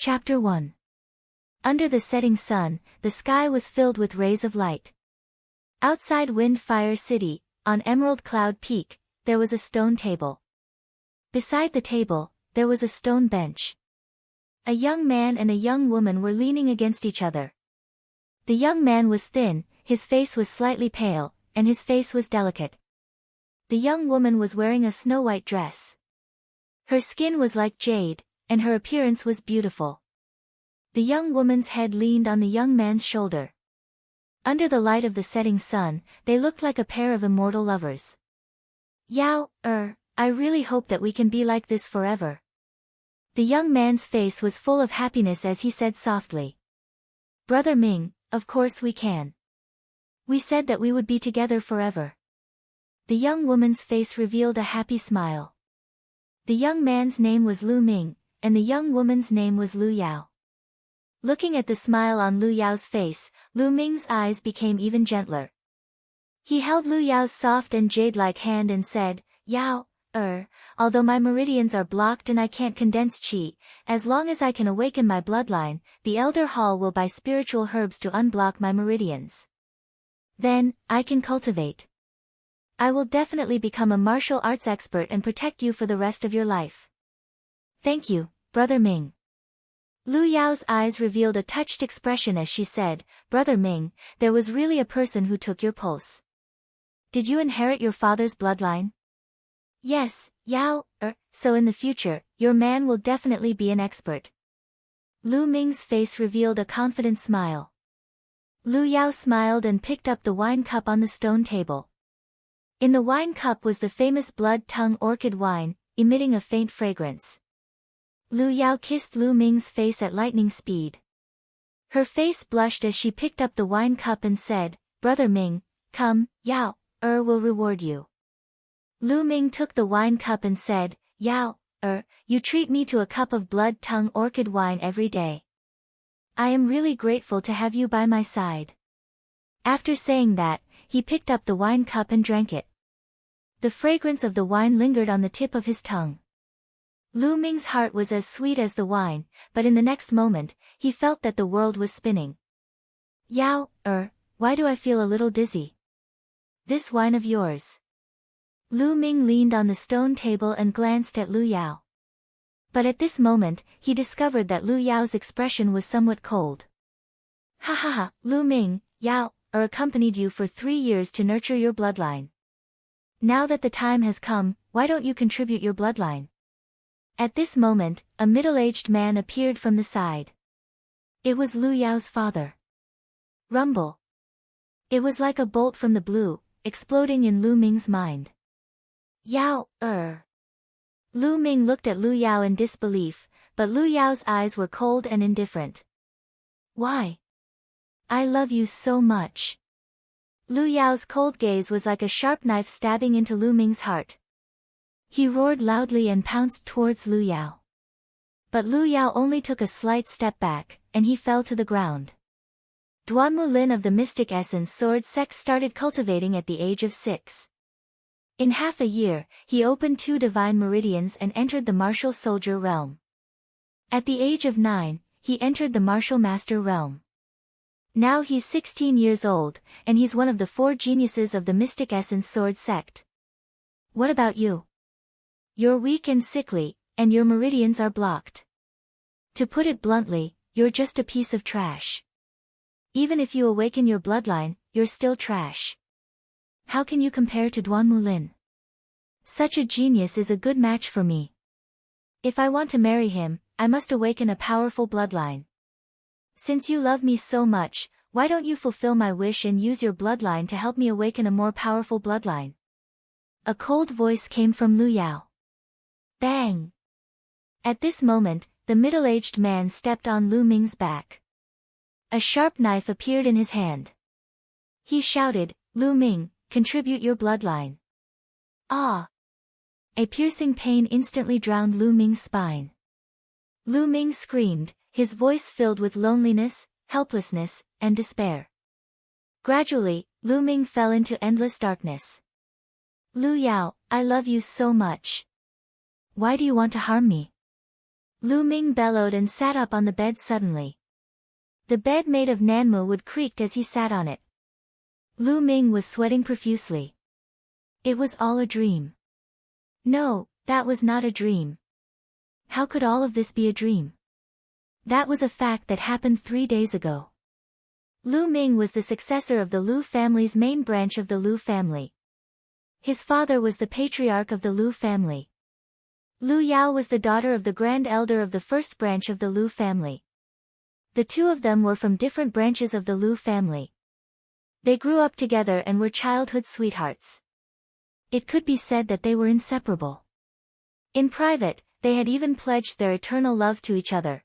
Chapter 1. Under the setting sun, the sky was filled with rays of light. Outside Windfire City, on Emerald Cloud Peak, there was a stone table. Beside the table, there was a stone bench. A young man and a young woman were leaning against each other. The young man was thin, his face was slightly pale, and his face was delicate. The young woman was wearing a snow-white dress. Her skin was like jade, and her appearance was beautiful. The young woman's head leaned on the young man's shoulder. Under the light of the setting sun, they looked like a pair of immortal lovers. Yao, I really hope that we can be like this forever. The young man's face was full of happiness as he said softly. Brother Ming, of course we can. We said that we would be together forever. The young woman's face revealed a happy smile. The young man's name was Lu Ming, and the young woman's name was Lu Yao. Looking at the smile on Lu Yao's face, Lu Ming's eyes became even gentler. He held Lu Yao's soft and jade-like hand and said, Yao, although my meridians are blocked and I can't condense qi, as long as I can awaken my bloodline, the Elder Hall will buy spiritual herbs to unblock my meridians. Then, I can cultivate. I will definitely become a martial arts expert and protect you for the rest of your life. Thank you, Brother Ming. Lu Yao's eyes revealed a touched expression as she said, Brother Ming, there was really a person who took your pulse. Did you inherit your father's bloodline? Yes, Yao, so in the future, your man will definitely be an expert. Lu Ming's face revealed a confident smile. Lu Yao smiled and picked up the wine cup on the stone table. In the wine cup was the famous blood tongue orchid wine, emitting a faint fragrance. Lu Yao kissed Lu Ming's face at lightning speed. Her face blushed as she picked up the wine cup and said, Brother Ming, come, Yao, will reward you. Lu Ming took the wine cup and said, Yao, you treat me to a cup of blood tongue orchid wine every day. I am really grateful to have you by my side. After saying that, he picked up the wine cup and drank it. The fragrance of the wine lingered on the tip of his tongue. Lu Ming's heart was as sweet as the wine, but in the next moment, he felt that the world was spinning. Yao, why do I feel a little dizzy? This wine of yours. Lu Ming leaned on the stone table and glanced at Lu Yao. But at this moment, he discovered that Lu Yao's expression was somewhat cold. Ha ha ha, Lu Ming, Yao, accompanied you for 3 years to nurture your bloodline. Now that the time has come, why don't you contribute your bloodline? At this moment, a middle-aged man appeared from the side. It was Lu Yao's father. Rumble. It was like a bolt from the blue, exploding in Lu Ming's mind. Yao, Lu Ming looked at Lu Yao in disbelief, but Lu Yao's eyes were cold and indifferent. Why? I love you so much. Lu Yao's cold gaze was like a sharp knife stabbing into Lu Ming's heart. He roared loudly and pounced towards Lu Yao. But Lu Yao only took a slight step back, and he fell to the ground. Duanmu Lin of the Mystic Essence Sword Sect started cultivating at the age of 6. In half a year, he opened 2 divine meridians and entered the martial soldier realm. At the age of 9, he entered the martial master realm. Now he's 16 years old, and he's one of the 4 geniuses of the Mystic Essence Sword Sect. What about you? You're weak and sickly, and your meridians are blocked. To put it bluntly, you're just a piece of trash. Even if you awaken your bloodline, you're still trash. How can you compare to Duanmu Lin? Such a genius is a good match for me. If I want to marry him, I must awaken a powerful bloodline. Since you love me so much, why don't you fulfill my wish and use your bloodline to help me awaken a more powerful bloodline? A cold voice came from Lu Yao. Bang! At this moment, the middle-aged man stepped on Lu Ming's back. A sharp knife appeared in his hand. He shouted, Lu Ming, contribute your bloodline. Ah! A piercing pain instantly drowned Lu Ming's spine. Lu Ming screamed, his voice filled with loneliness, helplessness, and despair. Gradually, Lu Ming fell into endless darkness. Lu Yao, I love you so much. Why do you want to harm me? Lu Ming bellowed and sat up on the bed suddenly. The bed made of nanmu wood creaked as he sat on it. Lu Ming was sweating profusely. It was all a dream. No, that was not a dream. How could all of this be a dream? That was a fact that happened 3 days ago. Lu Ming was the successor of the Lu family's main branch of the Lu family. His father was the patriarch of the Lu family. Lu Yao was the daughter of the grand elder of the first branch of the Lu family. The two of them were from different branches of the Lu family. They grew up together and were childhood sweethearts. It could be said that they were inseparable. In private, they had even pledged their eternal love to each other.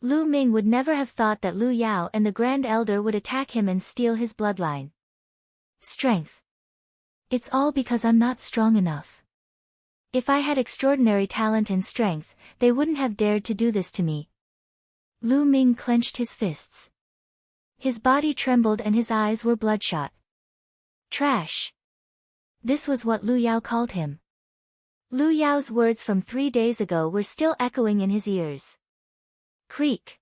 Lu Ming would never have thought that Lu Yao and the Grand Elder would attack him and steal his bloodline. Strength. It's all because I'm not strong enough. If I had extraordinary talent and strength, they wouldn't have dared to do this to me. Lu Ming clenched his fists. His body trembled and his eyes were bloodshot. Trash. This was what Lu Yao called him. Lu Yao's words from 3 days ago were still echoing in his ears. Creak.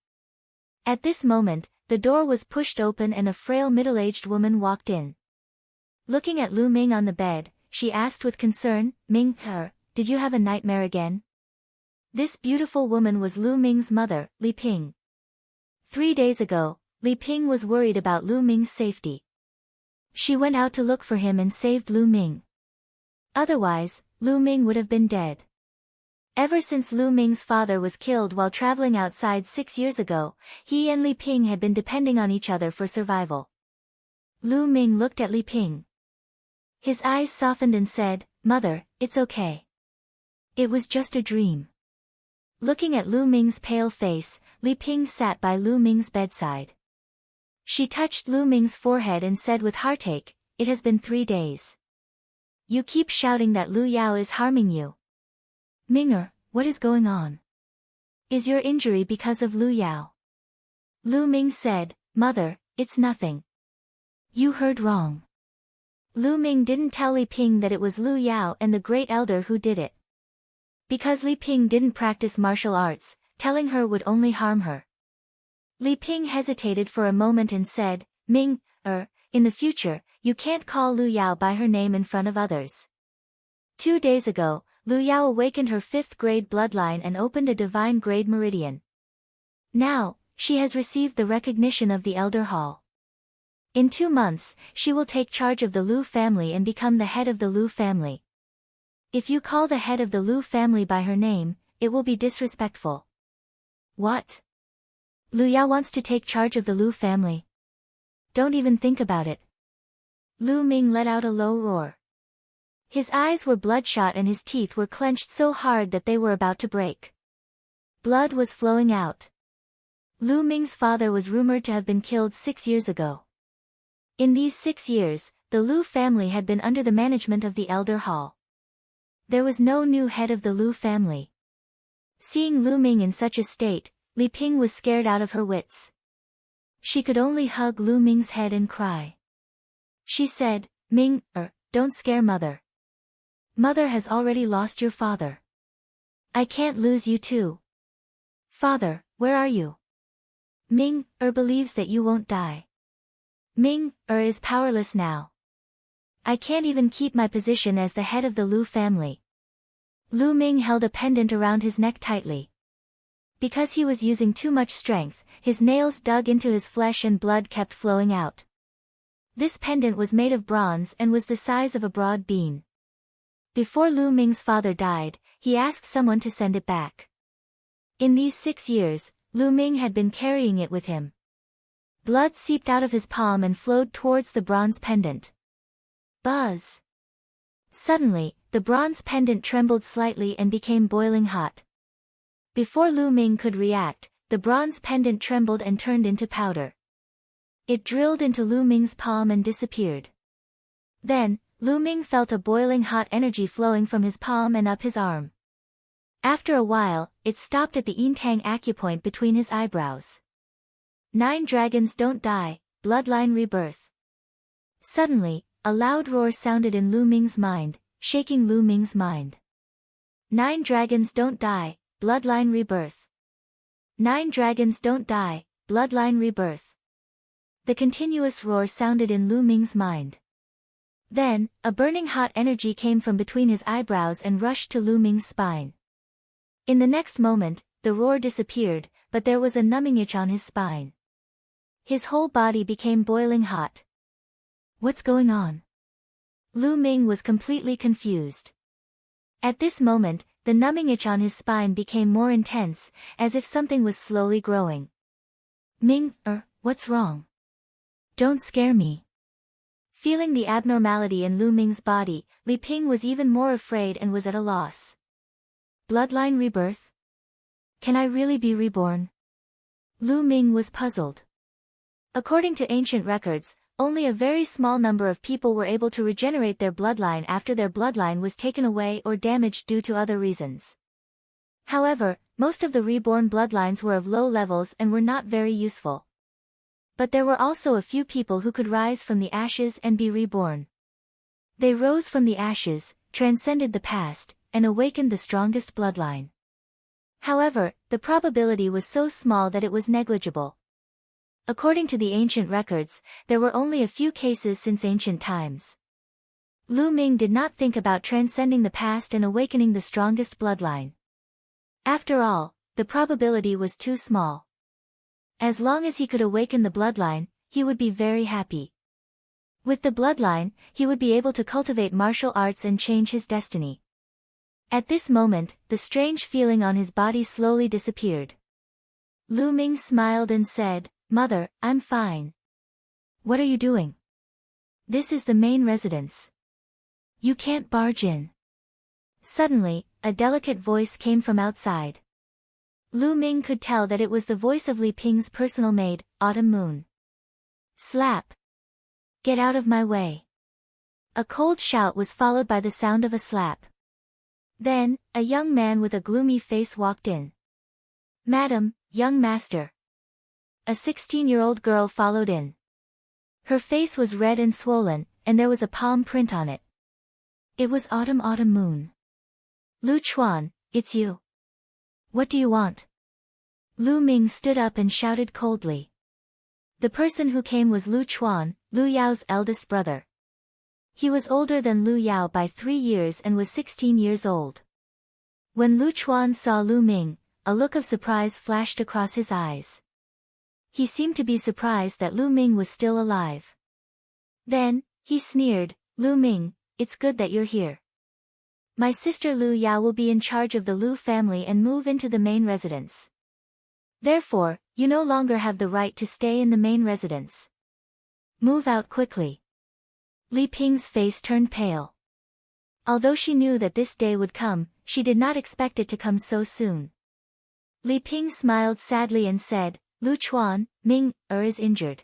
At this moment, the door was pushed open and a frail middle-aged woman walked in. Looking at Lu Ming on the bed, she asked with concern, Ming, did you have a nightmare again? This beautiful woman was Lu Ming's mother, Li Ping. 3 days ago, Li Ping was worried about Lu Ming's safety. She went out to look for him and saved Lu Ming. Otherwise, Lu Ming would have been dead. Ever since Lu Ming's father was killed while traveling outside 6 years ago, he and Li Ping had been depending on each other for survival. Lu Ming looked at Li Ping. His eyes softened and said, Mother, it's okay. It was just a dream. Looking at Lu Ming's pale face, Li Ping sat by Lu Ming's bedside. She touched Lu Ming's forehead and said with heartache, It has been 3 days. You keep shouting that Lu Yao is harming you. Minger, what is going on? Is your injury because of Lu Yao? Lu Ming said, Mother, it's nothing. You heard wrong. Lu Ming didn't tell Li Ping that it was Lu Yao and the great elder who did it. Because Li Ping didn't practice martial arts, telling her would only harm her. Li Ping hesitated for a moment and said, Ming, in the future, you can't call Lu Yao by her name in front of others. 2 days ago, Lu Yao awakened her 5th grade bloodline and opened a divine grade meridian. Now, she has received the recognition of the Elder Hall. In 2 months, she will take charge of the Lu family and become the head of the Lu family. If you call the head of the Lu family by her name, it will be disrespectful. What? Lu Yao wants to take charge of the Lu family. Don't even think about it. Lu Ming let out a low roar. His eyes were bloodshot and his teeth were clenched so hard that they were about to break. Blood was flowing out. Lu Ming's father was rumored to have been killed 6 years ago. In these 6 years, the Lu family had been under the management of the Elder Hall. There was no new head of the Lu family. Seeing Lu Ming in such a state, Li Ping was scared out of her wits. She could only hug Lu Ming's head and cry. She said, Ming, don't scare Mother. Mother has already lost your father. I can't lose you too. Father, where are you? Ming, believes that you won't die. Ming, is powerless now. I can't even keep my position as the head of the Lu family. Lu Ming held a pendant around his neck tightly. Because he was using too much strength, his nails dug into his flesh and blood kept flowing out. This pendant was made of bronze and was the size of a broad bean. Before Lu Ming's father died, he asked someone to send it back. In these 6 years, Lu Ming had been carrying it with him. Blood seeped out of his palm and flowed towards the bronze pendant. Buzz! Suddenly, the bronze pendant trembled slightly and became boiling hot. Before Lu Ming could react, the bronze pendant trembled and turned into powder. It drilled into Lu Ming's palm and disappeared. Then, Lu Ming felt a boiling hot energy flowing from his palm and up his arm. After a while, it stopped at the Yintang acupoint between his eyebrows. 9 dragons don't die, bloodline rebirth. Suddenly, a loud roar sounded in Lu Ming's mind, shaking Lu Ming's mind. 9 dragons don't die, bloodline rebirth. 9 dragons don't die, bloodline rebirth. The continuous roar sounded in Lu Ming's mind. Then, a burning hot energy came from between his eyebrows and rushed to Lu Ming's spine. In the next moment, the roar disappeared, but there was a numbing itch on his spine. His whole body became boiling hot. What's going on? Lu Ming was completely confused. At this moment, the numbing itch on his spine became more intense, as if something was slowly growing. Ming, what's wrong? Don't scare me. Feeling the abnormality in Lu Ming's body, Li Ping was even more afraid and was at a loss. Bloodline rebirth? Can I really be reborn? Lu Ming was puzzled. According to ancient records, only a very small number of people were able to regenerate their bloodline after their bloodline was taken away or damaged due to other reasons. However, most of the reborn bloodlines were of low levels and were not very useful. But there were also a few people who could rise from the ashes and be reborn. They rose from the ashes, transcended the past, and awakened the strongest bloodline. However, the probability was so small that it was negligible. According to the ancient records, there were only a few cases since ancient times. Lu Ming did not think about transcending the past and awakening the strongest bloodline. After all, the probability was too small. As long as he could awaken the bloodline, he would be very happy. With the bloodline, he would be able to cultivate martial arts and change his destiny. At this moment, the strange feeling on his body slowly disappeared. Lu Ming smiled and said, "Mother, I'm fine." "What are you doing?" "This is the main residence. You can't barge in." Suddenly, a delicate voice came from outside. Lu Ming could tell that it was the voice of Li Ping's personal maid, Autumn Moon. Slap. "Get out of my way." A cold shout was followed by the sound of a slap. Then, a young man with a gloomy face walked in. "Madam, young master." A 16-year-old girl followed in. Her face was red and swollen, and there was a palm print on it. It was Autumn Moon. "Lu Chuan, it's you. What do you want?" Lu Ming stood up and shouted coldly. The person who came was Lu Chuan, Lu Yao's eldest brother. He was older than Lu Yao by 3 years and was 16 years old. When Lu Chuan saw Lu Ming, a look of surprise flashed across his eyes. He seemed to be surprised that Lu Ming was still alive. Then, he sneered, "Lu Ming, it's good that you're here. My sister Lu Yao will be in charge of the Lu family and move into the main residence. Therefore, you no longer have the right to stay in the main residence. Move out quickly." Li Ping's face turned pale. Although she knew that this day would come, she did not expect it to come so soon. Li Ping smiled sadly and said, "Lu Chuan, Ming is injured.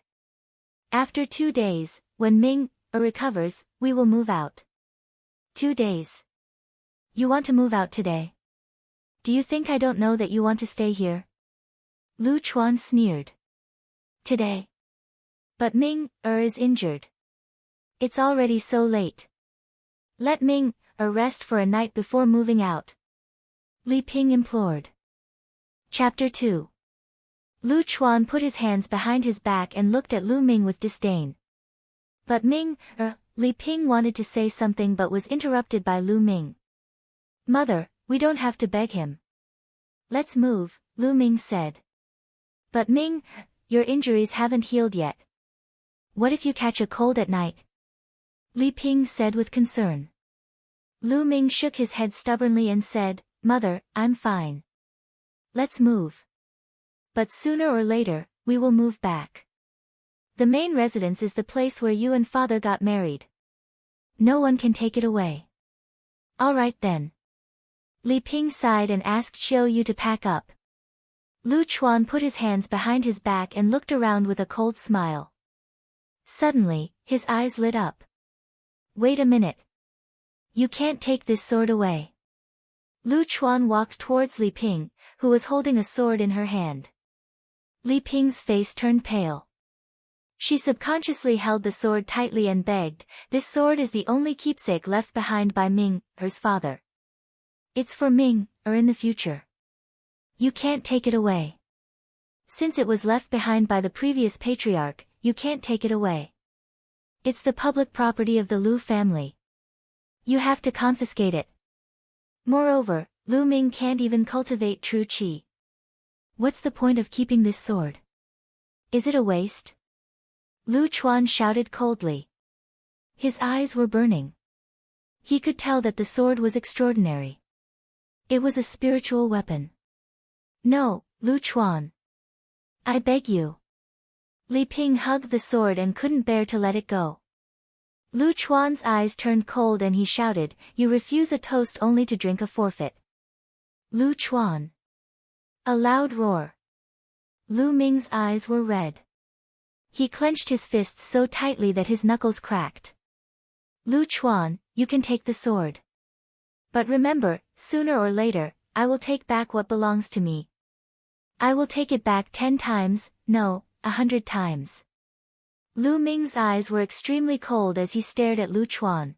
After 2 days, when Ming recovers, we will move out." 2 days. You want to move out today? Do you think I don't know that you want to stay here? Lu Chuan sneered. Today. But Ming is injured. It's already so late. Let Ming rest for a night before moving out. Li Ping implored. Chapter 2. Lu Chuan put his hands behind his back and looked at Lu Ming with disdain. But Ming, Li Ping wanted to say something but was interrupted by Lu Ming. "Mother, we don't have to beg him. Let's move," Lu Ming said. "But Ming, your injuries haven't healed yet. What if you catch a cold at night?" Li Ping said with concern. Lu Ming shook his head stubbornly and said, "Mother, I'm fine. Let's move. But sooner or later, we will move back. The main residence is the place where you and father got married. No one can take it away." "All right then." Li Ping sighed and asked Xiao Yu to pack up. Lu Chuan put his hands behind his back and looked around with a cold smile. Suddenly, his eyes lit up. "Wait a minute. You can't take this sword away." Lu Chuan walked towards Li Ping, who was holding a sword in her hand. Li Ping's face turned pale. She subconsciously held the sword tightly and begged, "This sword is the only keepsake left behind by Ming, her's father. It's for Ming, in the future. You can't take it away. Since it was left behind by the previous patriarch, you can't take it away. It's the public property of the Lu family. You have to confiscate it. Moreover, Lu Ming can't even cultivate true qi. What's the point of keeping this sword? Is it a waste? Lu Chuan shouted coldly. His eyes were burning. He could tell that the sword was extraordinary. It was a spiritual weapon. No, Lu Chuan. I beg you. Li Ping hugged the sword and couldn't bear to let it go. Lu Chuan's eyes turned cold and he shouted, you refuse a toast only to drink a forfeit. Lu Chuan. A loud roar. Lu Ming's eyes were red. He clenched his fists so tightly that his knuckles cracked. Lu Chuan, you can take the sword. But remember, sooner or later, I will take back what belongs to me. I will take it back 10 times, no, 100 times. Lu Ming's eyes were extremely cold as he stared at Lu Chuan.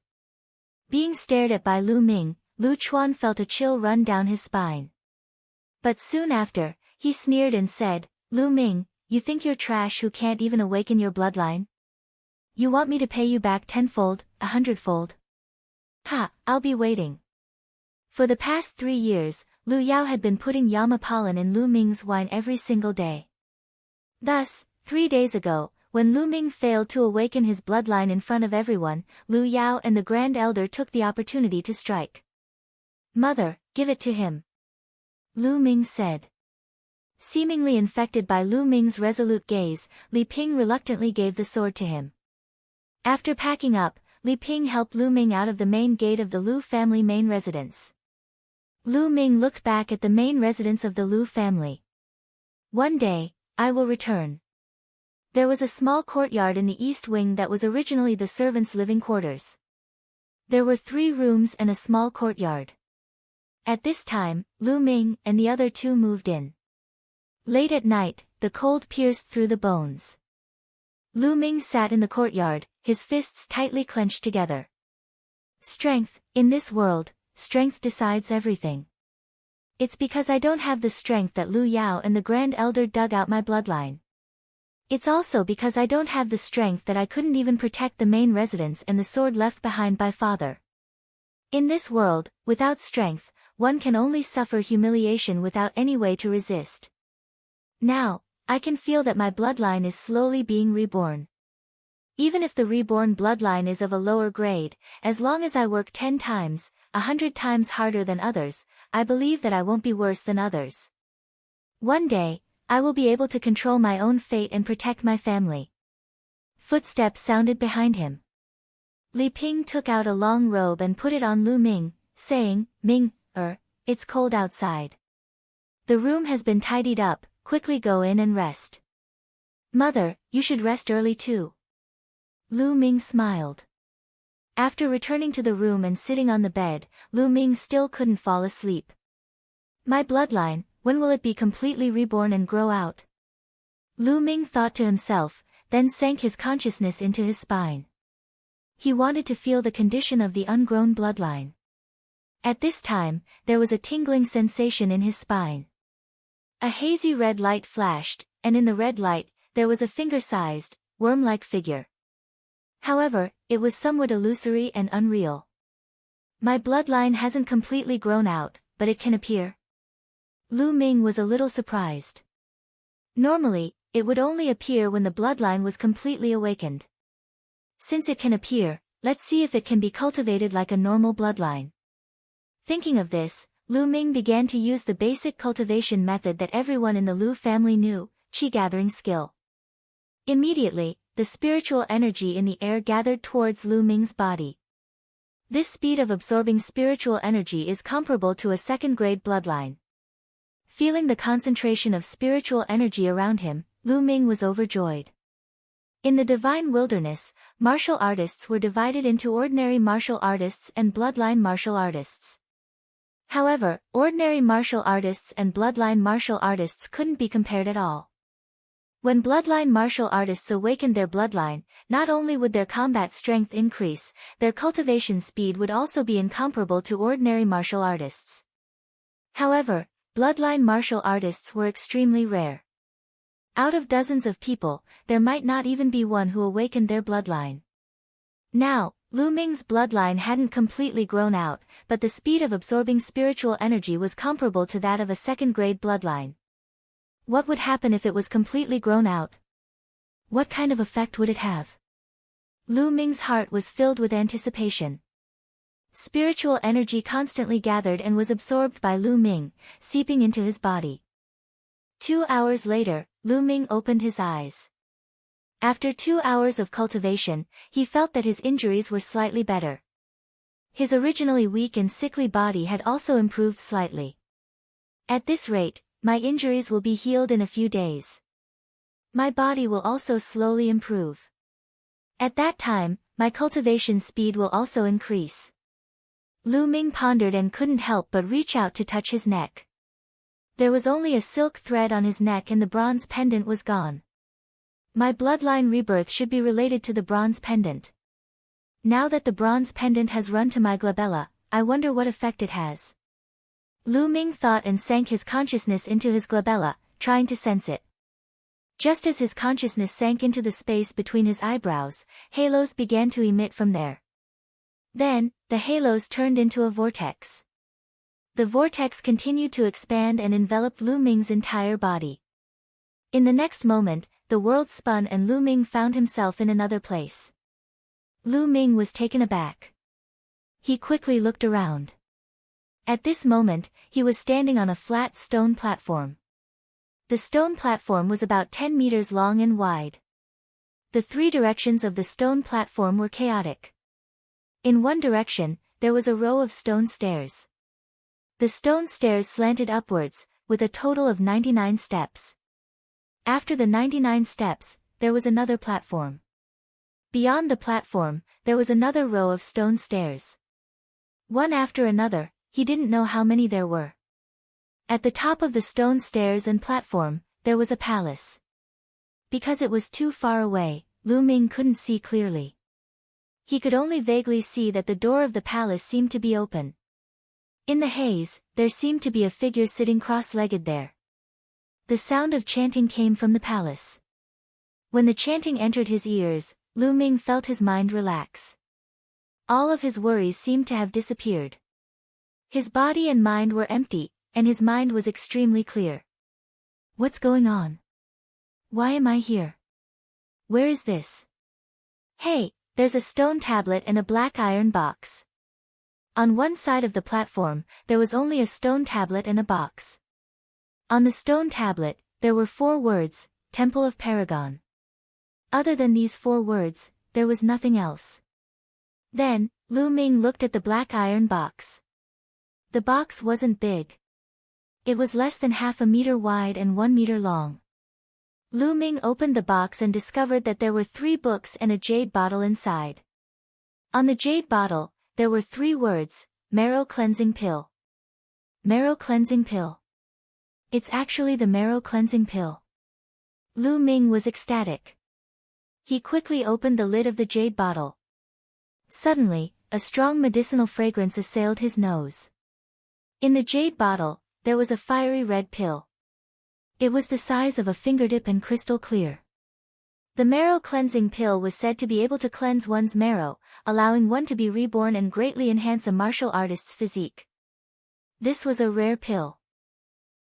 Being stared at by Lu Ming, Lu Chuan felt a chill run down his spine. But soon after, he sneered and said, Lu Ming, you think you're trash who can't even awaken your bloodline? You want me to pay you back 10-fold, 100-fold? Ha, I'll be waiting. For the past 3 years, Lu Yao had been putting Yama pollen in Lu Ming's wine every single day. Thus, 3 days ago, when Lu Ming failed to awaken his bloodline in front of everyone, Lu Yao and the Grand Elder took the opportunity to strike. Mother, give it to him. Lu Ming said. Seemingly infected by Lu Ming's resolute gaze, Li Ping reluctantly gave the sword to him. After packing up, Li Ping helped Lu Ming out of the main gate of the Lu family main residence. Lu Ming looked back at the main residence of the Lu family. One day, I will return. There was a small courtyard in the east wing that was originally the servants' living quarters. There were 3 rooms and a small courtyard. At this time, Lu Ming and the other 2 moved in. Late at night, the cold pierced through the bones. Lu Ming sat in the courtyard, his fists tightly clenched together. Strength, in this world, strength decides everything. It's because I don't have the strength that Lu Yao and the Grand Elder dug out my bloodline. It's also because I don't have the strength that I couldn't even protect the main residence and the sword left behind by father. In this world, without strength, one can only suffer humiliation without any way to resist. Now, I can feel that my bloodline is slowly being reborn. Even if the reborn bloodline is of a lower grade, as long as I work 10 times, 100 times harder than others, I believe that I won't be worse than others. One day, I will be able to control my own fate and protect my family. Footsteps sounded behind him. Li Ping took out a long robe and put it on Lu Ming, saying, Ming, it's cold outside. The room has been tidied up, quickly go in and rest. Mother, you should rest early too. Lu Ming smiled. After returning to the room and sitting on the bed, Lu Ming still couldn't fall asleep. My bloodline, when will it be completely reborn and grow out? Lu Ming thought to himself, then sank his consciousness into his spine. He wanted to feel the condition of the ungrown bloodline. At this time, there was a tingling sensation in his spine. A hazy red light flashed, and in the red light, there was a finger-sized, worm-like figure. However, it was somewhat illusory and unreal. My bloodline hasn't completely grown out, but it can appear. Lu Ming was a little surprised. Normally, it would only appear when the bloodline was completely awakened. Since it can appear, let's see if it can be cultivated like a normal bloodline. Thinking of this, Lu Ming began to use the basic cultivation method that everyone in the Lu family knew, qi gathering skill. Immediately, the spiritual energy in the air gathered towards Lu Ming's body. This speed of absorbing spiritual energy is comparable to a second-grade bloodline. Feeling the concentration of spiritual energy around him, Lu Ming was overjoyed. In the divine wilderness, martial artists were divided into ordinary martial artists and bloodline martial artists. However, ordinary martial artists and bloodline martial artists couldn't be compared at all. When bloodline martial artists awakened their bloodline, not only would their combat strength increase, their cultivation speed would also be incomparable to ordinary martial artists. However, bloodline martial artists were extremely rare. Out of dozens of people, there might not even be one who awakened their bloodline. Now, Lu Ming's bloodline hadn't completely grown out, but the speed of absorbing spiritual energy was comparable to that of a second-grade bloodline. What would happen if it was completely grown out? What kind of effect would it have? Lu Ming's heart was filled with anticipation. Spiritual energy constantly gathered and was absorbed by Lu Ming, seeping into his body. 2 hours later, Lu Ming opened his eyes. After 2 hours of cultivation, he felt that his injuries were slightly better. His originally weak and sickly body had also improved slightly. At this rate, my injuries will be healed in a few days. My body will also slowly improve. At that time, my cultivation speed will also increase. Lu Ming pondered and couldn't help but reach out to touch his neck. There was only a silk thread on his neck and the bronze pendant was gone. My bloodline rebirth should be related to the bronze pendant. Now that the bronze pendant has run to my glabella, I wonder what effect it has. Lu Ming thought and sank his consciousness into his glabella, trying to sense it. Just as his consciousness sank into the space between his eyebrows, halos began to emit from there. Then, the halos turned into a vortex. The vortex continued to expand and enveloped Lu Ming's entire body. In the next moment, the world spun and Lu Ming found himself in another place. Lu Ming was taken aback. He quickly looked around. At this moment, he was standing on a flat stone platform. The stone platform was about 10 meters long and wide. The 3 directions of the stone platform were chaotic. In one direction, there was a row of stone stairs. The stone stairs slanted upwards, with a total of 99 steps. After the 99 steps, there was another platform. Beyond the platform, there was another row of stone stairs. One after another, he didn't know how many there were. At the top of the stone stairs and platform, there was a palace. Because it was too far away, Lu Ming couldn't see clearly. He could only vaguely see that the door of the palace seemed to be open. In the haze, there seemed to be a figure sitting cross-legged there. The sound of chanting came from the palace. When the chanting entered his ears, Lu Ming felt his mind relax. All of his worries seemed to have disappeared. His body and mind were empty, and his mind was extremely clear. What's going on? Why am I here? Where is this? Hey, there's a stone tablet and a black iron box. On one side of the platform, there was only a stone tablet and a box. On the stone tablet, there were 4 words, Temple of Paragon. Other than these 4 words, there was nothing else. Then, Lu Ming looked at the black iron box. The box wasn't big. It was less than half a meter wide and 1 meter long. Lu Ming opened the box and discovered that there were 3 books and a jade bottle inside. On the jade bottle, there were 3 words, Marrow Cleansing Pill. Marrow Cleansing Pill. It's actually the Marrow Cleansing Pill. Lu Ming was ecstatic. He quickly opened the lid of the jade bottle. Suddenly, a strong medicinal fragrance assailed his nose. In the jade bottle, there was a fiery red pill. It was the size of a fingertip and crystal clear. The marrow cleansing pill was said to be able to cleanse one's marrow, allowing one to be reborn and greatly enhance a martial artist's physique. This was a rare pill.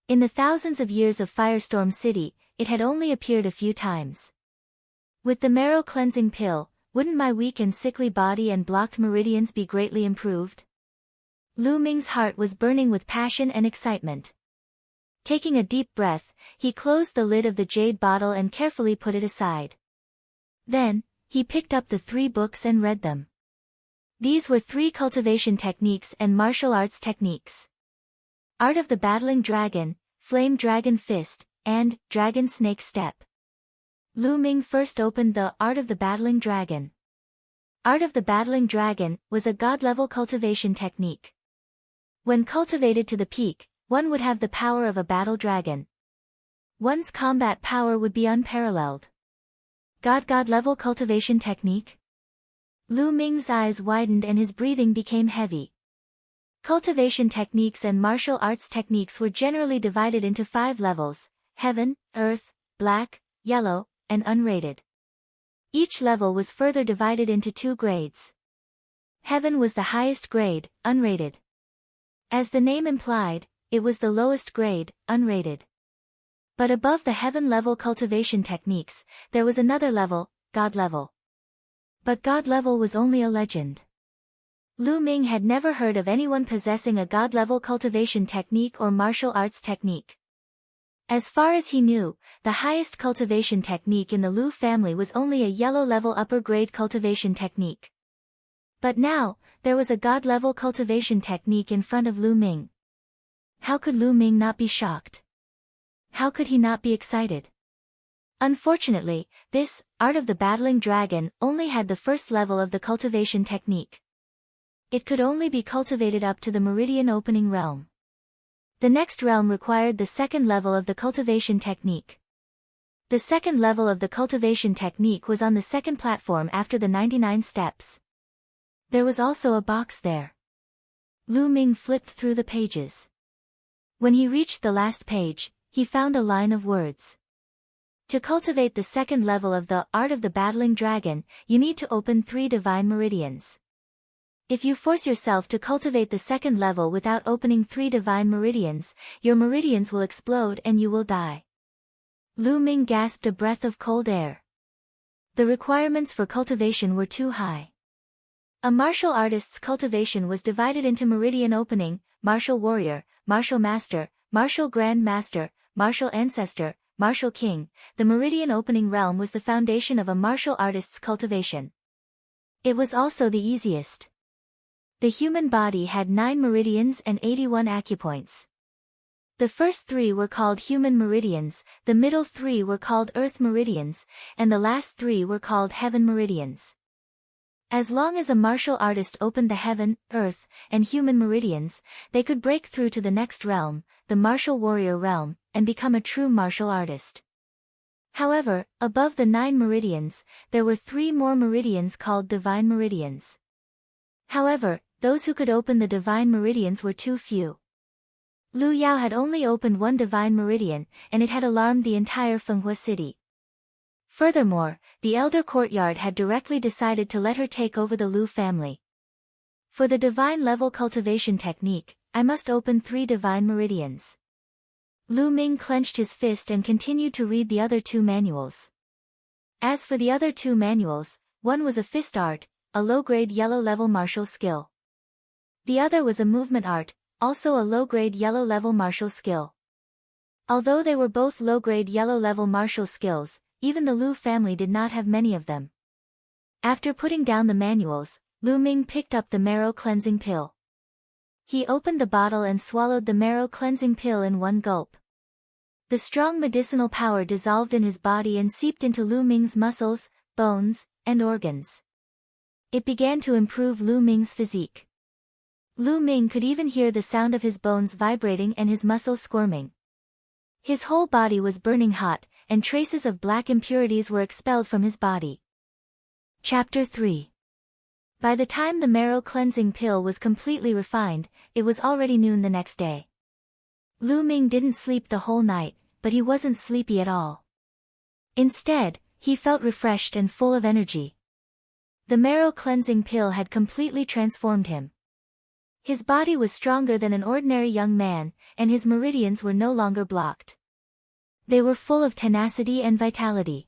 In the thousands of years of Firestorm City, it had only appeared a few times. With the marrow cleansing pill, wouldn't my weak and sickly body and blocked meridians be greatly improved? Lu Ming's heart was burning with passion and excitement. Taking a deep breath, he closed the lid of the jade bottle and carefully put it aside. Then, he picked up the 3 books and read them. These were 3 cultivation techniques and martial arts techniques. Art of the Battling Dragon, Flame Dragon Fist, and Dragon Snake Step. Lu Ming first opened the Art of the Battling Dragon. Art of the Battling Dragon was a god-level cultivation technique. When cultivated to the peak, one would have the power of a battle dragon. One's combat power would be unparalleled. God-level cultivation technique? Lu Ming's eyes widened and his breathing became heavy. Cultivation techniques and martial arts techniques were generally divided into 5 levels: heaven, earth, black, yellow, and unrated. Each level was further divided into 2 grades. Heaven was the highest grade, unrated. As the name implied, it was the lowest grade, unrated. But above the heaven-level cultivation techniques, there was another level, God level. But God level was only a legend. Lu Ming had never heard of anyone possessing a God-level cultivation technique or martial arts technique. As far as he knew, the highest cultivation technique in the Lu family was only a yellow-level upper-grade cultivation technique. But now, there was a God-level cultivation technique in front of Lu Ming. How could Lu Ming not be shocked? How could he not be excited? Unfortunately, this art of the battling dragon only had the first level of the cultivation technique. It could only be cultivated up to the meridian opening realm. The next realm required the second level of the cultivation technique. The second level of the cultivation technique was on the second platform after the 99 steps. There was also a box there. Lu Ming flipped through the pages. When he reached the last page, he found a line of words. To cultivate the second level of the art of the battling dragon, you need to open 3 divine meridians. If you force yourself to cultivate the second level without opening 3 divine meridians, your meridians will explode and you will die. Lu Ming gasped a breath of cold air. The requirements for cultivation were too high. A martial artist's cultivation was divided into meridian opening, martial warrior, martial master, martial grand master, martial ancestor, martial king. The meridian opening realm was the foundation of a martial artist's cultivation. It was also the easiest. The human body had 9 meridians and 81 acupoints. The first 3 were called human meridians, the middle 3 were called earth meridians, and the last 3 were called heaven meridians. As long as a martial artist opened the heaven, earth, and human meridians, they could break through to the next realm, the martial warrior realm, and become a true martial artist. However, above the 9 meridians, there were 3 more meridians called divine meridians. However, those who could open the divine meridians were too few. Lu Yao had only opened 1 divine meridian, and it had alarmed the entire Fenghua city. Furthermore, the elder courtyard had directly decided to let her take over the Lu family. For the divine level cultivation technique, I must open 3 divine meridians. Lu Ming clenched his fist and continued to read the other 2 manuals. As for the other 2 manuals, one was a fist art, a low-grade yellow-level martial skill. The other was a movement art, also a low-grade yellow-level martial skill. Although they were both low-grade yellow-level martial skills, even the Lu family did not have many of them. After putting down the manuals, Lu Ming picked up the marrow cleansing pill. He opened the bottle and swallowed the marrow cleansing pill in one gulp. The strong medicinal power dissolved in his body and seeped into Lu Ming's muscles, bones, and organs. It began to improve Lu Ming's physique. Lu Ming could even hear the sound of his bones vibrating and his muscles squirming. His whole body was burning hot, and traces of black impurities were expelled from his body. Chapter 3. By the time the marrow cleansing pill was completely refined, it was already noon the next day. Lu Ming didn't sleep the whole night, but he wasn't sleepy at all. Instead, he felt refreshed and full of energy. The marrow cleansing pill had completely transformed him. His body was stronger than an ordinary young man, and his meridians were no longer blocked. They were full of tenacity and vitality.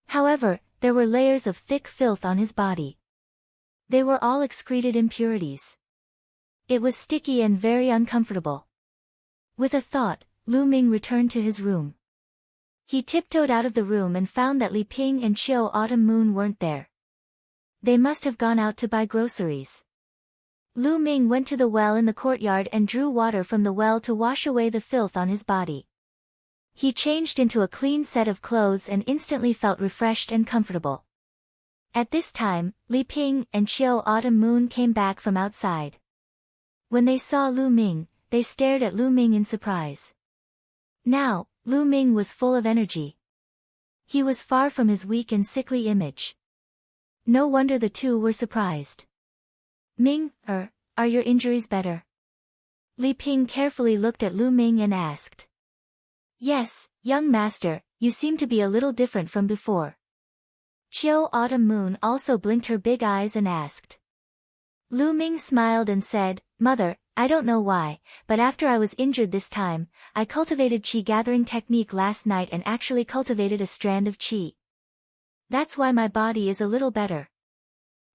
However, there were layers of thick filth on his body. They were all excreted impurities. It was sticky and very uncomfortable. With a thought, Lu Ming returned to his room. He tiptoed out of the room and found that Li Ping and Qiu Autumn Moon weren't there. They must have gone out to buy groceries. Lu Ming went to the well in the courtyard and drew water from the well to wash away the filth on his body. He changed into a clean set of clothes and instantly felt refreshed and comfortable. At this time, Li Ping and Qiu Autumn Moon came back from outside. When they saw Lu Ming, they stared at Lu Ming in surprise. Now, Lu Ming was full of energy. He was far from his weak and sickly image. No wonder the two were surprised. Ming, are are your injuries better? Li Ping carefully looked at Lu Ming and asked. Yes, young master, you seem to be a little different from before. Chiu Autumn Moon also blinked her big eyes and asked. Lu Ming smiled and said, Mother, I don't know why, but after I was injured this time, I cultivated qi gathering technique last night and actually cultivated a strand of qi. That's why my body is a little better.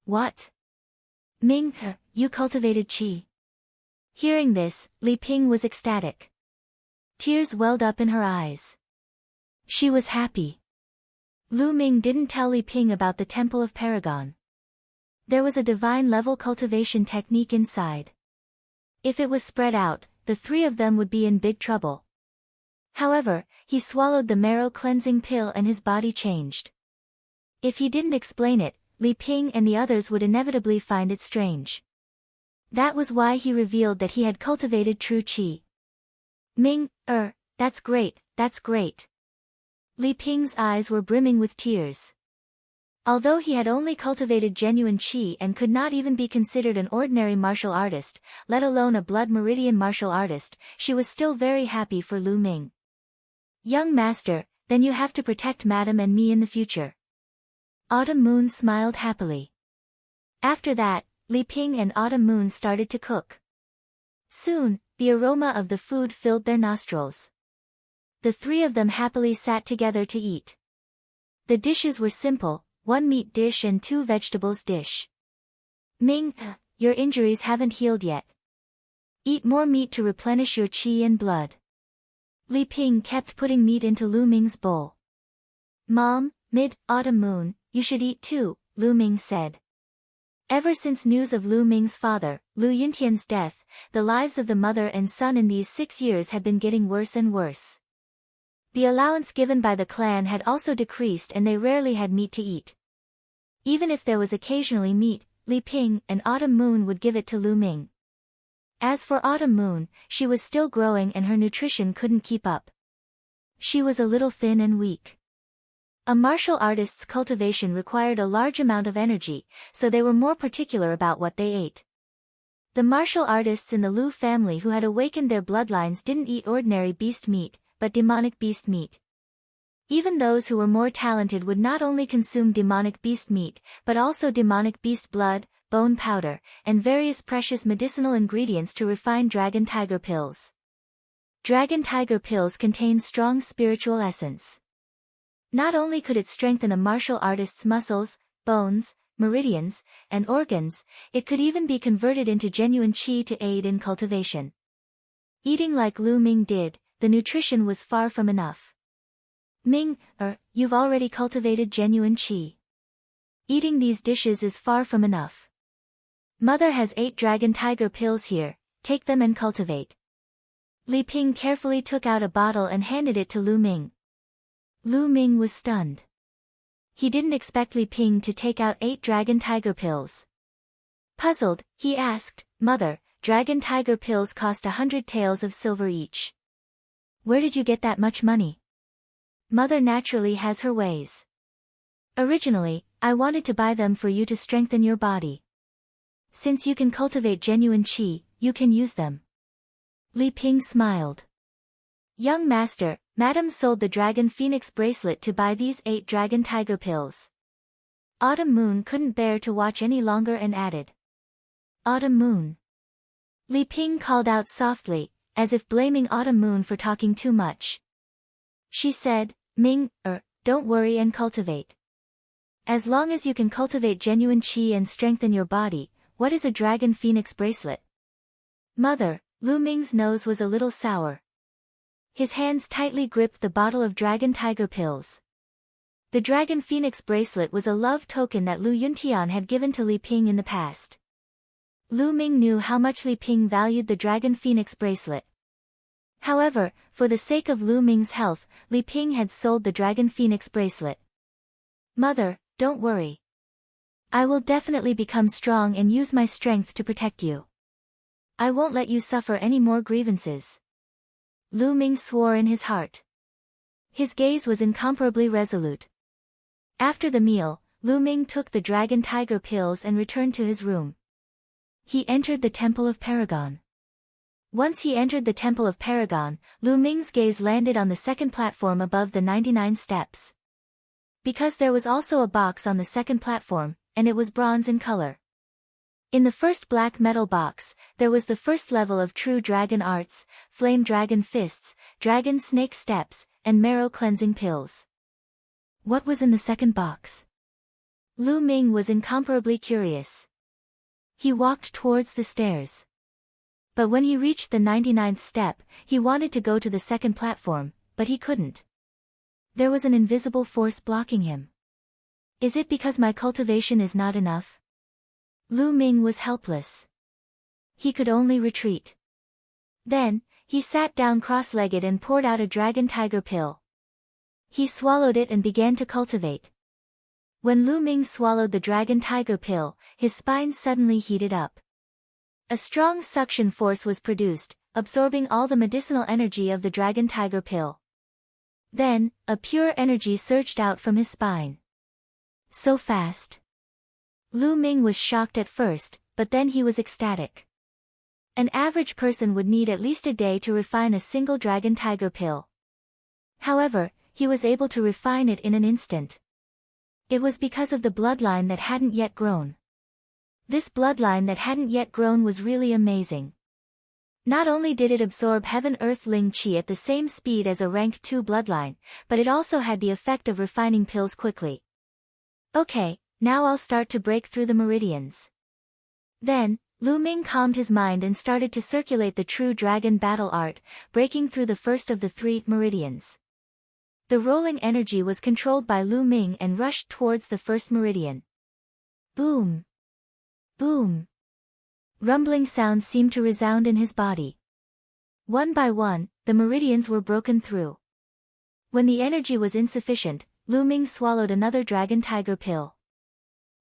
What? Ming, you cultivated qi? Hearing this, Li Ping was ecstatic. Tears welled up in her eyes. She was happy. Lu Ming didn't tell Li Ping about the Temple of Paragon. There was a divine-level cultivation technique inside. If it was spread out, the three of them would be in big trouble. However, he swallowed the marrow cleansing pill and his body changed. If he didn't explain it, Li Ping and the others would inevitably find it strange. That was why he revealed that he had cultivated true qi. Ming, that's great, that's great. Li Ping's eyes were brimming with tears. Although he had only cultivated genuine qi and could not even be considered an ordinary martial artist, let alone a blood meridian martial artist, she was still very happy for Lu Ming. Young master, then you have to protect Madam and me in the future. Autumn Moon smiled happily. After that, Li Ping and Autumn Moon started to cook. Soon, the aroma of the food filled their nostrils. The three of them happily sat together to eat. The dishes were simple, 1 meat dish and 2 vegetables dish. Ming, your injuries haven't healed yet. Eat more meat to replenish your qi and blood. Li Ping kept putting meat into Lu Ming's bowl. Mom, Autumn Moon, you should eat too, Lu Ming said. Ever since news of Lu Ming's father, Lu Yuntian's death, the lives of the mother and son in these 6 years had been getting worse and worse. The allowance given by the clan had also decreased and they rarely had meat to eat. Even if there was occasionally meat, Li Ping and Autumn Moon would give it to Lu Ming. As for Autumn Moon, she was still growing and her nutrition couldn't keep up. She was a little thin and weak. A martial artist's cultivation required a large amount of energy, so they were more particular about what they ate. The martial artists in the Lu family who had awakened their bloodlines didn't eat ordinary beast meat, but demonic beast meat. Even those who were more talented would not only consume demonic beast meat, but also demonic beast blood, bone powder, and various precious medicinal ingredients to refine dragon tiger pills. Dragon tiger pills contain strong spiritual essence. Not only could it strengthen a martial artist's muscles, bones, meridians, and organs, it could even be converted into genuine qi to aid in cultivation. Eating like Lu Ming did, the nutrition was far from enough. Ming, you've already cultivated genuine qi. Eating these dishes is far from enough. Mother has 8 dragon tiger pills here, take them and cultivate. Li Ping carefully took out a bottle and handed it to Lu Ming. Lu Ming was stunned. He didn't expect Li Ping to take out 8 dragon tiger pills. Puzzled, he asked, Mother, dragon tiger pills cost 100 taels of silver each. Where did you get that much money? Mother naturally has her ways. Originally, I wanted to buy them for you to strengthen your body. Since you can cultivate genuine qi, you can use them. Li Ping smiled. Young master, Madam sold the dragon phoenix bracelet to buy these 8 dragon tiger pills. Autumn Moon couldn't bear to watch any longer and added. Autumn Moon. Li Ping called out softly, as if blaming Autumn Moon for talking too much. She said, Ming, don't worry and cultivate. As long as you can cultivate genuine qi and strengthen your body, what is a dragon phoenix bracelet? Mother, Lu Ming's nose was a little sour. His hands tightly gripped the bottle of dragon tiger pills. The dragon phoenix bracelet was a love token that Lu Yuntian had given to Li Ping in the past. Lu Ming knew how much Li Ping valued the dragon phoenix bracelet. However, for the sake of Lu Ming's health, Li Ping had sold the dragon phoenix bracelet. Mother, don't worry. I will definitely become strong and use my strength to protect you. I won't let you suffer any more grievances. Lu Ming swore in his heart. His gaze was incomparably resolute. After the meal, Lu Ming took the dragon tiger pills and returned to his room. He entered the Temple of Paragon. Once he entered the Temple of Paragon, Lu Ming's gaze landed on the second platform above the 99 steps. Because there was also a box on the second platform, and it was bronze in color. In the first black metal box, there was the first level of true dragon arts, flame dragon fists, dragon snake steps, and marrow cleansing pills. What was in the second box? Lu Ming was incomparably curious. He walked towards the stairs. But when he reached the 99th step, he wanted to go to the second platform, but he couldn't. There was an invisible force blocking him. Is it because my cultivation is not enough? Lu Ming was helpless. He could only retreat. Then, he sat down cross-legged and poured out a dragon tiger pill. He swallowed it and began to cultivate. When Lu Ming swallowed the dragon tiger pill, his spine suddenly heated up. A strong suction force was produced, absorbing all the medicinal energy of the dragon tiger pill. Then, a pure energy surged out from his spine. So fast. Lu Ming was shocked at first, but then he was ecstatic. An average person would need at least a day to refine a single dragon tiger pill. However, he was able to refine it in an instant. It was because of the bloodline that hadn't yet grown. This bloodline that hadn't yet grown was really amazing. Not only did it absorb heaven-earth ling qi at the same speed as a rank 2 bloodline, but it also had the effect of refining pills quickly. Okay, now I'll start to break through the meridians. Then, Lu Ming calmed his mind and started to circulate the true dragon battle art, breaking through the first of the 3 meridians. The rolling energy was controlled by Lu Ming and rushed towards the first meridian. Boom! Boom! Rumbling sounds seemed to resound in his body. One by one, the meridians were broken through. When the energy was insufficient, Lu Ming swallowed another dragon tiger pill.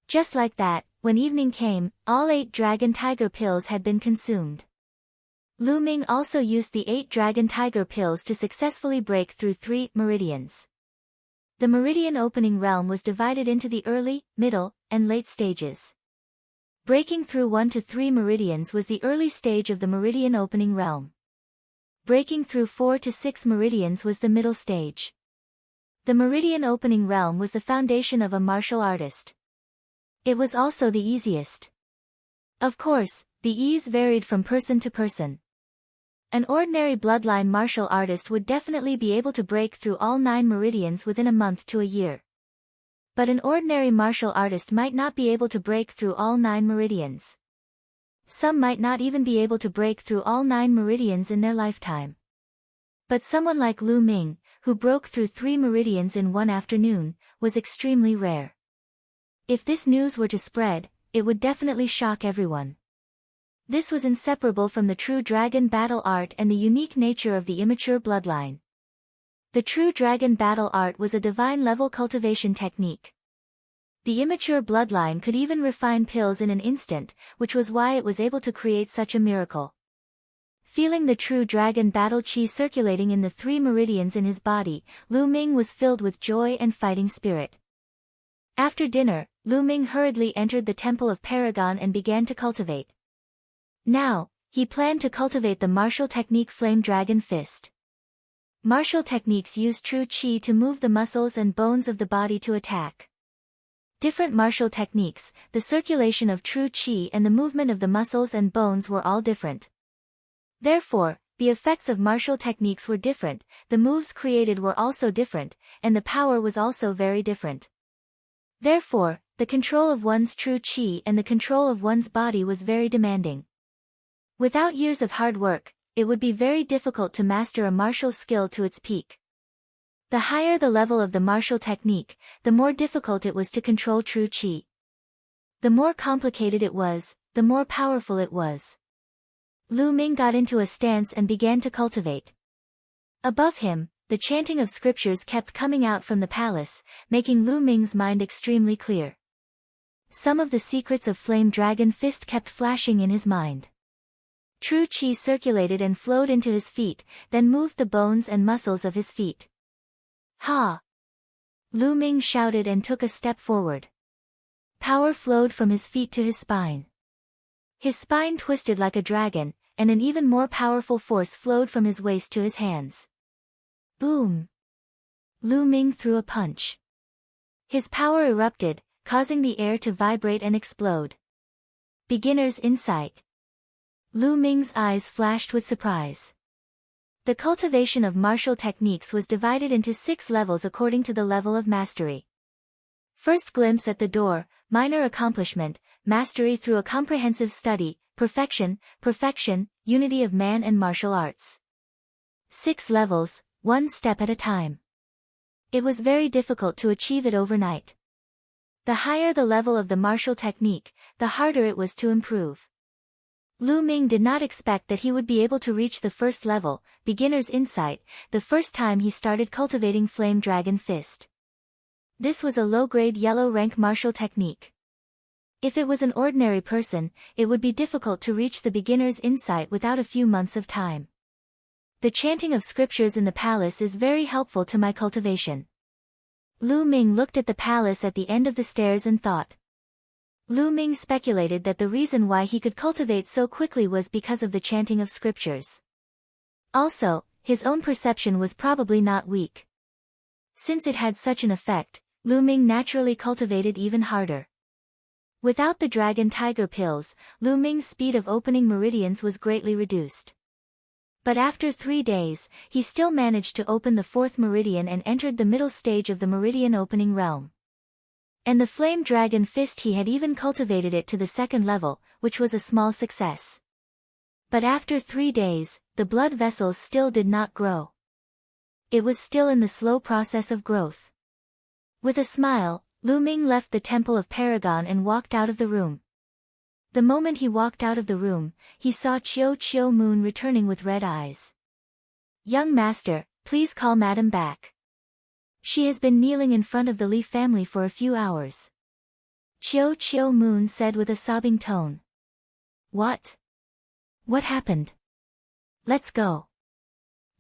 Just like that, when evening came, all 8 dragon tiger pills had been consumed. Lu Ming also used the 8 dragon tiger pills to successfully break through 3 meridians. The meridian opening realm was divided into the early, middle, and late stages. Breaking through 1 to 3 meridians was the early stage of the meridian opening realm. Breaking through 4 to 6 meridians was the middle stage. The meridian opening realm was the foundation of a martial artist. It was also the easiest. Of course, the ease varied from person to person. An ordinary bloodline martial artist would definitely be able to break through all 9 meridians within a month to a year. But an ordinary martial artist might not be able to break through all 9 meridians. Some might not even be able to break through all 9 meridians in their lifetime. But someone like Lu Ming, who broke through 3 meridians in one afternoon, was extremely rare. If this news were to spread, it would definitely shock everyone. This was inseparable from the true dragon battle art and the unique nature of the immature bloodline. The true dragon battle art was a divine-level cultivation technique. The immature bloodline could even refine pills in an instant, which was why it was able to create such a miracle. Feeling the true dragon battle chi circulating in the 3 meridians in his body, Lu Ming was filled with joy and fighting spirit. After dinner, Lu Ming hurriedly entered the Temple of Paragon and began to cultivate. Now, he planned to cultivate the martial technique Flame Dragon Fist. Martial techniques use true qi to move the muscles and bones of the body to attack. Different martial techniques, the circulation of true qi and the movement of the muscles and bones were all different. Therefore, the effects of martial techniques were different, the moves created were also different, and the power was also very different. Therefore, the control of one's true qi and the control of one's body was very demanding. Without years of hard work, it would be very difficult to master a martial skill to its peak. The higher the level of the martial technique, the more difficult it was to control true qi. The more complicated it was, the more powerful it was. Lu Ming got into a stance and began to cultivate. Above him, the chanting of scriptures kept coming out from the palace, making Lu Ming's mind extremely clear. Some of the secrets of Flame Dragon Fist kept flashing in his mind. True qi circulated and flowed into his feet, then moved the bones and muscles of his feet. Ha! Lu Ming shouted and took a step forward. Power flowed from his feet to his spine. His spine twisted like a dragon, and an even more powerful force flowed from his waist to his hands. Boom! Lu Ming threw a punch. His power erupted, causing the air to vibrate and explode. Beginner's insight. Lu Ming's eyes flashed with surprise. The cultivation of martial techniques was divided into 6 levels according to the level of mastery. First glimpse at the door, minor accomplishment, mastery through a comprehensive study, perfection, unity of man and martial arts. 6 levels, 1 step at a time. It was very difficult to achieve it overnight. The higher the level of the martial technique, the harder it was to improve. Lu Ming did not expect that he would be able to reach the first level, beginner's insight, the first time he started cultivating Flame Dragon Fist. This was a low-grade yellow rank martial technique. If it was an ordinary person, it would be difficult to reach the beginner's insight without a few months of time. The chanting of scriptures in the palace is very helpful to my cultivation. Lu Ming looked at the palace at the end of the stairs and thought. Lu Ming speculated that the reason why he could cultivate so quickly was because of the chanting of scriptures. Also, his own perception was probably not weak. Since it had such an effect, Lu Ming naturally cultivated even harder. Without the dragon tiger pills, Lu Ming's speed of opening meridians was greatly reduced. But after 3 days, he still managed to open the 4th meridian and entered the middle stage of the meridian opening realm. And the Flame Dragon Fist, he had even cultivated it to the 2nd level, which was a small success. But after 3 days, the blood vessels still did not grow. It was still in the slow process of growth. With a smile, Lu Ming left the Temple of Paragon and walked out of the room. The moment he walked out of the room, he saw Chiu Moon returning with red eyes. "Young master, please call madam back. She has been kneeling in front of the Li family for a few hours." Chiu Moon said with a sobbing tone. "What? What happened? Let's go."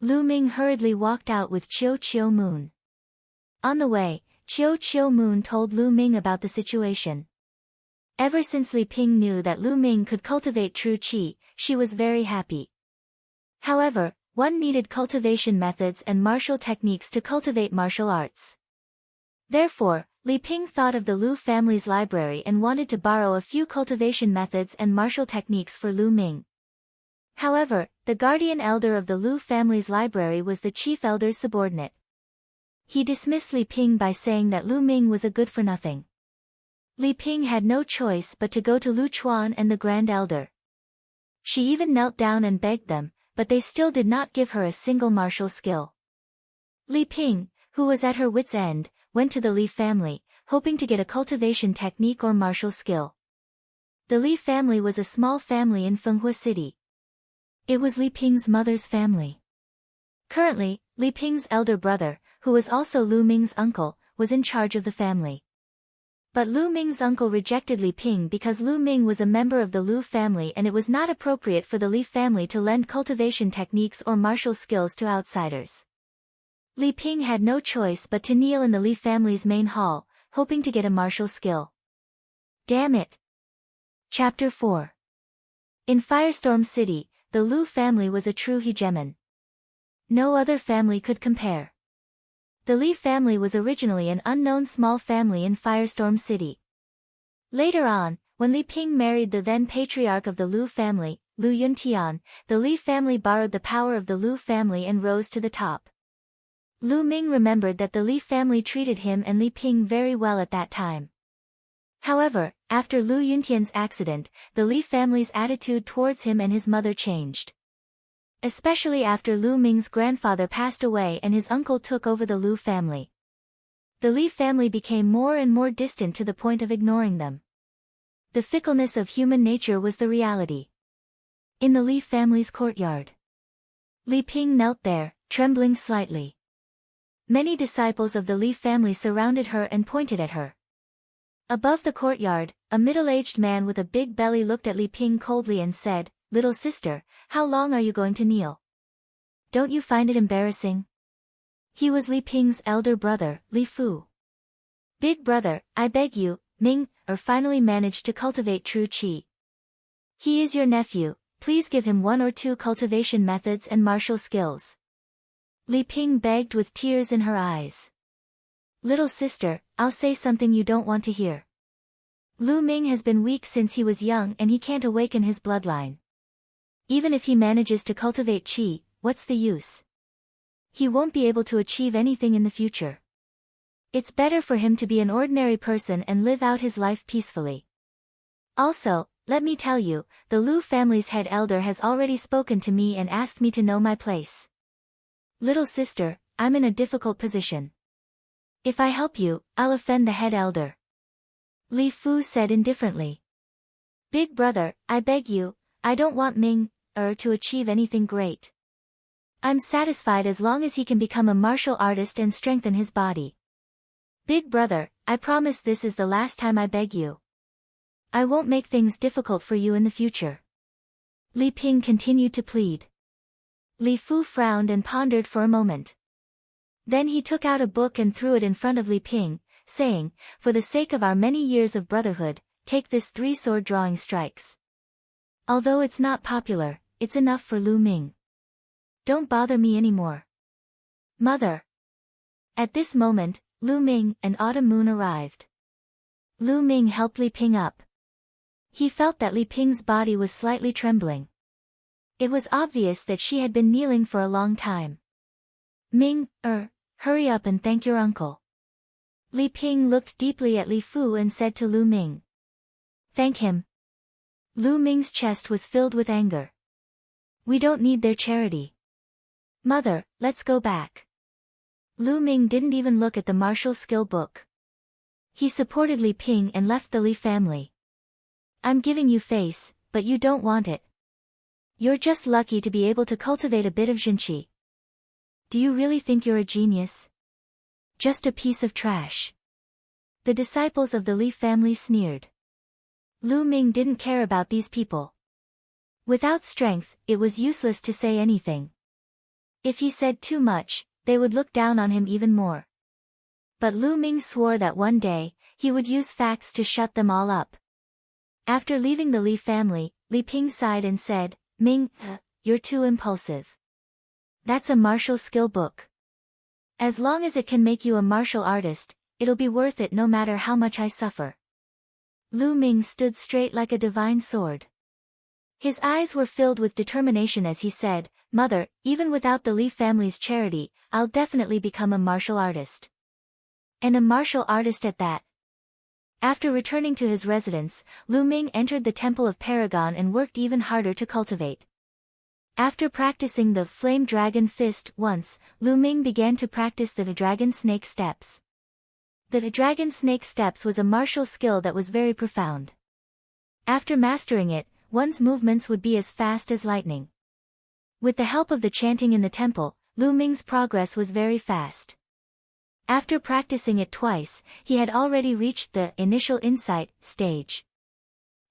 Lu Ming hurriedly walked out with Chiu Moon. On the way, Chiu Moon told Lu Ming about the situation. Ever since Li Ping knew that Lu Ming could cultivate true qi, she was very happy. However, one needed cultivation methods and martial techniques to cultivate martial arts. Therefore, Li Ping thought of the Lu family's library and wanted to borrow a few cultivation methods and martial techniques for Lu Ming. However, the guardian elder of the Lu family's library was the chief elder's subordinate. He dismissed Li Ping by saying that Lu Ming was a good-for-nothing. Li Ping had no choice but to go to Lu Chuan and the Grand Elder. She even knelt down and begged them, but they still did not give her a single martial skill. Li Ping, who was at her wit's end, went to the Li family, hoping to get a cultivation technique or martial skill. The Li family was a small family in Fenghua City. It was Li Ping's mother's family. Currently, Li Ping's elder brother, who was also Lu Ming's uncle, was in charge of the family. But Lu Ming's uncle rejected Li Ping because Lu Ming was a member of the Lu family and it was not appropriate for the Li family to lend cultivation techniques or martial skills to outsiders. Li Ping had no choice but to kneel in the Li family's main hall, hoping to get a martial skill. Damn it! Chapter 4. In Firestorm City, the Lu family was a true hegemon. No other family could compare. The Li family was originally an unknown small family in Firestorm City. Later on, when Li Ping married the then patriarch of the Lu family, Lu Yuntian, the Li family borrowed the power of the Lu family and rose to the top. Lu Ming remembered that the Li family treated him and Li Ping very well at that time. However, after Lu Yuntian's accident, the Li family's attitude towards him and his mother changed. Especially after Lu Ming's grandfather passed away and his uncle took over the Lu family. The Li family became more and more distant to the point of ignoring them. The fickleness of human nature was the reality. In the Li family's courtyard, Li Ping knelt there, trembling slightly. Many disciples of the Li family surrounded her and pointed at her. Above the courtyard, a middle-aged man with a big belly looked at Li Ping coldly and said, "Little sister, how long are you going to kneel? Don't you find it embarrassing?" He was Li Ping's elder brother, Li Fu. "Big brother, I beg you, Ming, finally managed to cultivate true qi." He is your nephew, please give him 1 or 2 cultivation methods and martial skills. Li Ping begged with tears in her eyes. Little sister, I'll say something you don't want to hear. Lu Ming has been weak since he was young and he can't awaken his bloodline. Even if he manages to cultivate qi, what's the use? He won't be able to achieve anything in the future. It's better for him to be an ordinary person and live out his life peacefully. Also, let me tell you, the Lu family's head elder has already spoken to me and asked me to know my place. Little sister, I'm in a difficult position. If I help you, I'll offend the head elder. Li Fu said indifferently. Big brother, I beg you, I don't want to achieve anything great. I'm satisfied as long as he can become a martial artist and strengthen his body. Big brother, I promise this is the last time I beg you. I won't make things difficult for you in the future. Li Ping continued to plead. Li Fu frowned and pondered for a moment. Then he took out a book and threw it in front of Li Ping, saying, for the sake of our many years of brotherhood, take this 3 sword drawing strikes. Although it's not popular, it's enough for Lu Ming. Don't bother me anymore. Mother. At this moment, Lu Ming and Autumn Moon arrived. Lu Ming helped Li Ping up. He felt that Li Ping's body was slightly trembling. It was obvious that she had been kneeling for a long time. Ming, hurry up and thank your uncle. Li Ping looked deeply at Li Fu and said to Lu Ming. Thank him. Lu Ming's chest was filled with anger. We don't need their charity. Mother, let's go back. Lu Ming didn't even look at the martial skill book. He supported Li Ping and left the Li family. I'm giving you face, but you don't want it. You're just lucky to be able to cultivate a bit of jinqi. Do you really think you're a genius? Just a piece of trash. The disciples of the Li family sneered. Lu Ming didn't care about these people. Without strength, it was useless to say anything. If he said too much, they would look down on him even more. But Lu Ming swore that one day, he would use facts to shut them all up. After leaving the Li family, Li Ping sighed and said, Ming, you're too impulsive. That's a martial skill book. As long as it can make you a martial artist, it'll be worth it no matter how much I suffer. Lu Ming stood straight like a divine sword. His eyes were filled with determination as he said, Mother, even without the Li family's charity, I'll definitely become a martial artist. And a martial artist at that. After returning to his residence, Lu Ming entered the Temple of Paragon and worked even harder to cultivate. After practicing the Flame Dragon Fist once, Lu Ming began to practice the Dragon Snake Steps. The Dragon Snake Steps was a martial skill that was very profound. After mastering it, one's movements would be as fast as lightning. With the help of the chanting in the temple, Lu Ming's progress was very fast. After practicing it twice, he had already reached the initial insight stage.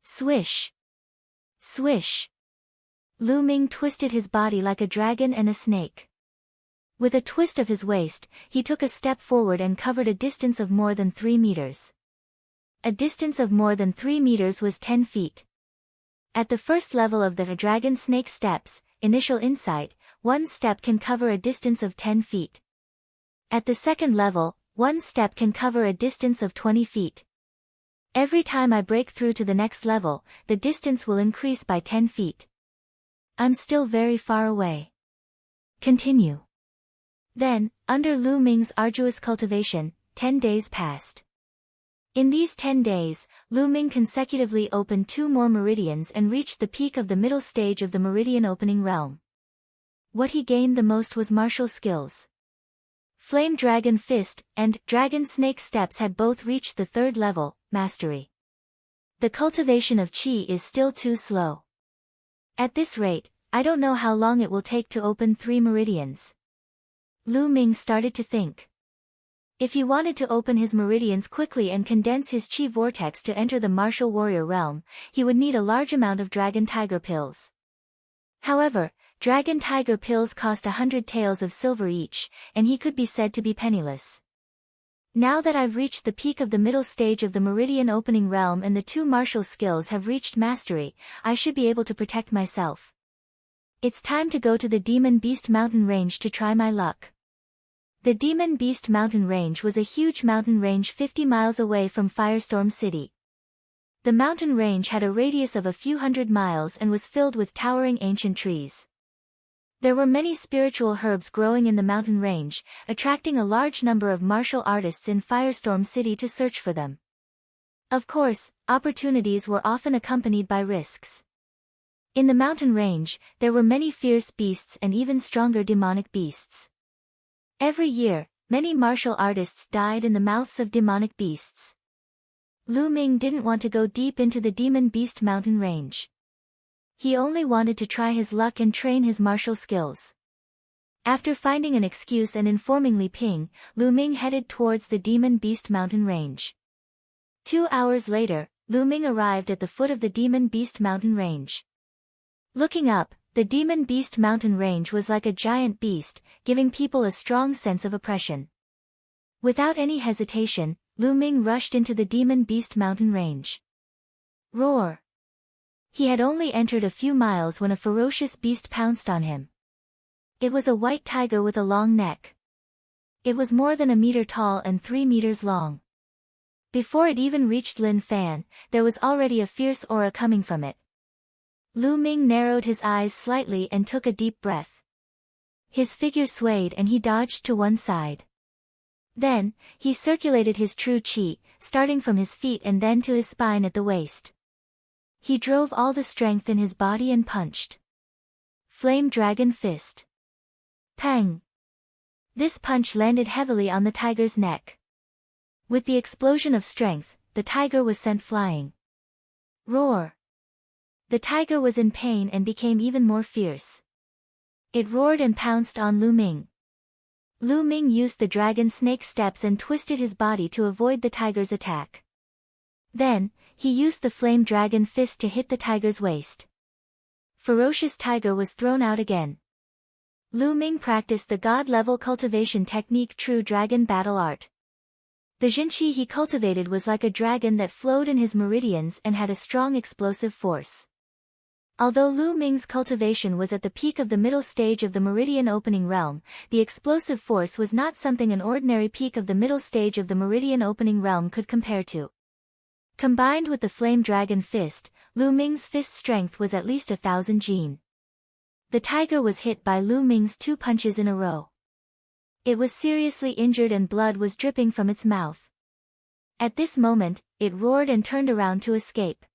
Swish! Swish! Lu Ming twisted his body like a dragon and a snake. With a twist of his waist, he took a step forward and covered a distance of more than 3 meters. A distance of more than 3 meters was 10 feet. At the first level of the Dragon Snake Steps, initial insight, one step can cover a distance of 10 feet. At the second level, one step can cover a distance of 20 feet. Every time I break through to the next level, the distance will increase by 10 feet. I'm still very far away. Continue. Then, under Lu Ming's arduous cultivation, 10 days passed. In these 10 days, Lu Ming consecutively opened 2 more meridians and reached the peak of the middle stage of the meridian opening realm. What he gained the most was martial skills. Flame Dragon Fist and Dragon Snake Steps had both reached the 3rd level, mastery. The cultivation of qi is still too slow. At this rate, I don't know how long it will take to open 3 meridians. Lu Ming started to think. If he wanted to open his meridians quickly and condense his qi vortex to enter the martial warrior realm, he would need a large amount of Dragon Tiger pills. However, Dragon Tiger pills cost 100 taels of silver each, and he could be said to be penniless. Now that I've reached the peak of the middle stage of the meridian opening realm and the two martial skills have reached mastery, I should be able to protect myself. It's time to go to the Demon Beast Mountain Range to try my luck. The Demon Beast Mountain Range was a huge mountain range 50 miles away from Firestorm City. The mountain range had a radius of a few hundred miles and was filled with towering ancient trees. There were many spiritual herbs growing in the mountain range, attracting a large number of martial artists in Firestorm City to search for them. Of course, opportunities were often accompanied by risks. In the mountain range, there were many fierce beasts and even stronger demonic beasts. Every year, many martial artists died in the mouths of demonic beasts. Lu Ming didn't want to go deep into the Demon Beast Mountain Range. He only wanted to try his luck and train his martial skills. After finding an excuse and informing Li Ping, Lu Ming headed towards the Demon Beast Mountain Range. 2 hours later, Lu Ming arrived at the foot of the Demon Beast Mountain Range. Looking up, the Demon Beast Mountain Range was like a giant beast, giving people a strong sense of oppression. Without any hesitation, Lu Ming rushed into the Demon Beast Mountain Range. Roar! He had only entered a few miles when a ferocious beast pounced on him. It was a white tiger with a long neck. It was more than a meter tall and 3 meters long. Before it even reached Lin Fan, there was already a fierce aura coming from it. Lu Ming narrowed his eyes slightly and took a deep breath. His figure swayed and he dodged to one side. Then, he circulated his true qi, starting from his feet and then to his spine at the waist. He drove all the strength in his body and punched. Flame Dragon Fist. Pang! This punch landed heavily on the tiger's neck. With the explosion of strength, the tiger was sent flying. Roar! The tiger was in pain and became even more fierce. It roared and pounced on Lu Ming. Lu Ming used the dragon snake steps and twisted his body to avoid the tiger's attack. Then, he used the flame dragon fist to hit the tiger's waist. Ferocious tiger was thrown out again. Lu Ming practiced the god-level cultivation technique True Dragon Battle Art. The Jinqi he cultivated was like a dragon that flowed in his meridians and had a strong explosive force. Although Lu Ming's cultivation was at the peak of the middle stage of the meridian opening realm, the explosive force was not something an ordinary peak of the middle stage of the meridian opening realm could compare to. Combined with the flame dragon fist, Lu Ming's fist strength was at least 1,000 jin. The tiger was hit by Lu Ming's 2 punches in a row. It was seriously injured and blood was dripping from its mouth. At this moment, it roared and turned around to escape.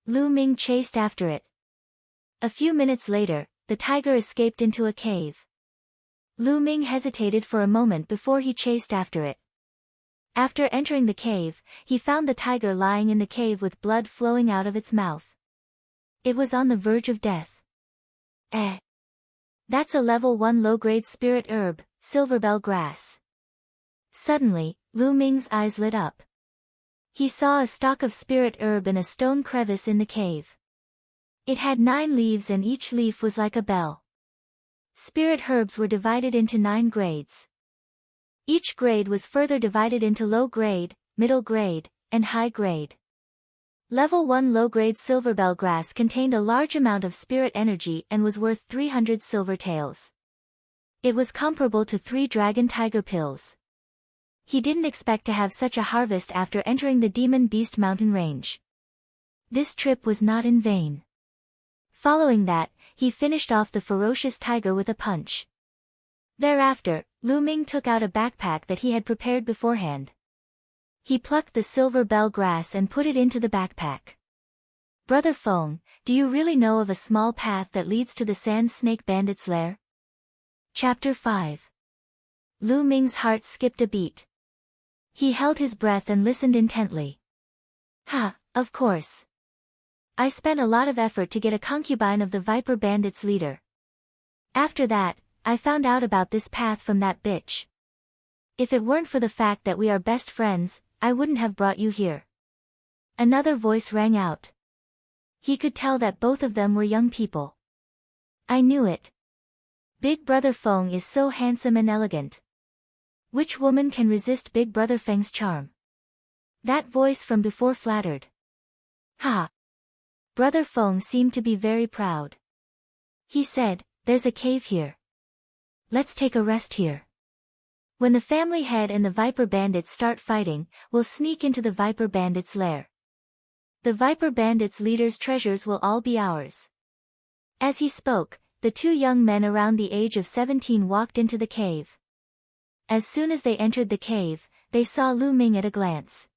Lu Ming chased after it. A few minutes later, the tiger escaped into a cave. Lu Ming hesitated for a moment before he chased after it. After entering the cave, he found the tiger lying in the cave with blood flowing out of its mouth. It was on the verge of death. That's a level 1 low-grade spirit herb, silverbell grass. Suddenly, Lu Ming's eyes lit up. He saw a stalk of spirit herb in a stone crevice in the cave. It had 9 leaves and each leaf was like a bell. Spirit herbs were divided into 9 grades. Each grade was further divided into low grade, middle grade, and high grade. Level 1 low-grade silverbell grass contained a large amount of spirit energy and was worth 300 silver taels. It was comparable to 3 dragon tiger pills. He didn't expect to have such a harvest after entering the Demon Beast Mountain Range. This trip was not in vain. Following that, he finished off the ferocious tiger with a punch. Thereafter, Lu Ming took out a backpack that he had prepared beforehand. He plucked the silver bell grass and put it into the backpack. Brother Feng, do you really know of a small path that leads to the Sand Snake Bandit's lair? Chapter 5. Lu Ming's heart skipped a beat. He held his breath and listened intently. Of course. I spent a lot of effort to get a concubine of the Viper Bandits leader. After that, I found out about this path from that bitch. If it weren't for the fact that we are best friends, I wouldn't have brought you here. Another voice rang out. He could tell that both of them were young people. I knew it. Big Brother Feng is so handsome and elegant. Which woman can resist Big Brother Feng's charm? That voice from before flattered. Ha! Brother Feng seemed to be very proud. He said, there's a cave here. Let's take a rest here. When the family head and the Viper Bandits start fighting, we'll sneak into the Viper Bandits' lair. The Viper Bandits' leaders' treasures will all be ours. As he spoke, the two young men around the age of 17 walked into the cave. As soon as they entered the cave, they saw Lu Ming at a glance.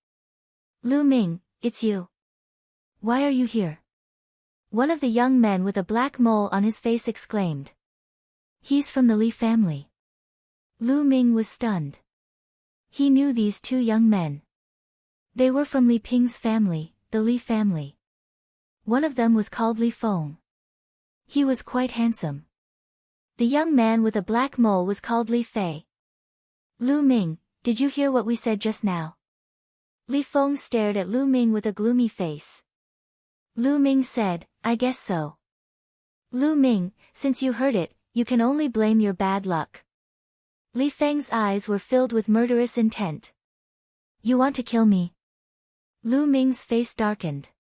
Lu Ming, it's you. Why are you here? One of the young men with a black mole on his face exclaimed. He's from the Li family. Lu Ming was stunned. He knew these two young men. They were from Li Ping's family, the Li family. One of them was called Li Feng. He was quite handsome. The young man with a black mole was called Li Fei. Lu Ming, did you hear what we said just now? Li Feng stared at Lu Ming with a gloomy face. Lu Ming said, I guess so. Lu Ming, since you heard it, you can only blame your bad luck. Li Feng's eyes were filled with murderous intent. You want to kill me? Lu Ming's face darkened.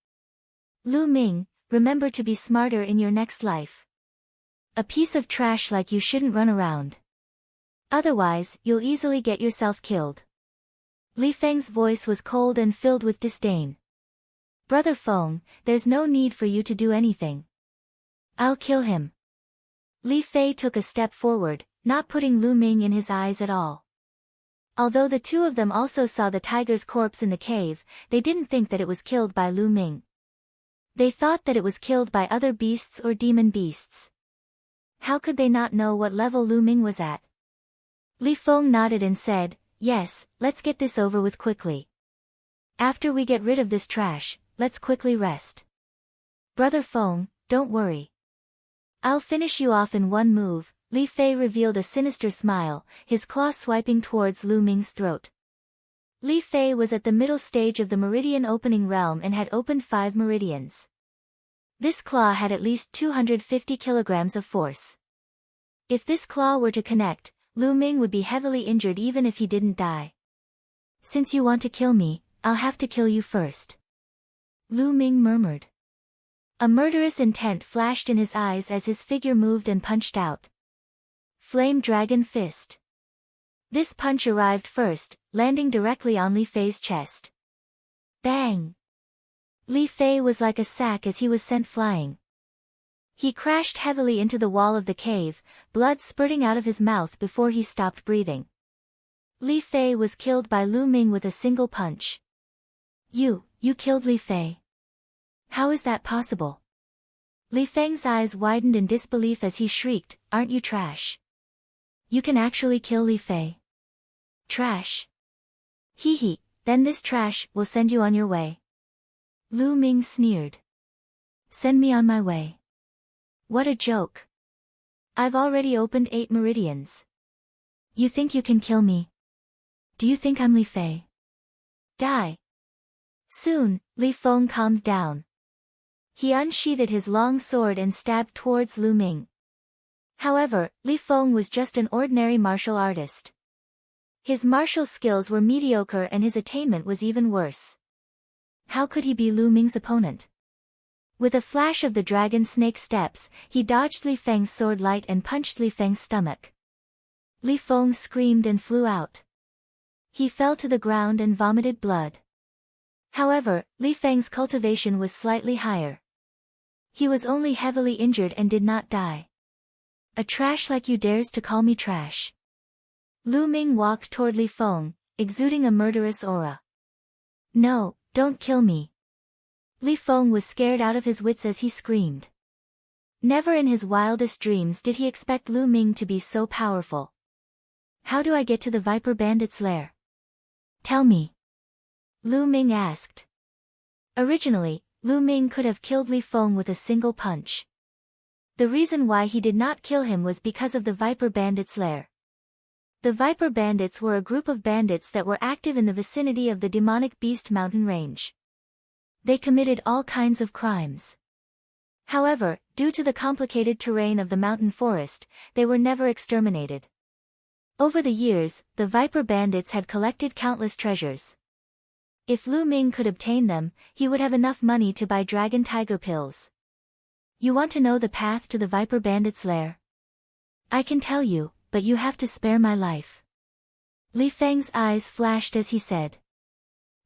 Lu Ming, remember to be smarter in your next life. A piece of trash like you shouldn't run around. Otherwise, you'll easily get yourself killed. Li Feng's voice was cold and filled with disdain. Brother Feng, there's no need for you to do anything. I'll kill him. Li Fei took a step forward, not putting Lu Ming in his eyes at all. Although the two of them also saw the tiger's corpse in the cave, they didn't think that it was killed by Lu Ming. They thought that it was killed by other beasts or demon beasts. How could they not know what level Lu Ming was at? Li Feng nodded and said, yes, let's get this over with quickly. After we get rid of this trash, let's quickly rest. Brother Feng, don't worry. I'll finish you off in one move. Li Fei revealed a sinister smile, his claw swiping towards Lu Ming's throat. Li Fei was at the middle stage of the meridian opening realm and had opened 5 meridians. This claw had at least 250 kilograms of force. If this claw were to connect, Lu Ming would be heavily injured even if he didn't die. Since you want to kill me, I'll have to kill you first. Lu Ming murmured. A murderous intent flashed in his eyes as his figure moved and punched out. Flame Dragon Fist. This punch arrived first, landing directly on Li Fei's chest. Bang! Li Fei was like a sack as he was sent flying. He crashed heavily into the wall of the cave, blood spurting out of his mouth before he stopped breathing. Li Fei was killed by Lu Ming with a single punch. You killed Li Fei. How is that possible? Li Feng's eyes widened in disbelief as he shrieked, aren't you trash? You can actually kill Li Fei. Trash? Hee hee, then this trash will send you on your way. Lu Ming sneered. Send me on my way. What a joke. I've already opened 8 meridians. You think you can kill me? Do you think I'm Li Fei? Die. Soon, Li Feng calmed down. He unsheathed his long sword and stabbed towards Lu Ming. However, Li Feng was just an ordinary martial artist. His martial skills were mediocre and his attainment was even worse. How could he be Lu Ming's opponent? With a flash of the dragon snake steps, he dodged Li Feng's sword light and punched Li Feng's stomach. Li Feng screamed and flew out. He fell to the ground and vomited blood. However, Li Feng's cultivation was slightly higher. He was only heavily injured and did not die. A trash like you dares to call me trash. Lu Ming walked toward Li Feng, exuding a murderous aura. No, don't kill me. Li Feng was scared out of his wits as he screamed. Never in his wildest dreams did he expect Lu Ming to be so powerful. How do I get to the Viper Bandit's lair? Tell me. Lu Ming asked. Originally, Lu Ming could have killed Li Feng with a single punch. The reason why he did not kill him was because of the Viper Bandits' lair. The Viper Bandits were a group of bandits that were active in the vicinity of the demonic beast mountain range. They committed all kinds of crimes. However, due to the complicated terrain of the mountain forest, they were never exterminated. Over the years, the Viper bandits had collected countless treasures. If Lu Ming could obtain them, he would have enough money to buy dragon tiger pills. You want to know the path to the Viper bandits' lair? I can tell you, but you have to spare my life. Li Feng's eyes flashed as he said.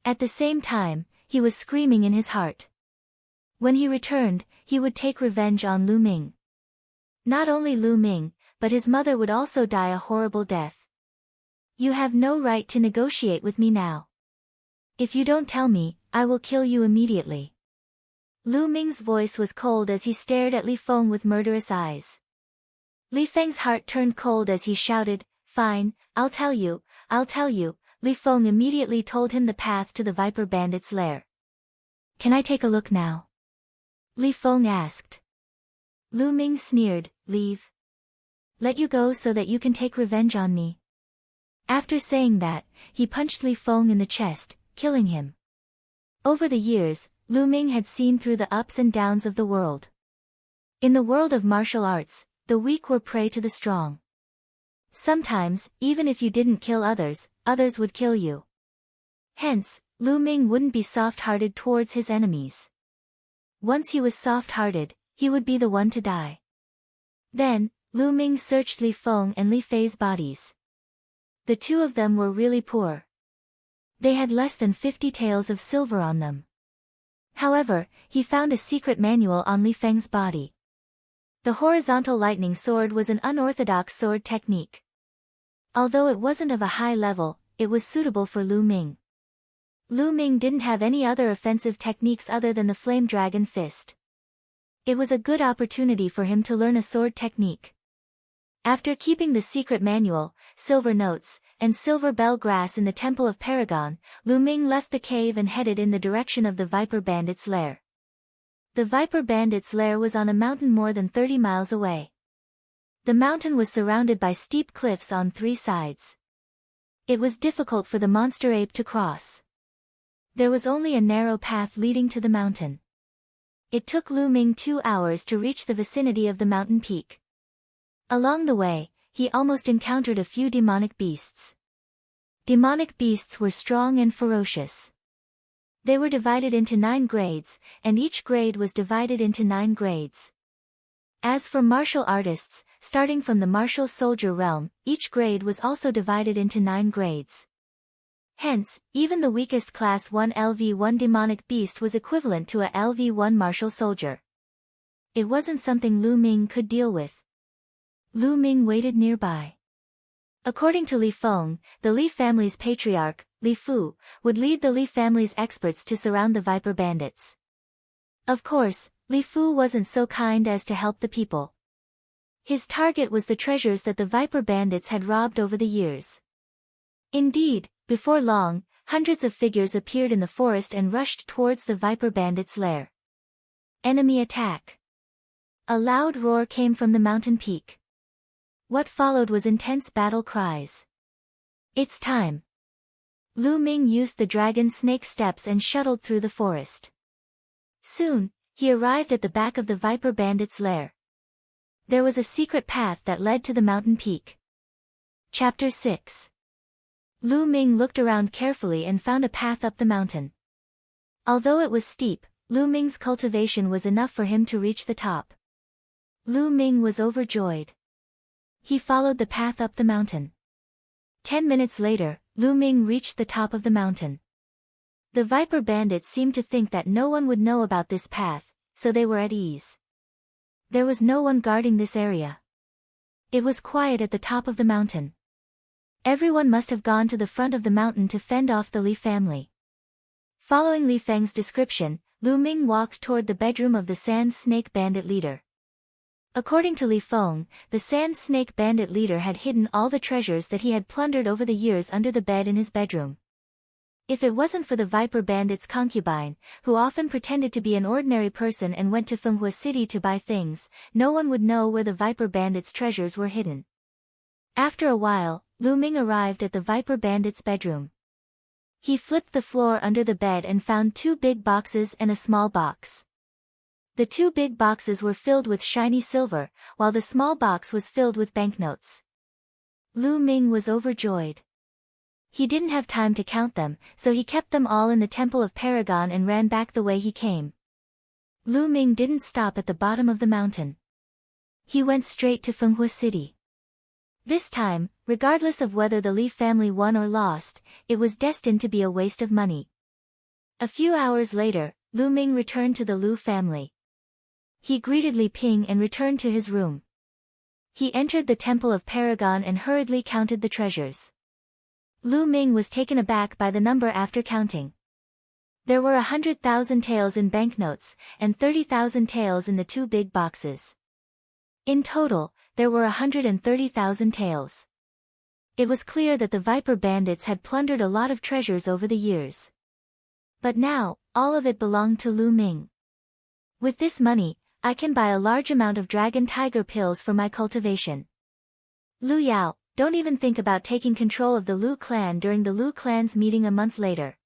At the same time, he was screaming in his heart. When he returned, he would take revenge on Lu Ming. Not only Lu Ming, but his mother would also die a horrible death. You have no right to negotiate with me now. If you don't tell me, I will kill you immediately. Lu Ming's voice was cold as he stared at Li Feng with murderous eyes. Li Feng's heart turned cold as he shouted, "Fine, I'll tell you, I'll tell you." Li Feng immediately told him the path to the Viper bandits' lair. Can I take a look now? Li Feng asked. Lu Ming sneered, "Leave. Let you go so that you can take revenge on me." After saying that, he punched Li Feng in the chest, killing him. Over the years, Lu Ming had seen through the ups and downs of the world. In the world of martial arts, the weak were prey to the strong. Sometimes, even if you didn't kill others, others would kill you. Hence, Lu Ming wouldn't be soft-hearted towards his enemies. Once he was soft-hearted, he would be the one to die. Then, Lu Ming searched Li Feng and Li Fei's bodies. The two of them were really poor. They had less than 50 taels of silver on them. However, he found a secret manual on Li Feng's body. The horizontal lightning sword was an unorthodox sword technique. Although it wasn't of a high level, it was suitable for Lu Ming. Lu Ming didn't have any other offensive techniques other than the flame dragon fist. It was a good opportunity for him to learn a sword technique. After keeping the secret manual, silver notes, and silver bell grass in the Temple of Paragon, Lu Ming left the cave and headed in the direction of the Viper bandits' lair. The Viper bandits' lair was on a mountain more than 30 miles away. The mountain was surrounded by steep cliffs on 3 sides. It was difficult for the monster ape to cross. There was only a narrow path leading to the mountain. It took Lu Ming 2 hours to reach the vicinity of the mountain peak. Along the way, he almost encountered a few demonic beasts. Demonic beasts were strong and ferocious. They were divided into 9 grades, and each grade was divided into 9 grades. As for martial artists, starting from the martial soldier realm, each grade was also divided into 9 grades. Hence, even the weakest class 1 LV1 demonic beast was equivalent to a LV1 martial soldier. It wasn't something Lu Ming could deal with. Lu Ming waited nearby. According to Li Feng, the Li family's patriarch, Li Fu, would lead the Li family's experts to surround the Viper bandits. Of course, Li Fu wasn't so kind as to help the people. His target was the treasures that the Viper bandits had robbed over the years. Indeed, before long, hundreds of figures appeared in the forest and rushed towards the Viper bandits' lair. Enemy attack! A loud roar came from the mountain peak. What followed was intense battle cries. It's time! Lu Ming used the dragon snake steps and shuttled through the forest. Soon, he arrived at the back of the Viper bandits' lair. There was a secret path that led to the mountain peak. Chapter 6. Lu Ming looked around carefully and found a path up the mountain. Although it was steep, Lu Ming's cultivation was enough for him to reach the top. Lu Ming was overjoyed. He followed the path up the mountain. 10 minutes later, Lu Ming reached the top of the mountain. The Viper bandits seemed to think that no one would know about this path, so they were at ease. There was no one guarding this area. It was quiet at the top of the mountain. Everyone must have gone to the front of the mountain to fend off the Li family. Following Li Feng's description, Lu Ming walked toward the bedroom of the Sand Snake bandit leader. According to Li Feng, the Sand Snake bandit leader had hidden all the treasures that he had plundered over the years under the bed in his bedroom. If it wasn't for the Viper bandit's concubine, who often pretended to be an ordinary person and went to Fenghua City to buy things, no one would know where the Viper bandit's treasures were hidden. After a while, Lu Ming arrived at the Viper bandit's bedroom. He flipped the floor under the bed and found 2 big boxes and a small box. The 2 big boxes were filled with shiny silver, while the small box was filled with banknotes. Lu Ming was overjoyed. He didn't have time to count them, so he kept them all in the Temple of Paragon and ran back the way he came. Lu Ming didn't stop at the bottom of the mountain. He went straight to Fenghua City. This time, regardless of whether the Li family won or lost, it was destined to be a waste of money. A few hours later, Lu Ming returned to the Lu family. He greeted Li Ping and returned to his room. He entered the Temple of Paragon and hurriedly counted the treasures. Lu Ming was taken aback by the number after counting. There were 100,000 taels in banknotes, and 30,000 taels in the two big boxes. In total, there were 130,000 taels. It was clear that the Viper bandits had plundered a lot of treasures over the years. But now, all of it belonged to Lu Ming. With this money, I can buy a large amount of dragon tiger pills for my cultivation. Lu Yao, don't even think about taking control of the Lu clan during the Lu clan's meeting a month later.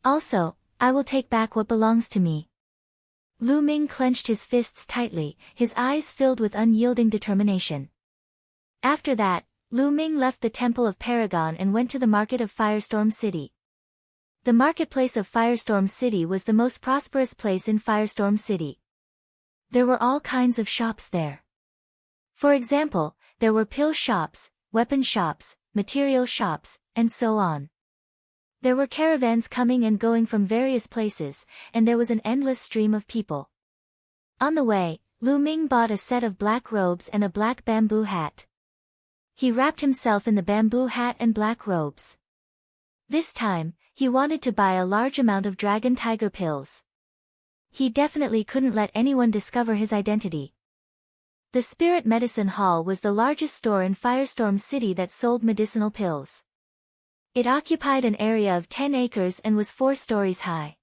Also, I will take back what belongs to me. Lu Ming clenched his fists tightly, his eyes filled with unyielding determination. After that, Lu Ming left the Temple of Paragon and went to the market of Firestorm City. The marketplace of Firestorm City was the most prosperous place in Firestorm City. There were all kinds of shops there. For example, there were pill shops, weapon shops, material shops, and so on. There were caravans coming and going from various places, and there was an endless stream of people. On the way, Lu Ming bought a set of black robes and a black bamboo hat. He wrapped himself in the bamboo hat and black robes. This time, he wanted to buy a large amount of dragon tiger pills. He definitely couldn't let anyone discover his identity. The Spirit Medicine Hall was the largest store in Firestorm City that sold medicinal pills. It occupied an area of 10 acres and was 4 stories high.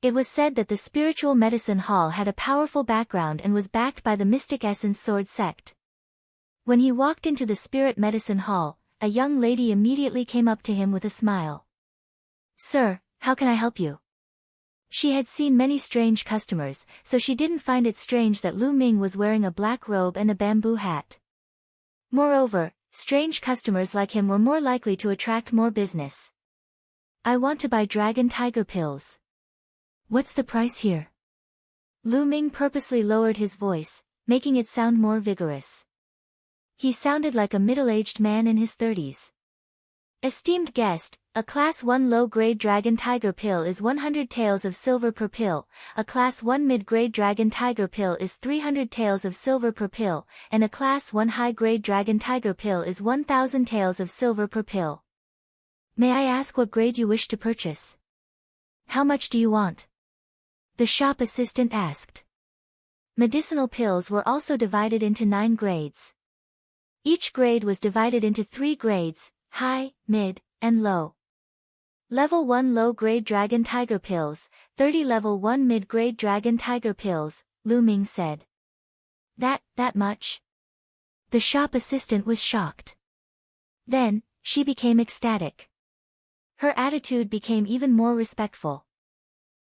It was said that the Spiritual Medicine Hall had a powerful background and was backed by the Mystic Essence Sword sect. When he walked into the Spirit Medicine Hall, a young lady immediately came up to him with a smile. "Sir, how can I help you?" She had seen many strange customers, so she didn't find it strange that Lu Ming was wearing a black robe and a bamboo hat. Moreover, strange customers like him were more likely to attract more business. "I want to buy dragon tiger pills." "What's the price here?" Lu Ming purposely lowered his voice, making it sound more vigorous. He sounded like a middle-aged man in his 30s. "Esteemed guest, a Class 1 low-grade dragon tiger pill is 100 taels of silver per pill, a Class 1 mid-grade dragon tiger pill is 300 taels of silver per pill, and a Class 1 high-grade dragon tiger pill is 1,000 taels of silver per pill. May I ask what grade you wish to purchase? How much do you want?" the shop assistant asked. Medicinal pills were also divided into 9 grades. Each grade was divided into 3 grades, high, mid, and low. Level 1 low-grade dragon tiger pills, 30 level 1 mid-grade dragon tiger pills, Lu Ming said. That much?" The shop assistant was shocked. Then, she became ecstatic. Her attitude became even more respectful.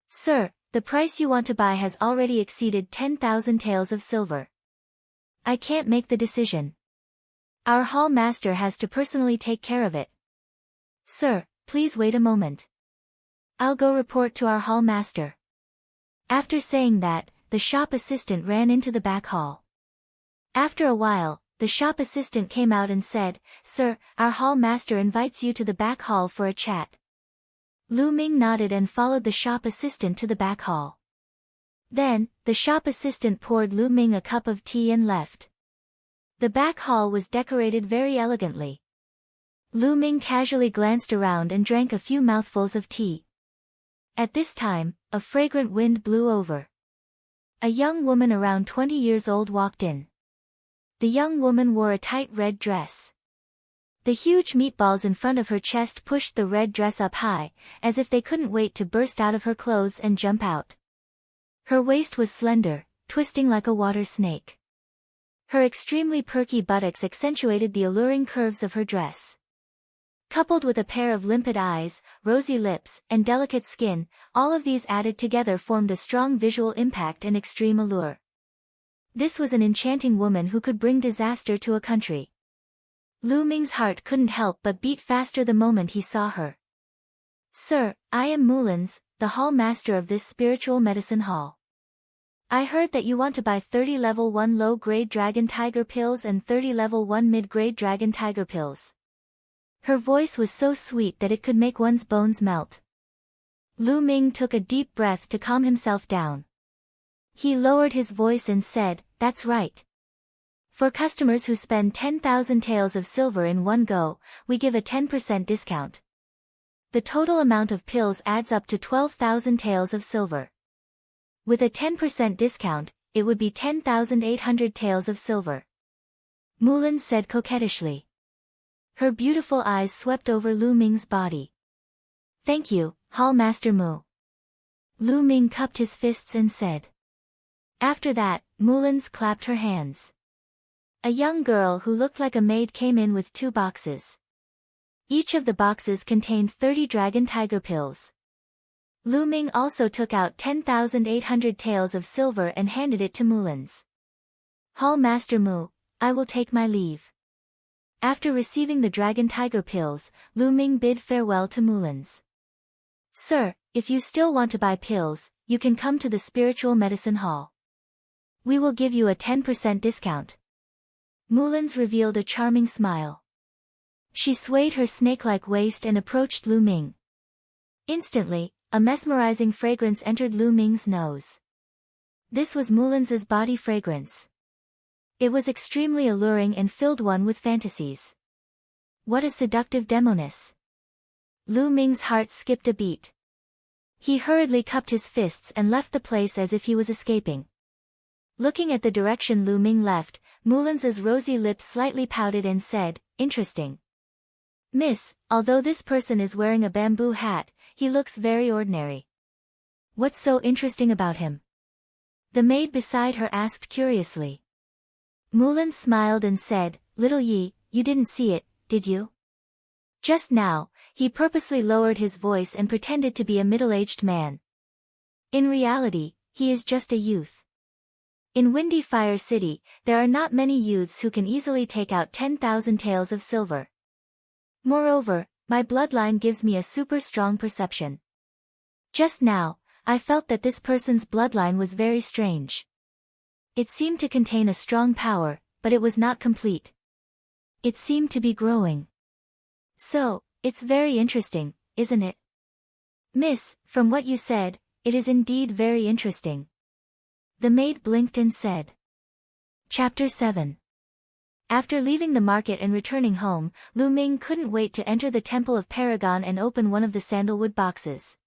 "Sir, the price you want to buy has already exceeded 10,000 taels of silver. I can't make the decision. Our hall master has to personally take care of it. Sir, please wait a moment. I'll go report to our hall master." After saying that, the shop assistant ran into the back hall. After a while, the shop assistant came out and said, "Sir, our hall master invites you to the back hall for a chat." Lu Ming nodded and followed the shop assistant to the back hall. Then, the shop assistant poured Lu Ming a cup of tea and left. The back hall was decorated very elegantly. Lu Ming casually glanced around and drank a few mouthfuls of tea. At this time, a fragrant wind blew over. A young woman around 20 years old walked in. The young woman wore a tight red dress. The huge meatballs in front of her chest pushed the red dress up high, as if they couldn't wait to burst out of her clothes and jump out. Her waist was slender, twisting like a water snake. Her extremely perky buttocks accentuated the alluring curves of her dress. Coupled with a pair of limpid eyes, rosy lips, and delicate skin, all of these added together formed a strong visual impact and extreme allure. This was an enchanting woman who could bring disaster to a country. Lu Ming's heart couldn't help but beat faster the moment he saw her. Sir, I am Mulan's, the hall master of this spiritual medicine hall. I heard that you want to buy 30 level 1 low-grade dragon tiger pills and 30 level 1 mid-grade dragon tiger pills. Her voice was so sweet that it could make one's bones melt. Lu Ming took a deep breath to calm himself down. He lowered his voice and said, "That's right. For customers who spend 10,000 taels of silver in one go, we give a 10% discount. The total amount of pills adds up to 12,000 taels of silver. With a 10% discount, it would be 10,800 taels of silver." Mulan said coquettishly. Her beautiful eyes swept over Lu Ming's body. "Thank you, Hall Master Mu." Lu Ming cupped his fists and said. After that, Mulan's clapped her hands. A young girl who looked like a maid came in with 2 boxes. Each of the boxes contained 30 dragon tiger pills. Lu Ming also took out 10,800 taels of silver and handed it to Mulan's. "Hall Master Mu, I will take my leave." After receiving the dragon tiger pills, Lu Ming bid farewell to Mulan's. "Sir, if you still want to buy pills, you can come to the spiritual medicine hall. We will give you a 10% discount." Mulan's revealed a charming smile. She swayed her snake-like waist and approached Lu Ming. Instantly, a mesmerizing fragrance entered Lu Ming's nose. This was Mulan's body fragrance. It was extremely alluring and filled one with fantasies. What a seductive demoness. Lu Ming's heart skipped a beat. He hurriedly cupped his fists and left the place as if he was escaping. Looking at the direction Lu Ming left, Mulan's rosy lips slightly pouted and said, "Interesting. Miss, although this person is wearing a bamboo hat, he looks very ordinary. What's so interesting about him?" The maid beside her asked curiously. Mulan smiled and said, "Little Yi, you didn't see it, did you?" Just now, he purposely lowered his voice and pretended to be a middle-aged man. In reality, he is just a youth. In Windy Fire City, there are not many youths who can easily take out 10,000 taels of silver. Moreover, my bloodline gives me a super strong perception. Just now, I felt that this person's bloodline was very strange. It seemed to contain a strong power, but it was not complete. It seemed to be growing. So, it's very interesting, isn't it? Miss, from what you said, it is indeed very interesting. The maid blinked and said. Chapter 7. After leaving the market and returning home, Lu Ming couldn't wait to enter the Temple of Paragon and open one of the sandalwood boxes.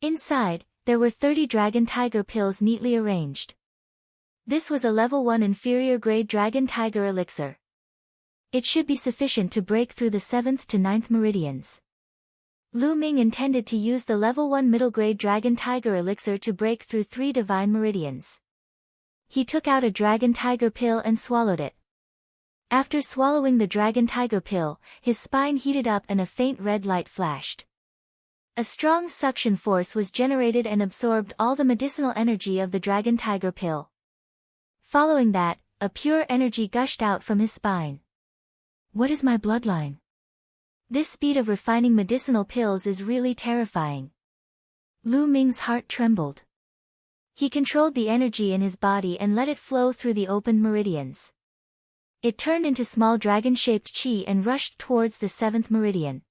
Inside, there were 30 dragon tiger pills neatly arranged. This was a level 1 inferior grade dragon tiger elixir. It should be sufficient to break through the 7th to 9th meridians. Lu Ming intended to use the level 1 middle grade dragon tiger elixir to break through 3 divine meridians. He took out a dragon tiger pill and swallowed it. After swallowing the dragon tiger pill, his spine heated up and a faint red light flashed. A strong suction force was generated and absorbed all the medicinal energy of the dragon tiger pill. Following that, a pure energy gushed out from his spine. What is my bloodline? This speed of refining medicinal pills is really terrifying. Lu Ming's heart trembled. He controlled the energy in his body and let it flow through the opened meridians. It turned into small dragon-shaped chi and rushed towards the 7th meridian.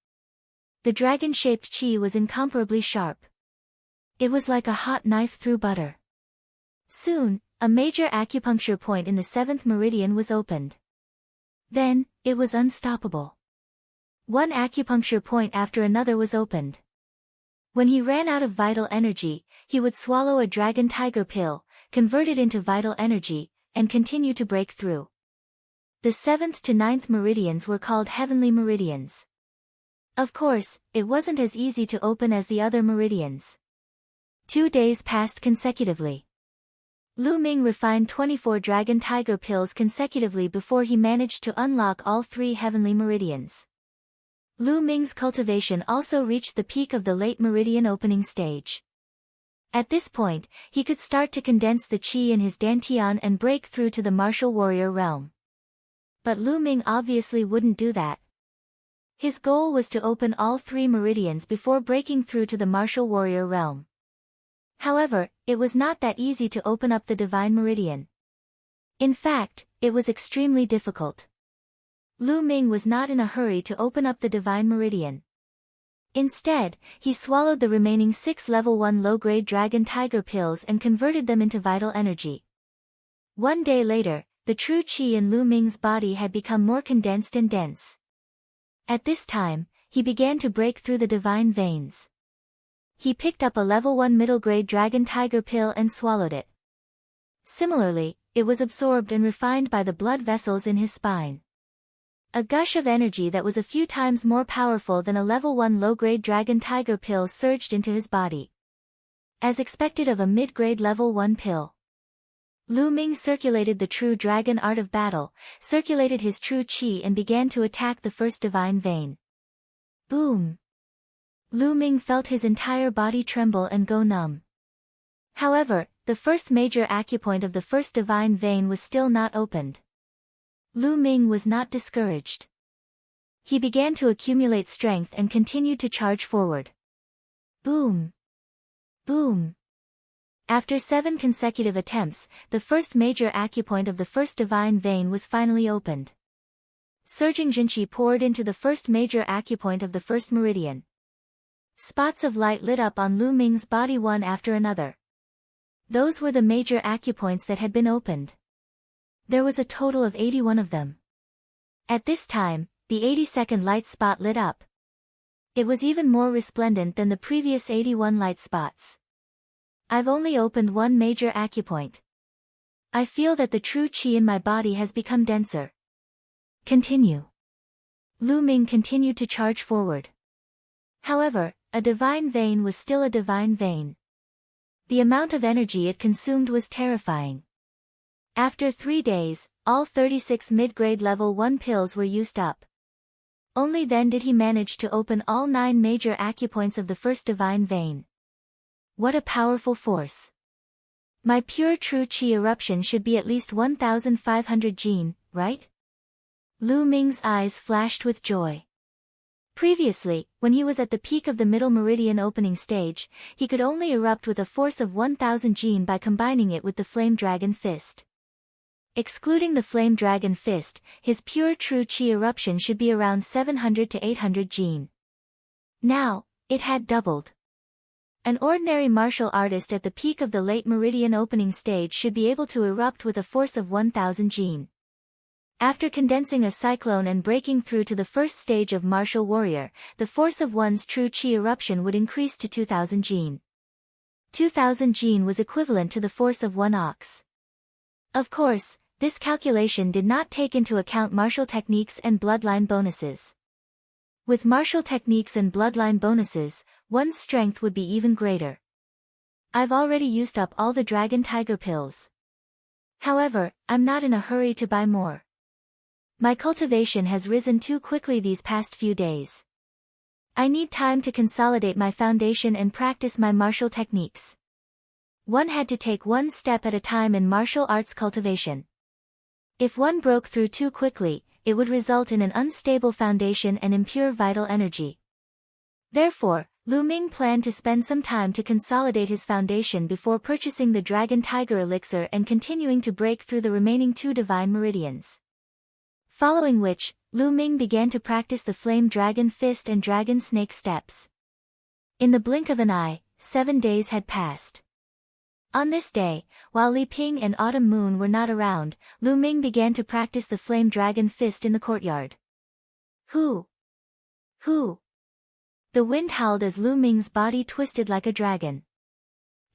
The dragon-shaped chi was incomparably sharp. It was like a hot knife through butter. Soon, a major acupuncture point in the 7th meridian was opened. Then, it was unstoppable. One acupuncture point after another was opened. When he ran out of vital energy, he would swallow a dragon tiger pill, convert it into vital energy, and continue to break through. The 7th to 9th meridians were called heavenly meridians. Of course, it wasn't as easy to open as the other meridians. 2 days passed consecutively. Lu Ming refined 24 dragon tiger pills consecutively before he managed to unlock all 3 heavenly meridians. Lu Ming's cultivation also reached the peak of the late meridian opening stage. At this point, he could start to condense the qi in his dantian and break through to the martial warrior realm. But Lu Ming obviously wouldn't do that. His goal was to open all 3 meridians before breaking through to the martial warrior realm. However, it was not that easy to open up the divine meridian. In fact, it was extremely difficult. Lu Ming was not in a hurry to open up the divine meridian. Instead, he swallowed the remaining 6 level 1 low-grade dragon tiger pills and converted them into vital energy. One day later, the true qi in Lu Ming's body had become more condensed and dense. At this time, he began to break through the divine veins. He picked up a level 1 middle-grade dragon tiger pill and swallowed it. Similarly, it was absorbed and refined by the blood vessels in his spine. A gush of energy that was a few times more powerful than a level 1 low-grade dragon tiger pill surged into his body. As expected of a mid-grade level 1 pill, Lu Ming circulated the true dragon art of battle, circulated his true qi and began to attack the first divine vein. Boom! Lu Ming felt his entire body tremble and go numb. However, the first major acupoint of the first divine vein was still not opened. Lu Ming was not discouraged. He began to accumulate strength and continued to charge forward. Boom! Boom! After 7 consecutive attempts, the first major acupoint of the first divine vein was finally opened. Surging Jinqi poured into the first major acupoint of the first meridian. Spots of light lit up on Lu Ming's body one after another. Those were the major acupoints that had been opened. There was a total of 81 of them. At this time, the 82nd light spot lit up. It was even more resplendent than the previous 81 light spots. I've only opened 1 major acupoint. I feel that the true qi in my body has become denser. Continue. Lu Ming continued to charge forward. However, a divine vein was still a divine vein. The amount of energy it consumed was terrifying. After 3 days, all 36 mid-grade level 1 pills were used up. Only then did he manage to open all 9 major acupoints of the first divine vein. What a powerful force. My pure true qi eruption should be at least 1,500 jin, right? Lu Ming's eyes flashed with joy. Previously, when he was at the peak of the middle meridian opening stage, he could only erupt with a force of 1,000 jin by combining it with the flame dragon fist. Excluding the flame dragon fist, his pure true qi eruption should be around 700 to 800 jin. Now, it had doubled. An ordinary martial artist at the peak of the late meridian opening stage should be able to erupt with a force of 1,000 jin. After condensing a cyclone and breaking through to the first stage of martial warrior, the force of one's true qi eruption would increase to 2,000 jin. 2,000 jin was equivalent to the force of 1 ox. Of course, this calculation did not take into account martial techniques and bloodline bonuses. With martial techniques and bloodline bonuses, one's strength would be even greater. I've already used up all the dragon tiger pills. However, I'm not in a hurry to buy more. My cultivation has risen too quickly these past few days. I need time to consolidate my foundation and practice my martial techniques. One had to take one step at a time in martial arts cultivation. If one broke through too quickly, it would result in an unstable foundation and impure vital energy. Therefore, Lu Ming planned to spend some time to consolidate his foundation before purchasing the Dragon Tiger Elixir and continuing to break through the remaining 2 divine meridians. Following which, Lu Ming began to practice the Flame Dragon Fist and Dragon Snake Steps. In the blink of an eye, 7 days had passed. On this day, while Li Ping and Autumn Moon were not around, Lu Ming began to practice the Flame Dragon Fist in the courtyard. Hoo! Hoo! The wind howled as Lu Ming's body twisted like a dragon.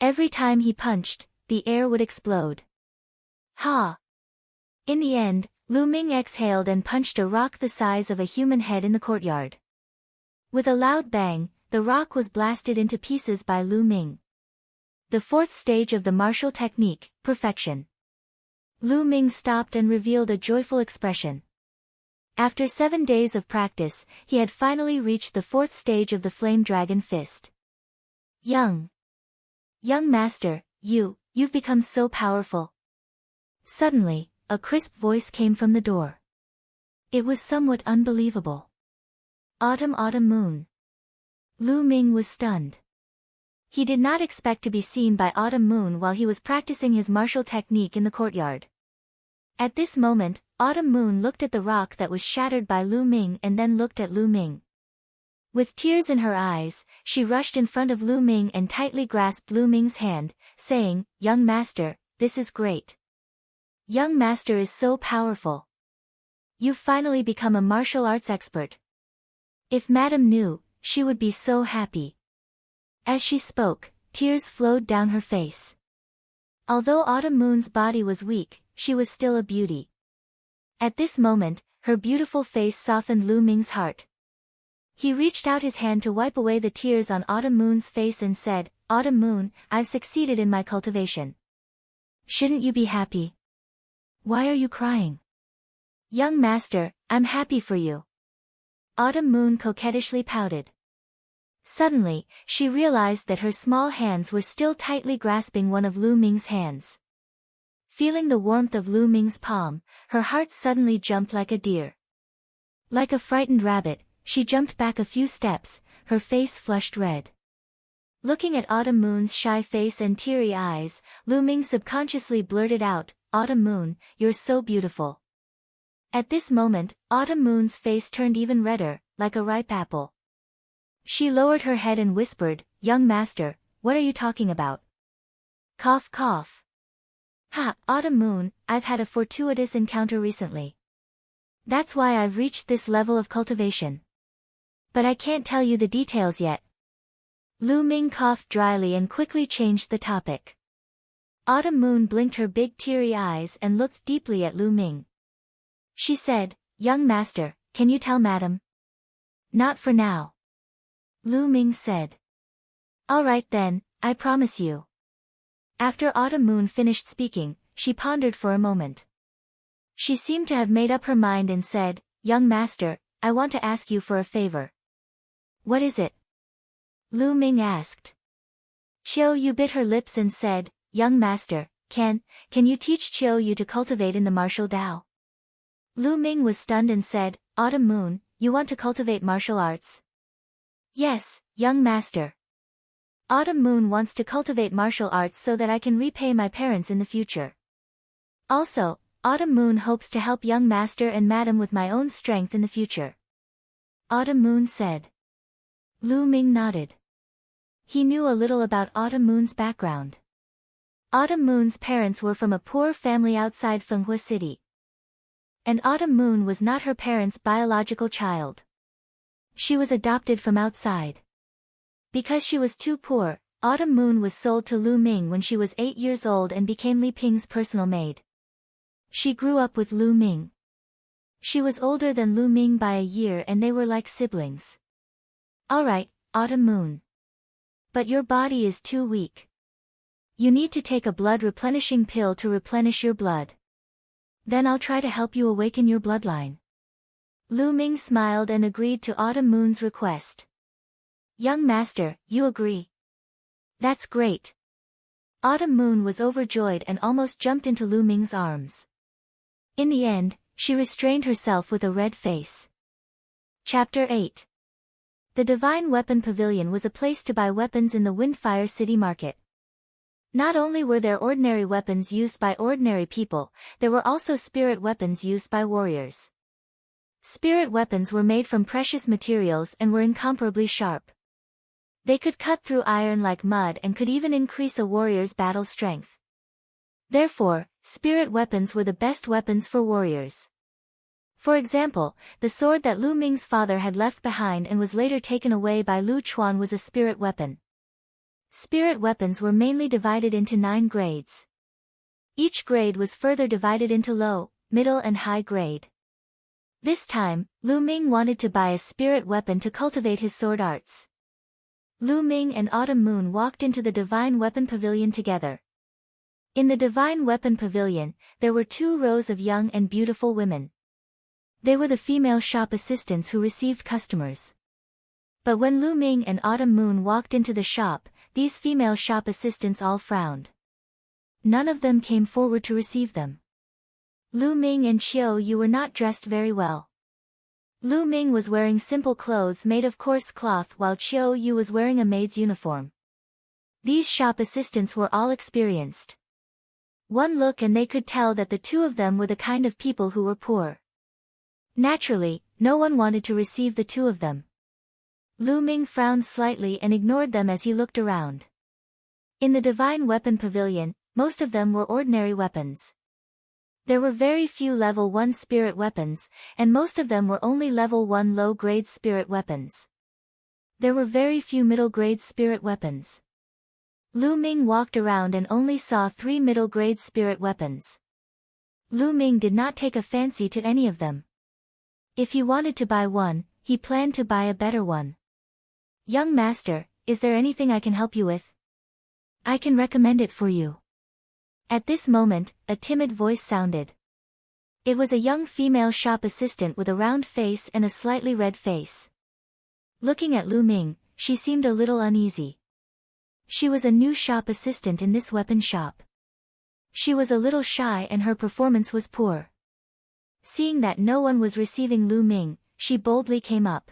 Every time he punched, the air would explode. Ha! In the end, Lu Ming exhaled and punched a rock the size of a human head in the courtyard. With a loud bang, the rock was blasted into pieces by Lu Ming. The 4th stage of the martial technique, perfection. Lu Ming stopped and revealed a joyful expression. After 7 days of practice, he had finally reached the 4th stage of the Flame Dragon Fist. Young master, you've become so powerful. Suddenly, a crisp voice came from the door. It was somewhat unbelievable. Autumn moon. Lu Ming was stunned. He did not expect to be seen by Autumn Moon while he was practicing his martial technique in the courtyard. At this moment, Autumn Moon looked at the rock that was shattered by Lu Ming and then looked at Lu Ming. With tears in her eyes, she rushed in front of Lu Ming and tightly grasped Lu Ming's hand, saying, "Young master, this is great. Young master is so powerful. You've finally become a martial arts expert. If madam knew, she would be so happy." As she spoke, tears flowed down her face. Although Autumn Moon's body was weak, she was still a beauty. At this moment, her beautiful face softened Lu Ming's heart. He reached out his hand to wipe away the tears on Autumn Moon's face and said, "Autumn Moon, I've succeeded in my cultivation. Shouldn't you be happy? Why are you crying?" "Young master, I'm happy for you." Autumn Moon coquettishly pouted. Suddenly, she realized that her small hands were still tightly grasping one of Lu Ming's hands. Feeling the warmth of Lu Ming's palm, her heart suddenly jumped like a deer. Like a frightened rabbit, she jumped back a few steps, her face flushed red. Looking at Autumn Moon's shy face and teary eyes, Lu Ming subconsciously blurted out, "Autumn Moon, you're so beautiful." At this moment, Autumn Moon's face turned even redder, like a ripe apple. She lowered her head and whispered, "Young master, what are you talking about?" Cough cough. "Ha, Autumn Moon, I've had a fortuitous encounter recently. That's why I've reached this level of cultivation. But I can't tell you the details yet." Lu Ming coughed dryly and quickly changed the topic. Autumn Moon blinked her big teary eyes and looked deeply at Lu Ming. She said, "Young master, can you tell madam?" "Not for now." Lu Ming said. "All right then, I promise you." After Autumn Moon finished speaking, she pondered for a moment. She seemed to have made up her mind and said, "Young master, I want to ask you for a favor." "What is it?" Lu Ming asked. Chiao Yu bit her lips and said, "Young master, can you teach Chiao Yu to cultivate in the martial Tao?" Lu Ming was stunned and said, "Autumn Moon, you want to cultivate martial arts?" "Yes, young master. Autumn Moon wants to cultivate martial arts so that I can repay my parents in the future. Also, Autumn Moon hopes to help young master and madam with my own strength in the future." Autumn Moon said. Lu Ming nodded. He knew a little about Autumn Moon's background. Autumn Moon's parents were from a poor family outside Fenghua City. And Autumn Moon was not her parents' biological child. She was adopted from outside. Because she was too poor, Autumn Moon was sold to Lu Ming when she was 8 years old and became Li Ping's personal maid. She grew up with Lu Ming. She was older than Lu Ming by a year and they were like siblings. "Alright, Autumn Moon. But your body is too weak. You need to take a blood replenishing pill to replenish your blood. Then I'll try to help you awaken your bloodline." Lu Ming smiled and agreed to Autumn Moon's request. "Young master, you agree?" "That's great." Autumn Moon was overjoyed and almost jumped into Lu Ming's arms. In the end, she restrained herself with a red face. Chapter 8. The Divine Weapon Pavilion was a place to buy weapons in the Windfire City Market. Not only were there ordinary weapons used by ordinary people, there were also spirit weapons used by warriors. Spirit weapons were made from precious materials and were incomparably sharp. They could cut through iron like mud and could even increase a warrior's battle strength. Therefore, spirit weapons were the best weapons for warriors. For example, the sword that Lu Ming's father had left behind and was later taken away by Lu Chuan was a spirit weapon. Spirit weapons were mainly divided into 9 grades. Each grade was further divided into low, middle and high grade. This time, Lu Ming wanted to buy a spirit weapon to cultivate his sword arts. Lu Ming and Autumn Moon walked into the Divine Weapon Pavilion together. In the Divine Weapon Pavilion, there were 2 rows of young and beautiful women. They were the female shop assistants who received customers. But when Lu Ming and Autumn Moon walked into the shop, these female shop assistants all frowned. None of them came forward to receive them. Lu Ming and Chiao Yu were not dressed very well. Lu Ming was wearing simple clothes made of coarse cloth while Chiu Yu was wearing a maid's uniform. These shop assistants were all experienced. One look and they could tell that the two of them were the kind of people who were poor. Naturally, no one wanted to receive the two of them. Lu Ming frowned slightly and ignored them as he looked around. In the Divine Weapon Pavilion, most of them were ordinary weapons. There were very few level 1 spirit weapons, and most of them were only level 1 low-grade spirit weapons. There were very few middle-grade spirit weapons. Lu Ming walked around and only saw 3 middle-grade spirit weapons. Lu Ming did not take a fancy to any of them. If he wanted to buy one, he planned to buy a better one. "Young master, is there anything I can help you with? I can recommend it for you." At this moment, a timid voice sounded. It was a young female shop assistant with a round face and a slightly red face. Looking at Lu Ming, she seemed a little uneasy. She was a new shop assistant in this weapon shop. She was a little shy and her performance was poor. Seeing that no one was receiving Lu Ming, she boldly came up.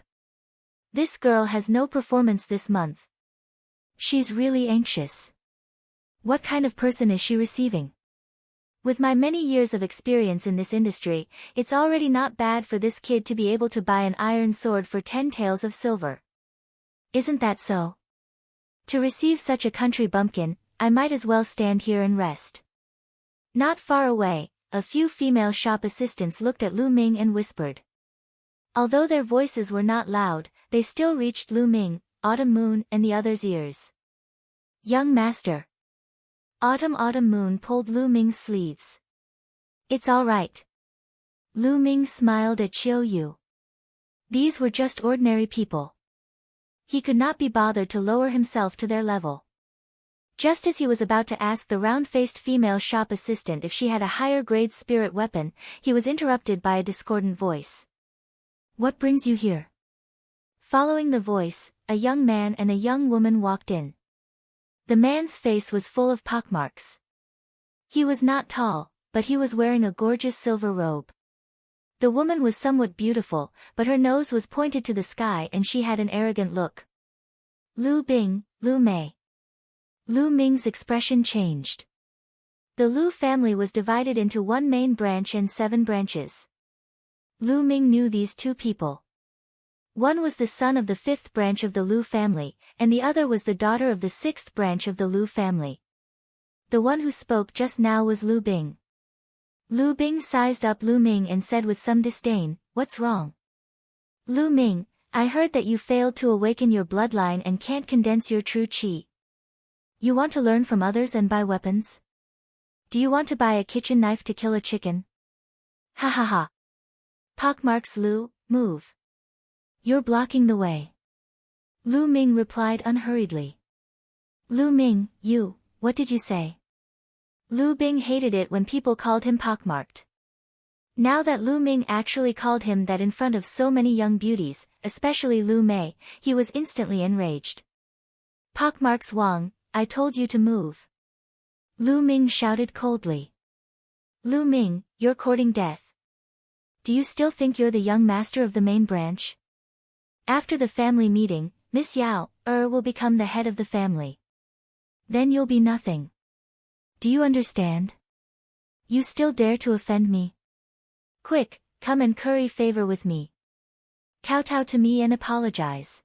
"This girl has no performance this month. She's really anxious. What kind of person is she receiving? With my many years of experience in this industry, it's already not bad for this kid to be able to buy an iron sword for 10 taels of silver. Isn't that so? To receive such a country bumpkin, I might as well stand here and rest." Not far away, a few female shop assistants looked at Lu Ming and whispered. Although their voices were not loud, they still reached Lu Ming, Autumn Moon and the others' ears. "Young master." Autumn Moon pulled Lu Ming's sleeves. "It's all right." Lu Ming smiled at Chiu Yu. These were just ordinary people. He could not be bothered to lower himself to their level. Just as he was about to ask the round-faced female shop assistant if she had a higher-grade spirit weapon, he was interrupted by a discordant voice. "What brings you here?" Following the voice, a young man and a young woman walked in. The man's face was full of pockmarks. He was not tall, but he was wearing a gorgeous silver robe. The woman was somewhat beautiful, but her nose was pointed to the sky and she had an arrogant look. "Lu Bing, Lu Mei." Lu Ming's expression changed. The Lu family was divided into one main branch and 7 branches. Lu Ming knew these 2 people. One was the son of the 5th branch of the Lu family, and the other was the daughter of the 6th branch of the Lu family. The one who spoke just now was Lu Bing. Lu Bing sized up Lu Ming and said with some disdain, "What's wrong? Lu Ming, I heard that you failed to awaken your bloodline and can't condense your true qi. You want to learn from others and buy weapons? Do you want to buy a kitchen knife to kill a chicken? Ha ha ha. Pockmarks Lu, move. You're blocking the way." Lu Ming replied unhurriedly. "Lu Ming, what did you say?" Lu Bing hated it when people called him pockmarked. Now that Lu Ming actually called him that in front of so many young beauties, especially Lu Mei, he was instantly enraged. "Pockmarks Wang, I told you to move." Lu Ming shouted coldly. "Lu Ming, you're courting death. Do you still think you're the young master of the main branch? After the family meeting, Miss Yao will become the head of the family. Then you'll be nothing. Do you understand? You still dare to offend me? Quick, come and curry favor with me. Kowtow to me and apologize.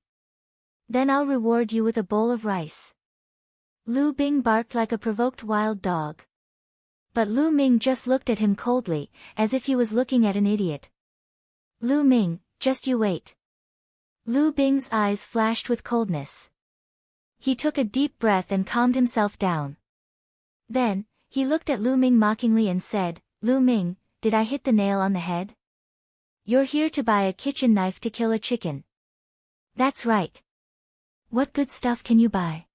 Then I'll reward you with a bowl of rice." Lu Bing barked like a provoked wild dog. But Lu Ming just looked at him coldly, as if he was looking at an idiot. "Lu Ming, just you wait." Lu Bing's eyes flashed with coldness. He took a deep breath and calmed himself down. Then, he looked at Lu Ming mockingly and said, "Lu Ming, did I hit the nail on the head? You're here to buy a kitchen knife to kill a chicken. That's right. What good stuff can you buy?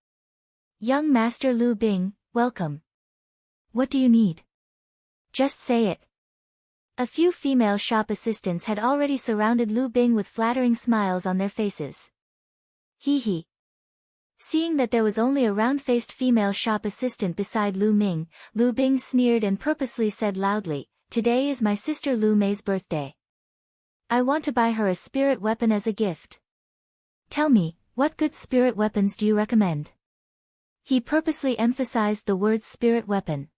Young Master Lu Bing, welcome. What do you need? Just say it." A few female shop assistants had already surrounded Lu Bing with flattering smiles on their faces. Hee hee. Seeing that there was only a round-faced female shop assistant beside Lu Ming, Lu Bing sneered and purposely said loudly, "Today is my sister Lu Mei's birthday. I want to buy her a spirit weapon as a gift. Tell me, what good spirit weapons do you recommend? He purposely emphasized the word spirit weapon.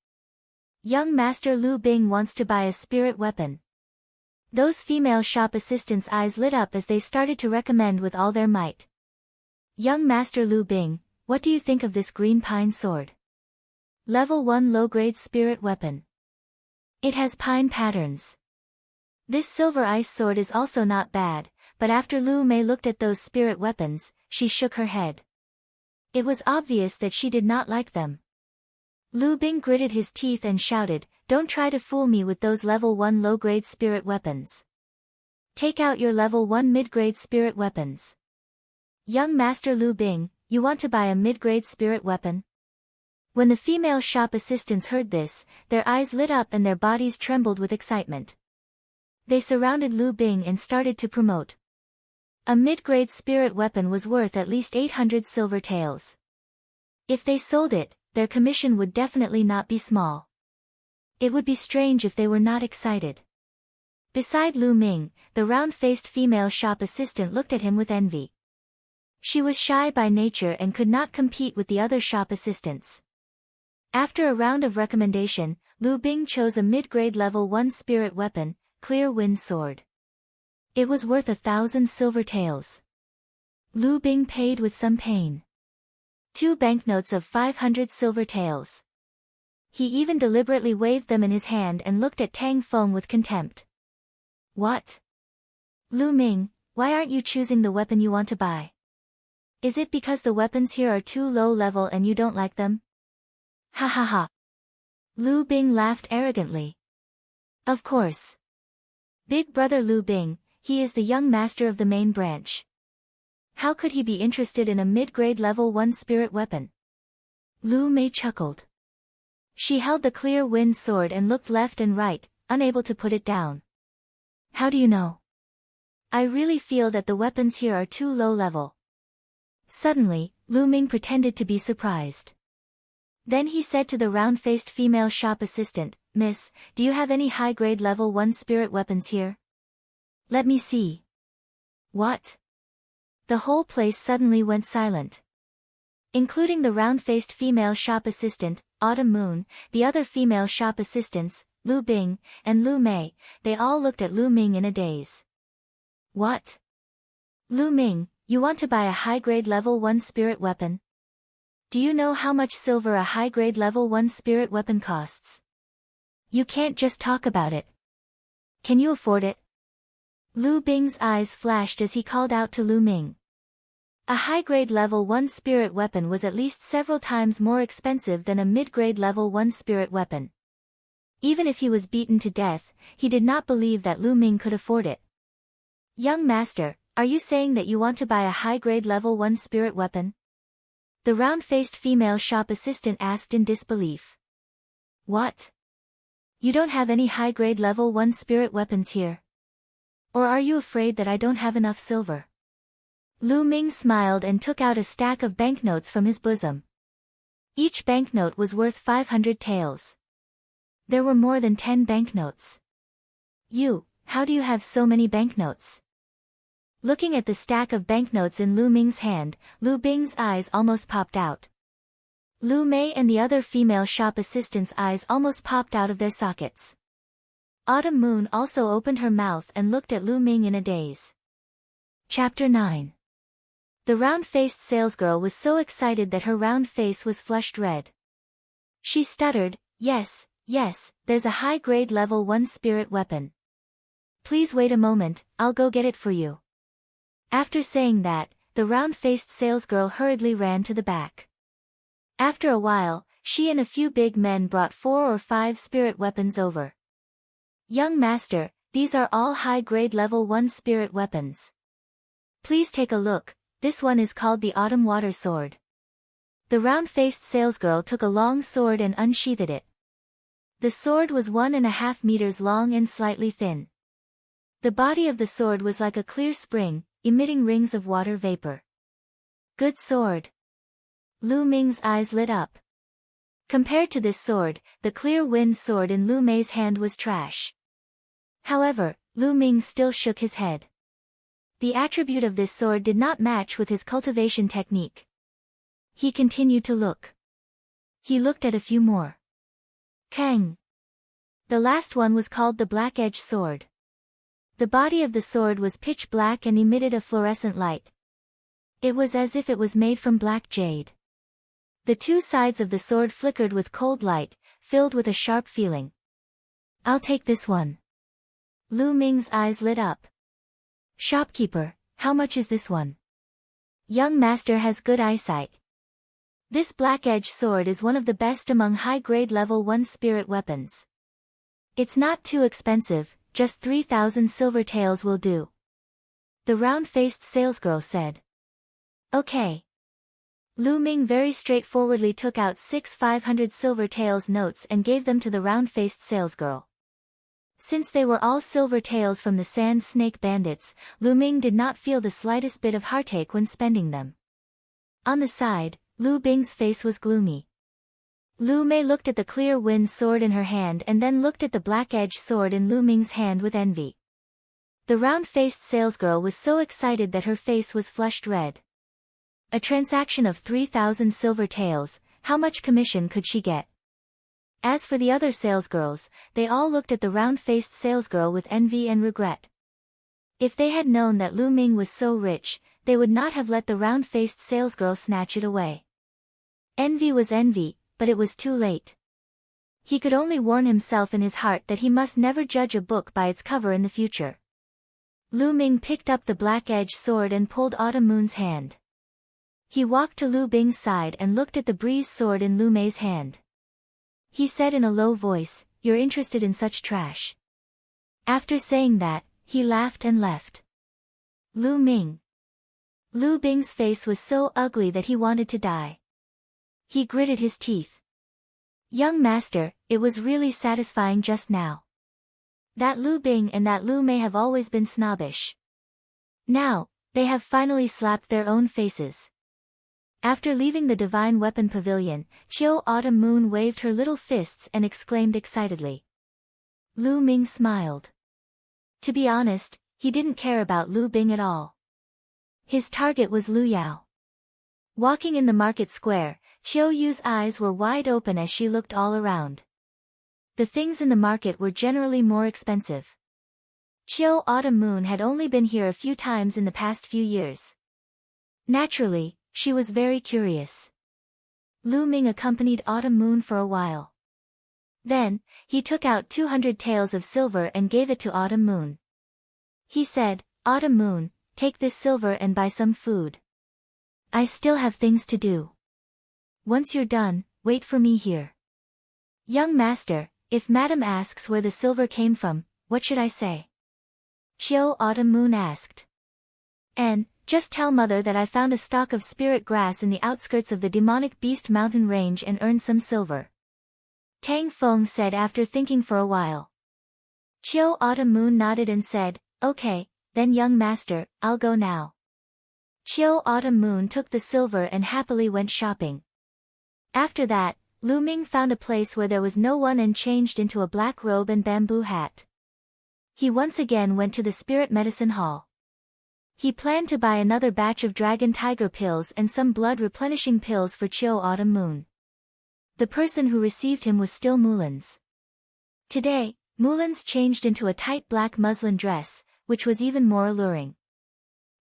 Young Master Lu Bing wants to buy a spirit weapon. Those female shop assistants' eyes lit up as they started to recommend with all their might. Young Master Lu Bing, what do you think of this green pine sword? Level 1 low-grade spirit weapon. It has pine patterns. This silver ice sword is also not bad, but after Lu Mei looked at those spirit weapons, she shook her head. It was obvious that she did not like them. Lu Bing gritted his teeth and shouted, "Don't try to fool me with those level 1 low-grade spirit weapons. Take out your level 1 mid-grade spirit weapons." Young Master Lu Bing, you want to buy a mid-grade spirit weapon? When the female shop assistants heard this, their eyes lit up and their bodies trembled with excitement. They surrounded Lu Bing and started to promote. A mid-grade spirit weapon was worth at least 800 silver taels. If they sold it, their commission would definitely not be small. It would be strange if they were not excited. Beside Lu Ming, the round-faced female shop assistant looked at him with envy. She was shy by nature and could not compete with the other shop assistants. After a round of recommendation, Lu Bing chose a mid-grade level 1 spirit weapon, Clear Wind Sword. It was worth 1,000 silver taels. Lu Bing paid with some pain. 2 banknotes of 500 silver taels. He even deliberately waved them in his hand and looked at Tang Feng with contempt. What? Lu Ming, why aren't you choosing the weapon you want to buy? Is it because the weapons here are too low level and you don't like them? Ha ha ha. Lu Bing laughed arrogantly. Of course. Big brother Lu Bing, he is the young master of the main branch. How could he be interested in a mid-grade level 1 spirit weapon? Lu Mei chuckled. She held the Clear Wind Sword and looked left and right, unable to put it down. How do you know? I really feel that the weapons here are too low level. Suddenly, Lu Ming pretended to be surprised. Then he said to the round-faced female shop assistant, "Miss, do you have any high-grade level 1 spirit weapons here? Let me see." What? The whole place suddenly went silent. Including the round-faced female shop assistant, Autumn Moon, the other female shop assistants, Lu Bing, and Lu Mei, they all looked at Lu Ming in a daze. What? Lu Ming, you want to buy a high-grade level 1 spirit weapon? Do you know how much silver a high-grade level 1 spirit weapon costs? You can't just talk about it. Can you afford it? Lu Bing's eyes flashed as he called out to Lu Ming. A high-grade level 1 spirit weapon was at least several times more expensive than a mid-grade level 1 spirit weapon. Even if he was beaten to death, he did not believe that Lu Ming could afford it. Young master, are you saying that you want to buy a high-grade level 1 spirit weapon? The round-faced female shop assistant asked in disbelief. What? You don't have any high-grade level 1 spirit weapons here? Or are you afraid that I don't have enough silver? Lu Ming smiled and took out a stack of banknotes from his bosom. Each banknote was worth 500 taels. There were more than 10 banknotes. How do you have so many banknotes? Looking at the stack of banknotes in Lu Ming's hand, Lu Bing's eyes almost popped out. Lu Mei and the other female shop assistants' eyes almost popped out of their sockets. Autumn Moon also opened her mouth and looked at Lu Ming in a daze. Chapter 9. The round-faced salesgirl was so excited that her round face was flushed red. She stuttered, yes, there's a high-grade level 1 spirit weapon. Please wait a moment, I'll go get it for you. After saying that, the round-faced salesgirl hurriedly ran to the back. After a while, she and a few big men brought 4 or 5 spirit weapons over. Young master, these are all high-grade level 1 spirit weapons. Please take a look, this one is called the Autumn Water Sword. The round-faced salesgirl took a long sword and unsheathed it. The sword was 1.5 meters long and slightly thin. The body of the sword was like a clear spring, emitting rings of water vapor. Good sword. Lu Ming's eyes lit up. Compared to this sword, the Clear Wind Sword in Lu Mei's hand was trash. However, Lu Ming still shook his head. The attribute of this sword did not match with his cultivation technique. He continued to look. He looked at a few more. Kang. The last one was called the Black Edge Sword. The body of the sword was pitch black and emitted a fluorescent light. It was as if it was made from black jade. The two sides of the sword flickered with cold light, filled with a sharp feeling. I'll take this one. Lu Ming's eyes lit up. Shopkeeper, how much is this one? Young master has good eyesight. This black edge sword is one of the best among high-grade level 1 spirit weapons. It's not too expensive, just 3,000 silver taels will do. The round-faced salesgirl said. Okay. Lu Ming very straightforwardly took out 6 500 silver taels notes and gave them to the round-faced salesgirl. Since they were all silver taels from the Sand Snake Bandits, Lu Ming did not feel the slightest bit of heartache when spending them. On the side, Lu Bing's face was gloomy. Lu Mei looked at the clear wind sword in her hand and then looked at the black-edged sword in Lu Ming's hand with envy. The round-faced salesgirl was so excited that her face was flushed red. A transaction of 3,000 silver taels, how much commission could she get? As for the other salesgirls, they all looked at the round-faced salesgirl with envy and regret. If they had known that Lu Ming was so rich, they would not have let the round-faced salesgirl snatch it away. Envy was envy, but it was too late. He could only warn himself in his heart that he must never judge a book by its cover in the future. Lu Ming picked up the black-edged sword and pulled Autumn Moon's hand. He walked to Lu Bing's side and looked at the breeze sword in Lu Mei's hand. He said in a low voice, "You're interested in such trash." After saying that, he laughed and left. Lu Ming. Lu Bing's face was so ugly that he wanted to die. He gritted his teeth. Young master, it was really satisfying just now. That Lu Bing and that Lu Mei have always been snobbish. Now, they have finally slapped their own faces. After leaving the Divine Weapon Pavilion, Chiu Autumn Moon waved her little fists and exclaimed excitedly. Lu Ming smiled. To be honest, he didn't care about Lu Bing at all. His target was Lu Yao. Walking in the market square, Chiu Yu's eyes were wide open as she looked all around. The things in the market were generally more expensive. Chiu Autumn Moon had only been here a few times in the past few years. Naturally, she was very curious. Lu Ming accompanied Autumn Moon for a while. Then, he took out 200 taels of silver and gave it to Autumn Moon. He said, Autumn Moon, take this silver and buy some food. I still have things to do. Once you're done, wait for me here. Young master, if Madam asks where the silver came from, what should I say? Chiu Autumn Moon asked. And, just tell mother that I found a stalk of spirit grass in the outskirts of the demonic beast mountain range and earned some silver. Tang Feng said after thinking for a while. Chiu Autumn Moon nodded and said, Okay, then young master, I'll go now. Chiu Autumn Moon took the silver and happily went shopping. After that, Lu Ming found a place where there was no one and changed into a black robe and bamboo hat. He once again went to the spirit medicine hall. He planned to buy another batch of dragon tiger pills and some blood-replenishing pills for Chiu Autumn Moon. The person who received him was still Mulan's. Today, Mulan's changed into a tight black muslin dress, which was even more alluring.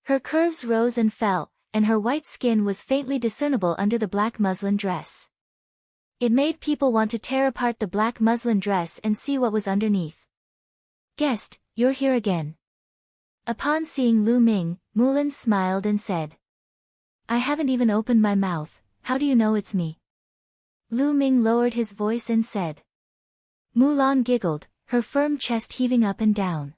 Her curves rose and fell, and her white skin was faintly discernible under the black muslin dress. It made people want to tear apart the black muslin dress and see what was underneath. Guest, you're here again. Upon seeing Lu Ming, Mulan smiled and said. I haven't even opened my mouth, how do you know it's me? Lu Ming lowered his voice and said. Mulan giggled, her firm chest heaving up and down.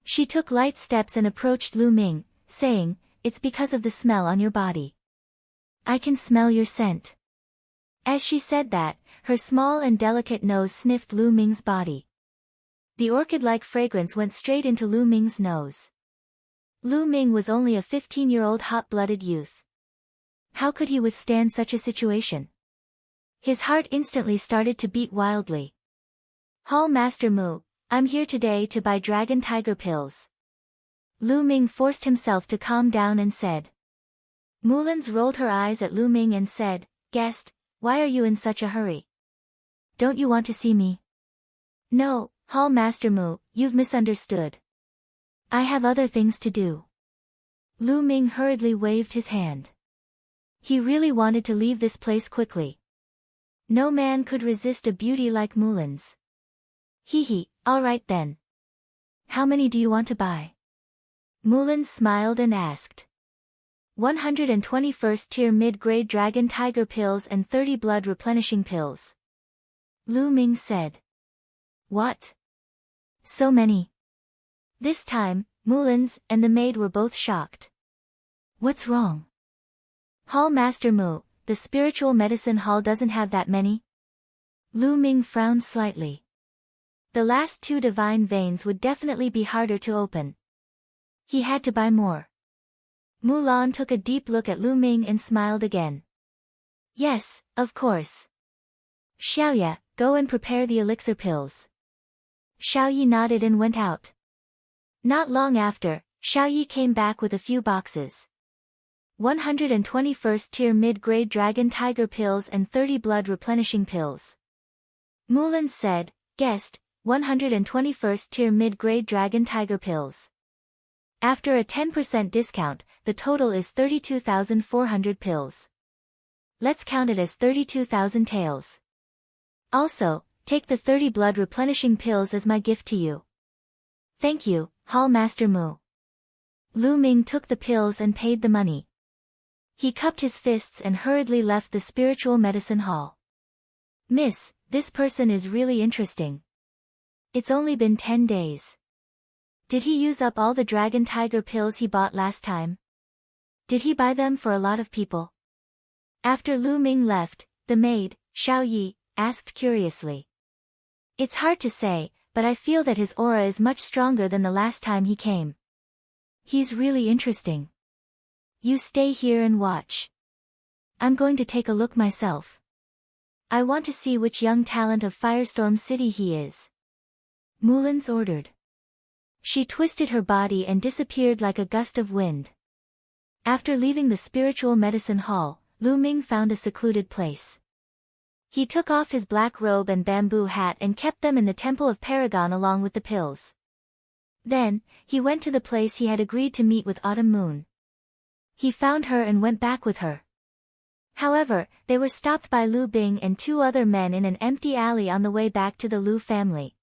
She took light steps and approached Lu Ming, saying, It's because of the smell on your body. I can smell your scent. As she said that, her small and delicate nose sniffed Lu Ming's body. The orchid-like fragrance went straight into Lu Ming's nose. Lu Ming was only a 15-year-old hot-blooded youth. How could he withstand such a situation? His heart instantly started to beat wildly. Hall Master Mu, I'm here today to buy dragon tiger pills. Lu Ming forced himself to calm down and said. Mulan's rolled her eyes at Lu Ming and said, Guest, why are you in such a hurry? Don't you want to see me? No, Hall Master Mu, you've misunderstood. I have other things to do. Lu Ming hurriedly waved his hand. He really wanted to leave this place quickly. No man could resist a beauty like Mulan's. Hee, all right then. How many do you want to buy? Mulan smiled and asked. 121st tier mid-grade dragon tiger pills and 30 blood replenishing pills. Lu Ming said. What? So many? This time, Mulan's and the maid were both shocked. What's wrong? Hall Master Mu, the spiritual medicine hall doesn't have that many? Lu Ming frowned slightly. The last 2 divine veins would definitely be harder to open. He had to buy more. Mulan took a deep look at Lu Ming and smiled again. Yes, of course. Xiaoya, go and prepare the elixir pills. Xiaoyi nodded and went out. Not long after, Xiaoyi came back with a few boxes. 121st tier mid-grade dragon tiger pills and 30 blood replenishing pills. Mulan said, Guest, 121st tier mid-grade dragon tiger pills. After a 10% discount, the total is 32,400 pills. Let's count it as 32,000 taels. Also, take the 30 blood replenishing pills as my gift to you. Thank you, Hall Master Mu. Lu Ming took the pills and paid the money. He cupped his fists and hurriedly left the spiritual medicine hall. Miss, this person is really interesting. It's only been 10 days. Did he use up all the dragon tiger pills he bought last time? Did he buy them for a lot of people? After Lu Ming left, the maid, Xiaoyi, asked curiously. It's hard to say, but I feel that his aura is much stronger than the last time he came. He's really interesting. You stay here and watch. I'm going to take a look myself. I want to see which young talent of Firestorm City he is. Mulan's ordered. She twisted her body and disappeared like a gust of wind. After leaving the spiritual medicine hall, Lu Ming found a secluded place. He took off his black robe and bamboo hat and kept them in the Temple of Paragon along with the pills. Then, he went to the place he had agreed to meet with Autumn Moon. He found her and went back with her. However, they were stopped by Lu Bing and 2 other men in an empty alley on the way back to the Lu family.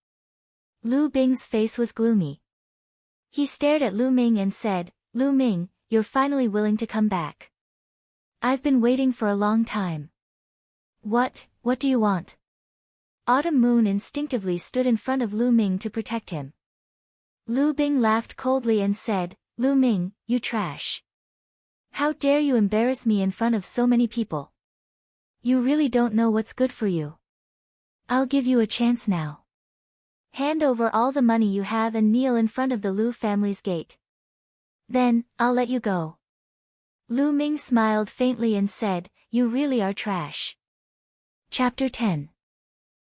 Lu Bing's face was gloomy. He stared at Lu Ming and said, Lu Ming, you're finally willing to come back. I've been waiting for a long time. What do you want? Autumn Moon instinctively stood in front of Lu Ming to protect him. Lu Bing laughed coldly and said, Lu Ming, you trash. How dare you embarrass me in front of so many people? You really don't know what's good for you. I'll give you a chance now. Hand over all the money you have and kneel in front of the Lu family's gate. Then, I'll let you go. Lu Ming smiled faintly and said, You really are trash. Chapter 10.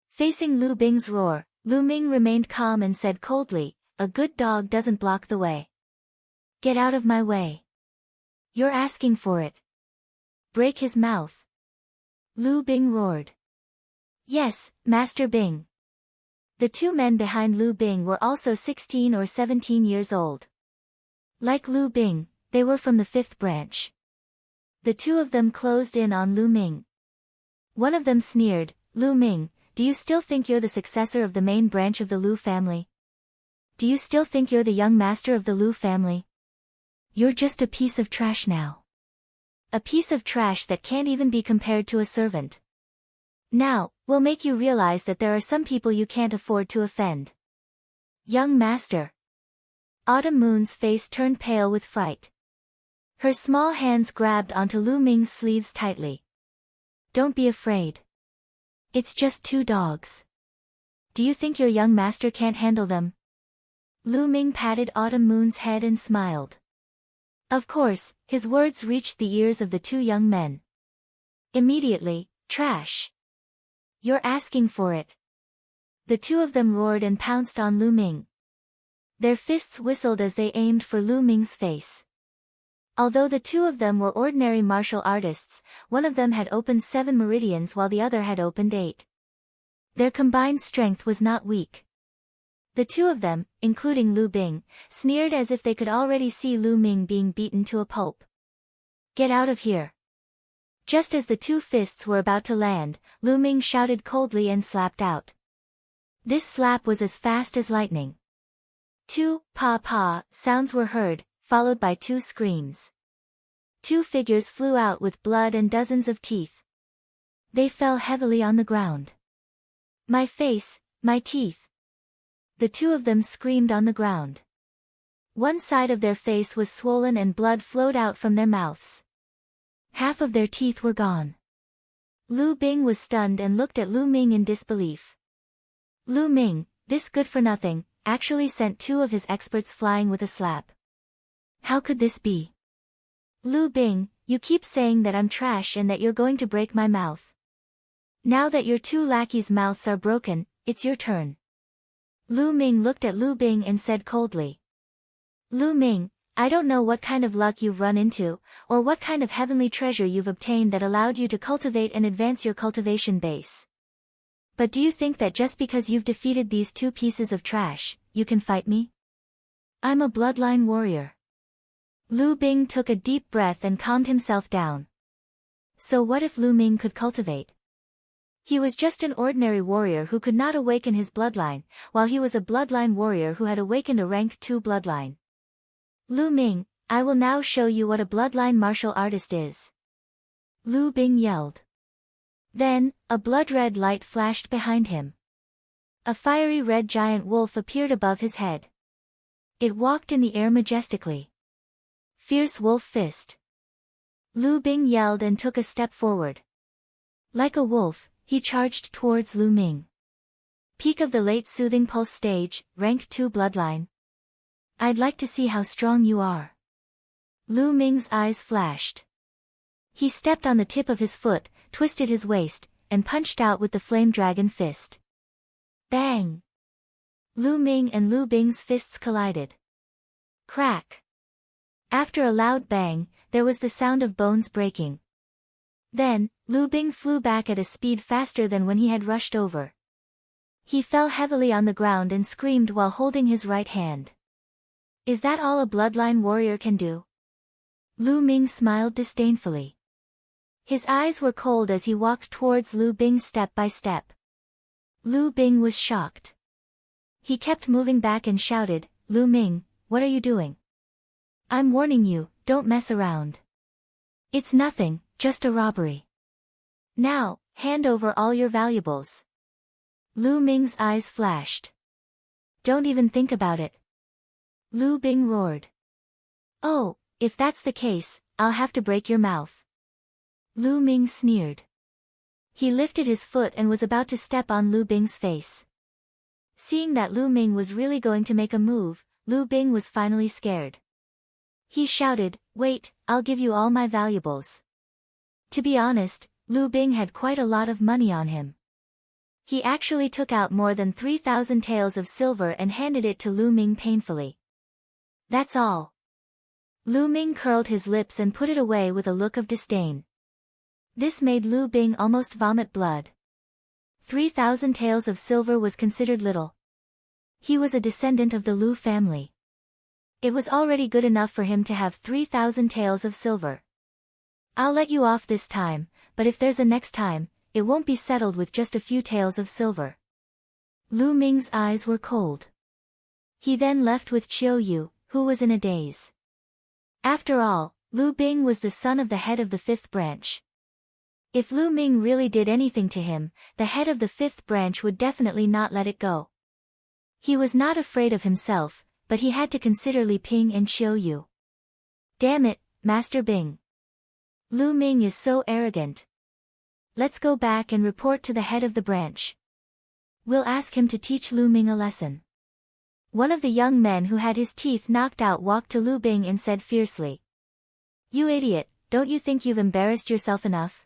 Facing Lu Bing's roar, Lu Ming remained calm and said coldly, A good dog doesn't block the way. Get out of my way. You're asking for it. Break his mouth. Lu Bing roared. Yes, Master Bing. The 2 men behind Lu Bing were also 16 or 17 years old. Like Lu Bing, they were from the 5th branch. The 2 of them closed in on Lu Ming. One of them sneered, Lu Ming, do you still think you're the successor of the main branch of the Lu family? Do you still think you're the young master of the Lu family? You're just a piece of trash now. A piece of trash that can't even be compared to a servant. Now, we'll make you realize that there are some people you can't afford to offend. Young master. Autumn Moon's face turned pale with fright. Her small hands grabbed onto Lu Ming's sleeves tightly. Don't be afraid. It's just 2 dogs. Do you think your young master can't handle them? Lu Ming patted Autumn Moon's head and smiled. Of course, his words reached the ears of the 2 young men. Immediately, trash. You're asking for it. The two of them roared and pounced on Lu Ming. Their fists whistled as they aimed for Lu Ming's face. Although the two of them were ordinary martial artists, one of them had opened 7 meridians while the other had opened 8. Their combined strength was not weak. The two of them, including Lu Bing, sneered as if they could already see Lu Ming being beaten to a pulp. "Get out of here." Just as the two fists were about to land, Lu Ming shouted coldly and slapped out. This slap was as fast as lightning. 2 pa sounds were heard, followed by 2 screams. 2 figures flew out with blood and dozens of teeth. They fell heavily on the ground. "My face, my teeth." The two of them screamed on the ground. One side of their face was swollen and blood flowed out from their mouths. Half of their teeth were gone. Lu Bing was stunned and looked at Lu Ming in disbelief. Lu Ming, this good-for-nothing, actually sent 2 of his experts flying with a slap. How could this be? "Lu Bing, you keep saying that I'm trash and that you're going to break my mouth. Now that your 2 lackeys' mouths are broken, it's your turn." Lu Ming looked at Lu Bing and said coldly. "Lu Ming, I don't know what kind of luck you've run into, or what kind of heavenly treasure you've obtained that allowed you to cultivate and advance your cultivation base. But do you think that just because you've defeated these 2 pieces of trash, you can fight me? I'm a bloodline warrior." Lu Bing took a deep breath and calmed himself down. So what if Lu Ming could cultivate? He was just an ordinary warrior who could not awaken his bloodline, while he was a bloodline warrior who had awakened a rank 2 bloodline. "Lu Ming, I will now show you what a bloodline martial artist is." Lu Bing yelled. Then, a blood-red light flashed behind him. A fiery red giant wolf appeared above his head. It walked in the air majestically. Fierce wolf fist. Lu Bing yelled and took a step forward. Like a wolf, he charged towards Lu Ming. Peak of the late Soothing Pulse stage, rank 2 bloodline. "I'd like to see how strong you are." Lu Ming's eyes flashed. He stepped on the tip of his foot, twisted his waist, and punched out with the flame dragon fist. Bang! Lu Ming and Lu Bing's fists collided. Crack! After a loud bang, there was the sound of bones breaking. Then, Lu Bing flew back at a speed faster than when he had rushed over. He fell heavily on the ground and screamed while holding his right hand. "Is that all a bloodline warrior can do?" Lu Ming smiled disdainfully. His eyes were cold as he walked towards Lu Bing step by step. Lu Bing was shocked. He kept moving back and shouted, "Lu Ming, what are you doing? I'm warning you, don't mess around. It's nothing, just a robbery. Now, hand over all your valuables." Lu Ming's eyes flashed. "Don't even think about it." Lu Bing roared. "Oh, if that's the case, I'll have to break your mouth." Lu Ming sneered. He lifted his foot and was about to step on Lu Bing's face. Seeing that Lu Ming was really going to make a move, Lu Bing was finally scared. He shouted, "Wait, I'll give you all my valuables." To be honest, Lu Bing had quite a lot of money on him. He actually took out more than 3,000 taels of silver and handed it to Lu Ming painfully. "That's all." Lu Ming curled his lips and put it away with a look of disdain. This made Lu Bing almost vomit blood. 3,000 taels of silver was considered little. He was a descendant of the Lu family. It was already good enough for him to have 3,000 taels of silver. "I'll let you off this time, but if there's a next time, it won't be settled with just a few taels of silver." Lu Ming's eyes were cold. He then left with Chiu Yu, who was in a daze. After all, Lu Bing was the son of the head of the 5th branch. If Lu Ming really did anything to him, the head of the 5th branch would definitely not let it go. He was not afraid of himself, but he had to consider Li Ping and Chiu Yu. "Damn it, Master Bing. Lu Ming is so arrogant. Let's go back and report to the head of the branch. We'll ask him to teach Lu Ming a lesson." One of the young men who had his teeth knocked out walked to Lu Bing and said fiercely, "You idiot, don't you think you've embarrassed yourself enough?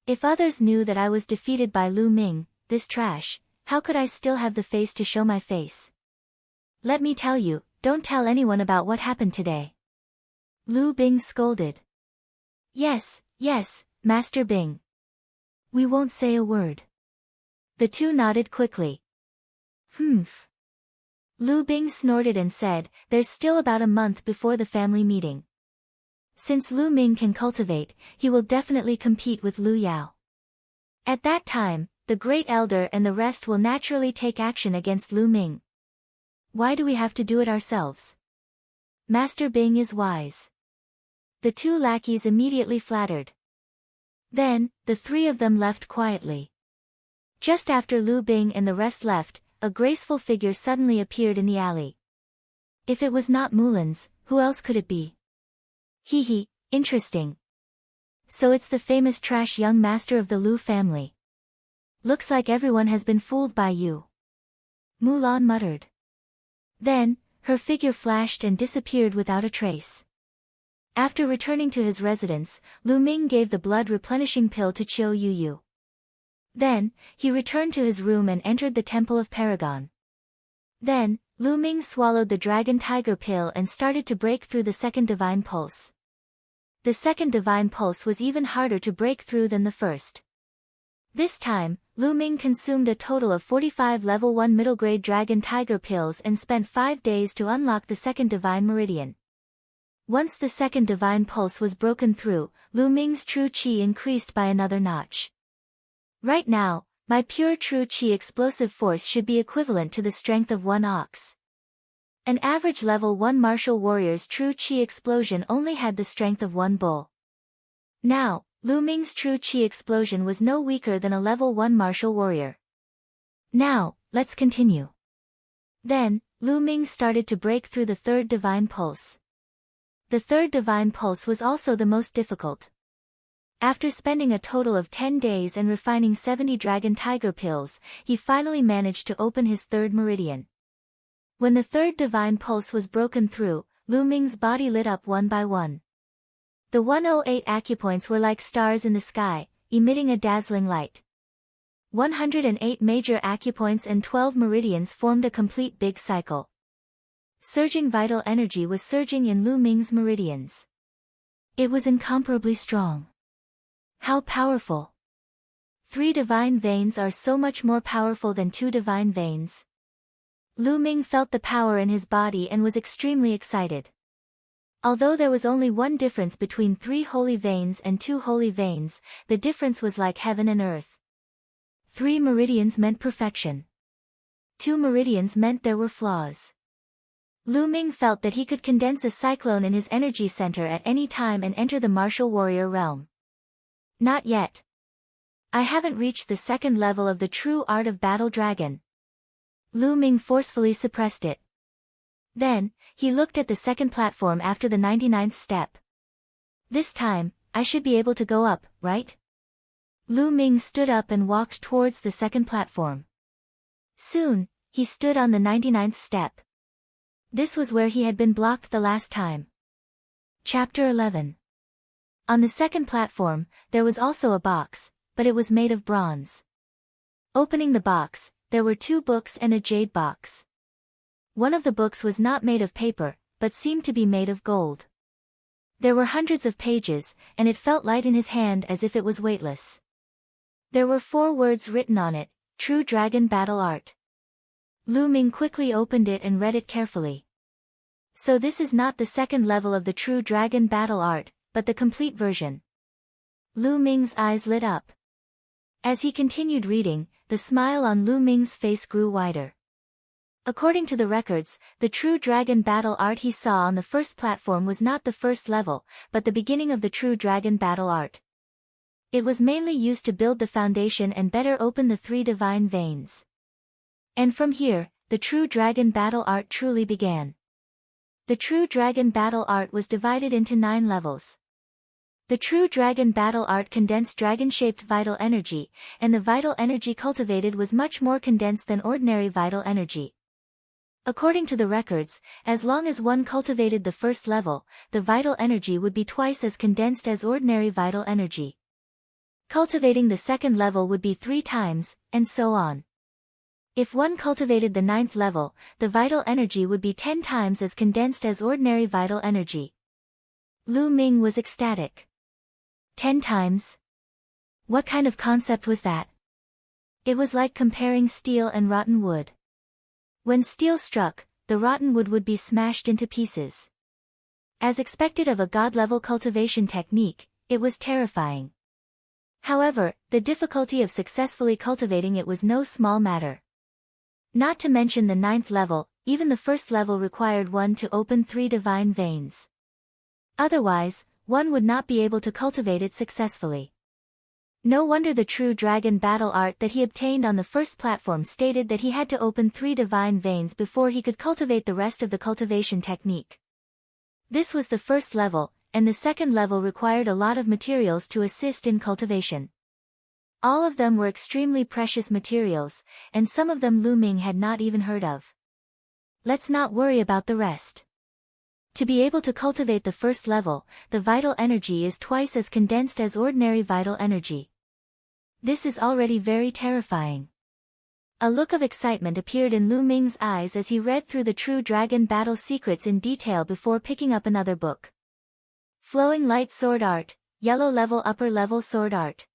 If others knew that I was defeated by Lu Ming, this trash, how could I still have the face to show my face? Let me tell you, don't tell anyone about what happened today. Lu Bing scolded. Yes, yes, Master Bing. We won't say a word. The two nodded quickly. Humph. Lu Bing snorted and said, there's still about a month before the family meeting. Since Lu Ming can cultivate, he will definitely compete with Lu Yao. At that time, the Great Elder and the rest will naturally take action against Lu Ming. Why do we have to do it ourselves? Master Bing is wise. The two lackeys immediately flattered. Then, the three of them left quietly. Just after Lu Bing and the rest left, a graceful figure suddenly appeared in the alley. If it was not Mulan's, who else could it be? Hee hee, interesting. So it's the famous trash young master of the Lu family. Looks like everyone has been fooled by you. Mulan muttered. Then, her figure flashed and disappeared without a trace. After returning to his residence, Lu Ming gave the blood-replenishing pill to Chiu Yu. Then, he returned to his room and entered the Temple of Paragon. Then, Lu Ming swallowed the Dragon Tiger pill and started to break through the second divine pulse. The second divine pulse was even harder to break through than the first. This time, Lu Ming consumed a total of 45 level 1 middle-grade Dragon Tiger pills and spent 5 days to unlock the second divine meridian. Once the second divine pulse was broken through, Lu Ming's true qi increased by another notch. Right now, my pure true qi explosive force should be equivalent to the strength of 1 ox. An average level 1 martial warrior's true qi explosion only had the strength of 1 bull. Now, Lu Ming's true qi explosion was no weaker than a level 1 martial warrior. Now, let's continue. Then, Lu Ming started to break through the third divine pulse. The third divine pulse was also the most difficult. After spending a total of 10 days and refining 70 Dragon Tiger pills, he finally managed to open his third meridian. When the third divine pulse was broken through, Lu Ming's body lit up one by one. The 108 acupoints were like stars in the sky, emitting a dazzling light. 108 major acupoints and 12 meridians formed a complete big cycle. Surging vital energy was surging in Lu Ming's meridians. It was incomparably strong. How powerful! 3 divine veins are so much more powerful than 2 divine veins. Lu Ming felt the power in his body and was extremely excited. Although there was only one difference between 3 holy veins and 2 holy veins, the difference was like heaven and earth. 3 meridians meant perfection. 2 meridians meant there were flaws. Lu Ming felt that he could condense a cyclone in his energy center at any time and enter the martial warrior realm. Not yet. I haven't reached the second level of the true art of battle dragon. Lu Ming forcefully suppressed it. Then, he looked at the second platform after the 99th step. This time, I should be able to go up, right? Lu Ming stood up and walked towards the second platform. Soon, he stood on the 99th step. This was where he had been blocked the last time. Chapter 11. On the second platform, there was also a box, but it was made of bronze. Opening the box, there were 2 books and a jade box. One of the books was not made of paper, but seemed to be made of gold. There were hundreds of pages, and it felt light in his hand as if it was weightless. There were 4 words written on it, True Dragon Battle Art. Lu Ming quickly opened it and read it carefully. So this is not the second level of the True Dragon Battle Art, but the complete version. Lu Ming's eyes lit up. As he continued reading, the smile on Lu Ming's face grew wider. According to the records, the True Dragon Battle Art he saw on the first platform was not the first level, but the beginning of the True Dragon Battle Art. It was mainly used to build the foundation and better open the 3 divine veins. And from here, the True Dragon Battle Art truly began. The True Dragon Battle Art was divided into 9 levels. The True Dragon Battle Art condensed dragon-shaped vital energy, and the vital energy cultivated was much more condensed than ordinary vital energy. According to the records, as long as one cultivated the first level, the vital energy would be twice as condensed as ordinary vital energy. Cultivating the second level would be 3 times, and so on. If one cultivated the 9th level, the vital energy would be 10 times as condensed as ordinary vital energy. Lu Ming was ecstatic. 10 times? What kind of concept was that? It was like comparing steel and rotten wood. When steel struck, the rotten wood would be smashed into pieces. As expected of a god-level cultivation technique, it was terrifying. However, the difficulty of successfully cultivating it was no small matter. Not to mention the 9th level, even the 1st level required one to open 3 divine veins. Otherwise, one would not be able to cultivate it successfully. No wonder the true dragon battle art that he obtained on the first platform stated that he had to open 3 divine veins before he could cultivate the rest of the cultivation technique. This was the 1st level, and the 2nd level required a lot of materials to assist in cultivation. All of them were extremely precious materials, and some of them Lu Ming had not even heard of. Let's not worry about the rest. To be able to cultivate the 1st level, the vital energy is twice as condensed as ordinary vital energy. This is already very terrifying. A look of excitement appeared in Lu Ming's eyes as he read through the true dragon battle secrets in detail before picking up another book. Flowing Light Sword Art, Yellow Level Upper Level Sword Art.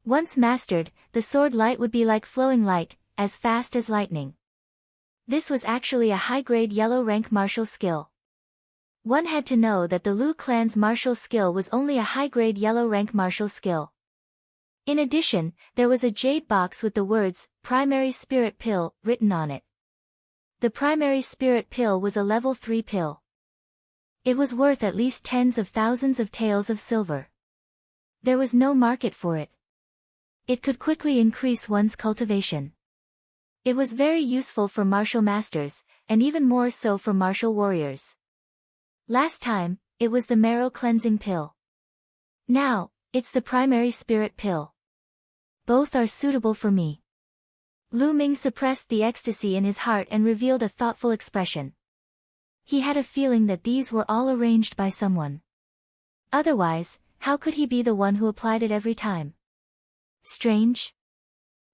Once mastered, the sword light would be like flowing light, as fast as lightning. This was actually a high-grade yellow rank martial skill. One had to know that the Lu clan's martial skill was only a high-grade yellow rank martial skill. In addition, there was a jade box with the words, Primary Spirit Pill, written on it. The Primary Spirit Pill was a level 3 pill. It was worth at least tens of thousands of taels of silver. There was no market for it. It could quickly increase one's cultivation. It was very useful for martial masters, and even more so for martial warriors. Last time, it was the marrow cleansing pill. Now, it's the primary spirit pill. Both are suitable for me. Lu Ming suppressed the ecstasy in his heart and revealed a thoughtful expression. He had a feeling that these were all arranged by someone. Otherwise, how could he be the one who applied it every time? Strange.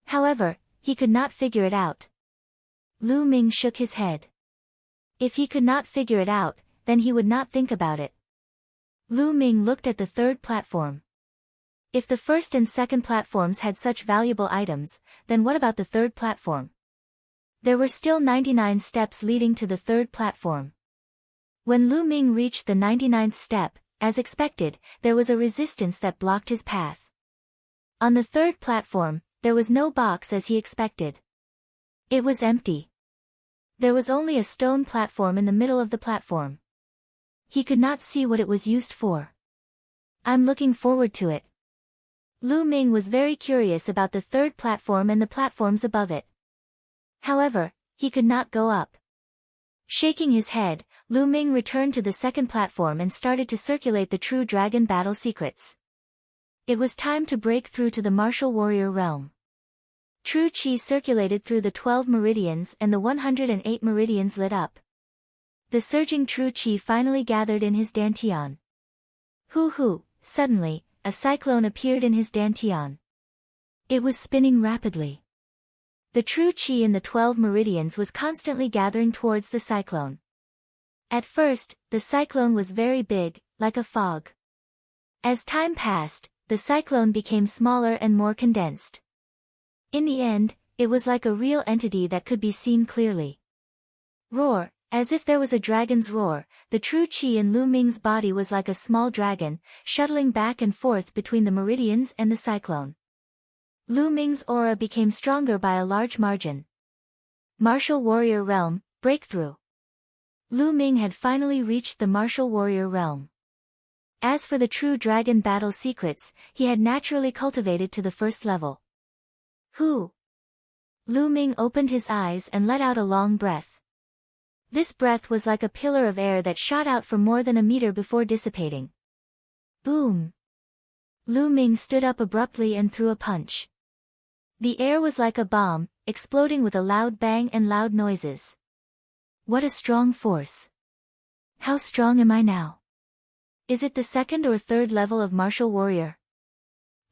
However, he could not figure it out. Lu Ming shook his head. If he could not figure it out, then he would not think about it. Lu Ming looked at the 3rd platform. If the 1st and 2nd platforms had such valuable items, then what about the 3rd platform? There were still 99 steps leading to the 3rd platform. When Lu Ming reached the 99th step, as expected, there was a resistance that blocked his path. On the 3rd platform, there was no box as he expected. It was empty. There was only a stone platform in the middle of the platform. He could not see what it was used for. I'm looking forward to it. Lu Ming was very curious about the 3rd platform and the platforms above it. However, he could not go up. Shaking his head, Lu Ming returned to the 2nd platform and started to circulate the true dragon battle secrets. It was time to break through to the martial warrior realm. True Qi circulated through the 12 meridians and the 108 meridians lit up. The surging True Qi finally gathered in his dantian. Hoo! Suddenly, a cyclone appeared in his dantian. It was spinning rapidly. The True Qi in the 12 meridians was constantly gathering towards the cyclone. At first, the cyclone was very big, like a fog. As time passed, the cyclone became smaller and more condensed. In the end, it was like a real entity that could be seen clearly. Roar, as if there was a dragon's roar, the true Qi in Lu Ming's body was like a small dragon, shuttling back and forth between the meridians and the cyclone. Lu Ming's aura became stronger by a large margin. Martial Warrior Realm, Breakthrough. Lu Ming had finally reached the Martial Warrior Realm. As for the true dragon battle secrets, he had naturally cultivated to the 1st level. Who? Lu Ming opened his eyes and let out a long breath. This breath was like a pillar of air that shot out for more than a meter before dissipating. Boom! Lu Ming stood up abruptly and threw a punch. The air was like a bomb, exploding with a loud bang and loud noises. What a strong force! How strong am I now? Is it the 2nd or 3rd level of martial warrior?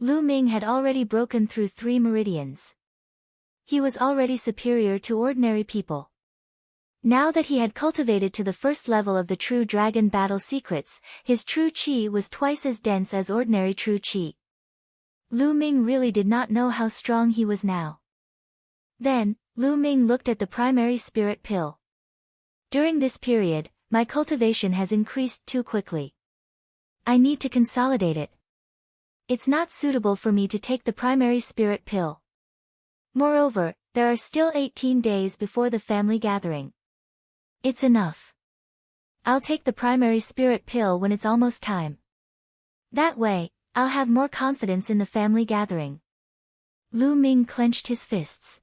Lu Ming had already broken through 3 meridians. He was already superior to ordinary people. Now that he had cultivated to the first level of the true dragon battle secrets, his true qi was twice as dense as ordinary true qi. Lu Ming really did not know how strong he was now. Then, Lu Ming looked at the primary spirit pill. During this period, my cultivation has increased too quickly. I need to consolidate it. It's not suitable for me to take the primary spirit pill. Moreover, there are still 18 days before the family gathering. It's enough. I'll take the primary spirit pill when it's almost time. That way, I'll have more confidence in the family gathering. Lu Ming clenched his fists.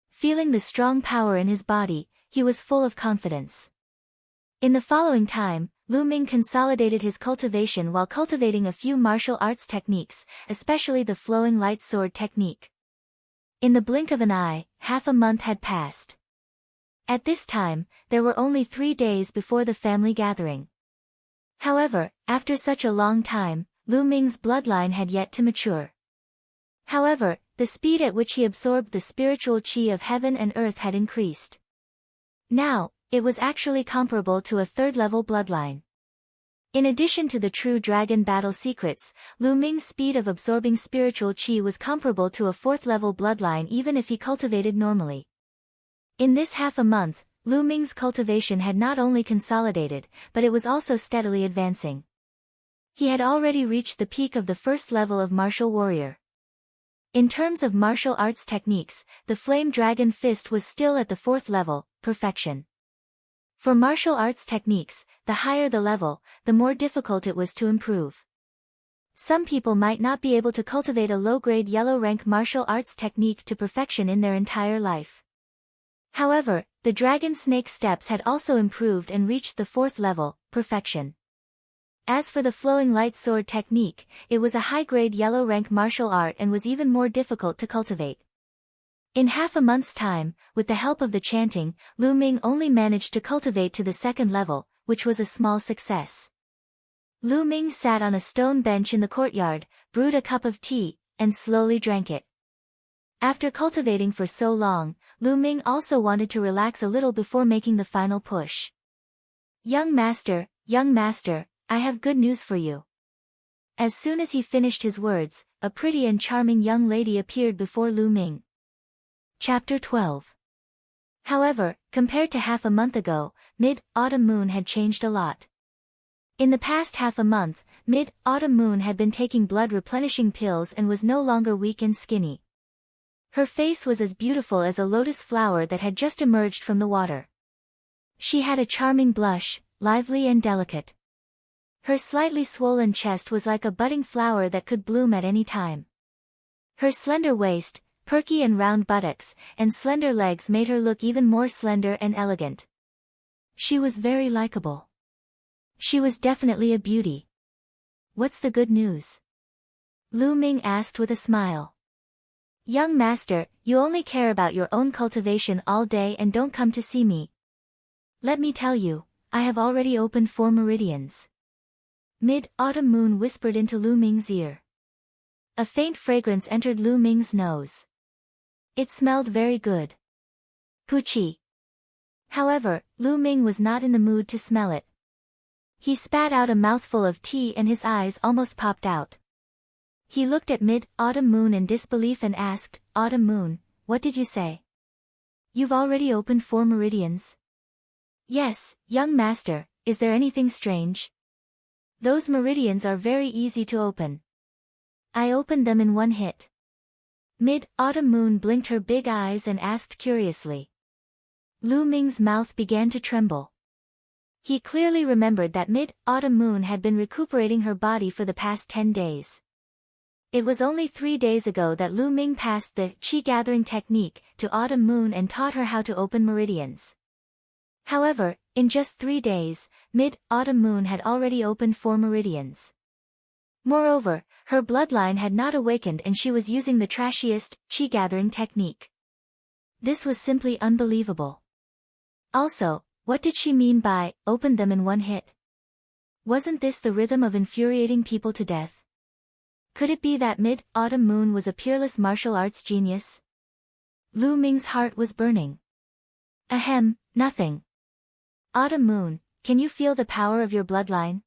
Feeling the strong power in his body, he was full of confidence. In the following time, Lu Ming consolidated his cultivation while cultivating a few martial arts techniques, especially the flowing light sword technique. In the blink of an eye, half a month had passed. At this time, there were only 3 days before the family gathering. However, after such a long time, Lu Ming's bloodline had yet to mature. However, the speed at which he absorbed the spiritual qi of heaven and earth had increased. Now, it was actually comparable to a third-level bloodline. In addition to the true dragon battle secrets, Lu Ming's speed of absorbing spiritual qi was comparable to a fourth-level bloodline even if he cultivated normally. In this half a month, Lu Ming's cultivation had not only consolidated, but it was also steadily advancing. He had already reached the peak of the first level of martial warrior. In terms of martial arts techniques, the Flame Dragon Fist was still at the 4th level, perfection. For martial arts techniques, the higher the level, the more difficult it was to improve. Some people might not be able to cultivate a low-grade yellow-rank martial arts technique to perfection in their entire life. However, the Dragon Snake Steps had also improved and reached the 4th level, perfection. As for the Flowing Light Sword technique, it was a high-grade yellow-rank martial art and was even more difficult to cultivate. In half a month's time, with the help of the chanting, Lu Ming only managed to cultivate to the 2nd level, which was a small success. Lu Ming sat on a stone bench in the courtyard, brewed a cup of tea, and slowly drank it. After cultivating for so long, Lu Ming also wanted to relax a little before making the final push. Young master, I have good news for you. As soon as he finished his words, a pretty and charming young lady appeared before Lu Ming. Chapter 12. However, compared to half a month ago, Mid-Autumn Moon had changed a lot. In the past half a month, Mid-Autumn Moon had been taking blood-replenishing pills and was no longer weak and skinny. Her face was as beautiful as a lotus flower that had just emerged from the water. She had a charming blush, lively and delicate. Her slightly swollen chest was like a budding flower that could bloom at any time. Her slender waist, perky and round buttocks, and slender legs made her look even more slender and elegant. She was very likable. She was definitely a beauty. What's the good news? Lu Ming asked with a smile. Young master, you only care about your own cultivation all day and don't come to see me. Let me tell you, I have already opened 4 meridians. Mid-Autumn Moon whispered into Lu Ming's ear. A faint fragrance entered Lu Ming's nose. It smelled very good. Puchi. However, Lu Ming was not in the mood to smell it. He spat out a mouthful of tea and his eyes almost popped out. He looked at Mid-Autumn Moon in disbelief and asked, Autumn Moon, what did you say? You've already opened 4 meridians? Yes, young master, is there anything strange? Those meridians are very easy to open. I opened them in 1 hit. Mid-Autumn Moon blinked her big eyes and asked curiously. Lu Ming's mouth began to tremble. He clearly remembered that Mid-Autumn Moon had been recuperating her body for the past 10 days. It was only 3 days ago that Lu Ming passed the Qi gathering technique to Autumn Moon and taught her how to open meridians. However, in just 3 days, Mid-Autumn Moon had already opened 4 meridians. Moreover, her bloodline had not awakened and she was using the trashiest Qi gathering technique. This was simply unbelievable. Also, what did she mean by, opened them in 1 hit? Wasn't this the rhythm of infuriating people to death? Could it be that Mid-Autumn Moon was a peerless martial arts genius? Lu Ming's heart was burning. Ahem, nothing. Autumn Moon, can you feel the power of your bloodline?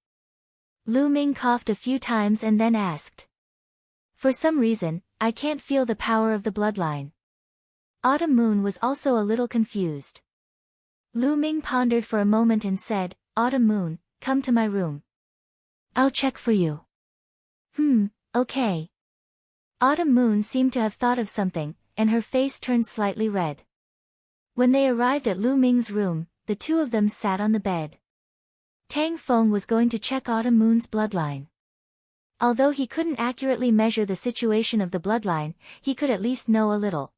Lu Ming coughed a few times and then asked. For some reason, I can't feel the power of the bloodline. Autumn Moon was also a little confused. Lu Ming pondered for a moment and said, Autumn Moon, come to my room. I'll check for you. Okay. Autumn Moon seemed to have thought of something, and her face turned slightly red. When they arrived at Lu Ming's room, the two of them sat on the bed. Tang Feng was going to check Autumn Moon's bloodline. Although he couldn't accurately measure the situation of the bloodline, he could at least know a little.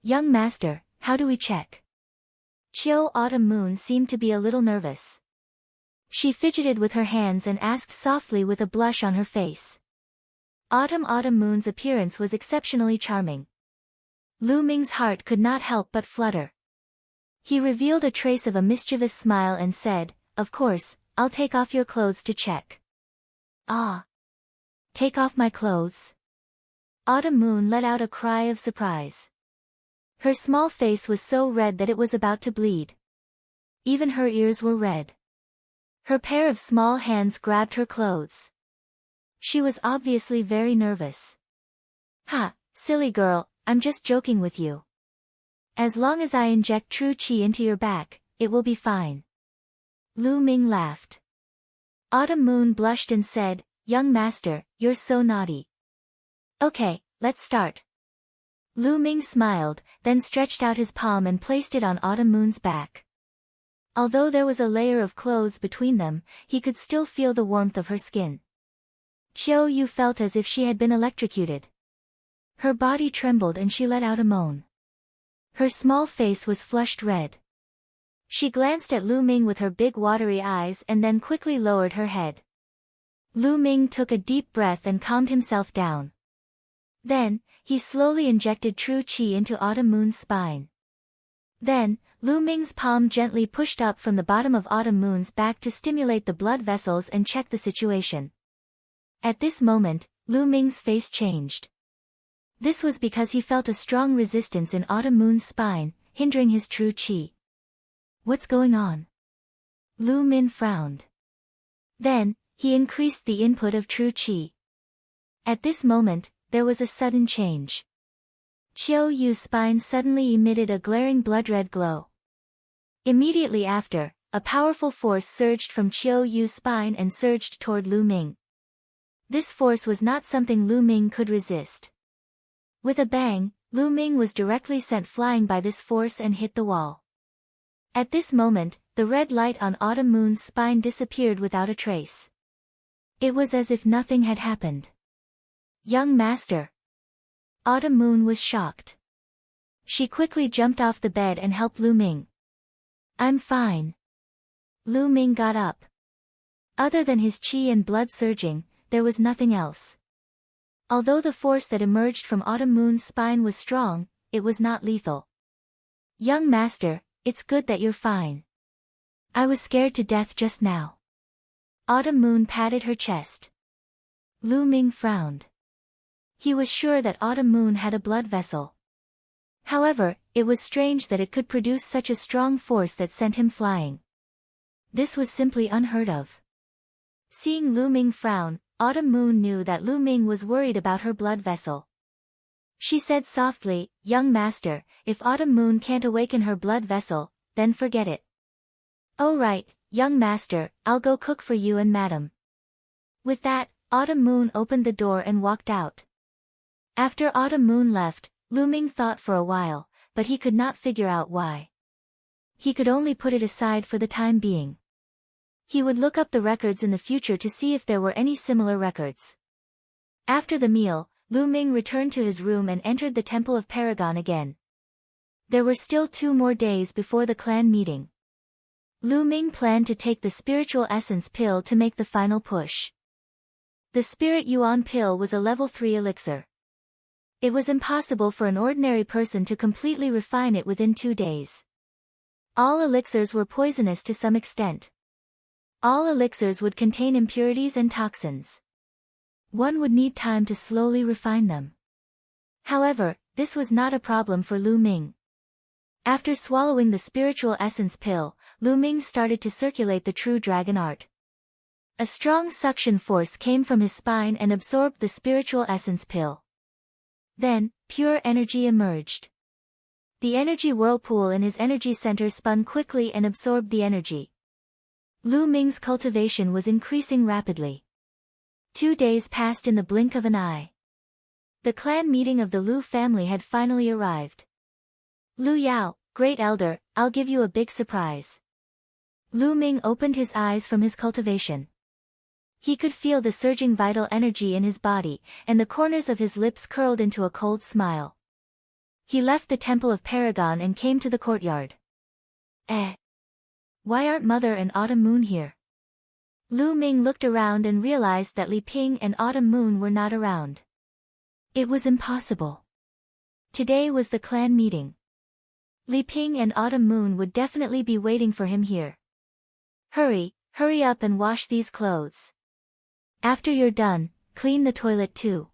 Young master, how do we check? Chiu Autumn Moon seemed to be a little nervous. She fidgeted with her hands and asked softly with a blush on her face. Autumn Moon's appearance was exceptionally charming. Lu Ming's heart could not help but flutter. He revealed a trace of a mischievous smile and said, Of course, I'll take off your clothes to check. Ah! Take off my clothes? Autumn Moon let out a cry of surprise. Her small face was so red that it was about to bleed. Even her ears were red. Her pair of small hands grabbed her clothes. She was obviously very nervous. Ha, silly girl, I'm just joking with you. As long as I inject true qi into your back, it will be fine. Lu Ming laughed. Autumn Moon blushed and said, Young master, you're so naughty. Okay, let's start. Lu Ming smiled, then stretched out his palm and placed it on Autumn Moon's back. Although there was a layer of clothes between them, he could still feel the warmth of her skin. Chiu Yu felt as if she had been electrocuted. Her body trembled and she let out a moan. Her small face was flushed red. She glanced at Lu Ming with her big watery eyes and then quickly lowered her head. Lu Ming took a deep breath and calmed himself down. Then, he slowly injected true qi into Autumn Moon's spine. Then, Lu Ming's palm gently pushed up from the bottom of Autumn Moon's back to stimulate the blood vessels and check the situation. At this moment, Lu Ming's face changed. This was because he felt a strong resistance in Autumn Moon's spine, hindering his true qi. What's going on? Lu Ming frowned. Then, he increased the input of true qi. At this moment, there was a sudden change. Chiu Yu's spine suddenly emitted a glaring blood-red glow. Immediately after, a powerful force surged from Chiu Yu's spine and surged toward Lu Ming. This force was not something Lu Ming could resist. With a bang, Lu Ming was directly sent flying by this force and hit the wall. At this moment, the red light on Autumn Moon's spine disappeared without a trace. It was as if nothing had happened. Young master. Autumn Moon was shocked. She quickly jumped off the bed and helped Lu Ming. I'm fine. Lu Ming got up. Other than his qi and blood surging, there was nothing else. Although the force that emerged from Autumn Moon's spine was strong, it was not lethal. Young master, it's good that you're fine. I was scared to death just now. Autumn Moon patted her chest. Lu Ming frowned. He was sure that Autumn Moon had a blood vessel. However, it was strange that it could produce such a strong force that sent him flying. This was simply unheard of. Seeing Lu Ming frown, Autumn Moon knew that Lu Ming was worried about her blood vessel. She said softly, Young master, if Autumn Moon can't awaken her blood vessel, then forget it. Oh right, young master, I'll go cook for you and madam. With that, Autumn Moon opened the door and walked out. After Autumn Moon left, Lu Ming thought for a while, but he could not figure out why. He could only put it aside for the time being. He would look up the records in the future to see if there were any similar records. After the meal, Lu Ming returned to his room and entered the Temple of Paragon again. There were still 2 more days before the clan meeting. Lu Ming planned to take the spiritual essence pill to make the final push. The Spirit Yuan pill was a level 3 elixir. It was impossible for an ordinary person to completely refine it within 2 days. All elixirs were poisonous to some extent. All elixirs would contain impurities and toxins. One would need time to slowly refine them. However, this was not a problem for Lu Ming. After swallowing the spiritual essence pill, Lu Ming started to circulate the true dragon art. A strong suction force came from his spine and absorbed the spiritual essence pill. Then, pure energy emerged. The energy whirlpool in his energy center spun quickly and absorbed the energy. Lu Ming's cultivation was increasing rapidly. 2 days passed in the blink of an eye. The clan meeting of the Lu family had finally arrived. Lu Yao, Great Elder, I'll give you a big surprise. Lu Ming opened his eyes from his cultivation. He could feel the surging vital energy in his body, and the corners of his lips curled into a cold smile. He left the Temple of Paragon and came to the courtyard. Why aren't Mother and Autumn Moon here? Lu Ming looked around and realized that Li Ping and Autumn Moon were not around. It was impossible. Today was the clan meeting. Li Ping and Autumn Moon would definitely be waiting for him here. Hurry up and wash these clothes. After you're done, clean the toilet too.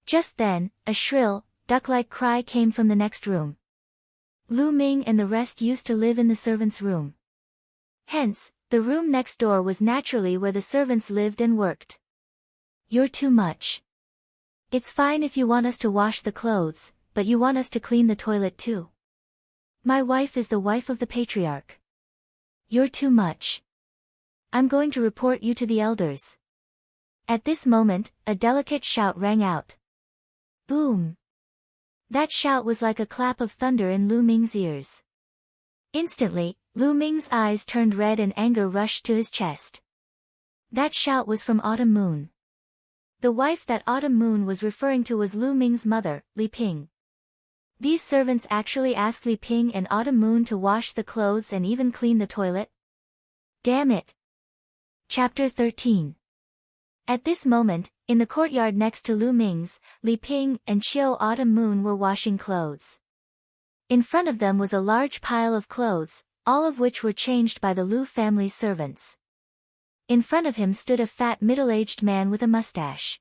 Just then, a shrill, duck-like cry came from the next room. Lu Ming and the rest used to live in the servants' room. Hence, the room next door was naturally where the servants lived and worked. You're too much. It's fine if you want us to wash the clothes, but you want us to clean the toilet too. My wife is the wife of the patriarch. You're too much. I'm going to report you to the elders. At this moment, a delicate shout rang out. Boom! That shout was like a clap of thunder in Lu Ming's ears. Instantly, Lu Ming's eyes turned red and anger rushed to his chest. That shout was from Autumn Moon. The wife that Autumn Moon was referring to was Lu Ming's mother, Li Ping. These servants actually asked Li Ping and Autumn Moon to wash the clothes and even clean the toilet? Damn it! Chapter 13. At this moment, in the courtyard next to Lu Ming's, Li Ping and Chiu Autumn Moon were washing clothes. In front of them was a large pile of clothes, all of which were changed by the Lu family's servants. In front of him stood a fat middle-aged man with a mustache.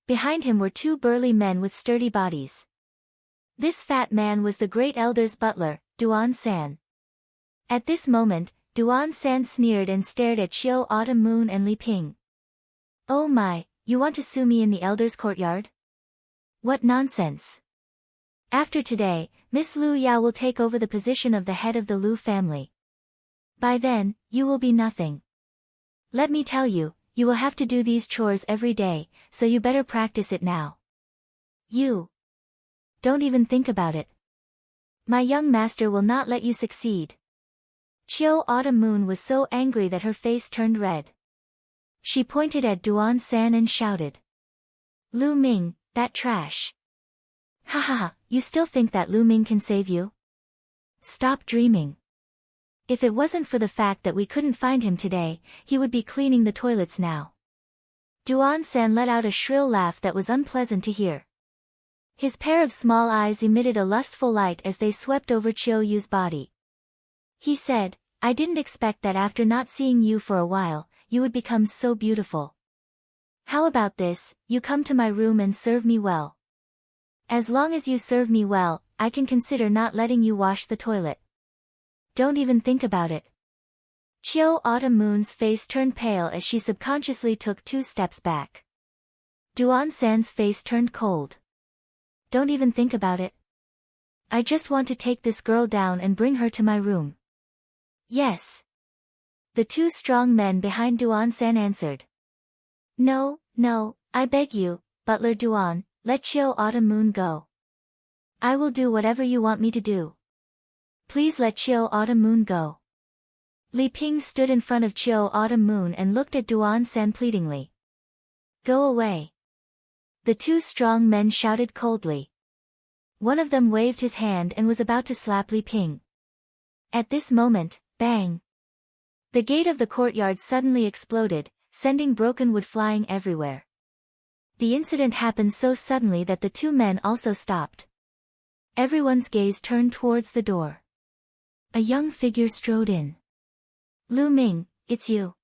Behind him were 2 burly men with sturdy bodies. This fat man was the great elder's butler, Duan San. At this moment, Duan San sneered and stared at Chiu Autumn Moon and Li Ping. Oh my, you want to sue me in the elder's courtyard? What nonsense. After today, Miss Lu Yao will take over the position of the head of the Lu family. By then, you will be nothing. Let me tell you, you will have to do these chores every day, so you better practice it now. You. Don't even think about it. My young master will not let you succeed. Chiu Autumn Moon was so angry that her face turned red. She pointed at Duan San and shouted. Lu Ming, that trash. Ha ha ha, you still think that Lu Ming can save you? Stop dreaming. If it wasn't for the fact that we couldn't find him today, he would be cleaning the toilets now. Duan San let out a shrill laugh that was unpleasant to hear. His pair of small eyes emitted a lustful light as they swept over Chiu Yu's body. He said, I didn't expect that after not seeing you for a while, you would become so beautiful. How about this, you come to my room and serve me well. As long as you serve me well, I can consider not letting you wash the toilet. Don't even think about it. Chiu Autumn Moon's face turned pale as she subconsciously took 2 steps back. Duan San's face turned cold. Don't even think about it. I just want to take this girl down and bring her to my room. Yes. The 2 strong men behind Duan San answered. No, I beg you, Butler Duan, let Chiu Autumn Moon go. I will do whatever you want me to do. Please let Chiu Autumn Moon go. Li Ping stood in front of Chiu Autumn Moon and looked at Duan San pleadingly. Go away. The 2 strong men shouted coldly. One of them waved his hand and was about to slap Li Ping. At this moment, bang! The gate of the courtyard suddenly exploded, sending broken wood flying everywhere. The incident happened so suddenly that the 2 men also stopped. Everyone's gaze turned towards the door. A young figure strode in. Lu Ming, it's you.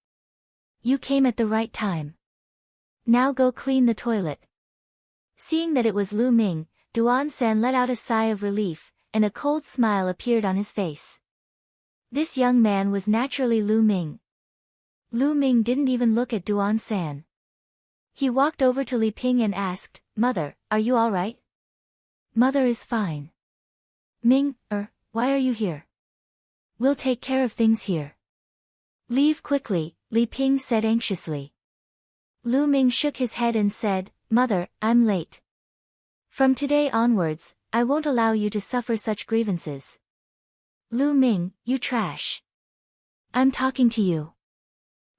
You came at the right time. Now go clean the toilet. Seeing that it was Lu Ming, Duan-san let out a sigh of relief, and a cold smile appeared on his face. This young man was naturally Lu Ming. Lu Ming didn't even look at Duan-san. He walked over to Li Ping and asked, "Mother, are you all right?" "Mother is fine." "Ming, why are you here?" "We'll take care of things here." "Leave quickly," Li Ping said anxiously. Lu Ming shook his head and said, "Mother, I'm late. From today onwards, I won't allow you to suffer such grievances." "Lu Ming, you trash. I'm talking to you.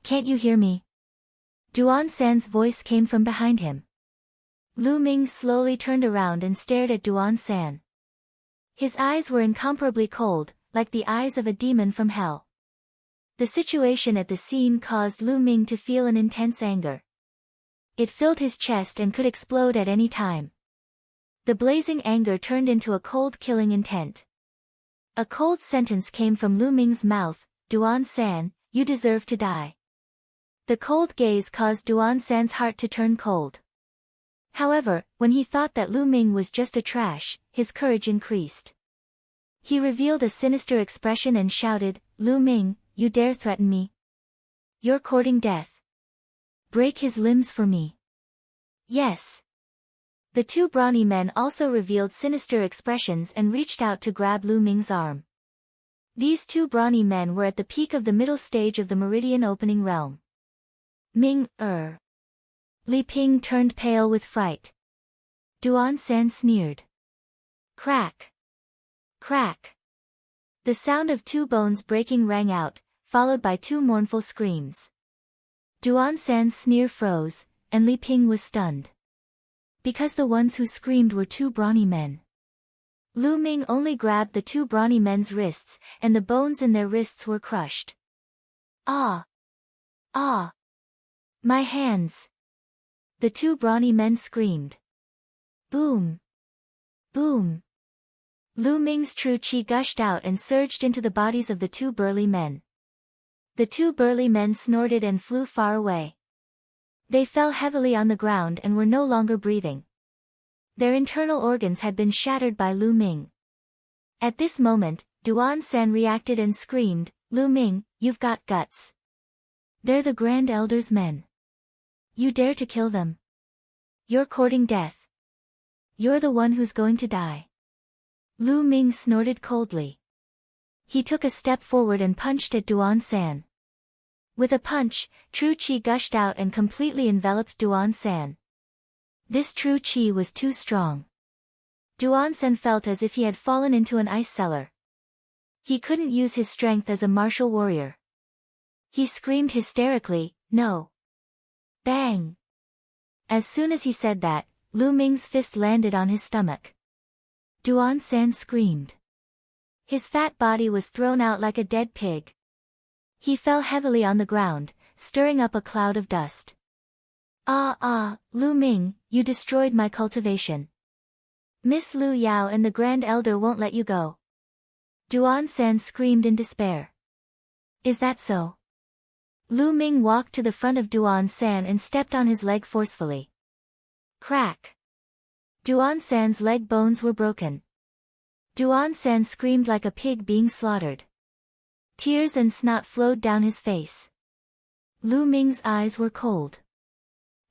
Can't you hear me?" Duan-san's voice came from behind him. Lu Ming slowly turned around and stared at Duan-san. His eyes were incomparably cold, like the eyes of a demon from hell. The situation at the scene caused Lu Ming to feel an intense anger. It filled his chest and could explode at any time. The blazing anger turned into a cold killing intent. A cold sentence came from Lu Ming's mouth, "Duan-san, you deserve to die." The cold gaze caused Duan-san's heart to turn cold. However, when he thought that Lu Ming was just a trash, his courage increased. He revealed a sinister expression and shouted, "Lu Ming, you dare threaten me? You're courting death. Break his limbs for me." "Yes." The two brawny men also revealed sinister expressions and reached out to grab Lu Ming's arm. These two brawny men were at the peak of the middle stage of the Meridian Opening Realm. "Ming, Li Ping turned pale with fright. Duan-san sneered. Crack! Crack! The sound of two bones breaking rang out, followed by two mournful screams. Duan-san's sneer froze, and Li Ping was stunned. Because the ones who screamed were two brawny men. Lu Ming only grabbed the two brawny men's wrists, and the bones in their wrists were crushed. "Ah! Ah! My hands!" The two brawny men screamed. Boom! Boom! Lu Ming's true qi gushed out and surged into the bodies of the two burly men. The two burly men snorted and flew far away. They fell heavily on the ground and were no longer breathing. Their internal organs had been shattered by Lu Ming. At this moment, Duan-san reacted and screamed, "Lu Ming, you've got guts. They're the Grand Elder's men. You dare to kill them? You're courting death. You're the one who's going to die." Lu Ming snorted coldly. He took a step forward and punched at Duan-san. With a punch, true qi gushed out and completely enveloped Duan-san. This true qi was too strong. Duan-san felt as if he had fallen into an ice cellar. He couldn't use his strength as a martial warrior. He screamed hysterically, "No!" Bang! As soon as he said that, Lu Ming's fist landed on his stomach. Duan-san screamed. His fat body was thrown out like a dead pig. He fell heavily on the ground, stirring up a cloud of dust. Lu Ming, you destroyed my cultivation. Miss Lu Yao and the Grand Elder won't let you go." Duan-san screamed in despair. "Is that so?" Lu Ming walked to the front of Duan-san and stepped on his leg forcefully. Crack! Duan-san's leg bones were broken. Duan-san screamed like a pig being slaughtered. Tears and snot flowed down his face. Lu Ming's eyes were cold.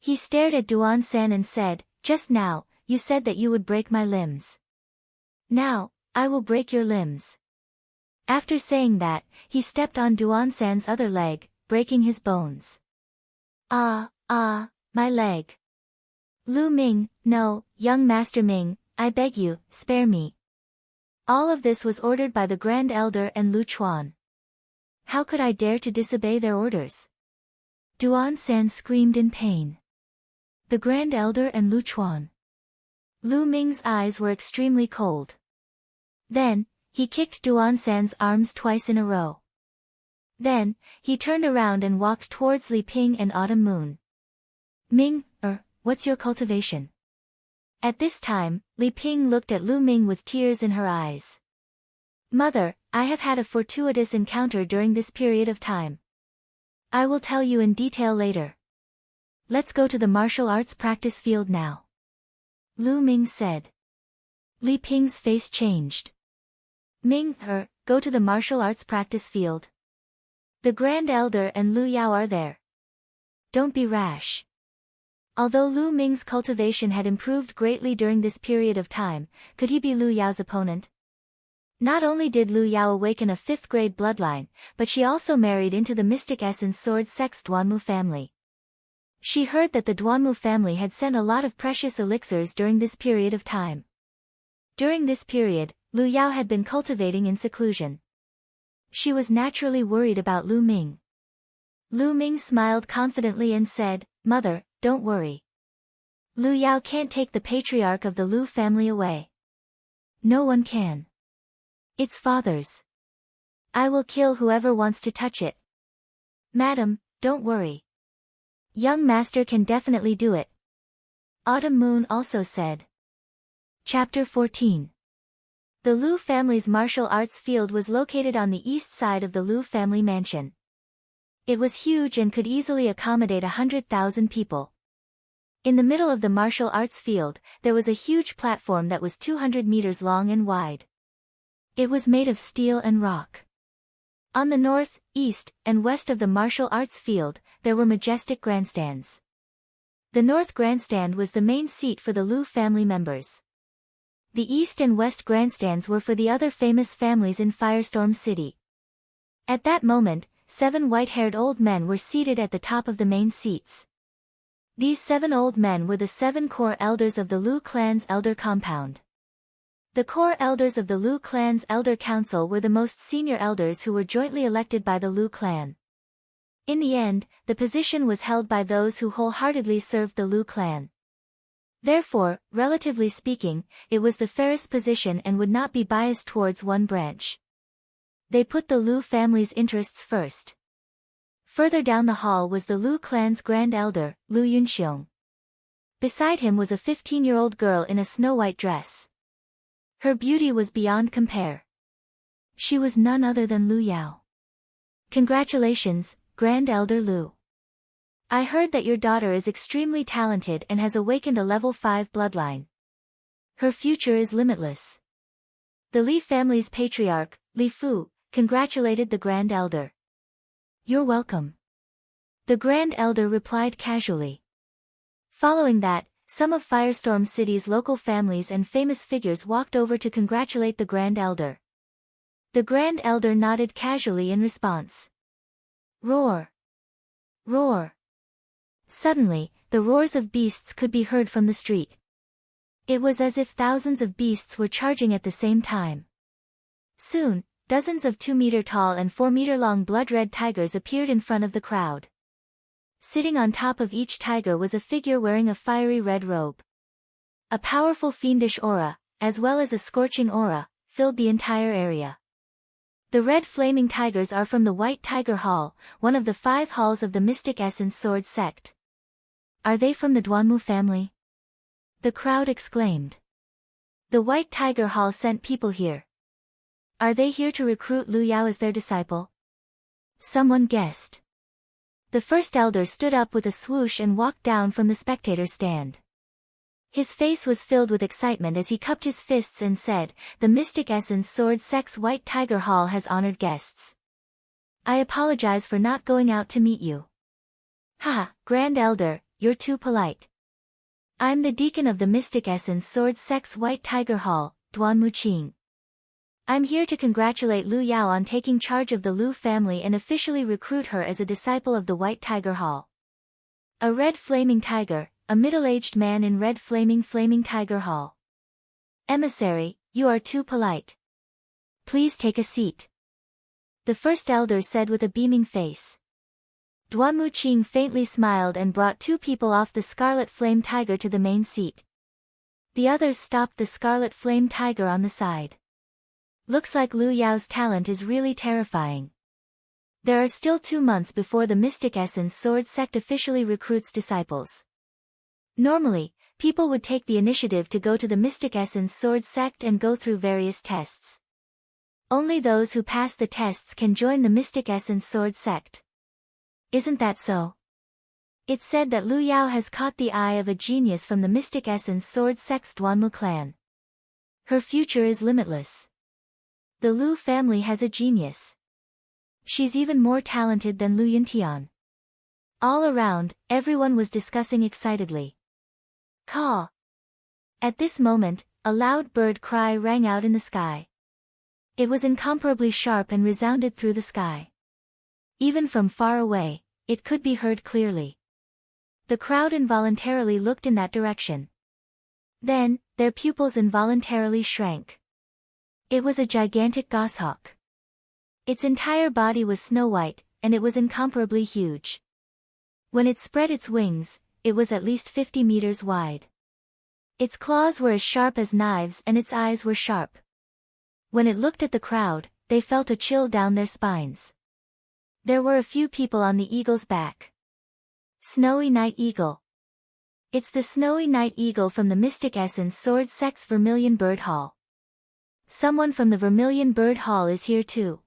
He stared at Duan-san and said, "Just now, you said that you would break my limbs. Now, I will break your limbs." After saying that, he stepped on Duan-san's other leg, breaking his bones. My leg. Lu Ming, no, young Master Ming, I beg you, spare me. All of this was ordered by the Grand Elder and Lu Chuan. How could I dare to disobey their orders? Duan-san screamed in pain. The Grand Elder and Lu Chuan. Lu Ming's eyes were extremely cold. Then, he kicked Duan-san's arms twice in a row. Then, he turned around and walked towards Li Ping and Autumn Moon. "Ming, what's your cultivation?" At this time, Li Ping looked at Lu Ming with tears in her eyes. "Mother, I have had a fortuitous encounter during this period of time. I will tell you in detail later. Let's go to the martial arts practice field now," Lu Ming said. Li Ping's face changed. Ming, go to the martial arts practice field. The Grand Elder and Lu Yao are there. Don't be rash. Although Lu Ming's cultivation had improved greatly during this period of time, could he be Lu Yao's opponent? Not only did Lu Yao awaken a 5th-grade bloodline, but she also married into the Mystic Essence Sword Sect's Duanmu family. She heard that the Duanmu family had sent a lot of precious elixirs during this period of time. During this period, Lu Yao had been cultivating in seclusion. She was naturally worried about Lu Ming. Lu Ming smiled confidently and said, "Mother, don't worry. Lu Yao can't take the patriarch of the Lu family away. No one can. It's father's. I will kill whoever wants to touch it. Madam, don't worry. Young master can definitely do it." Autumn Moon also said. Chapter 14. The Lu family's martial arts field was located on the east side of the Lu family mansion. It was huge and could easily accommodate 100,000 people. In the middle of the martial arts field, there was a huge platform that was 200 meters long and wide. It was made of steel and rock. On the north, east, and west of the martial arts field, there were majestic grandstands. The north grandstand was the main seat for the Lu family members. The east and west grandstands were for the other famous families in Firestorm City. At that moment, 7 white-haired old men were seated at the top of the main seats. These 7 old men were the 7 core elders of the Lu clan's elder compound. The core elders of the Lu clan's elder council were the most senior elders who were jointly elected by the Lu clan. In the end, the position was held by those who wholeheartedly served the Lu clan. Therefore, relatively speaking, it was the fairest position and would not be biased towards one branch. They put the Lu family's interests first. Further down the hall was the Lu clan's grand elder, Lu Yunxiong. Beside him was a 15-year-old girl in a snow-white dress. Her beauty was beyond compare. She was none other than Lu Yao. "Congratulations, Grand Elder Lu. I heard that your daughter is extremely talented and has awakened a level 5 bloodline. Her future is limitless." The Li family's patriarch, Li Fu, congratulated the Grand Elder. "You're welcome." The Grand Elder replied casually. Following that, some of Firestorm City's local families and famous figures walked over to congratulate the Grand Elder. The Grand Elder nodded casually in response. Roar! Roar! Suddenly, the roars of beasts could be heard from the street. It was as if thousands of beasts were charging at the same time. Soon, dozens of 2-meter-tall and 4-meter-long blood-red tigers appeared in front of the crowd. Sitting on top of each tiger was a figure wearing a fiery red robe. A powerful fiendish aura, as well as a scorching aura, filled the entire area. The red flaming tigers are from the White Tiger Hall, one of the 5 halls of the Mystic Essence Sword sect. Are they from the Duanmu family? The crowd exclaimed. The White Tiger Hall sent people here. Are they here to recruit Lu Yao as their disciple? Someone guessed. The first elder stood up with a swoosh and walked down from the spectator stand. His face was filled with excitement as he cupped his fists and said, "The Mystic Essence Sword Sect's White Tiger Hall has honored guests. I apologize for not going out to meet you." "Haha, Grand Elder, you're too polite. I'm the deacon of the Mystic Essence Sword Sect's White Tiger Hall, Duanmu Qing. I'm here to congratulate Lu Yao on taking charge of the Lu family and officially recruit her as a disciple of the White Tiger Hall." A red flaming tiger, a middle-aged man in red flaming tiger hall. "Emissary, you are too polite. Please take a seat," the first elder said with a beaming face. Duanmu Qing faintly smiled and brought 2 people off the scarlet flame tiger to the main seat. The others stopped the scarlet flame tiger on the side. Looks like Lu Yao's talent is really terrifying. There are still 2 months before the Mystic Essence Sword sect officially recruits disciples. Normally, people would take the initiative to go to the Mystic Essence Sword sect and go through various tests. Only those who pass the tests can join the Mystic Essence Sword sect. Isn't that so? It's said that Lu Yao has caught the eye of a genius from the Mystic Essence Sword sect's Duanmu clan. Her future is limitless. The Lu family has a genius. She's even more talented than Lu Yuntian. All around, everyone was discussing excitedly. Caw! At this moment, a loud bird cry rang out in the sky. It was incomparably sharp and resounded through the sky. Even from far away, it could be heard clearly. The crowd involuntarily looked in that direction. Then, their pupils involuntarily shrank. It was a gigantic goshawk. Its entire body was snow-white, and it was incomparably huge. When it spread its wings, it was at least 50 meters wide. Its claws were as sharp as knives and its eyes were sharp. When it looked at the crowd, they felt a chill down their spines. There were a few people on the eagle's back. Snowy Night Eagle. It's the Snowy Night Eagle from the Mystic Essence Sword Sect's Vermilion Bird Hall. Someone from the Vermilion Bird Hall is here too.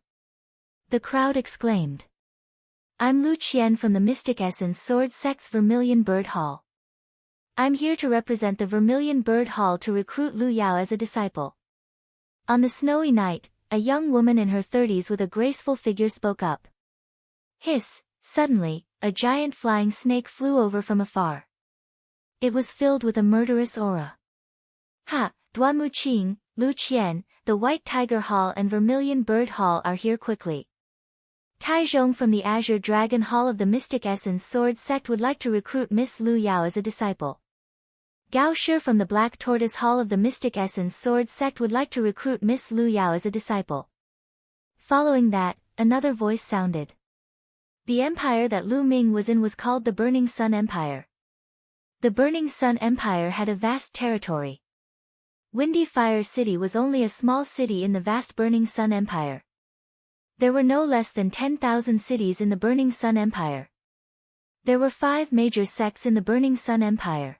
The crowd exclaimed. I'm Lu Qian from the Mystic Essence Sword Sect's Vermilion Bird Hall. I'm here to represent the Vermilion Bird Hall to recruit Lu Yao as a disciple. On the snowy night, a young woman in her 30s with a graceful figure spoke up. Hiss! Suddenly, a giant flying snake flew over from afar. It was filled with a murderous aura. Ha! Duanmu Qing, Lu Qian, the White Tiger Hall and Vermilion Bird Hall are here quickly. Taizhong from the Azure Dragon Hall of the Mystic Essence Sword Sect would like to recruit Miss Lu Yao as a disciple. Gao Shi from the Black Tortoise Hall of the Mystic Essence Sword Sect would like to recruit Miss Lu Yao as a disciple. Following that, another voice sounded. The empire that Lu Ming was in was called the Burning Sun Empire. The Burning Sun Empire had a vast territory. Windy Fire City was only a small city in the vast Burning Sun Empire. There were no less than 10,000 cities in the Burning Sun Empire. There were 5 major sects in the Burning Sun Empire.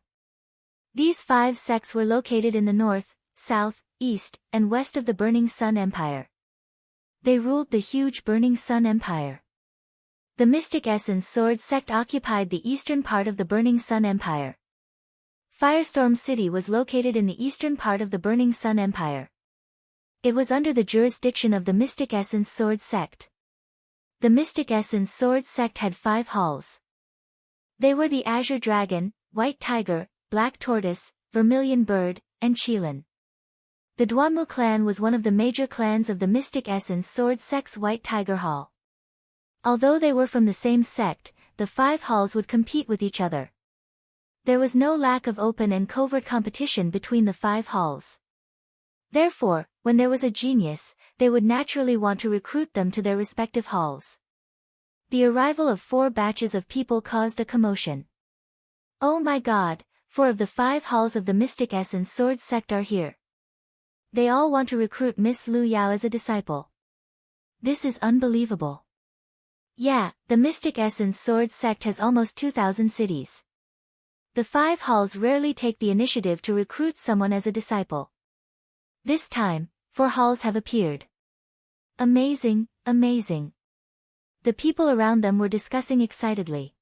These 5 sects were located in the north, south, east, and west of the Burning Sun Empire. They ruled the huge Burning Sun Empire. The Mystic Essence Sword Sect occupied the eastern part of the Burning Sun Empire. Firestorm City was located in the eastern part of the Burning Sun Empire. It was under the jurisdiction of the Mystic Essence Sword Sect. The Mystic Essence Sword Sect had 5 halls. They were the Azure Dragon, White Tiger, Black Tortoise, Vermilion Bird, and Qilin. The Duanmu clan was one of the major clans of the Mystic Essence Sword Sect's White Tiger Hall. Although they were from the same sect, the 5 halls would compete with each other. There was no lack of open and covert competition between the 5 halls. Therefore, when there was a genius, they would naturally want to recruit them to their respective halls. The arrival of 4 batches of people caused a commotion. Oh my god, 4 of the 5 halls of the Mystic Essence Sword Sect are here. They all want to recruit Miss Lu Yao as a disciple. This is unbelievable. Yeah, the Mystic Essence Sword Sect has almost 2,000 cities. The 5 halls rarely take the initiative to recruit someone as a disciple. This time, 4 halls have appeared. Amazing, amazing. The people around them were discussing excitedly.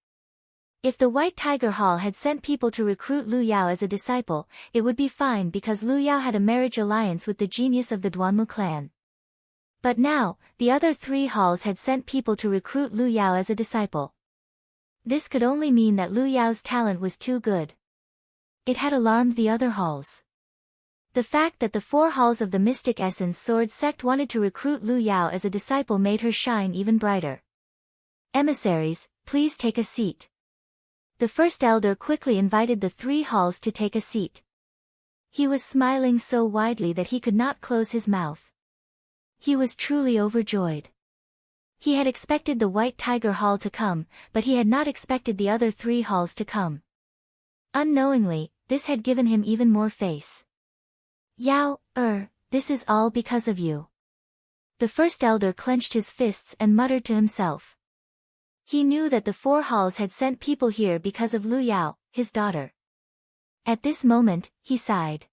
If the White Tiger Hall had sent people to recruit Lu Yao as a disciple, it would be fine because Lu Yao had a marriage alliance with the genius of the Duanmu clan. But now, the other 3 halls had sent people to recruit Lu Yao as a disciple. This could only mean that Lu Yao's talent was too good. It had alarmed the other halls. The fact that the 4 halls of the Mystic Essence Sword Sect wanted to recruit Lu Yao as a disciple made her shine even brighter. Emissaries, please take a seat. The first elder quickly invited the 3 halls to take a seat. He was smiling so widely that he could not close his mouth. He was truly overjoyed. He had expected the White Tiger Hall to come, but he had not expected the other 3 halls to come. Unknowingly, this had given him even more face. Yao, this is all because of you. The first elder clenched his fists and muttered to himself. He knew that the 4 halls had sent people here because of Lu Yao, his daughter. At this moment, he sighed.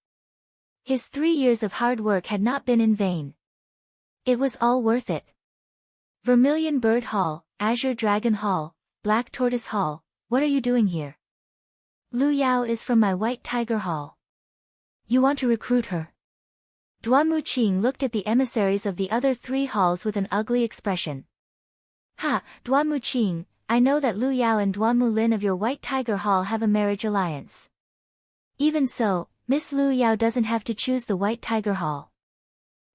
His 3 years of hard work had not been in vain. It was all worth it. Vermilion Bird Hall, Azure Dragon Hall, Black Tortoise Hall, what are you doing here? Lu Yao is from my White Tiger Hall. You want to recruit her? Duamuqing looked at the emissaries of the other 3 halls with an ugly expression. Ha, Duamuqing, I know that Lu Yao and Duanmu Lin of your White Tiger Hall have a marriage alliance. Even so, Miss Lu Yao doesn't have to choose the White Tiger Hall.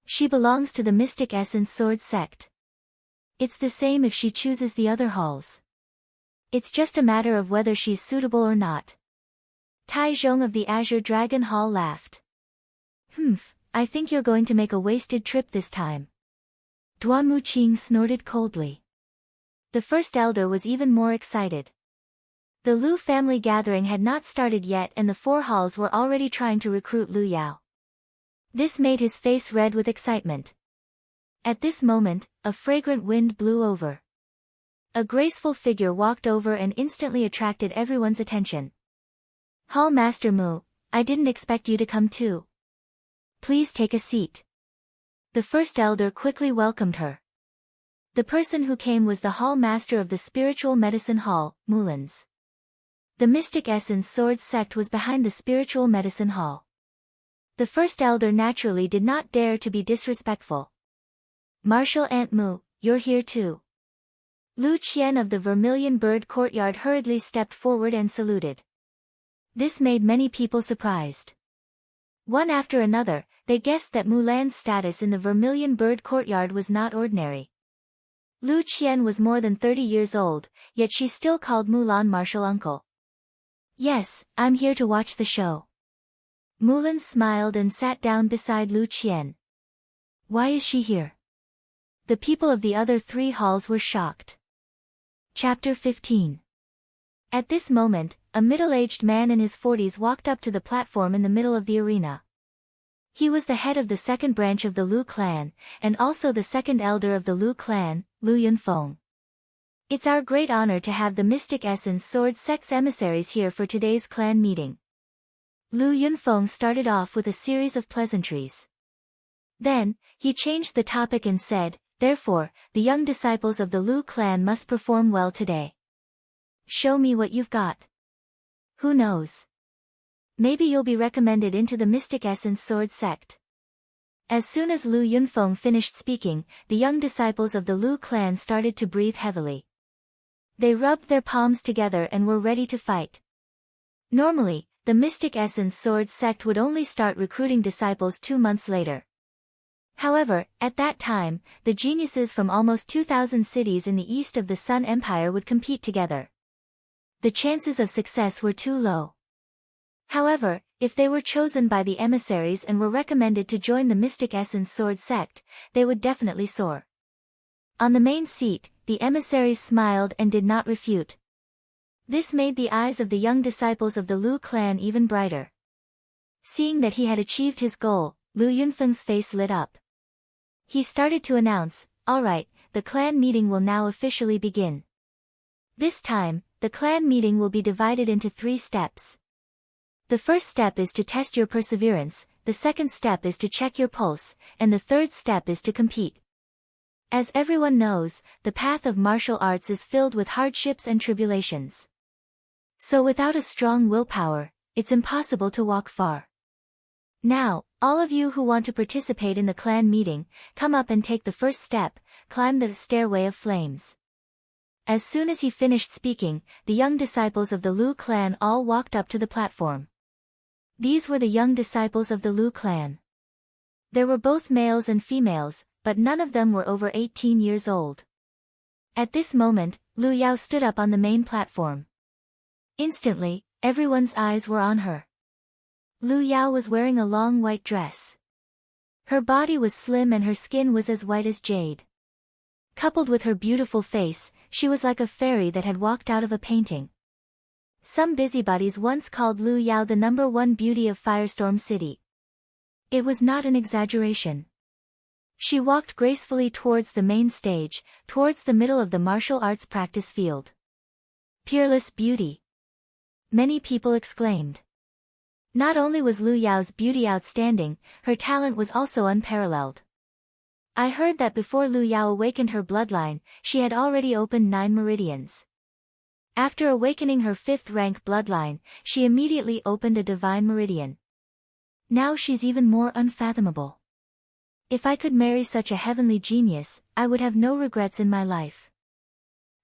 She belongs to the Mystic Essence Sword sect. It's the same if she chooses the other halls. It's just a matter of whether she's suitable or not. Tai Zhong of the Azure Dragon Hall laughed. I think you're going to make a wasted trip this time. Duamuqing snorted coldly. The first elder was even more excited. The Lu family gathering had not started yet and the 4 halls were already trying to recruit Lu Yao. This made his face red with excitement. At this moment, a fragrant wind blew over. A graceful figure walked over and instantly attracted everyone's attention. Hall Master Mu, I didn't expect you to come too. Please take a seat. The first elder quickly welcomed her. The person who came was the Hall Master of the Spiritual Medicine Hall, Mulans. The Mystic Essence Sword sect was behind the Spiritual Medicine Hall. The first elder naturally did not dare to be disrespectful. Martial Aunt Mu, you're here too. Lu Qian of the Vermilion Bird Courtyard hurriedly stepped forward and saluted. This made many people surprised. One after another, they guessed that Mulan's status in the Vermilion Bird Courtyard was not ordinary. Lu Qian was more than 30 years old, yet she still called Mulan martial uncle. Yes, I'm here to watch the show. Mulan smiled and sat down beside Lu Qian. Why is she here? The people of the other 3 halls were shocked. Chapter 15. At this moment, a middle-aged man in his 40s walked up to the platform in the middle of the arena. He was the head of the 2nd branch of the Lu clan, and also the 2nd elder of the Lu clan, Lu Yunfeng. It's our great honor to have the Mystic Essence Sword sect's emissaries here for today's clan meeting. Lu Yunfeng started off with a series of pleasantries. Then, he changed the topic and said, therefore, the young disciples of the Lu clan must perform well today. Show me what you've got. Who knows? Maybe you'll be recommended into the Mystic Essence Sword sect. As soon as Lu Yunfeng finished speaking, the young disciples of the Lu clan started to breathe heavily. They rubbed their palms together and were ready to fight. Normally, the Mystic Essence Sword sect would only start recruiting disciples 2 months later. However, at that time, the geniuses from almost 2,000 cities in the east of the Sun Empire would compete together. The chances of success were too low. However, if they were chosen by the emissaries and were recommended to join the Mystic Essence Sword sect, they would definitely soar. On the main seat, the emissaries smiled and did not refute. This made the eyes of the young disciples of the Lu clan even brighter. Seeing that he had achieved his goal, Lu Yunfeng's face lit up. He started to announce, alright, the clan meeting will now officially begin. This time, the clan meeting will be divided into 3 steps. The first step is to test your perseverance, the second step is to check your pulse, and the third step is to compete. As everyone knows, the path of martial arts is filled with hardships and tribulations. So without a strong willpower, it's impossible to walk far. Now, all of you who want to participate in the clan meeting, come up and take the first step, climb the stairway of flames. As soon as he finished speaking, the young disciples of the Lu clan all walked up to the platform. These were the young disciples of the Lu clan. There were both males and females, but none of them were over 18 years old. At this moment, Lu Yao stood up on the main platform. Instantly, everyone's eyes were on her. Lu Yao was wearing a long white dress. Her body was slim and her skin was as white as jade. Coupled with her beautiful face, she was like a fairy that had walked out of a painting. Some busybodies once called Lu Yao the #1 beauty of Firestorm City. It was not an exaggeration. She walked gracefully towards the main stage, towards the middle of the martial arts practice field. Peerless beauty! Many people exclaimed. Not only was Lu Yao's beauty outstanding, her talent was also unparalleled. I heard that before Lu Yao awakened her bloodline, she had already opened 9 meridians. After awakening her 5th rank bloodline, she immediately opened a divine meridian. Now she's even more unfathomable. If I could marry such a heavenly genius, I would have no regrets in my life.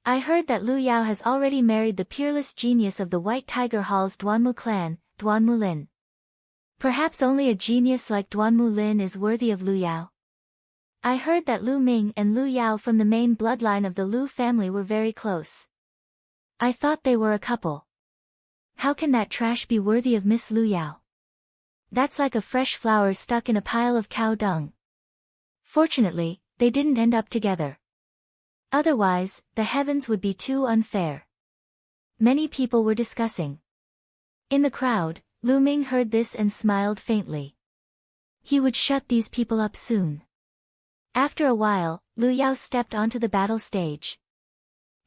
I heard that Lu Yao has already married the peerless genius of the White Tiger Hall's Duanmu clan, Duanmu Lin. Perhaps only a genius like Duanmu Lin is worthy of Lu Yao. I heard that Lu Ming and Lu Yao from the main bloodline of the Lu family were very close. I thought they were a couple. How can that trash be worthy of Miss Lu Yao? That's like a fresh flower stuck in a pile of cow dung. Fortunately, they didn't end up together. Otherwise, the heavens would be too unfair. Many people were discussing. In the crowd, Lu Ming heard this and smiled faintly. He would shut these people up soon. After a while, Lu Yao stepped onto the battle stage.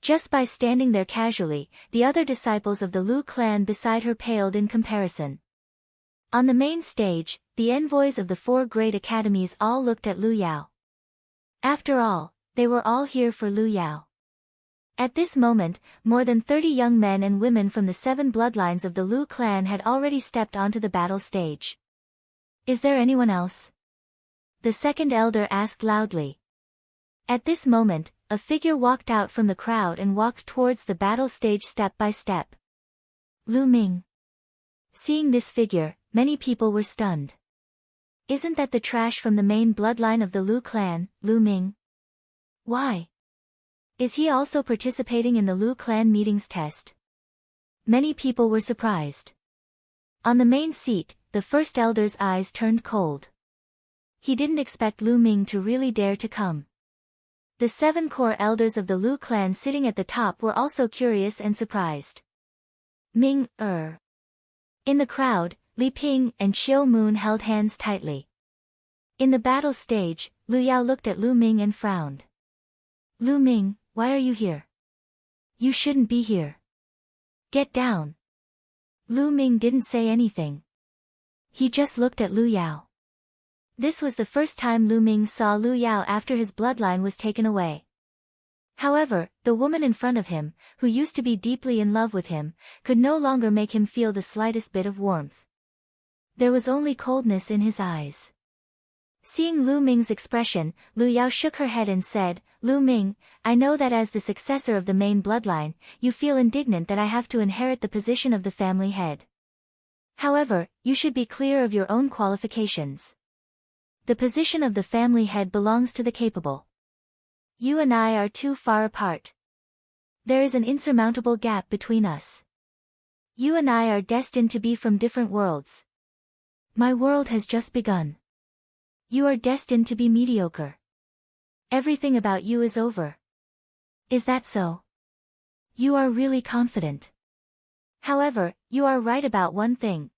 Just by standing there casually, the other disciples of the Lu clan beside her paled in comparison. On the main stage, the envoys of the 4 great academies all looked at Lu Yao. After all, they were all here for Lu Yao. At this moment, more than 30 young men and women from the 7 bloodlines of the Lu clan had already stepped onto the battle stage. Is there anyone else? The second elder asked loudly. At this moment, a figure walked out from the crowd and walked towards the battle stage step by step. Lu Ming. Seeing this figure, many people were stunned. Isn't that the trash from the main bloodline of the Lu clan, Lu Ming? Why? Is he also participating in the Lu clan meetings test? Many people were surprised. On the main seat, the first elder's eyes turned cold. He didn't expect Lu Ming to really dare to come. The 7 core elders of the Lu clan sitting at the top were also curious and surprised. In the crowd, Li Ping and Xiao Moon held hands tightly. In the battle stage, Lu Yao looked at Lu Ming and frowned. Lu Ming, why are you here? You shouldn't be here. Get down. Lu Ming didn't say anything. He just looked at Lu Yao. This was the first time Lu Ming saw Lu Yao after his bloodline was taken away. However, the woman in front of him, who used to be deeply in love with him, could no longer make him feel the slightest bit of warmth. There was only coldness in his eyes. Seeing Lu Ming's expression, Lu Yao shook her head and said, Lu Ming, I know that as the successor of the main bloodline, you feel indignant that I have to inherit the position of the family head. However, you should be clear of your own qualifications. The position of the family head belongs to the capable. You and I are too far apart. There is an insurmountable gap between us. You and I are destined to be from different worlds. My world has just begun. You are destined to be mediocre. Everything about you is over. Is that so? You are really confident. However, you are right about one thing.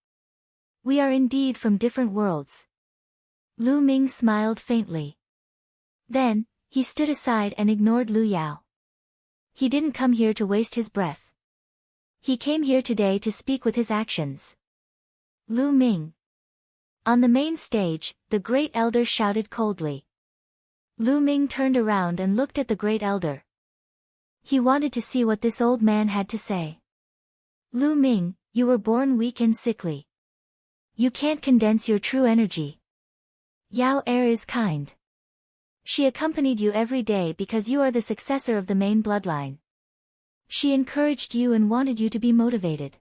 We are indeed from different worlds. Lu Ming smiled faintly. Then, he stood aside and ignored Lu Yao. He didn't come here to waste his breath. He came here today to speak with his actions. Lu Ming. On the main stage, the great elder shouted coldly. Lu Ming turned around and looked at the great elder. He wanted to see what this old man had to say. Lu Ming, you were born weak and sickly. You can't condense your true energy. Yao is kind. She accompanied you every day because you are the successor of the main bloodline. She encouraged you and wanted you to be motivated.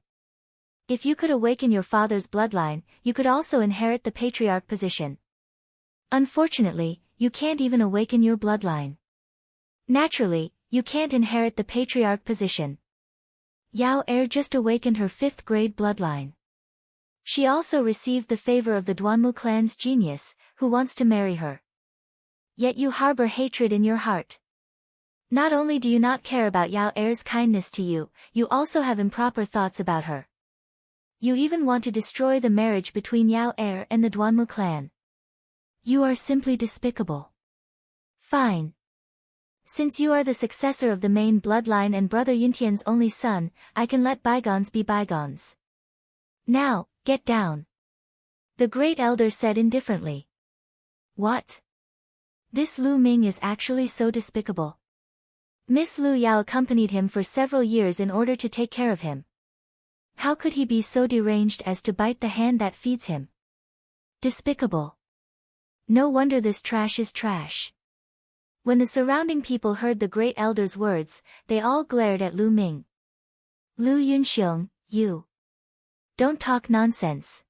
If you could awaken your father's bloodline, you could also inherit the patriarch position. Unfortunately, you can't even awaken your bloodline. Naturally, you can't inherit the patriarch position. Yao just awakened her 5th grade bloodline. She also received the favor of the Duanmu clan's genius, who wants to marry her. Yet you harbor hatred in your heart. Not only do you not care about Yao kindness to you, you also have improper thoughts about her. You even want to destroy the marriage between Yao and the Duanmu clan. You are simply despicable. Fine. Since you are the successor of the main bloodline and Brother Yuntian's only son, I can let bygones be bygones. Now, get down. The great elder said indifferently. What? This Lu Ming is actually so despicable. Miss Lu Yao accompanied him for several years in order to take care of him. How could he be so deranged as to bite the hand that feeds him? Despicable. No wonder this trash is trash. When the surrounding people heard the great elder's words, they all glared at Lu Ming. Lu Yunxiong, you. Don't talk nonsense.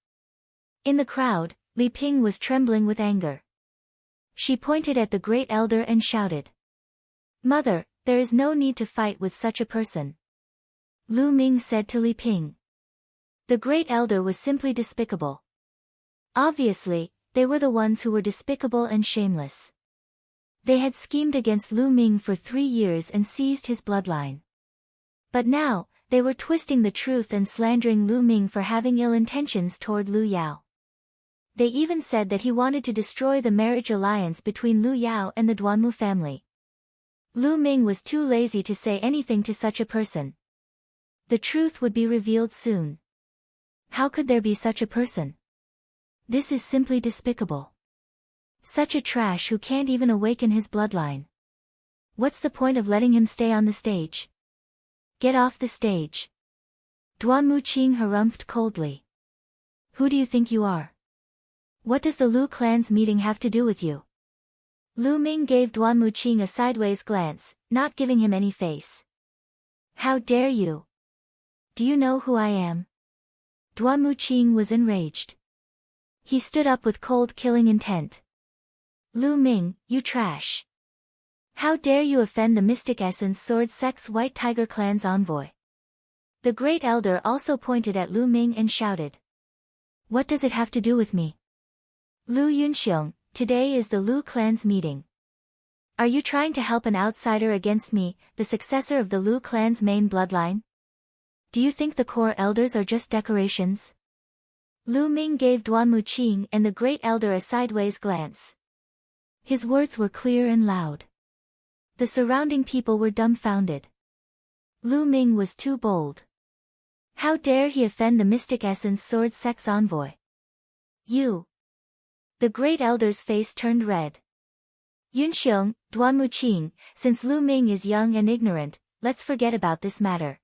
In the crowd, Li Ping was trembling with anger. She pointed at the great elder and shouted. Mother, there is no need to fight with such a person. Lu Ming said to Li Ping. The great elder was simply despicable. Obviously, they were the ones who were despicable and shameless. They had schemed against Lu Ming for 3 years and seized his bloodline. But now, they were twisting the truth and slandering Lu Ming for having ill intentions toward Lu Yao. They even said that he wanted to destroy the marriage alliance between Lu Yao and the Duanmu family. Lu Ming was too lazy to say anything to such a person. The truth would be revealed soon. How could there be such a person? This is simply despicable. Such a trash who can't even awaken his bloodline. What's the point of letting him stay on the stage? Get off the stage. Duanmu Qing harumphed coldly. Who do you think you are? What does the Lu clan's meeting have to do with you? Lu Ming gave Duanmu Qing a sideways glance, not giving him any face. How dare you? Do you know who I am? Duanmu Qing was enraged. He stood up with cold killing intent. Lu Ming, you trash. How dare you offend the Mystic Essence Sword Sect's White Tiger clan's envoy? The great elder also pointed at Lu Ming and shouted. What does it have to do with me? Lu Yunxiong, today is the Lu clan's meeting. Are you trying to help an outsider against me, the successor of the Lu clan's main bloodline? Do you think the core elders are just decorations? Lu Ming gave Duanmu Qing and the great elder a sideways glance. His words were clear and loud. The surrounding people were dumbfounded. Lu Ming was too bold. How dare he offend the Mystic Essence Sword Sect's envoy? You. The great elder's face turned red. Yunxiong, Duanmu Qing, since Lu Ming is young and ignorant, let's forget about this matter.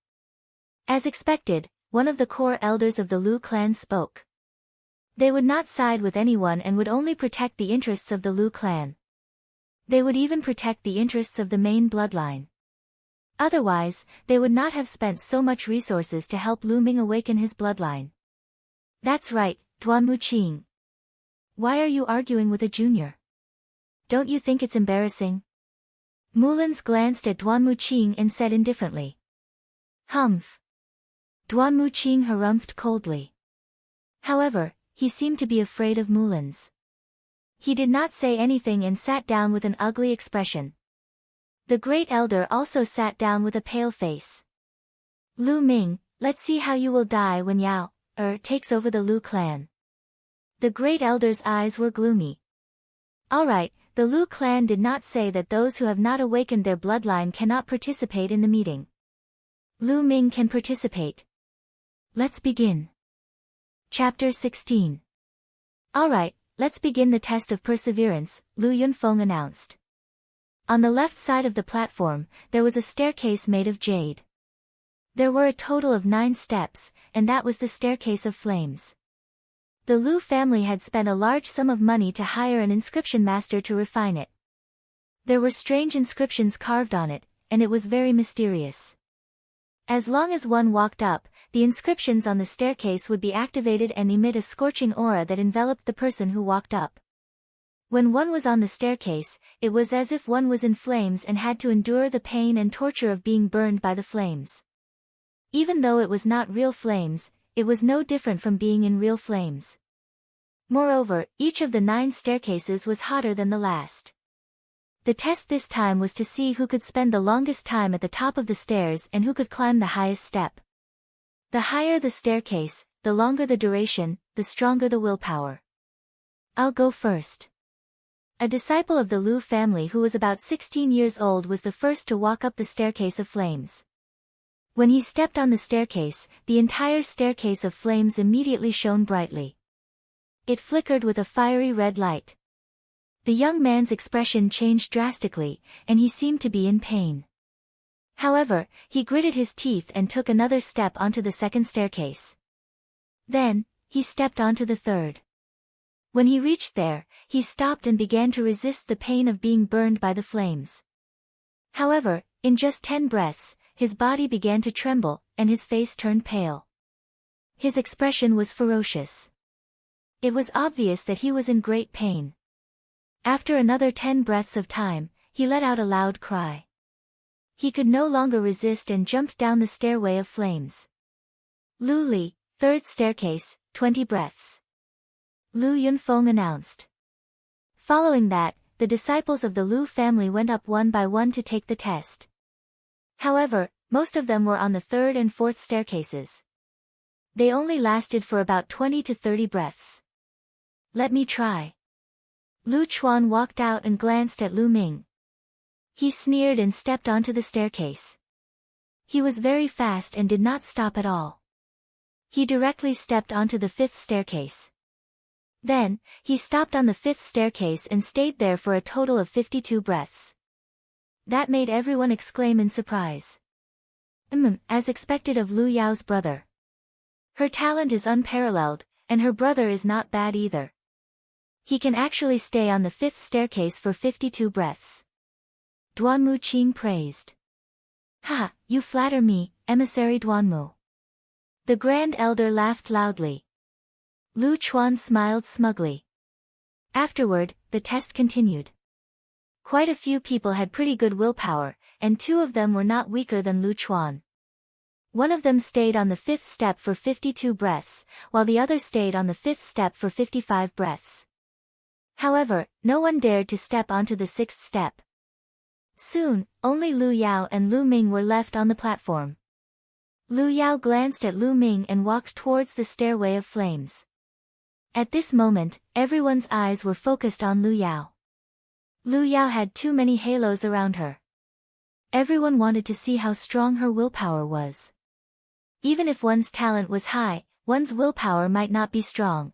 As expected, one of the core elders of the Lu clan spoke. They would not side with anyone and would only protect the interests of the Lu clan. They would even protect the interests of the main bloodline. Otherwise, they would not have spent so much resources to help Lu Ming awaken his bloodline. That's right, Duanmu Qing. Why are you arguing with a junior? Don't you think it's embarrassing? Mullins glanced at Duanmu Qing and said indifferently. Humph. Duanmu Qing harumphed coldly. However, he seemed to be afraid of Mullins. He did not say anything and sat down with an ugly expression. The great elder also sat down with a pale face. Lu Ming, let's see how you will die when Yao takes over the Lu clan. The great elder's eyes were gloomy. All right, the Lu clan did not say that those who have not awakened their bloodline cannot participate in the meeting. Lu Ming can participate. Let's begin. Chapter 16. All right, let's begin the test of perseverance, Lu Yunfeng announced. On the left side of the platform, there was a staircase made of jade. There were a total of 9 steps, and that was the staircase of flames. The Lu family had spent a large sum of money to hire an inscription master to refine it. There were strange inscriptions carved on it, and it was very mysterious. As long as one walked up, the inscriptions on the staircase would be activated and emit a scorching aura that enveloped the person who walked up. When one was on the staircase, it was as if one was in flames and had to endure the pain and torture of being burned by the flames. Even though it was not real flames, it was no different from being in real flames. Moreover, each of the 9 staircases was hotter than the last. The test this time was to see who could spend the longest time at the top of the stairs and who could climb the highest step. The higher the staircase, the longer the duration, the stronger the willpower. I'll go first. A disciple of the Lu family who was about 16 years old was the first to walk up the staircase of flames. When he stepped on the staircase, the entire staircase of flames immediately shone brightly. It flickered with a fiery red light. The young man's expression changed drastically, and he seemed to be in pain. However, he gritted his teeth and took another step onto the second staircase. Then, he stepped onto the third. When he reached there, he stopped and began to resist the pain of being burned by the flames. However, in just 10 breaths, his body began to tremble, and his face turned pale. His expression was ferocious. It was obvious that he was in great pain. After another 10 breaths of time, he let out a loud cry. He could no longer resist and jumped down the stairway of flames. Lu Li, 3rd staircase, 20 breaths. Lu Yunfeng announced. Following that, the disciples of the Lu family went up one by one to take the test. However, most of them were on the 3rd and 4th staircases. They only lasted for about 20 to 30 breaths. Let me try. Lu Chuan walked out and glanced at Lu Ming. He sneered and stepped onto the staircase. He was very fast and did not stop at all. He directly stepped onto the 5th staircase. Then, he stopped on the 5th staircase and stayed there for a total of 52 breaths. That made everyone exclaim in surprise. As expected of Lu Yao's brother. Her talent is unparalleled, and her brother is not bad either. He can actually stay on the 5th staircase for 52 breaths. Duanmu Qing praised. Ha, you flatter me, emissary Duanmu. The Grand Elder laughed loudly. Lu Chuan smiled smugly. Afterward, the test continued. Quite a few people had pretty good willpower, and 2 of them were not weaker than Lu Chuan. One of them stayed on the 5th step for 52 breaths, while the other stayed on the 5th step for 55 breaths. However, no one dared to step onto the 6th step. Soon, only Lu Yao and Lu Ming were left on the platform. Lu Yao glanced at Lu Ming and walked towards the stairway of flames. At this moment, everyone's eyes were focused on Lu Yao. Lu Yao had too many halos around her. Everyone wanted to see how strong her willpower was. Even if one's talent was high, one's willpower might not be strong.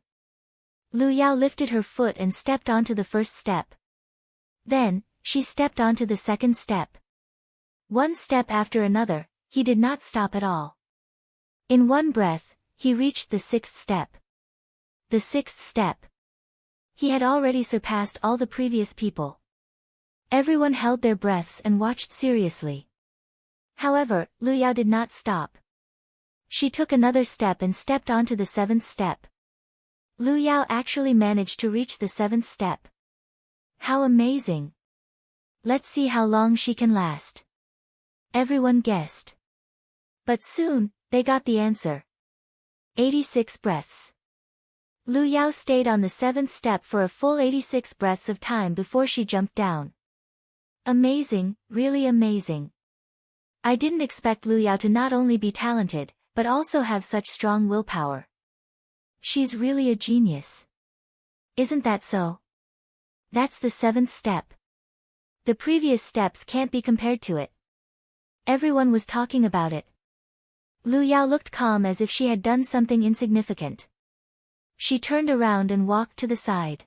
Lu Yao lifted her foot and stepped onto the 1st step. Then, she stepped onto the 2nd step. One step after another, he did not stop at all. In one breath, he reached the 6th step. The 6th step. He had already surpassed all the previous people. Everyone held their breaths and watched seriously. However, Lu Yao did not stop. She took another step and stepped onto the 7th step. Lu Yao actually managed to reach the 7th step. How amazing! Let's see how long she can last. Everyone guessed. But soon, they got the answer. 86 breaths. Lu Yao stayed on the 7th step for a full 86 breaths of time before she jumped down. Amazing, really amazing. I didn't expect Lu Yao to not only be talented, but also have such strong willpower. She's really a genius. Isn't that so? That's the 7th step. The previous steps can't be compared to it. Everyone was talking about it. Lu Yao looked calm as if she had done something insignificant. She turned around and walked to the side.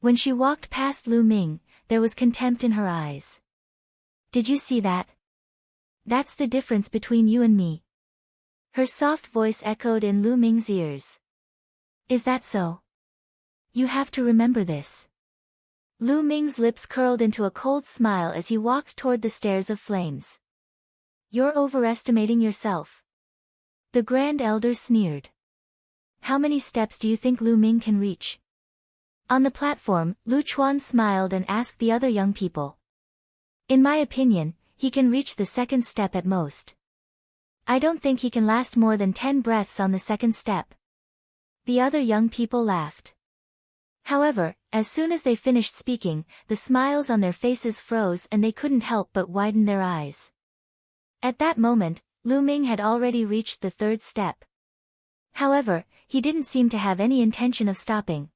When she walked past Lu Ming, there was contempt in her eyes. Did you see that? That's the difference between you and me. Her soft voice echoed in Lu Ming's ears. Is that so? You have to remember this. Lu Ming's lips curled into a cold smile as he walked toward the stairs of flames. You're overestimating yourself. The Grand Elder sneered. How many steps do you think Lu Ming can reach? On the platform, Lu Chuan smiled and asked the other young people. In my opinion, he can reach the 2nd step at most. I don't think he can last more than 10 breaths on the 2nd step. The other young people laughed. However, as soon as they finished speaking, the smiles on their faces froze and they couldn't help but widen their eyes. At that moment, Lu Ming had already reached the 3rd step. However, he didn't seem to have any intention of stopping.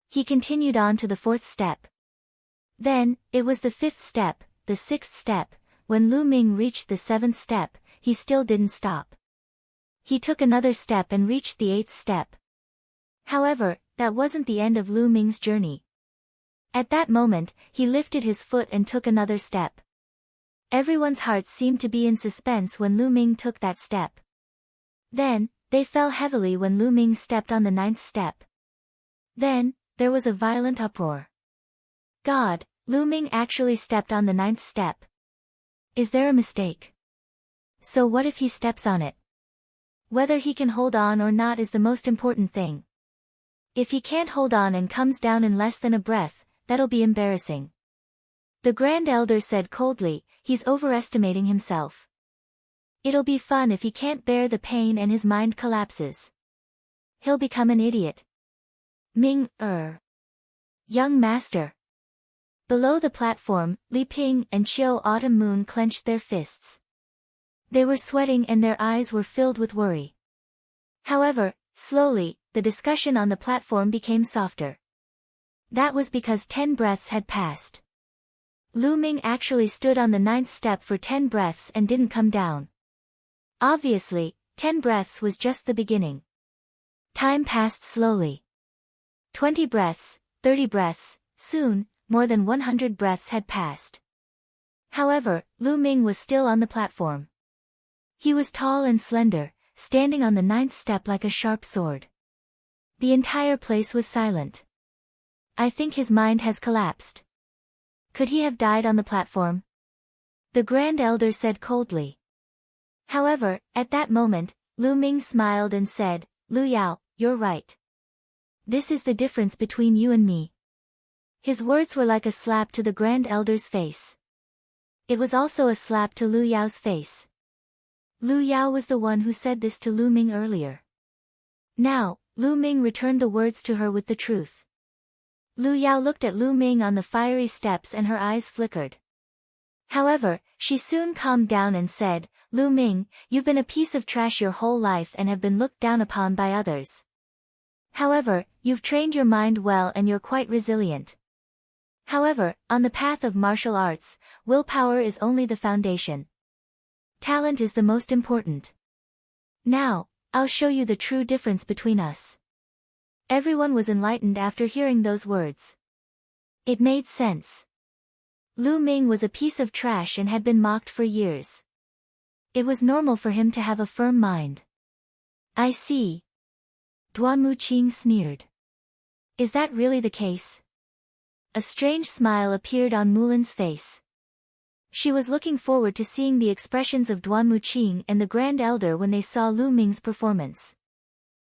He continued on to the 4th step. Then, it was the 5th step, the 6th step. When Lu Ming reached the 7th step, he still didn't stop. He took another step and reached the 8th step. However, that wasn't the end of Lu Ming's journey. At that moment, he lifted his foot and took another step. Everyone's hearts seemed to be in suspense when Lu Ming took that step. Then, they fell heavily when Lu Ming stepped on the 9th step. Then, there was a violent uproar. God, Lu Ming actually stepped on the 9th step. Is there a mistake? So what if he steps on it? Whether he can hold on or not is the most important thing. If he can't hold on and comes down in less than a breath, that'll be embarrassing. The Grand Elder said coldly, he's overestimating himself. It'll be fun if he can't bear the pain and his mind collapses. He'll become an idiot. Ming, Young master. Below the platform, Li Ping and Chiu Autumn Moon clenched their fists. They were sweating and their eyes were filled with worry. However, slowly, the discussion on the platform became softer. That was because 10 breaths had passed. Lu Ming actually stood on the 9th step for 10 breaths and didn't come down. Obviously, 10 breaths was just the beginning. Time passed slowly. 20 breaths, 30 breaths, soon, more than 100 breaths had passed. However, Lu Ming was still on the platform. He was tall and slender, standing on the 9th step like a sharp sword. The entire place was silent. I think his mind has collapsed. Could he have died on the platform? The Grand Elder said coldly. However, at that moment, Lu Ming smiled and said, Lu Yao, you're right. This is the difference between you and me. His words were like a slap to the Grand Elder's face. It was also a slap to Lu Yao's face. Lu Yao was the one who said this to Lu Ming earlier. Now, Lu Ming returned the words to her with the truth. Lu Yao looked at Lu Ming on the fiery steps and her eyes flickered. However, she soon calmed down and said, Lu Ming, you've been a piece of trash your whole life and have been looked down upon by others. However, you've trained your mind well and you're quite resilient. However, on the path of martial arts, willpower is only the foundation. Talent is the most important. Now, I'll show you the true difference between us. Everyone was enlightened after hearing those words. It made sense. Lu Ming was a piece of trash and had been mocked for years. It was normal for him to have a firm mind. I see. Duan Muqing sneered. Is that really the case? A strange smile appeared on Mulan's face. She was looking forward to seeing the expressions of Duan Muqing and the Grand Elder when they saw Lu Ming's performance.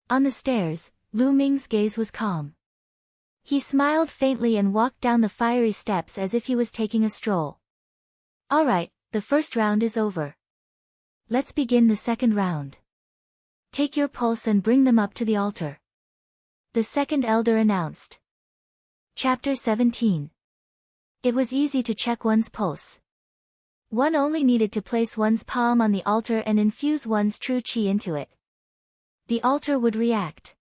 On the stairs, Lu Ming's gaze was calm. He smiled faintly and walked down the fiery steps as if he was taking a stroll. Alright, the first round is over. Let's begin the second round. Take your pulse and bring them up to the altar. The second elder announced. Chapter 17. It was easy to check one's pulse. One only needed to place one's palm on the altar and infuse one's true qi into it. The altar would react.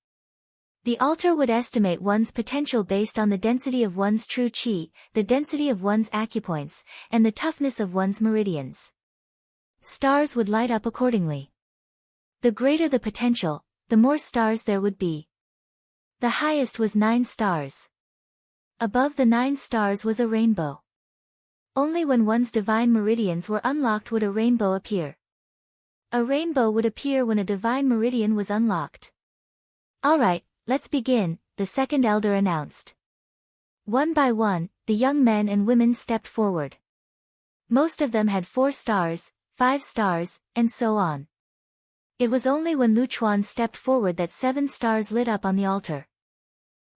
The altar would estimate one's potential based on the density of one's true qi, the density of one's acupoints, and the toughness of one's meridians. Stars would light up accordingly. The greater the potential, the more stars there would be. The highest was 9 stars. Above the 9 stars was a rainbow. Only when one's divine meridians were unlocked would a rainbow appear. A rainbow would appear when a divine meridian was unlocked. Alright, let's begin, the second elder announced. One by one, the young men and women stepped forward. Most of them had 4 stars, 5 stars, and so on. It was only when Lu Chuan stepped forward that 7 stars lit up on the altar.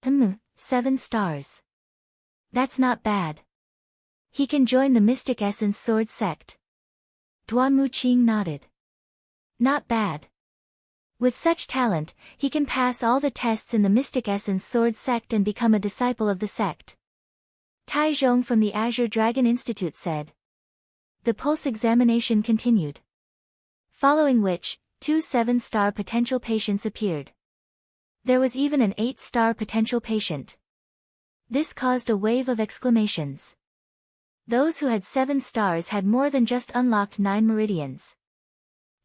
7 stars. That's not bad. He can join the Mystic Essence Sword sect. Duan Muqing nodded. Not bad. With such talent, he can pass all the tests in the Mystic Essence Sword sect and become a disciple of the sect. Tai Zhong from the Azure Dragon Institute said. The pulse examination continued. Following which, 2 7-star potential patients appeared. There was even an 8-star potential patient. This caused a wave of exclamations. Those who had 7 stars had more than just unlocked 9 meridians.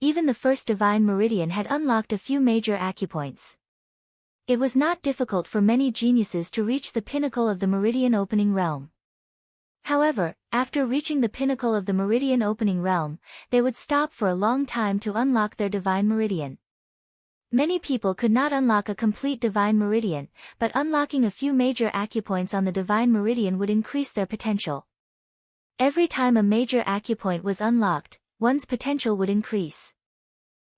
Even the first divine meridian had unlocked a few major acupoints. It was not difficult for many geniuses to reach the pinnacle of the meridian opening realm. However, after reaching the pinnacle of the meridian opening realm, they would stop for a long time to unlock their divine meridian. Many people could not unlock a complete divine meridian, but unlocking a few major acupoints on the divine meridian would increase their potential. Every time a major acupoint was unlocked, one's potential would increase.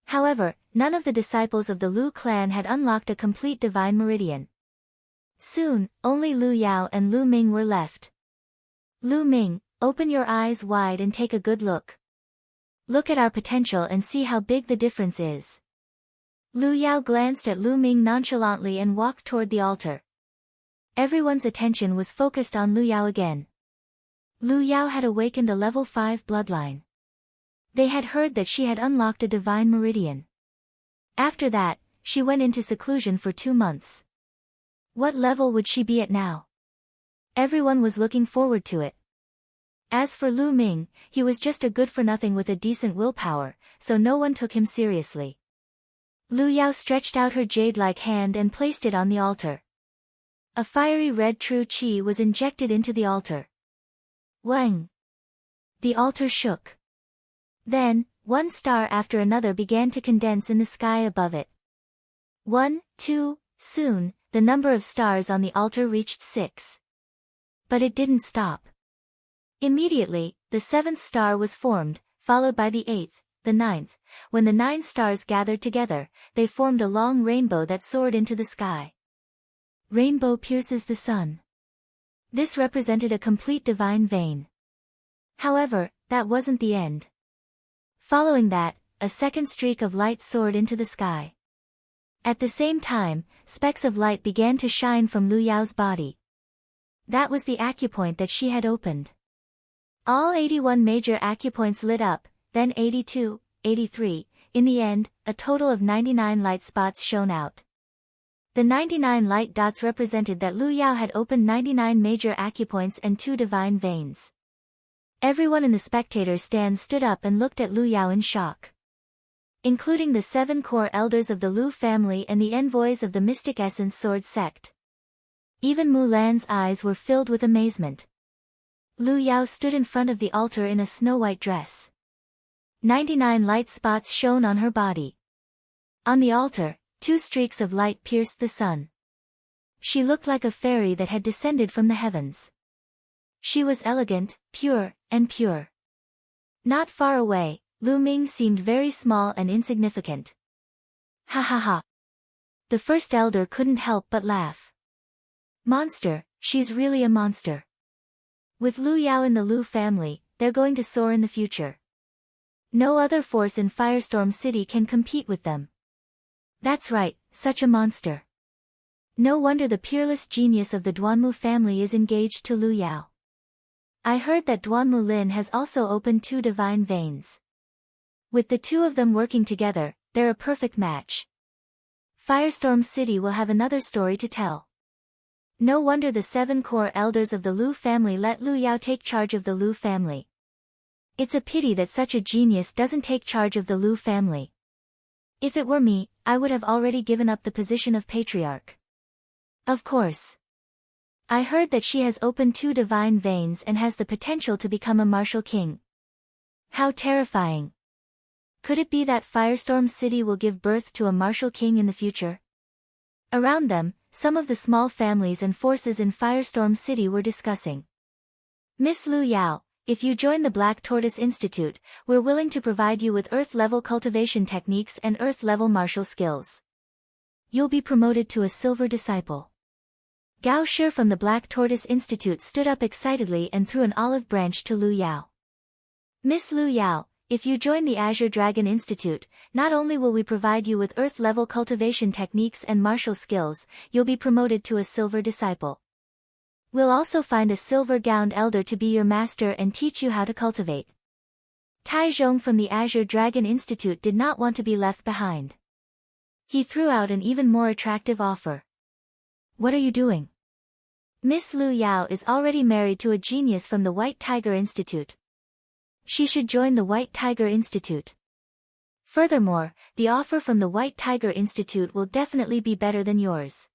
However, none of the disciples of the Lu clan had unlocked a complete divine meridian. Soon, only Lu Yao and Lu Ming were left. Lu Ming, open your eyes wide and take a good look. Look at our potential and see how big the difference is. Lu Yao glanced at Lu Ming nonchalantly and walked toward the altar. Everyone's attention was focused on Lu Yao again. Lu Yao had awakened a level 5 bloodline. They had heard that she had unlocked a divine meridian. After that, she went into seclusion for 2 months. What level would she be at now? Everyone was looking forward to it. As for Lu Ming, he was just a good-for-nothing with a decent willpower, so no one took him seriously. Lu Yao stretched out her jade-like hand and placed it on the altar. A fiery red true qi was injected into the altar. Wang! The altar shook. Then, one star after another began to condense in the sky above it. 1, 2, soon, the number of stars on the altar reached 6. But it didn't stop. Immediately, the 7th star was formed, followed by the 8th, the 9th. When the 9 stars gathered together, they formed a long rainbow that soared into the sky. Rainbow pierces the sun. This represented a complete divine vein. However, that wasn't the end. Following that, a second streak of light soared into the sky. At the same time, specks of light began to shine from Lu Yao's body. That was the acupoint that she had opened. All 81 major acupoints lit up, then 82, 83, in the end, a total of 99 light spots shone out. The 99 light dots represented that Lu Yao had opened 99 major acupoints and 2 divine veins. Everyone in the spectator stand stood up and looked at Lu Yao in shock. Including the 7 core elders of the Lu family and the envoys of the Mystic Essence Sword sect. Even Mulan's eyes were filled with amazement. Lu Yao stood in front of the altar in a snow-white dress. 99 light spots shone on her body. On the altar, 2 streaks of light pierced the sun. She looked like a fairy that had descended from the heavens. She was elegant, pure, and pure. Not far away, Lu Ming seemed very small and insignificant. Ha ha ha. The first elder couldn't help but laugh. Monster, she's really a monster. With Lu Yao in the Lu family, they're going to soar in the future. No other force in Firestorm City can compete with them. That's right, such a monster. No wonder the peerless genius of the Duanmu family is engaged to Lu Yao. I heard that Duanmu Lin has also opened 2 divine veins. With the 2 of them working together, they're a perfect match. Firestorm City will have another story to tell. No wonder the 7 core elders of the Lu family let Lu Yao take charge of the Lu family. It's a pity that such a genius doesn't take charge of the Lu family. If it were me, I would have already given up the position of patriarch. Of course. I heard that she has opened 2 divine veins and has the potential to become a martial king. How terrifying. Could it be that Firestorm City will give birth to a martial king in the future? Around them, some of the small families and forces in Firestorm City were discussing. Miss Lu Yao, if you join the Black Tortoise Institute, we're willing to provide you with Earth-level cultivation techniques and Earth-level martial skills. You'll be promoted to a silver disciple. Gao Shi from the Black Tortoise Institute stood up excitedly and threw an olive branch to Lu Yao. Miss Lu Yao, if you join the Azure Dragon Institute, not only will we provide you with Earth-level cultivation techniques and martial skills, you'll be promoted to a silver disciple. We'll also find a silver-gowned elder to be your master and teach you how to cultivate. Tai Zhong from the Azure Dragon Institute did not want to be left behind. He threw out an even more attractive offer. What are you doing? Miss Lu Yao is already married to a genius from the White Tiger Institute. She should join the White Tiger Institute. Furthermore, the offer from the White Tiger Institute will definitely be better than yours.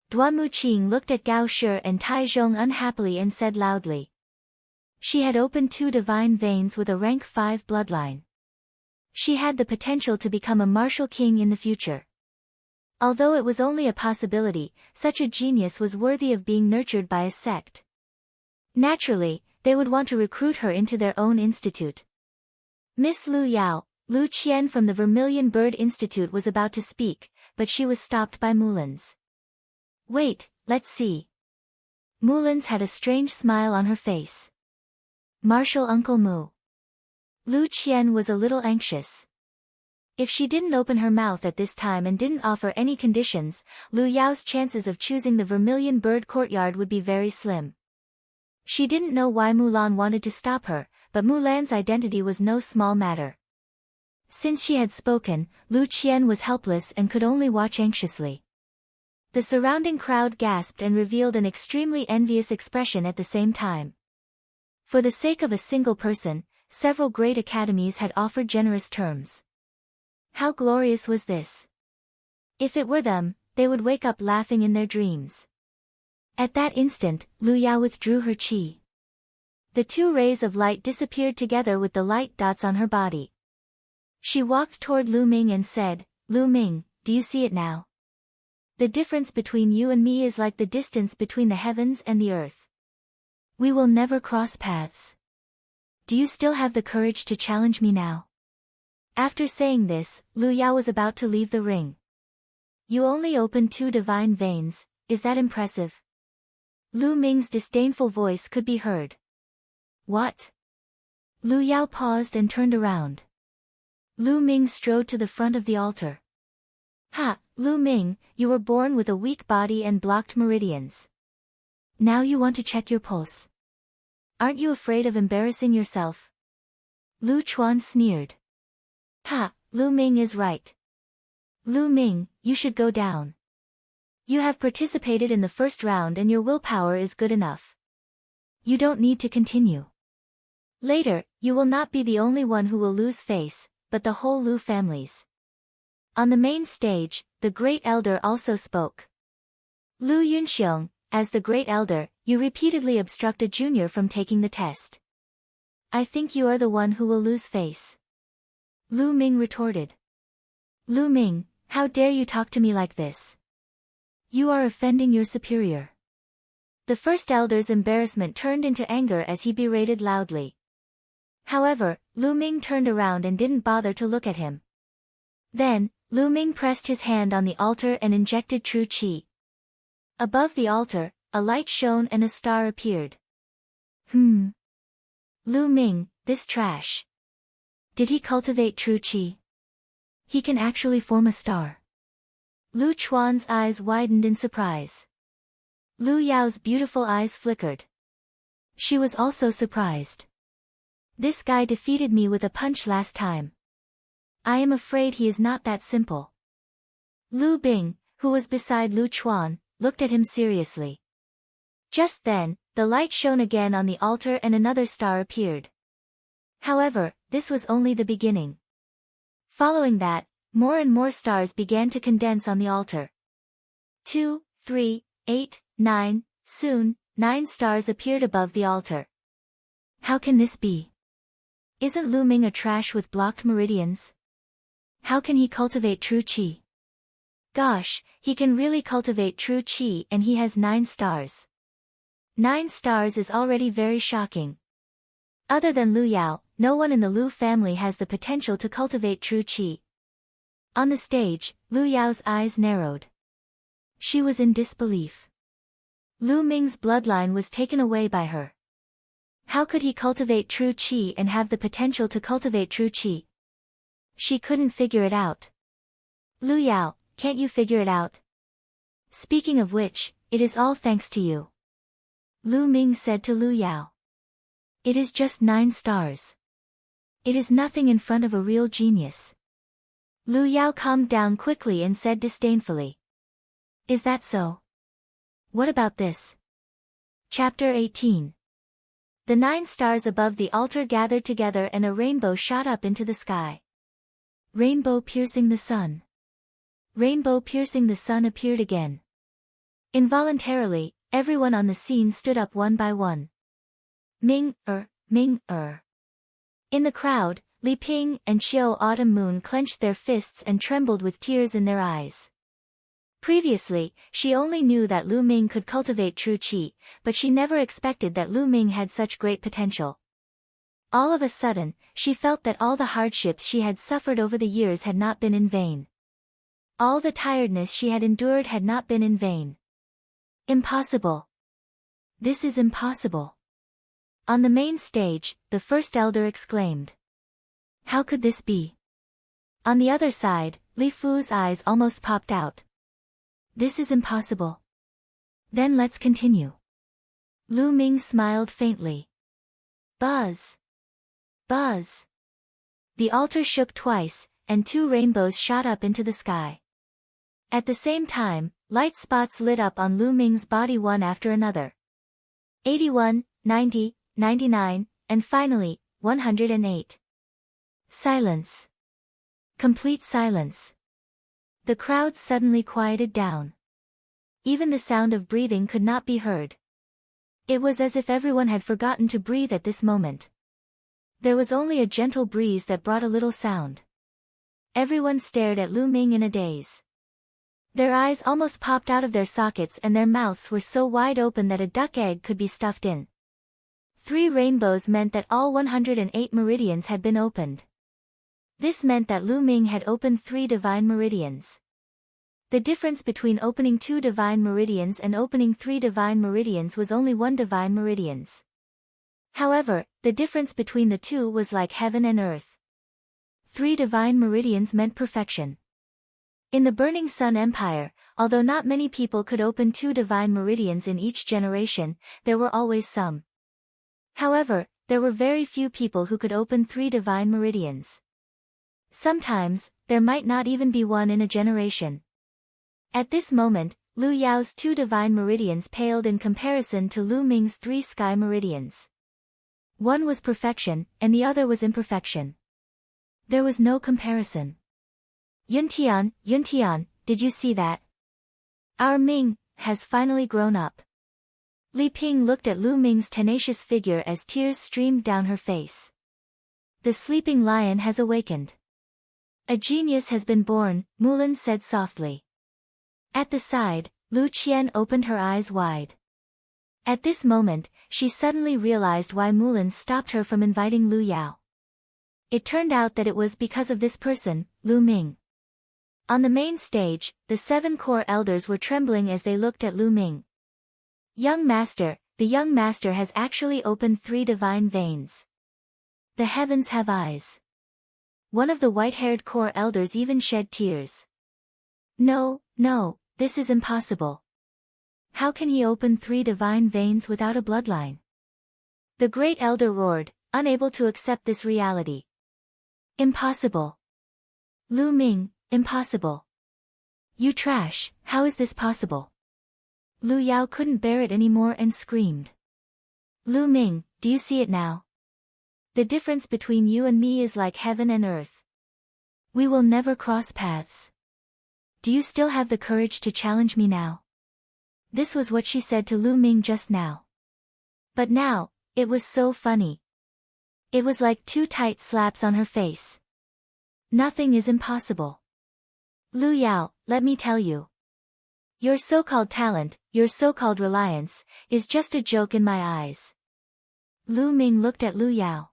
Duanmu Qing looked at Gao Shi and Tai Zhong unhappily and said loudly. She had opened 2 divine veins with a rank 5 bloodline. She had the potential to become a martial king in the future. Although it was only a possibility, such a genius was worthy of being nurtured by a sect. Naturally, they would want to recruit her into their own institute. Miss Lu Yao, Lu Qian from the Vermilion Bird Institute was about to speak, but she was stopped by Mulans. Wait, let's see. Mulans had a strange smile on her face. Martial Uncle Mu. Lu Qian was a little anxious. If she didn't open her mouth at this time and didn't offer any conditions, Lu Yao's chances of choosing the Vermilion Bird Courtyard would be very slim. She didn't know why Mulan wanted to stop her, but Mulan's identity was no small matter. Since she had spoken, Lu Qian was helpless and could only watch anxiously. The surrounding crowd gasped and revealed an extremely envious expression at the same time. For the sake of a single person, several great academies had offered generous terms. How glorious was this? If it were them, they would wake up laughing in their dreams. At that instant, Lu Yao withdrew her qi. The two rays of light disappeared together with the light dots on her body. She walked toward Lu Ming and said, Lu Ming, do you see it now? The difference between you and me is like the distance between the heavens and the earth. We will never cross paths. Do you still have the courage to challenge me now? After saying this, Lu Yao was about to leave the ring. You only opened 2 divine veins, is that impressive? Lu Ming's disdainful voice could be heard. What? Lu Yao paused and turned around. Lu Ming strode to the front of the altar. Ha, Lu Ming, you were born with a weak body and blocked meridians. Now you want to check your pulse. Aren't you afraid of embarrassing yourself? Lu Chuan sneered. Ha, Lu Ming is right. Lu Ming, you should go down. You have participated in the first round and your willpower is good enough. You don't need to continue. Later, you will not be the only one who will lose face, but the whole Lu families. On the main stage, the Great Elder also spoke. Lu Yunxiong, as the Great Elder, you repeatedly obstruct a junior from taking the test. I think you are the one who will lose face. Lu Ming retorted. Lu Ming, how dare you talk to me like this? You are offending your superior. The first elder's embarrassment turned into anger as he berated loudly. However, Lu Ming turned around and didn't bother to look at him. Then, Lu Ming pressed his hand on the altar and injected true qi. Above the altar, a light shone and a star appeared. Lu Ming, this trash. Did he cultivate true qi? He can actually form a star. Lu Chuan's eyes widened in surprise. Lu Yao's beautiful eyes flickered. She was also surprised. This guy defeated me with a punch last time. I am afraid he is not that simple. Lu Bing, who was beside Lu Chuan, looked at him seriously. Just then, the light shone again on the altar and another star appeared. However, this was only the beginning. Following that, more and more stars began to condense on the altar. 2, 3, 8, 9, soon, 9 stars appeared above the altar. How can this be? Isn't Lu Ming a trash with blocked meridians? How can he cultivate true qi? Gosh, he can really cultivate true qi and he has 9 stars. 9 stars is already very shocking. Other than Lu Yao, no one in the Lu family has the potential to cultivate true qi. On the stage, Lu Yao's eyes narrowed. She was in disbelief. Lu Ming's bloodline was taken away by her. How could he cultivate true qi and have the potential to cultivate true qi? She couldn't figure it out. Lu Yao, can't you figure it out? Speaking of which, it is all thanks to you. Lu Ming said to Lu Yao. It is just 9 stars. It is nothing in front of a real genius. Lu Yao calmed down quickly and said disdainfully. Is that so? What about this? Chapter 18. The 9 stars above the altar gathered together and a rainbow shot up into the sky. Rainbow piercing the sun. Rainbow piercing the sun appeared again. Involuntarily, everyone on the scene stood up one by one. Ming-er, Ming-er. In the crowd, Li Ping and Xiao Autumn Moon clenched their fists and trembled with tears in their eyes. Previously, she only knew that Lu Ming could cultivate true qi, but she never expected that Lu Ming had such great potential. All of a sudden, she felt that all the hardships she had suffered over the years had not been in vain. All the tiredness she had endured had not been in vain. Impossible. This is impossible. On the main stage, the first elder exclaimed. How could this be? On the other side, Li Fu's eyes almost popped out. This is impossible. Then let's continue. Lu Ming smiled faintly. Buzz. Buzz. The altar shook twice, and 2 rainbows shot up into the sky. At the same time, light spots lit up on Lu Ming's body one after another. 81, 90, 99, and finally, 108. Silence. Complete silence. The crowd suddenly quieted down. Even the sound of breathing could not be heard. It was as if everyone had forgotten to breathe at this moment. There was only a gentle breeze that brought a little sound. Everyone stared at Lu Ming in a daze. Their eyes almost popped out of their sockets and their mouths were so wide open that a duck egg could be stuffed in. 3 rainbows meant that all 108 meridians had been opened. This meant that Lu Ming had opened 3 divine meridians. The difference between opening 2 divine meridians and opening 3 divine meridians was only 1 divine meridians. However, the difference between the two was like heaven and earth. 3 divine meridians meant perfection. In the Burning Sun Empire, although not many people could open 2 divine meridians in each generation, there were always some. However, there were very few people who could open 3 divine meridians. Sometimes, there might not even be one in a generation. At this moment, Lu Yao's 2 divine meridians paled in comparison to Lu Ming's 3 sky meridians. One was perfection, and the other was imperfection. There was no comparison. Yuntian, did you see that? Our Ming has finally grown up. Li Ping looked at Lu Ming's tenacious figure as tears streamed down her face. The sleeping lion has awakened. A genius has been born, Mulan said softly. At the side, Lu Qian opened her eyes wide. At this moment, she suddenly realized why Mulan stopped her from inviting Lu Yao. It turned out that it was because of this person, Lu Ming. On the main stage, the 7 core elders were trembling as they looked at Lu Ming. Young master, the young master has actually opened 3 divine veins. The heavens have eyes. One of the white-haired core elders even shed tears. No, this is impossible. How can he open 3 divine veins without a bloodline? The great elder roared, unable to accept this reality. Impossible. Lu Ming, impossible. You trash, how is this possible? Lu Yao couldn't bear it anymore and screamed. Lu Ming, do you see it now? The difference between you and me is like heaven and earth. We will never cross paths. Do you still have the courage to challenge me now? This was what she said to Lu Ming just now. But now, it was so funny. It was like 2 tight slaps on her face. Nothing is impossible. Lu Yao, let me tell you. Your so-called talent, your so-called reliance, is just a joke in my eyes. Lu Ming looked at Lu Yao.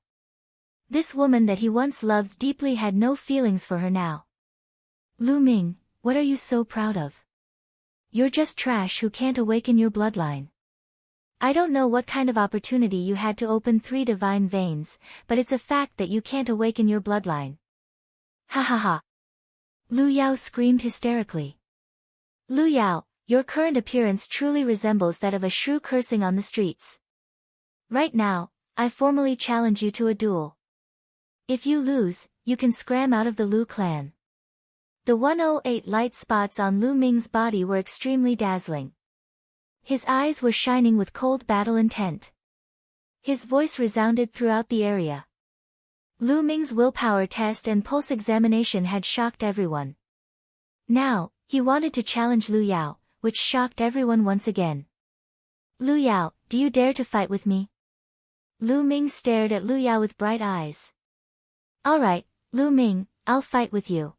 This woman that he once loved deeply had no feelings for her now. Lu Ming, what are you so proud of? You're just trash who can't awaken your bloodline. I don't know what kind of opportunity you had to open 3 divine veins, but it's a fact that you can't awaken your bloodline. Ha ha ha. Lu Yao screamed hysterically. Lu Yao, your current appearance truly resembles that of a shrew cursing on the streets. Right now, I formally challenge you to a duel. If you lose, you can scram out of the Lu clan. The 108 light spots on Lu Ming's body were extremely dazzling. His eyes were shining with cold battle intent. His voice resounded throughout the area. Lu Ming's willpower test and pulse examination had shocked everyone. Now, he wanted to challenge Lu Yao, which shocked everyone once again. Lu Yao, do you dare to fight with me? Lu Ming stared at Lu Yao with bright eyes. Alright, Lu Ming, I'll fight with you.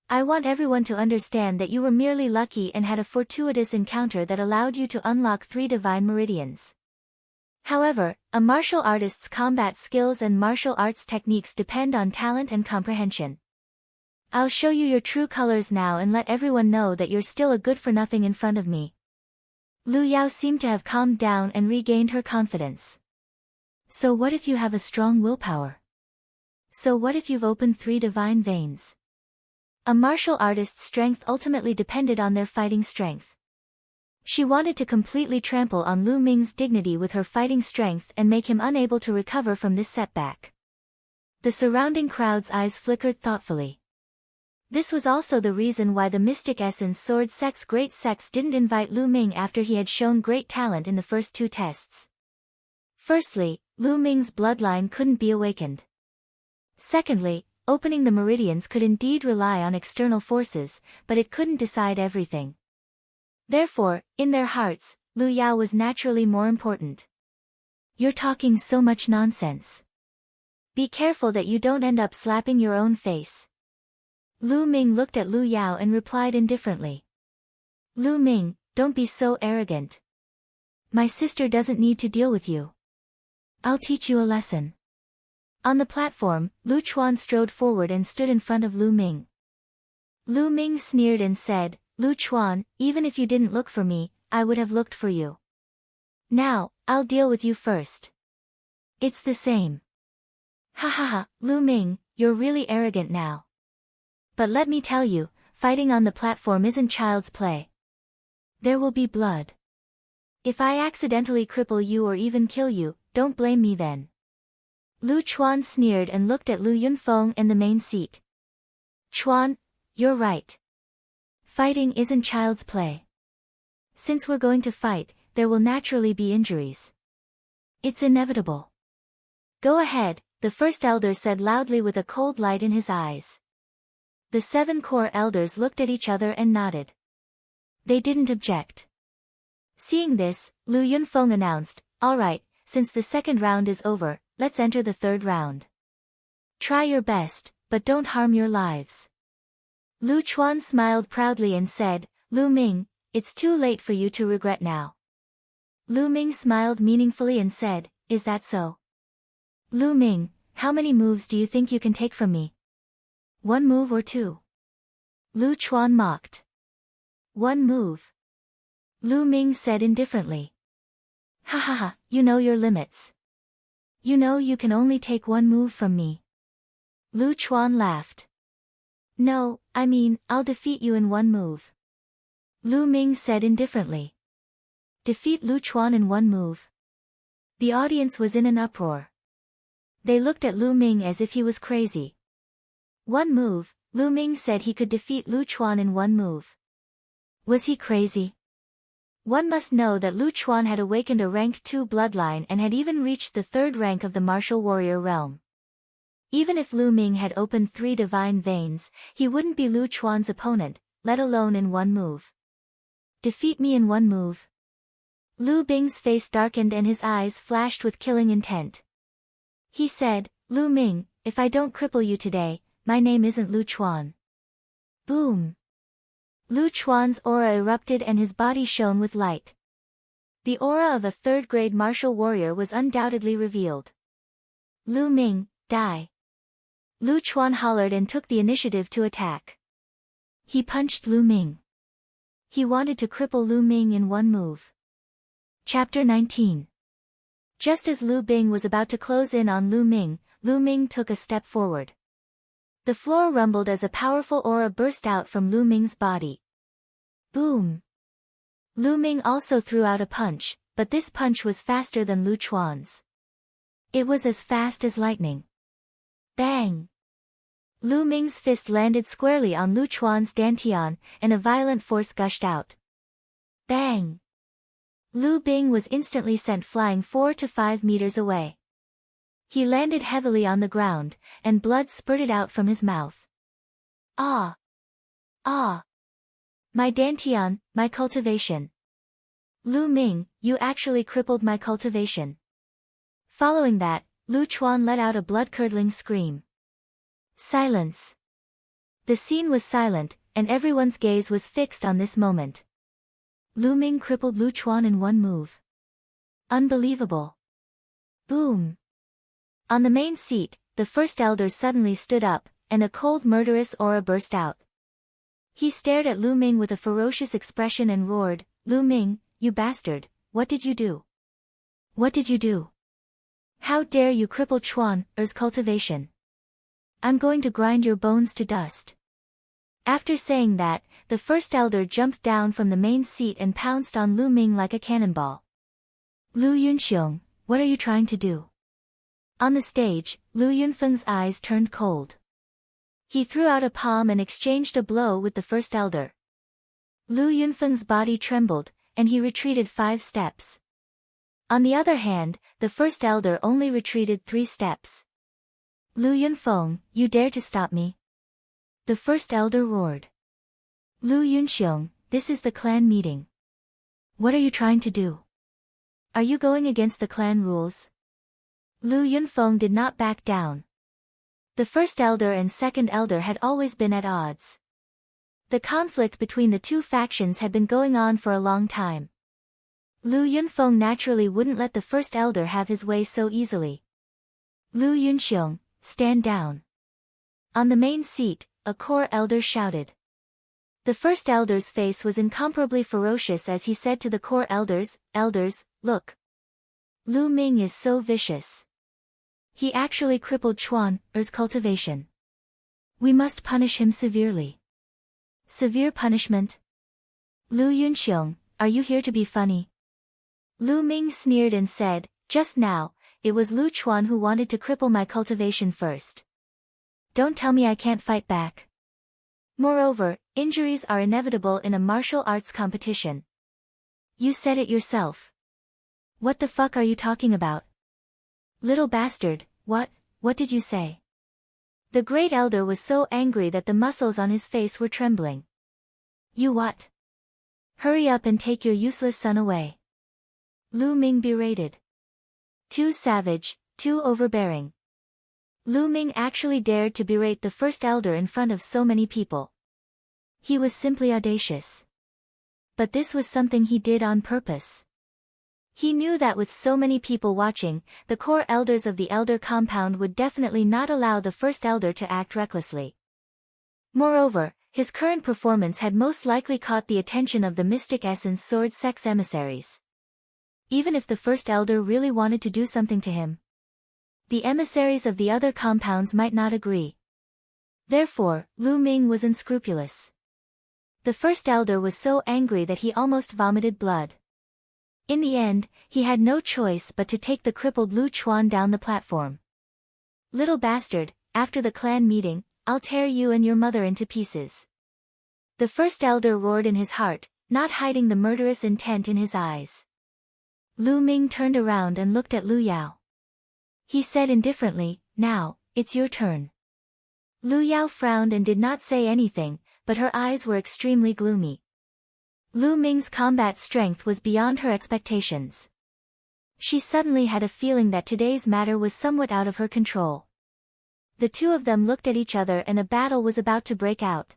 I want everyone to understand that you were merely lucky and had a fortuitous encounter that allowed you to unlock 3 divine meridians. However, a martial artist's combat skills and martial arts techniques depend on talent and comprehension. I'll show you your true colors now and let everyone know that you're still a good-for-nothing in front of me. Lu Yao seemed to have calmed down and regained her confidence. So what if you have a strong willpower? So what if you've opened 3 divine veins? A martial artist's strength ultimately depended on their fighting strength. She wanted to completely trample on Lu Ming's dignity with her fighting strength and make him unable to recover from this setback. The surrounding crowd's eyes flickered thoughtfully. This was also the reason why the Mystic Essence Sword Sect's Great Sects didn't invite Lu Ming after he had shown great talent in the first 2 tests. Firstly, Lu Ming's bloodline couldn't be awakened. Secondly, opening the meridians could indeed rely on external forces, but it couldn't decide everything. Therefore, in their hearts, Lu Yao was naturally more important. You're talking so much nonsense. Be careful that you don't end up slapping your own face. Lu Ming looked at Lu Yao and replied indifferently. Lu Ming, don't be so arrogant. My sister doesn't need to deal with you. I'll teach you a lesson. On the platform, Lu Chuan strode forward and stood in front of Lu Ming. Lu Ming sneered and said, Lu Chuan, even if you didn't look for me, I would have looked for you. Now, I'll deal with you first. It's the same. Ha ha ha, Lu Ming, you're really arrogant now. But let me tell you, fighting on the platform isn't child's play. There will be blood. If I accidentally cripple you or even kill you, don't blame me then. Lu Chuan sneered and looked at Lu Yunfeng and the main seat. Chuan, you're right. Fighting isn't child's play. Since we're going to fight, there will naturally be injuries. It's inevitable. Go ahead, the first elder said loudly with a cold light in his eyes. The 7 core elders looked at each other and nodded. They didn't object. Seeing this, Lu Yunfeng announced, all right, since the 2nd round is over, let's enter the 3rd round. Try your best, but don't harm your lives. Lu Chuan smiled proudly and said, Lu Ming, it's too late for you to regret now. Lu Ming smiled meaningfully and said, is that so? Lu Ming, how many moves do you think you can take from me? 1 move or 2? Lu Chuan mocked. 1 move. Lu Ming said indifferently. Ha ha ha, you know your limits. You know you can only take 1 move from me. Lu Chuan laughed. No, I mean, I'll defeat you in 1 move. Lu Ming said indifferently. Defeat Lu Chuan in 1 move. The audience was in an uproar. They looked at Lu Ming as if he was crazy. 1 move, Lu Ming said he could defeat Lu Chuan in 1 move. Was he crazy? One must know that Lu Chuan had awakened a rank 2 bloodline and had even reached the 3rd rank of the martial warrior realm. Even if Lu Ming had opened 3 divine veins, he wouldn't be Lu Chuan's opponent, let alone in 1 move. Defeat me in 1 move. Lu Bing's face darkened and his eyes flashed with killing intent. He said, Lu Ming, if I don't cripple you today, my name isn't Lu Chuan. Boom. Lu Chuan's aura erupted and his body shone with light. The aura of a 3rd-grade martial warrior was undoubtedly revealed. Lu Ming, die. Lu Chuan hollered and took the initiative to attack. He punched Lu Ming. He wanted to cripple Lu Ming in 1 move. Chapter 19. Just as Lu Bing was about to close in on Lu Ming took a step forward. The floor rumbled as a powerful aura burst out from Lu Ming's body. Boom! Lu Ming also threw out a punch, but this punch was faster than Lu Chuan's. It was as fast as lightning. Bang! Lu Ming's fist landed squarely on Lu Chuan's dantian, and a violent force gushed out. Bang! Lu Bing was instantly sent flying 4 to 5 meters away. He landed heavily on the ground, and blood spurted out from his mouth. Ah! Ah! My dantian, my cultivation. Lu Ming, you actually crippled my cultivation. Following that, Lu Chuan let out a blood-curdling scream. Silence! The scene was silent, and everyone's gaze was fixed on this moment. Lu Ming crippled Lu Chuan in one move. Unbelievable. Boom. On the main seat, the first elder suddenly stood up, and a cold murderous aura burst out. He stared at Lu Ming with a ferocious expression and roared, "Lu Ming, you bastard, what did you do? What did you do? How dare you cripple Chuan's cultivation? I'm going to grind your bones to dust." After saying that, the first elder jumped down from the main seat and pounced on Lu Ming like a cannonball. "Lu Yunxiong, what are you trying to do?" On the stage, Lu Yunfeng's eyes turned cold. He threw out a palm and exchanged a blow with the first elder. Lu Yunfeng's body trembled, and he retreated 5 steps. On the other hand, the first elder only retreated 3 steps. "Lu Yunfeng, you dare to stop me?" The first elder roared. "Lu Yunxiong, this is the clan meeting. What are you trying to do? Are you going against the clan rules?" Lu Yunfeng did not back down. The first elder and second elder had always been at odds. The conflict between the two factions had been going on for a long time. Lu Yunfeng naturally wouldn't let the first elder have his way so easily. "Lu Yunxiong, stand down." On the main seat, a core elder shouted. The first elder's face was incomparably ferocious as he said to the core elders, "Elders, look. Lu Ming is so vicious. He actually crippled Chuan's cultivation. We must punish him severely." "Severe punishment? Lu Yunxiong, are you here to be funny?" Lu Ming sneered and said, "Just now, it was Lu Chuan who wanted to cripple my cultivation first. Don't tell me I can't fight back. Moreover, injuries are inevitable in a martial arts competition. You said it yourself. What the fuck are you talking about? Little bastard, what did you say?" The great elder was so angry that the muscles on his face were trembling. "You what? Hurry up and take your useless son away." Lu Ming berated. Too savage, too overbearing. Lu Ming actually dared to berate the first elder in front of so many people. He was simply audacious. But this was something he did on purpose. He knew that with so many people watching, the core elders of the elder compound would definitely not allow the first elder to act recklessly. Moreover, his current performance had most likely caught the attention of the Mystic Essence Sword Sex emissaries. Even if the first elder really wanted to do something to him, the emissaries of the other compounds might not agree. Therefore, Lu Ming was unscrupulous. The first elder was so angry that he almost vomited blood. In the end, he had no choice but to take the crippled Lu Chuan down the platform. "Little bastard, after the clan meeting, I'll tear you and your mother into pieces." The first elder roared in his heart, not hiding the murderous intent in his eyes. Lu Ming turned around and looked at Lu Yao. He said indifferently, "Now, it's your turn." Lu Yao frowned and did not say anything, but her eyes were extremely gloomy. Lu Ming's combat strength was beyond her expectations. She suddenly had a feeling that today's matter was somewhat out of her control. The two of them looked at each other and a battle was about to break out.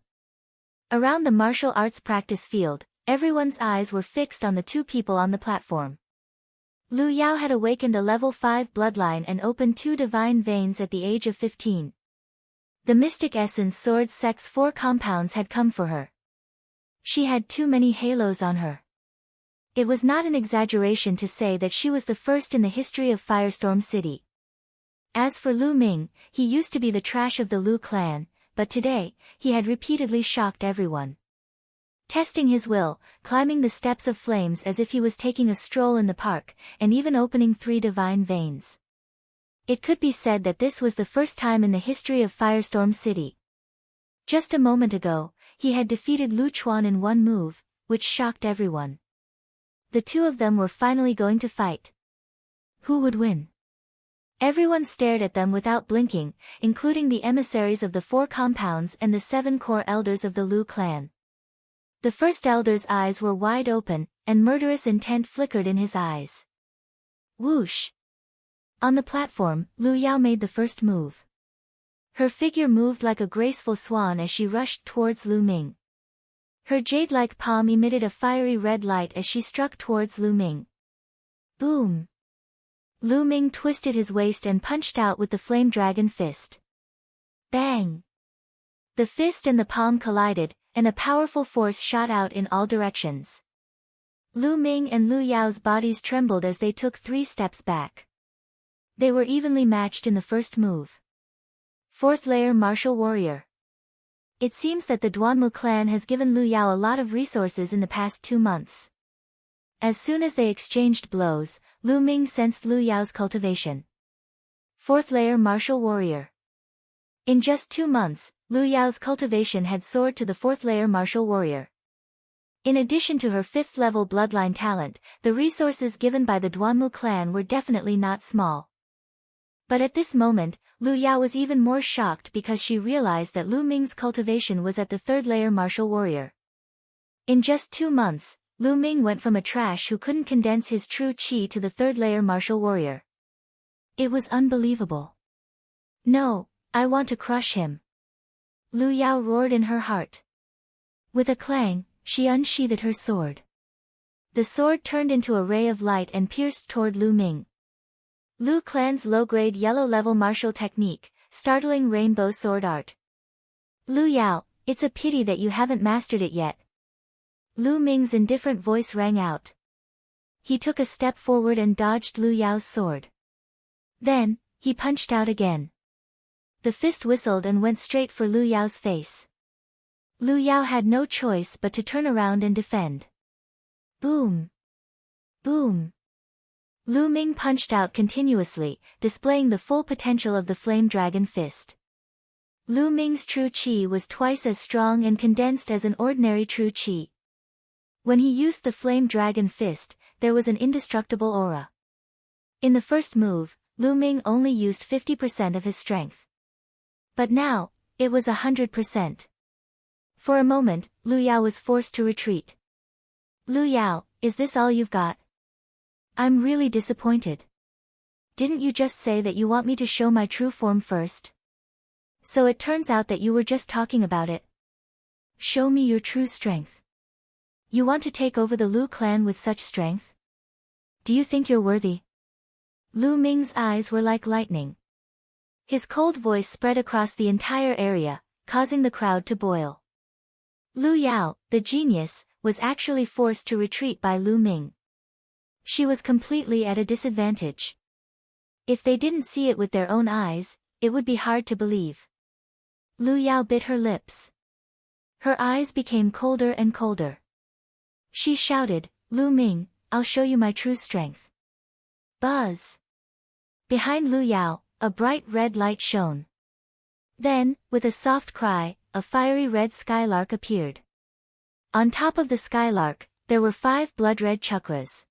Around the martial arts practice field, everyone's eyes were fixed on the two people on the platform. Lu Yao had awakened a level 5 bloodline and opened 2 divine veins at the age of 15. The Mystic Essence Sword Sex 4 compounds had come for her. She had too many halos on her. It was not an exaggeration to say that she was the first in the history of Firestorm City. As for Lu Ming, he used to be the trash of the Lu clan, but today, he had repeatedly shocked everyone. Testing his will, climbing the steps of flames as if he was taking a stroll in the park, and even opening 3 divine veins. It could be said that this was the first time in the history of Firestorm City. Just a moment ago, he had defeated Lu Chuan in one move, which shocked everyone. The two of them were finally going to fight. Who would win? Everyone stared at them without blinking, including the emissaries of the 4 compounds and the 7 core elders of the Lu clan. The first elder's eyes were wide open, and murderous intent flickered in his eyes. Whoosh! On the platform, Lu Yao made the first move. Her figure moved like a graceful swan as she rushed towards Lu Ming. Her jade-like palm emitted a fiery red light as she struck towards Lu Ming. Boom! Lu Ming twisted his waist and punched out with the flame dragon fist. Bang! The fist and the palm collided, and a powerful force shot out in all directions. Lu Ming and Lu Yao's bodies trembled as they took 3 steps back. They were evenly matched in the first move. 4th layer martial warrior. It seems that the Duanmu clan has given Lu Yao a lot of resources in the past 2 months. As soon as they exchanged blows, Lu Ming sensed Lu Yao's cultivation. 4th layer martial warrior. In just 2 months, Lu Yao's cultivation had soared to the 4th layer martial warrior. In addition to her 5th level bloodline talent, the resources given by the Duanmu clan were definitely not small. But at this moment, Lu Yao was even more shocked because she realized that Lu Ming's cultivation was at the 3rd layer martial warrior. In just 2 months, Lu Ming went from a trash who couldn't condense his true qi to the 3rd layer martial warrior. It was unbelievable. No, I want to crush him. Lu Yao roared in her heart. With a clang, she unsheathed her sword. The sword turned into a ray of light and pierced toward Lu Ming. Lu clan's low-grade yellow-level martial technique, startling rainbow sword art. Lu Yao, it's a pity that you haven't mastered it yet. Lu Ming's indifferent voice rang out. He took a step forward and dodged Lu Yao's sword. Then, he punched out again. The fist whistled and went straight for Lu Yao's face. Lu Yao had no choice but to turn around and defend. Boom! Boom! Lu Ming punched out continuously, displaying the full potential of the flame dragon fist. Lu Ming's true qi was twice as strong and condensed as an ordinary true qi. When he used the flame dragon fist, there was an indestructible aura. In the first move, Lu Ming only used 50% of his strength. But now, it was 100%. For a moment, Lu Yao was forced to retreat. Lu Yao, is this all you've got? I'm really disappointed. Didn't you just say that you want me to show my true form first? So it turns out that you were just talking about it. Show me your true strength. You want to take over the Lu clan with such strength? Do you think you're worthy? Lu Ming's eyes were like lightning. His cold voice spread across the entire area, causing the crowd to boil. Lu Yao, the genius, was actually forced to retreat by Lu Ming. She was completely at a disadvantage. If they didn't see it with their own eyes, it would be hard to believe. Lu Yao bit her lips. Her eyes became colder and colder. She shouted, Lu Ming, I'll show you my true strength. Buzz! Behind Lu Yao, a bright red light shone. Then, with a soft cry, a fiery red skylark appeared. On top of the skylark, there were 5 blood-red chakras.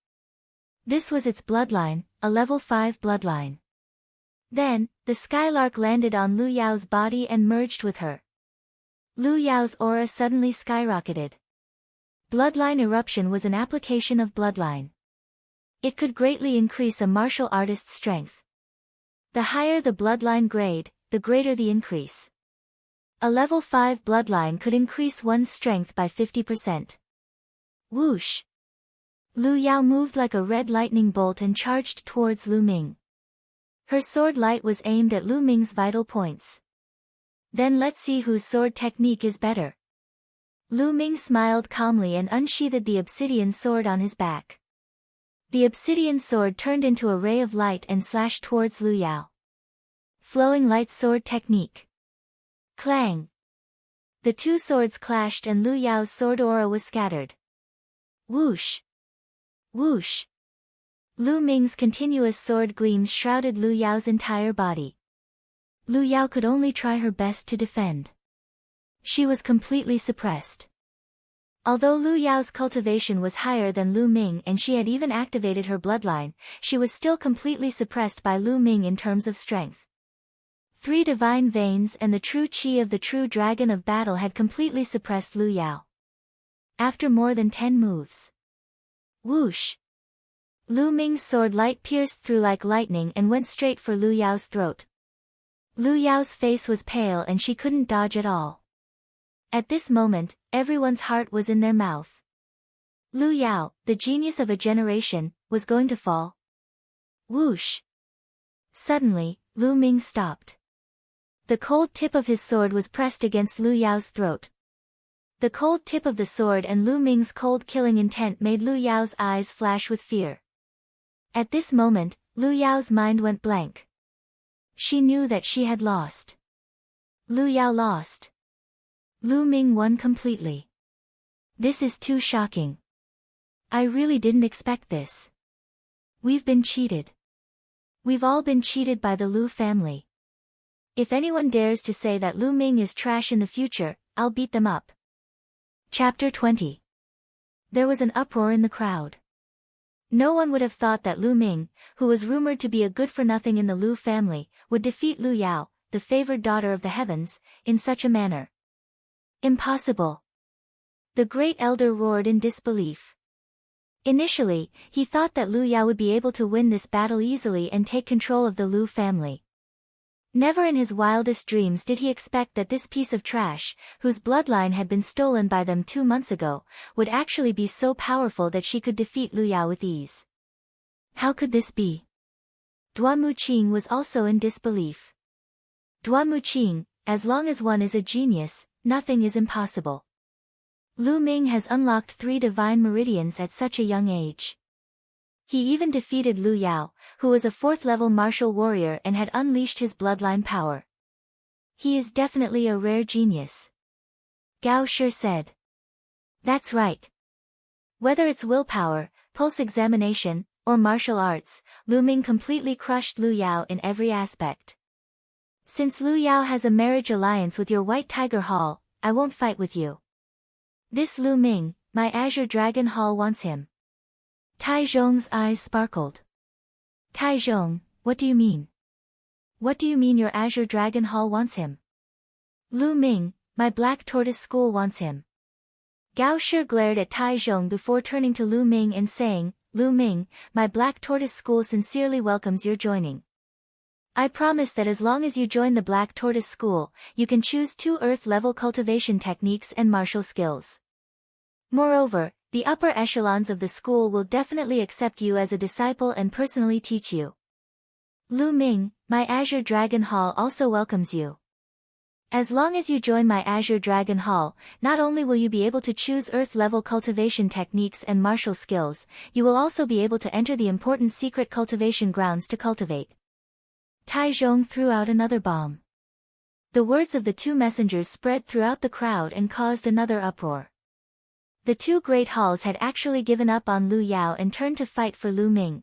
This was its bloodline, a level 5 bloodline. Then, the skylark landed on Lu Yao's body and merged with her. Lu Yao's aura suddenly skyrocketed. Bloodline eruption was an application of bloodline. It could greatly increase a martial artist's strength. The higher the bloodline grade, the greater the increase. A level 5 bloodline could increase one's strength by 50%. Whoosh! Lu Yao moved like a red lightning bolt and charged towards Lu Ming. Her sword light was aimed at Lu Ming's vital points. Then let's see whose sword technique is better. Lu Ming smiled calmly and unsheathed the obsidian sword on his back. The obsidian sword turned into a ray of light and slashed towards Lu Yao. Flowing light sword technique. Clang! The 2 swords clashed and Lu Yao's sword aura was scattered. Whoosh! Whoosh! Lu Ming's continuous sword gleams shrouded Lu Yao's entire body. Lu Yao could only try her best to defend. She was completely suppressed. Although Lu Yao's cultivation was higher than Lu Ming and she had even activated her bloodline, she was still completely suppressed by Lu Ming in terms of strength. 3 divine veins and the true qi of the true dragon of battle had completely suppressed Lu Yao. After more than 10 moves. Whoosh! Lu Ming's sword light pierced through like lightning and went straight for Lu Yao's throat. Lu Yao's face was pale and she couldn't dodge at all. At this moment, everyone's heart was in their mouth. Lu Yao, the genius of a generation, was going to fall. Whoosh! Suddenly, Lu Ming stopped. The cold tip of his sword was pressed against Lu Yao's throat. The cold tip of the sword and Lu Ming's cold killing intent made Lu Yao's eyes flash with fear. At this moment, Lu Yao's mind went blank. She knew that she had lost. Lu Yao lost. Lu Ming won completely. This is too shocking. I really didn't expect this. We've been cheated. We've all been cheated by the Lu family. If anyone dares to say that Lu Ming is trash in the future, I'll beat them up. Chapter 20. There was an uproar in the crowd. No one would have thought that Lu Ming, who was rumored to be a good-for-nothing in the Lu family, would defeat Lu Yao, the favored daughter of the heavens, in such a manner. Impossible! The great elder roared in disbelief. Initially, he thought that Lu Yao would be able to win this battle easily and take control of the Lu family. Never in his wildest dreams did he expect that this piece of trash, whose bloodline had been stolen by them 2 months ago, would actually be so powerful that she could defeat Lu Yao with ease. How could this be? Duan Muqing was also in disbelief. Duan Muqing, as long as one is a genius, nothing is impossible. Lu Ming has unlocked 3 divine meridians at such a young age. He even defeated Lu Yao, who was a 4th-level martial warrior and had unleashed his bloodline power. He is definitely a rare genius. Gao Shi said. That's right. Whether it's willpower, pulse examination, or martial arts, Lu Ming completely crushed Lu Yao in every aspect. Since Lu Yao has a marriage alliance with your White Tiger Hall, I won't fight with you. This Lu Ming, my Azure Dragon Hall wants him. Tai Zhong's eyes sparkled. Tai Zhong, what do you mean? What do you mean your Azure Dragon Hall wants him? Lu Ming, my Black Tortoise School wants him. Gao Shi glared at Tai Zhong before turning to Lu Ming and saying, Lu Ming, my Black Tortoise School sincerely welcomes your joining. I promise that as long as you join the Black Tortoise School, you can choose 2 Earth-level cultivation techniques and martial skills. Moreover, the upper echelons of the school will definitely accept you as a disciple and personally teach you. Lu Ming, my Azure Dragon Hall also welcomes you. As long as you join my Azure Dragon Hall, not only will you be able to choose Earth-level cultivation techniques and martial skills, you will also be able to enter the important secret cultivation grounds to cultivate. Tai Zhong threw out another bomb. The words of the 2 messengers spread throughout the crowd and caused another uproar. The 2 great halls had actually given up on Lu Yao and turned to fight for Lu Ming.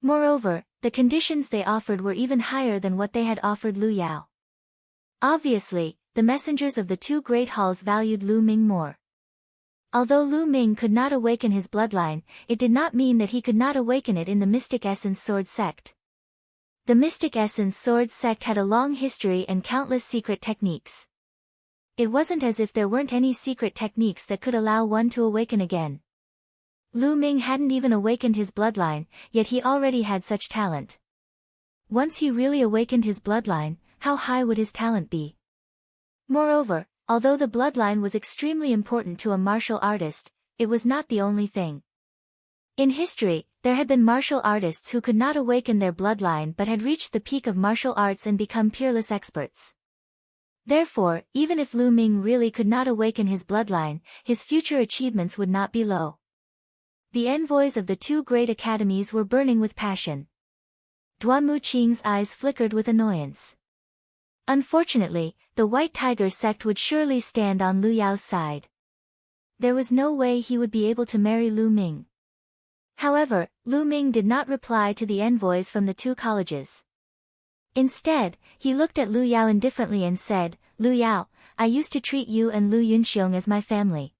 Moreover, the conditions they offered were even higher than what they had offered Lu Yao. Obviously, the messengers of the 2 great halls valued Lu Ming more. Although Lu Ming could not awaken his bloodline, it did not mean that he could not awaken it in the Mystic Essence Sword sect. The Mystic Essence Sword sect had a long history and countless secret techniques. It wasn't as if there weren't any secret techniques that could allow one to awaken again. Lu Ming hadn't even awakened his bloodline, yet he already had such talent. Once he really awakened his bloodline, how high would his talent be? Moreover, although the bloodline was extremely important to a martial artist, it was not the only thing. In history, there had been martial artists who could not awaken their bloodline but had reached the peak of martial arts and become peerless experts. Therefore, even if Lu Ming really could not awaken his bloodline, his future achievements would not be low. The envoys of the 2 great academies were burning with passion. Duan Muqing's eyes flickered with annoyance. Unfortunately, the White Tiger sect would surely stand on Lu Yao's side. There was no way he would be able to marry Lu Ming. However, Lu Ming did not reply to the envoys from the 2 colleges. Instead, he looked at Lu Yao indifferently and said, Lu Yao, I used to treat you and Lu Yunxiong as my family.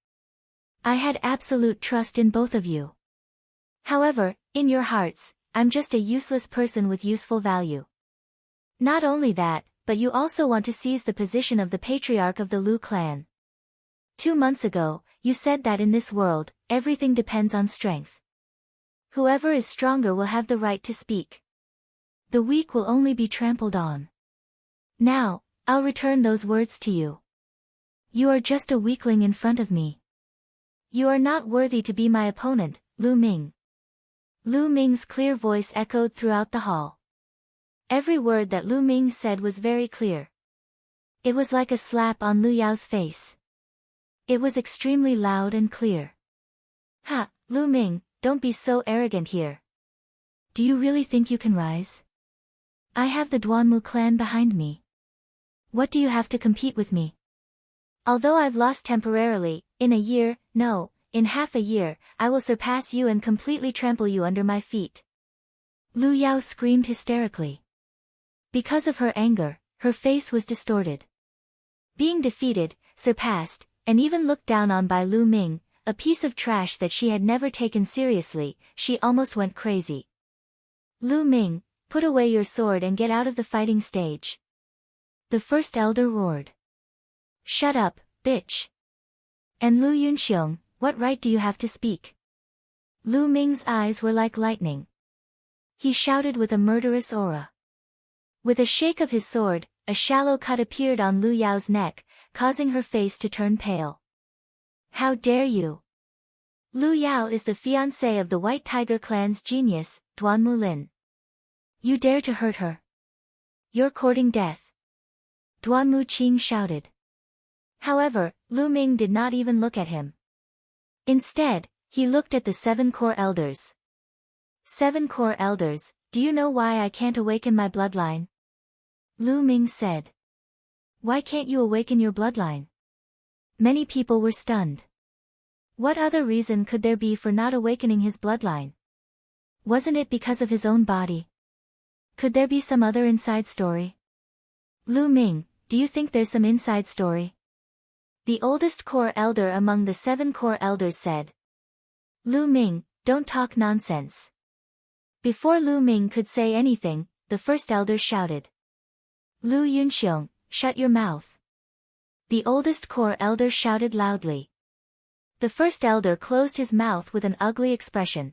I had absolute trust in both of you. However, in your hearts, I'm just a useless person with useful value. Not only that, but you also want to seize the position of the patriarch of the Lu clan. 2 months ago, you said that in this world, everything depends on strength. Whoever is stronger will have the right to speak. The weak will only be trampled on. Now, I'll return those words to you. You are just a weakling in front of me. You are not worthy to be my opponent, Lu Ming. Lu Ming's clear voice echoed throughout the hall. Every word that Lu Ming said was very clear. It was like a slap on Lu Yao's face. It was extremely loud and clear. Ha, Lu Ming, don't be so arrogant here. Do you really think you can rise? I have the Duanmu clan behind me. What do you have to compete with me? Although I've lost temporarily, in a year, no, in half a year, I will surpass you and completely trample you under my feet. Lu Yao screamed hysterically. Because of her anger, her face was distorted. Being defeated, surpassed, and even looked down on by Lu Ming, a piece of trash that she had never taken seriously, she almost went crazy. Lu Ming, put away your sword and get out of the fighting stage. The first elder roared. Shut up, bitch. And Lu Yunxiong, what right do you have to speak? Lu Ming's eyes were like lightning. He shouted with a murderous aura. With a shake of his sword, a shallow cut appeared on Lu Yao's neck, causing her face to turn pale. How dare you? Lu Yao is the fiancé of the White Tiger clan's genius, Duanmu Lin. You dare to hurt her? You're courting death. Duanmu Qing shouted. However, Lu Ming did not even look at him. Instead, he looked at the 7 core elders. 7 core elders, do you know why I can't awaken my bloodline? Lu Ming said. Why can't you awaken your bloodline? Many people were stunned. What other reason could there be for not awakening his bloodline? Wasn't it because of his own body? Could there be some other inside story? Lu Ming, do you think there's some inside story? The oldest core elder among the 7 core elders said. Lu Ming, don't talk nonsense. Before Lu Ming could say anything, the first elder shouted. Lu Yunxiong, shut your mouth. The oldest core elder shouted loudly. The first elder closed his mouth with an ugly expression.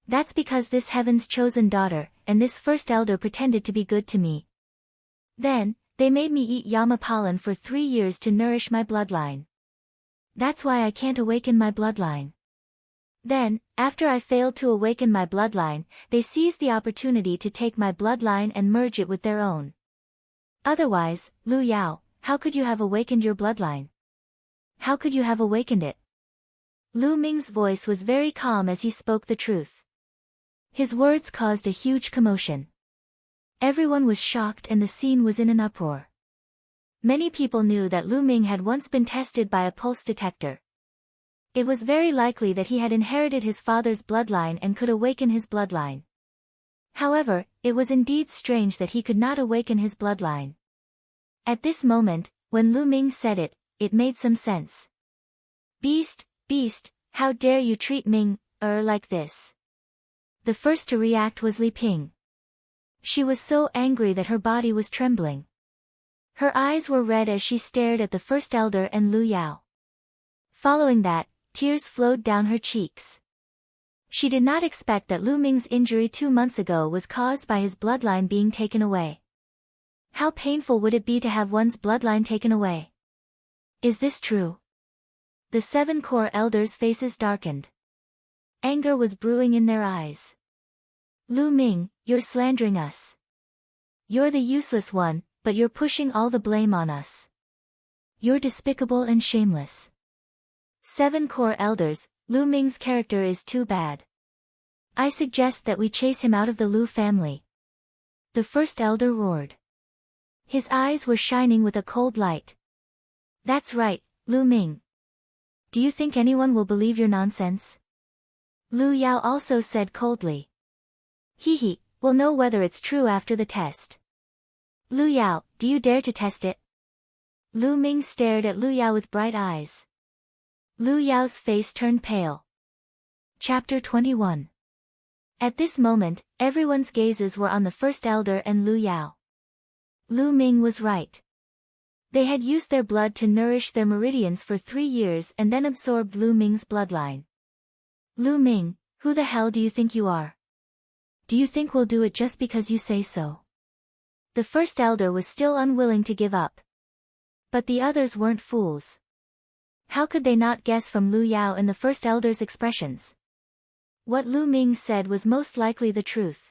That's because this heaven's chosen daughter, and this first elder pretended to be good to me. Then, they made me eat Yama pollen for 3 years to nourish my bloodline. That's why I can't awaken my bloodline. Then, after I failed to awaken my bloodline, they seized the opportunity to take my bloodline and merge it with their own. Otherwise, Lu Yao, how could you have awakened your bloodline? How could you have awakened it? Lu Ming's voice was very calm as he spoke the truth. His words caused a huge commotion. Everyone was shocked and the scene was in an uproar. Many people knew that Lu Ming had once been tested by a pulse detector. It was very likely that he had inherited his father's bloodline and could awaken his bloodline. However, it was indeed strange that he could not awaken his bloodline. At this moment, when Lu Ming said it, it made some sense. Beast, beast, how dare you treat Ming, like this? The first to react was Li Ping. She was so angry that her body was trembling. Her eyes were red as she stared at the first elder and Lu Yao. Following that, tears flowed down her cheeks. She did not expect that Lu Ming's injury 2 months ago was caused by his bloodline being taken away. How painful would it be to have one's bloodline taken away? Is this true? The 7 core elders' faces darkened. Anger was brewing in their eyes. Lu Ming, you're slandering us. You're the useless one, but you're pushing all the blame on us. You're despicable and shameless. 7 core elders, Lu Ming's character is too bad. I suggest that we chase him out of the Lu family. The first elder roared. His eyes were shining with a cold light. That's right, Lu Ming. Do you think anyone will believe your nonsense? Lu Yao also said coldly. Hee, we'll know whether it's true after the test. Lu Yao, do you dare to test it? Lu Ming stared at Lu Yao with bright eyes. Lu Yao's face turned pale. Chapter 21. At this moment, everyone's gazes were on the first elder and Lu Yao. Lu Ming was right. They had used their blood to nourish their meridians for 3 years and then absorbed Lu Ming's bloodline. Lu Ming, who the hell do you think you are? Do you think we'll do it just because you say so? The first elder was still unwilling to give up. But the others weren't fools. How could they not guess from Lu Yao and the first elder's expressions? What Lu Ming said was most likely the truth.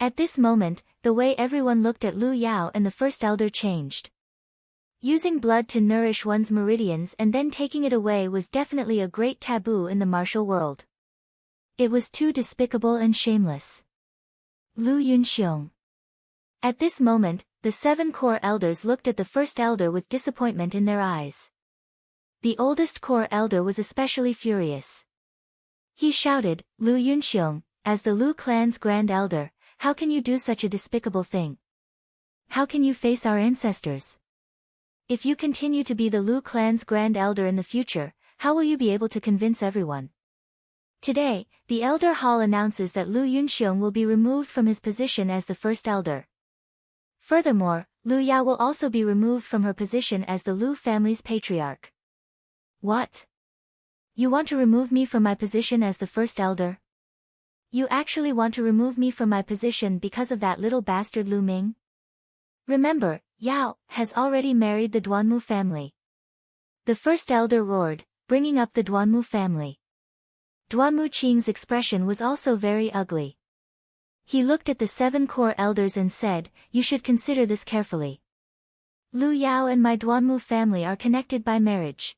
At this moment, the way everyone looked at Lu Yao and the first elder changed. Using blood to nourish one's meridians and then taking it away was definitely a great taboo in the martial world. It was too despicable and shameless. Lu Yunxiong. At this moment, the 7 core elders looked at the first elder with disappointment in their eyes. The oldest core elder was especially furious. He shouted, Lu Yunxiong, as the Lu clan's grand elder, how can you do such a despicable thing? How can you face our ancestors? If you continue to be the Lu clan's grand elder in the future, how will you be able to convince everyone? Today, the Elder Hall announces that Lu Yunxiong will be removed from his position as the first elder. Furthermore, Lu Yao will also be removed from her position as the Lu family's patriarch. What? You want to remove me from my position as the first elder? You actually want to remove me from my position because of that little bastard Lu Ming? Remember, Yao has already married the Duanmu family. The first elder roared, bringing up the Duanmu family. Duanmu Qing's expression was also very ugly. He looked at the 7 core elders and said, you should consider this carefully. Lu Yao and my Duanmu family are connected by marriage.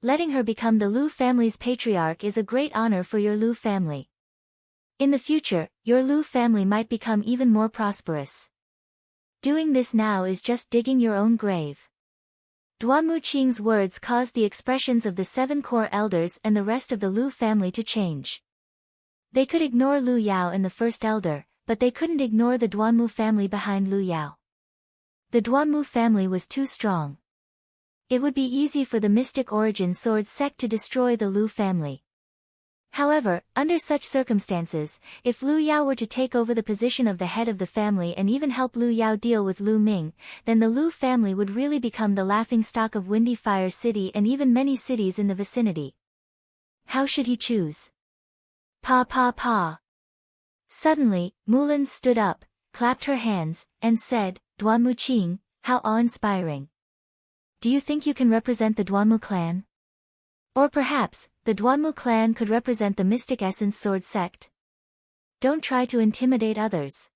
Letting her become the Lu family's patriarch is a great honor for your Lu family. In the future, your Lu family might become even more prosperous. Doing this now is just digging your own grave. Duanmu Qing's words caused the expressions of the 7 core elders and the rest of the Lu family to change. They could ignore Lu Yao and the first elder, but they couldn't ignore the Duanmu family behind Lu Yao. The Duanmu family was too strong. It would be easy for the Mystic Origin Sword sect to destroy the Lu family. However, under such circumstances, if Lu Yao were to take over the position of the head of the family and even help Lu Yao deal with Lu Ming, then the Lu family would really become the laughingstock of Windy Fire City and even many cities in the vicinity. How should he choose? Pa pa pa. Suddenly, Mulan stood up, clapped her hands, and said, Duanmu Qing, how awe-inspiring. Do you think you can represent the Duanmu clan? Or perhaps, the Duanmu clan could represent the Mystic Essence Sword sect? Don't try to intimidate others.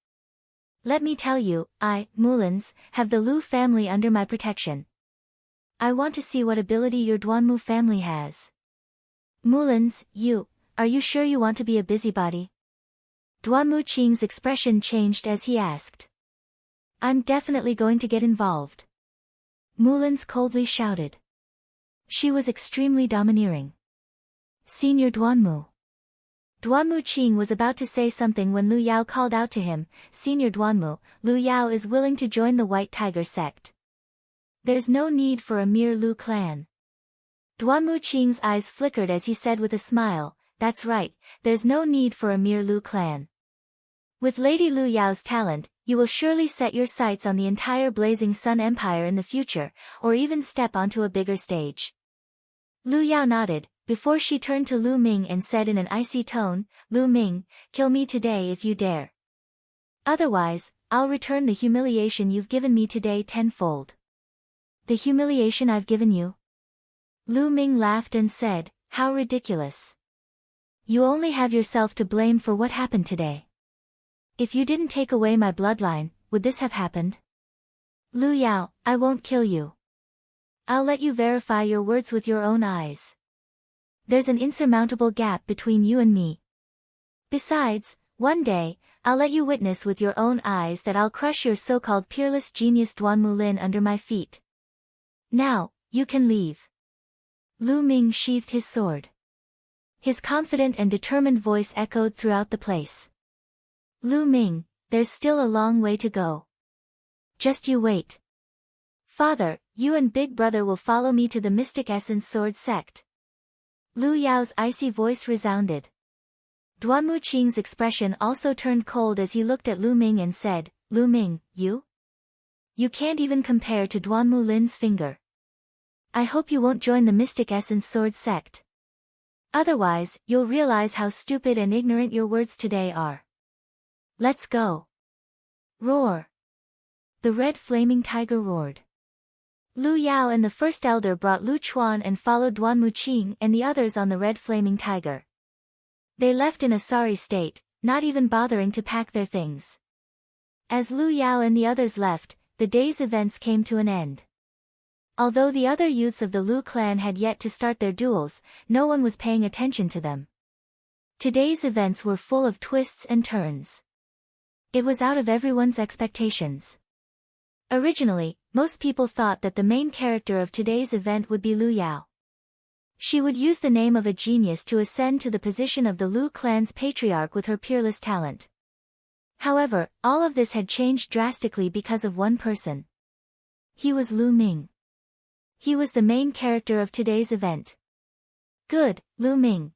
Let me tell you, I, Mulans, have the Lu family under my protection. I want to see what ability your Duanmu family has. Mulans, are you sure you want to be a busybody? Duanmu Qing's expression changed as he asked. I'm definitely going to get involved. Mulans coldly shouted. She was extremely domineering. Senior Duanmu. Duanmu Qing was about to say something when Lu Yao called out to him, Senior Duanmu, Lu Yao is willing to join the White Tiger sect. There's no need for a mere Lu clan. Duanmu Qing's eyes flickered as he said with a smile, that's right, there's no need for a mere Lu clan. With Lady Lu Yao's talent, you will surely set your sights on the entire Blazing Sun Empire in the future, or even step onto a bigger stage. Lu Yao nodded, before she turned to Lu Ming and said in an icy tone, Lu Ming, kill me today if you dare. Otherwise, I'll return the humiliation you've given me today tenfold. The humiliation I've given you? Lu Ming laughed and said, how ridiculous. You only have yourself to blame for what happened today. If you didn't take away my bloodline, would this have happened? Lu Yao, I won't kill you. I'll let you verify your words with your own eyes. There's an insurmountable gap between you and me. Besides, one day, I'll let you witness with your own eyes that I'll crush your so-called peerless genius Duanmu Lin under my feet. Now, you can leave. Lu Ming sheathed his sword. His confident and determined voice echoed throughout the place. Lu Ming, there's still a long way to go. Just you wait. Father, you and Big Brother will follow me to the Mystic Essence Sword sect. Lu Yao's icy voice resounded. Duanmu Qing's expression also turned cold as he looked at Lu Ming and said, Lu Ming, you? You can't even compare to Duanmu Lin's finger. I hope you won't join the Mystic Essence Sword sect. Otherwise, you'll realize how stupid and ignorant your words today are. Let's go. Roar. The red flaming tiger roared. Lu Yao and the first elder brought Lu Chuan and followed Duan Muqing and the others on the red flaming tiger. They left in a sorry state, not even bothering to pack their things. As Lu Yao and the others left, the day's events came to an end. Although the other youths of the Lu clan had yet to start their duels, no one was paying attention to them. Today's events were full of twists and turns. It was out of everyone's expectations. Originally, most people thought that the main character of today's event would be Lu Yao. She would use the name of a genius to ascend to the position of the Lu clan's patriarch with her peerless talent. However, all of this had changed drastically because of one person. He was Lu Ming. He was the main character of today's event. Good, Lu Ming.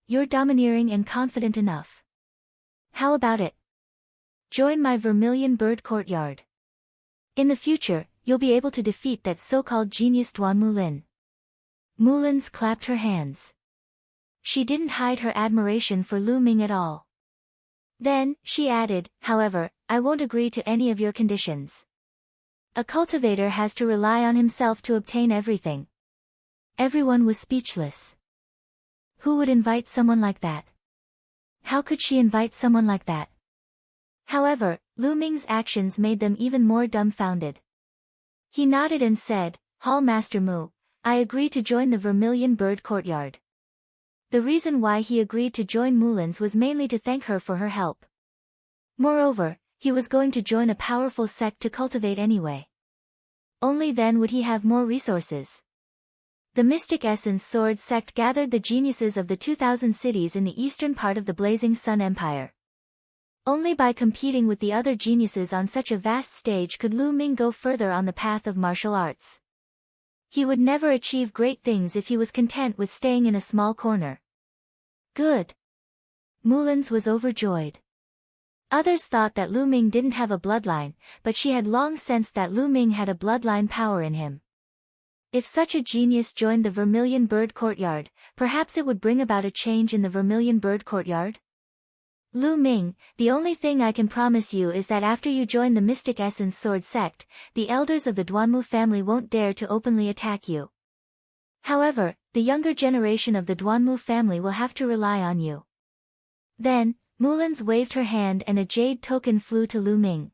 You're domineering and confident enough. How about it? Join my Vermilion Bird Courtyard. In the future, you'll be able to defeat that so-called genius Duan Mulin. Mulins clapped her hands. She didn't hide her admiration for Lu Ming at all. Then, she added, however, I won't agree to any of your conditions. A cultivator has to rely on himself to obtain everything. Everyone was speechless. Who would invite someone like that? How could she invite someone like that? However, Lu Ming's actions made them even more dumbfounded. He nodded and said, Hall Master Mu, I agree to join the Vermilion Bird Courtyard. The reason why he agreed to join Mulin's was mainly to thank her for her help. Moreover, he was going to join a powerful sect to cultivate anyway. Only then would he have more resources. The Mystic Essence Sword sect gathered the geniuses of the 2,000 cities in the eastern part of the Blazing Sun Empire. Only by competing with the other geniuses on such a vast stage could Lu Ming go further on the path of martial arts. He would never achieve great things if he was content with staying in a small corner. Good. Mulins was overjoyed. Others thought that Lu Ming didn't have a bloodline, but she had long sensed that Lu Ming had a bloodline power in him. If such a genius joined the Vermilion Bird Courtyard, perhaps it would bring about a change in the Vermilion Bird Courtyard? Lu Ming, the only thing I can promise you is that after you join the Mystic Essence Sword sect, the elders of the Duanmu family won't dare to openly attack you. However, the younger generation of the Duanmu family will have to rely on you. Then, Mulins waved her hand and a jade token flew to Lu Ming.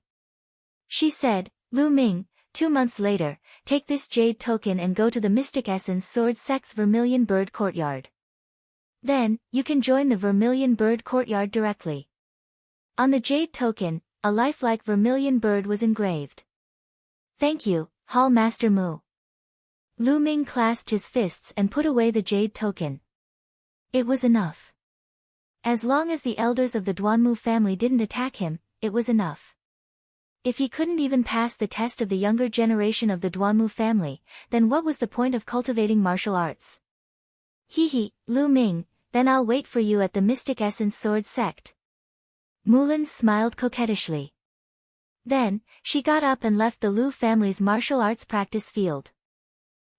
She said, Lu Ming, 2 months later, take this jade token and go to the Mystic Essence Sword sect's Vermilion Bird Courtyard. Then, you can join the Vermilion Bird Courtyard directly. On the jade token, a lifelike vermilion bird was engraved. Thank you, Hall Master Mu. Lu Ming clasped his fists and put away the jade token. It was enough. As long as the elders of the Duanmu family didn't attack him, it was enough. If he couldn't even pass the test of the younger generation of the Duanmu family, then what was the point of cultivating martial arts? Hee, Lu Ming, then I'll wait for you at the Mystic Essence Sword sect. Mulin smiled coquettishly. Then, she got up and left the Lu family's martial arts practice field.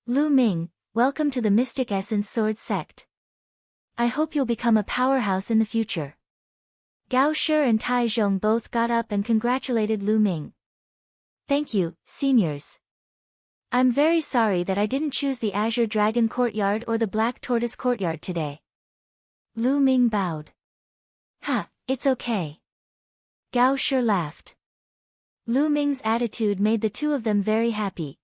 Lu Ming, welcome to the Mystic Essence Sword sect. I hope you'll become a powerhouse in the future. Gao Shi and Tai Zhong both got up and congratulated Lu Ming. Thank you, seniors. I'm very sorry that I didn't choose the Azure Dragon Courtyard or the Black Tortoise Courtyard today. Lu Ming bowed. Ha, it's okay. Gao Shi laughed. Lu Ming's attitude made the two of them very happy.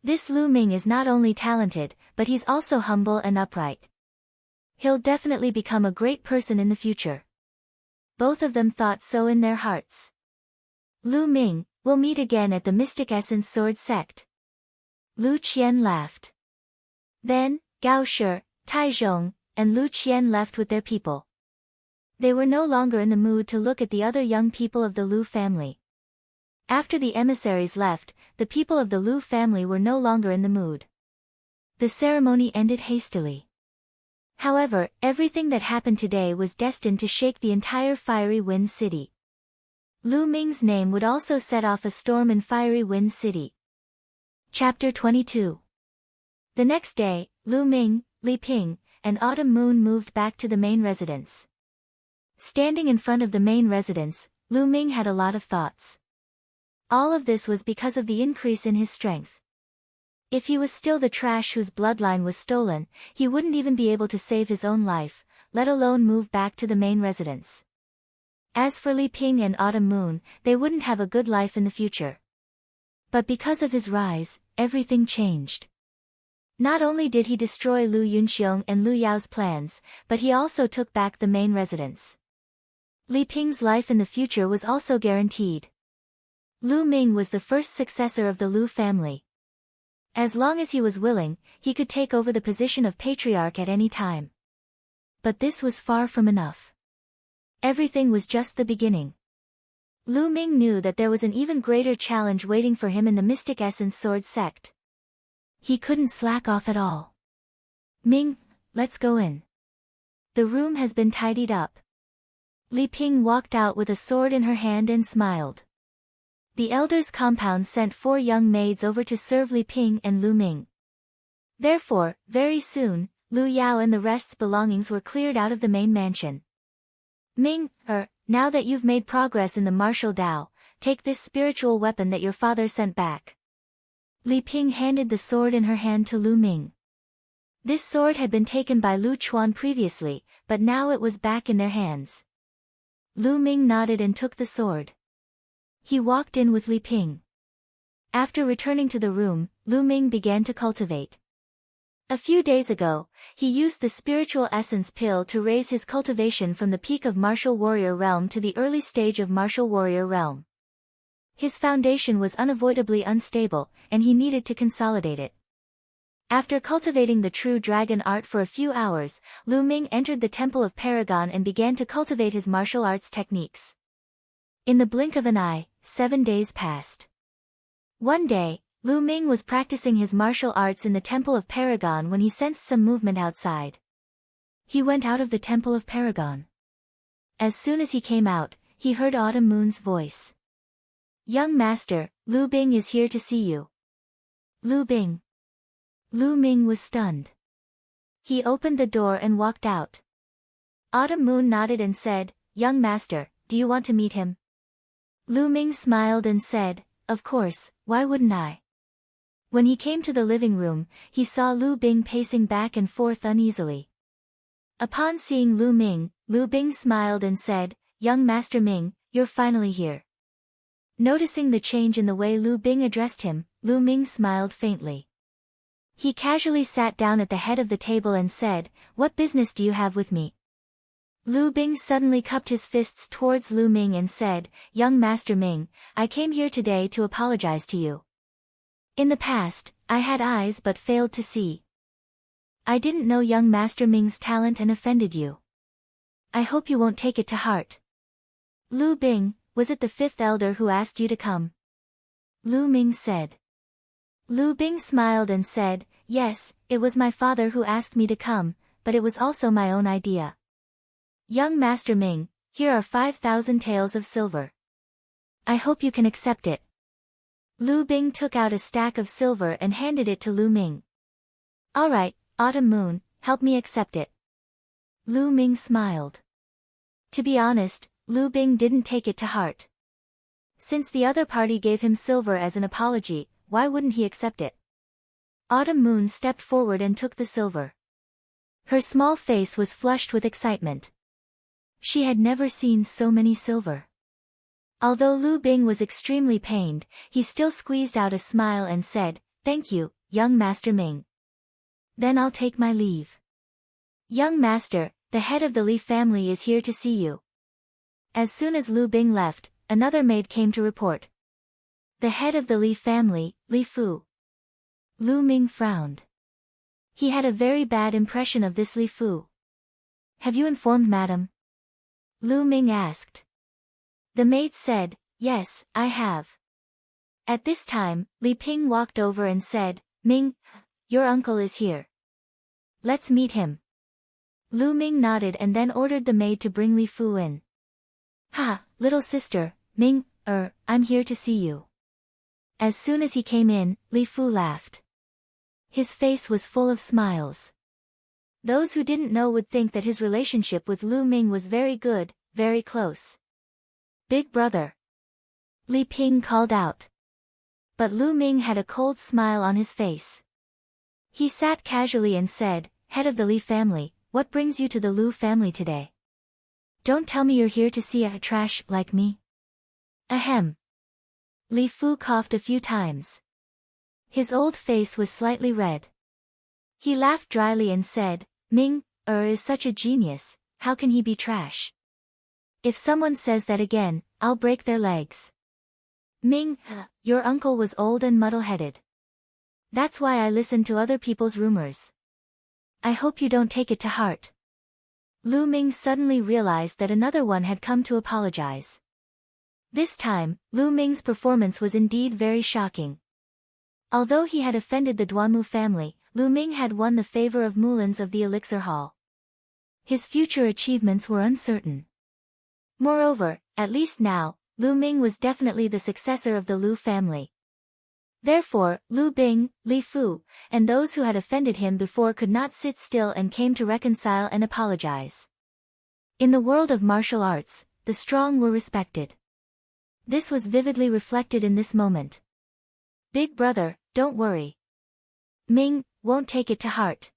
This Lu Ming is not only talented, but he's also humble and upright. He'll definitely become a great person in the future. Both of them thought so in their hearts. Lu Ming, we'll meet again at the Mystic Essence Sword sect. Lu Qian laughed. Then, Gao Shi, Tai Zhong, and Lu Qian left with their people. They were no longer in the mood to look at the other young people of the Lu family. After the emissaries left, the people of the Lu family were no longer in the mood. The ceremony ended hastily. However, everything that happened today was destined to shake the entire Fiery Wind City. Lu Ming's name would also set off a storm in Fiery Wind City. Chapter 22. The next day, Lu Ming, Li Ping, and Autumn Moon moved back to the main residence. Standing in front of the main residence, Lu Ming had a lot of thoughts. All of this was because of the increase in his strength. If he was still the trash whose bloodline was stolen, he wouldn't even be able to save his own life, let alone move back to the main residence. As for Li Ping and Autumn Moon, they wouldn't have a good life in the future. But because of his rise, everything changed. Not only did he destroy Lu Yunxiong and Lu Yao's plans, but he also took back the main residence. Li Ping's life in the future was also guaranteed. Lu Ming was the first successor of the Lu family. As long as he was willing, he could take over the position of patriarch at any time. But this was far from enough. Everything was just the beginning. Lu Ming knew that there was an even greater challenge waiting for him in the Mystic Essence Sword sect. He couldn't slack off at all. Ming, let's go in. The room has been tidied up. Li Ping walked out with a sword in her hand and smiled. The elders' compound sent 4 young maids over to serve Li Ping and Lu Ming. Therefore, very soon, Lu Yao and the rest's belongings were cleared out of the main mansion. Ming, now that you've made progress in the martial Dao, take this spiritual weapon that your father sent back. Li Ping handed the sword in her hand to Lu Ming. This sword had been taken by Lu Chuan previously, but now it was back in their hands. Lu Ming nodded and took the sword. He walked in with Li Ping. After returning to the room, Lu Ming began to cultivate. A few days ago, he used the spiritual essence pill to raise his cultivation from the peak of martial warrior realm to the early stage of martial warrior realm. His foundation was unavoidably unstable, and he needed to consolidate it. After cultivating the true dragon art for a few hours, Lu Ming entered the Temple of Paragon and began to cultivate his martial arts techniques. In the blink of an eye, 7 days passed. One day, Lu Ming was practicing his martial arts in the Temple of Paragon when he sensed some movement outside. He went out of the Temple of Paragon. As soon as he came out, he heard Autumn Moon's voice. "Young master, Lu Bing is here to see you." Lu Bing. Lu Ming was stunned. He opened the door and walked out. Autumn Moon nodded and said, "Young master, do you want to meet him?" Lu Ming smiled and said, "Of course, why wouldn't I?" When he came to the living room, he saw Lu Bing pacing back and forth uneasily. Upon seeing Lu Ming, Lu Bing smiled and said, "Young Master Ming, you're finally here." Noticing the change in the way Lu Bing addressed him, Lu Ming smiled faintly. He casually sat down at the head of the table and said, "What business do you have with me?" Lu Bing suddenly cupped his fists towards Lu Ming and said, "Young Master Ming, I came here today to apologize to you. In the past, I had eyes but failed to see. I didn't know young Master Ming's talent and offended you. I hope you won't take it to heart." "Lu Bing, was it the 5th elder who asked you to come?" Lu Ming said. Lu Bing smiled and said, "Yes, it was my father who asked me to come, but it was also my own idea. Young Master Ming, here are 5,000 taels of silver. I hope you can accept it." Lu Bing took out a stack of silver and handed it to Lu Ming. "All right, Autumn Moon, help me accept it." Lu Ming smiled. To be honest, Lu Bing didn't take it to heart. Since the other party gave him silver as an apology, why wouldn't he accept it? Autumn Moon stepped forward and took the silver. Her small face was flushed with excitement. She had never seen so many silver. Although Lu Bing was extremely pained, he still squeezed out a smile and said, "Thank you, young Master Ming. Then I'll take my leave." "Young Master, the head of the Li family is here to see you." As soon as Lu Bing left, another maid came to report. "The head of the Li family, Li Fu." Lu Ming frowned. He had a very bad impression of this Li Fu. "Have you informed madam?" Lu Ming asked. The maid said, "Yes, I have." At this time, Li Ping walked over and said, "Ming, your uncle is here. Let's meet him." Lu Ming nodded and then ordered the maid to bring Li Fu in. "Ha, little sister, Ming, I'm here to see you." As soon as he came in, Li Fu laughed. His face was full of smiles. Those who didn't know would think that his relationship with Lu Ming was very good, very close. "Big brother." Li Ping called out. But Lu Ming had a cold smile on his face. He sat casually and said, "Head of the Li family, what brings you to the Lu family today? Don't tell me you're here to see a trash like me." Ahem. Li Fu coughed a few times. His old face was slightly red. He laughed dryly and said, "Ming is such a genius, how can he be trash? If someone says that again, I'll break their legs." Ming, your uncle was old and muddle-headed. That's why I listen to other people's rumors. I hope you don't take it to heart. Lu Ming suddenly realized that another one had come to apologize. This time, Lu Ming's performance was indeed very shocking. Although he had offended the Duanmu family, Lu Ming had won the favor of Mulans of the Elixir Hall. His future achievements were uncertain. Moreover, at least now, Lu Ming was definitely the successor of the Lu family. Therefore, Lu Bing, Li Fu, and those who had offended him before could not sit still and came to reconcile and apologize. In the world of martial arts, the strong were respected. This was vividly reflected in this moment. "Big brother, don't worry. Ming won't take it to heart,"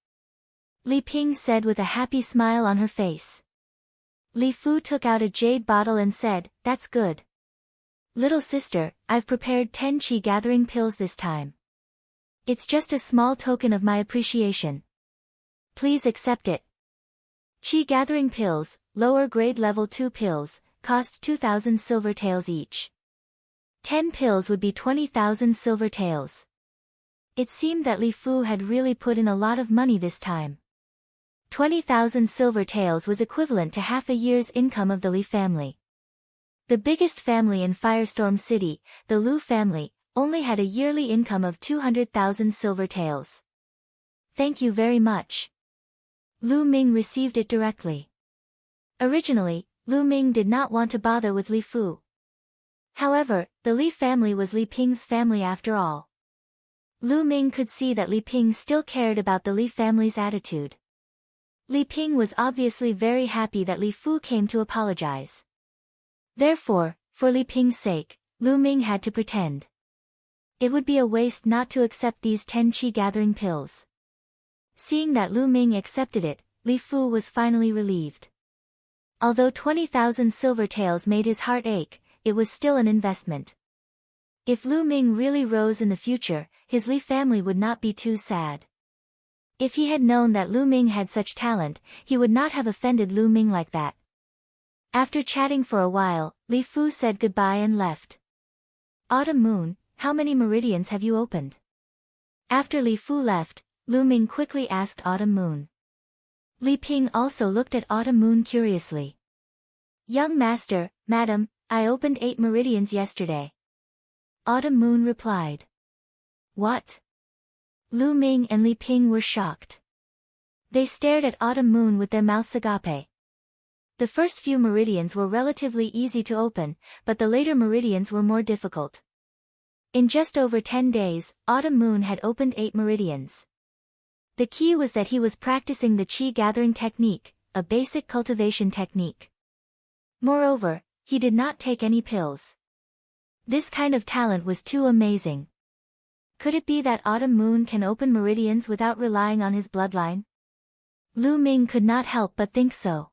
Li Ping said with a happy smile on her face. Li Fu took out a jade bottle and said, "That's good. Little sister, I've prepared 10 qi gathering pills this time. It's just a small token of my appreciation. Please accept it." Qi gathering pills, lower grade level 2 pills, cost 2,000 silver taels each. 10 pills would be 20,000 silver taels. It seemed that Li Fu had really put in a lot of money this time. 20,000 silver taels was equivalent to half a year's income of the Li family. The biggest family in Firestorm City, the Lu family, only had a yearly income of 200,000 silver taels. "Thank you very much." Lu Ming received it directly. Originally, Lu Ming did not want to bother with Li Fu. However, the Li family was Li Ping's family after all. Lu Ming could see that Li Ping still cared about the Li family's attitude. Li Ping was obviously very happy that Li Fu came to apologize. Therefore, for Li Ping's sake, Lu Ming had to pretend. It would be a waste not to accept these 10 qi gathering pills. Seeing that Lu Ming accepted it, Li Fu was finally relieved. Although 20,000 silver taels made his heart ache, it was still an investment. If Lu Ming really rose in the future, his Li family would not be too sad. If he had known that Lu Ming had such talent, he would not have offended Lu Ming like that. After chatting for a while, Li Fu said goodbye and left. "Autumn Moon, how many meridians have you opened?" After Li Fu left, Lu Ming quickly asked Autumn Moon. Li Ping also looked at Autumn Moon curiously. "Young master, madam, I opened 8 meridians yesterday." Autumn Moon replied. "What?" Lu Ming and Li Ping were shocked. They stared at Autumn Moon with their mouths agape. The first few meridians were relatively easy to open, but the later meridians were more difficult. In just over 10 days, Autumn Moon had opened 8 meridians. The key was that he was practicing the qi gathering technique, a basic cultivation technique. Moreover, he did not take any pills. This kind of talent was too amazing. Could it be that Autumn Moon can open meridians without relying on his bloodline? Lu Ming could not help but think so.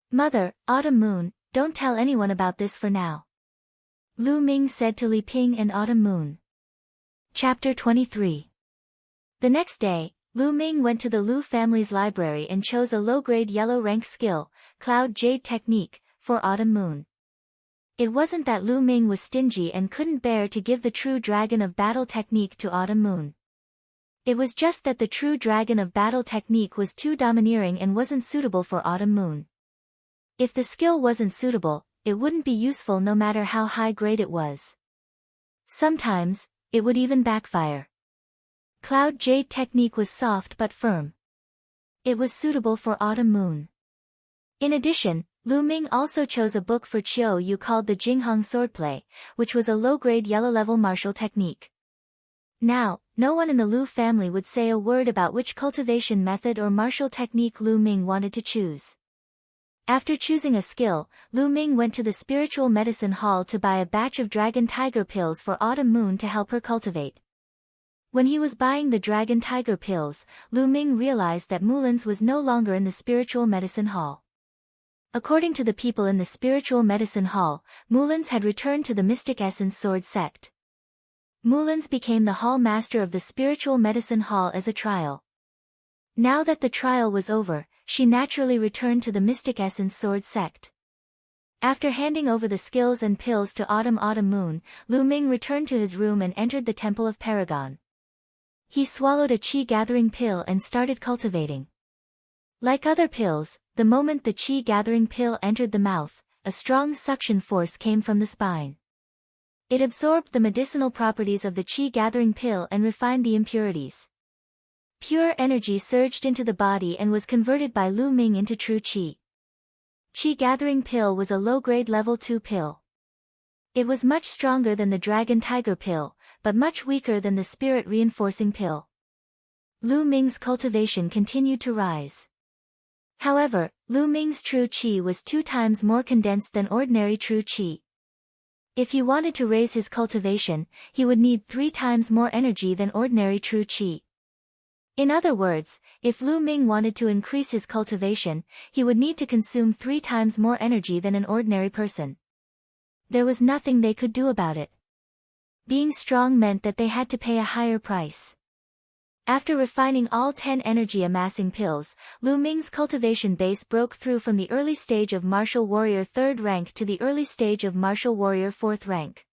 "Mother, Autumn Moon, don't tell anyone about this for now," Lu Ming said to Li Ping and Autumn Moon. Chapter 23. The next day, Lu Ming went to the Lu family's library and chose a low-grade yellow rank skill, Cloud Jade Technique, for Autumn Moon. It wasn't that Lu Ming was stingy and couldn't bear to give the True Dragon of Battle Technique to Autumn Moon. It was just that the True Dragon of Battle Technique was too domineering and wasn't suitable for Autumn Moon. If the skill wasn't suitable, it wouldn't be useful no matter how high grade it was. Sometimes, it would even backfire. Cloud Jade Technique was soft but firm. It was suitable for Autumn Moon. In addition, Lu Ming also chose a book for Chiu Yu called the Jinghong Swordplay, which was a low-grade yellow-level martial technique. Now, no one in the Lu family would say a word about which cultivation method or martial technique Lu Ming wanted to choose. After choosing a skill, Lu Ming went to the spiritual medicine hall to buy a batch of dragon tiger pills for Autumn Moon to help her cultivate. When he was buying the dragon tiger pills, Lu Ming realized that Mulan's was no longer in the spiritual medicine hall. According to the people in the spiritual medicine hall, Mulan's had returned to the Mystic Essence Sword sect. Mulan's became the hall master of the spiritual medicine hall as a trial. Now that the trial was over, she naturally returned to the Mystic Essence Sword sect. After handing over the skills and pills to Autumn Moon, Lu Ming returned to his room and entered the Temple of Paragon. He swallowed a chi-gathering pill and started cultivating. Like other pills, the moment the chi-gathering pill entered the mouth, a strong suction force came from the spine. It absorbed the medicinal properties of the chi-gathering pill and refined the impurities. Pure energy surged into the body and was converted by Lu Ming into true chi. Chi-gathering pill was a low-grade level 2 pill. It was much stronger than the dragon tiger pill, but much weaker than the spirit reinforcing pill. Lu Ming's cultivation continued to rise. However, Lu Ming's true qi was 2 times more condensed than ordinary true qi. If he wanted to raise his cultivation, he would need 3 times more energy than ordinary true qi. In other words, if Lu Ming wanted to increase his cultivation, he would need to consume 3 times more energy than an ordinary person. There was nothing they could do about it. Being strong meant that they had to pay a higher price. After refining all 10 energy amassing pills, Lu Ming's cultivation base broke through from the early stage of martial warrior 3rd rank to the early stage of martial warrior 4th rank.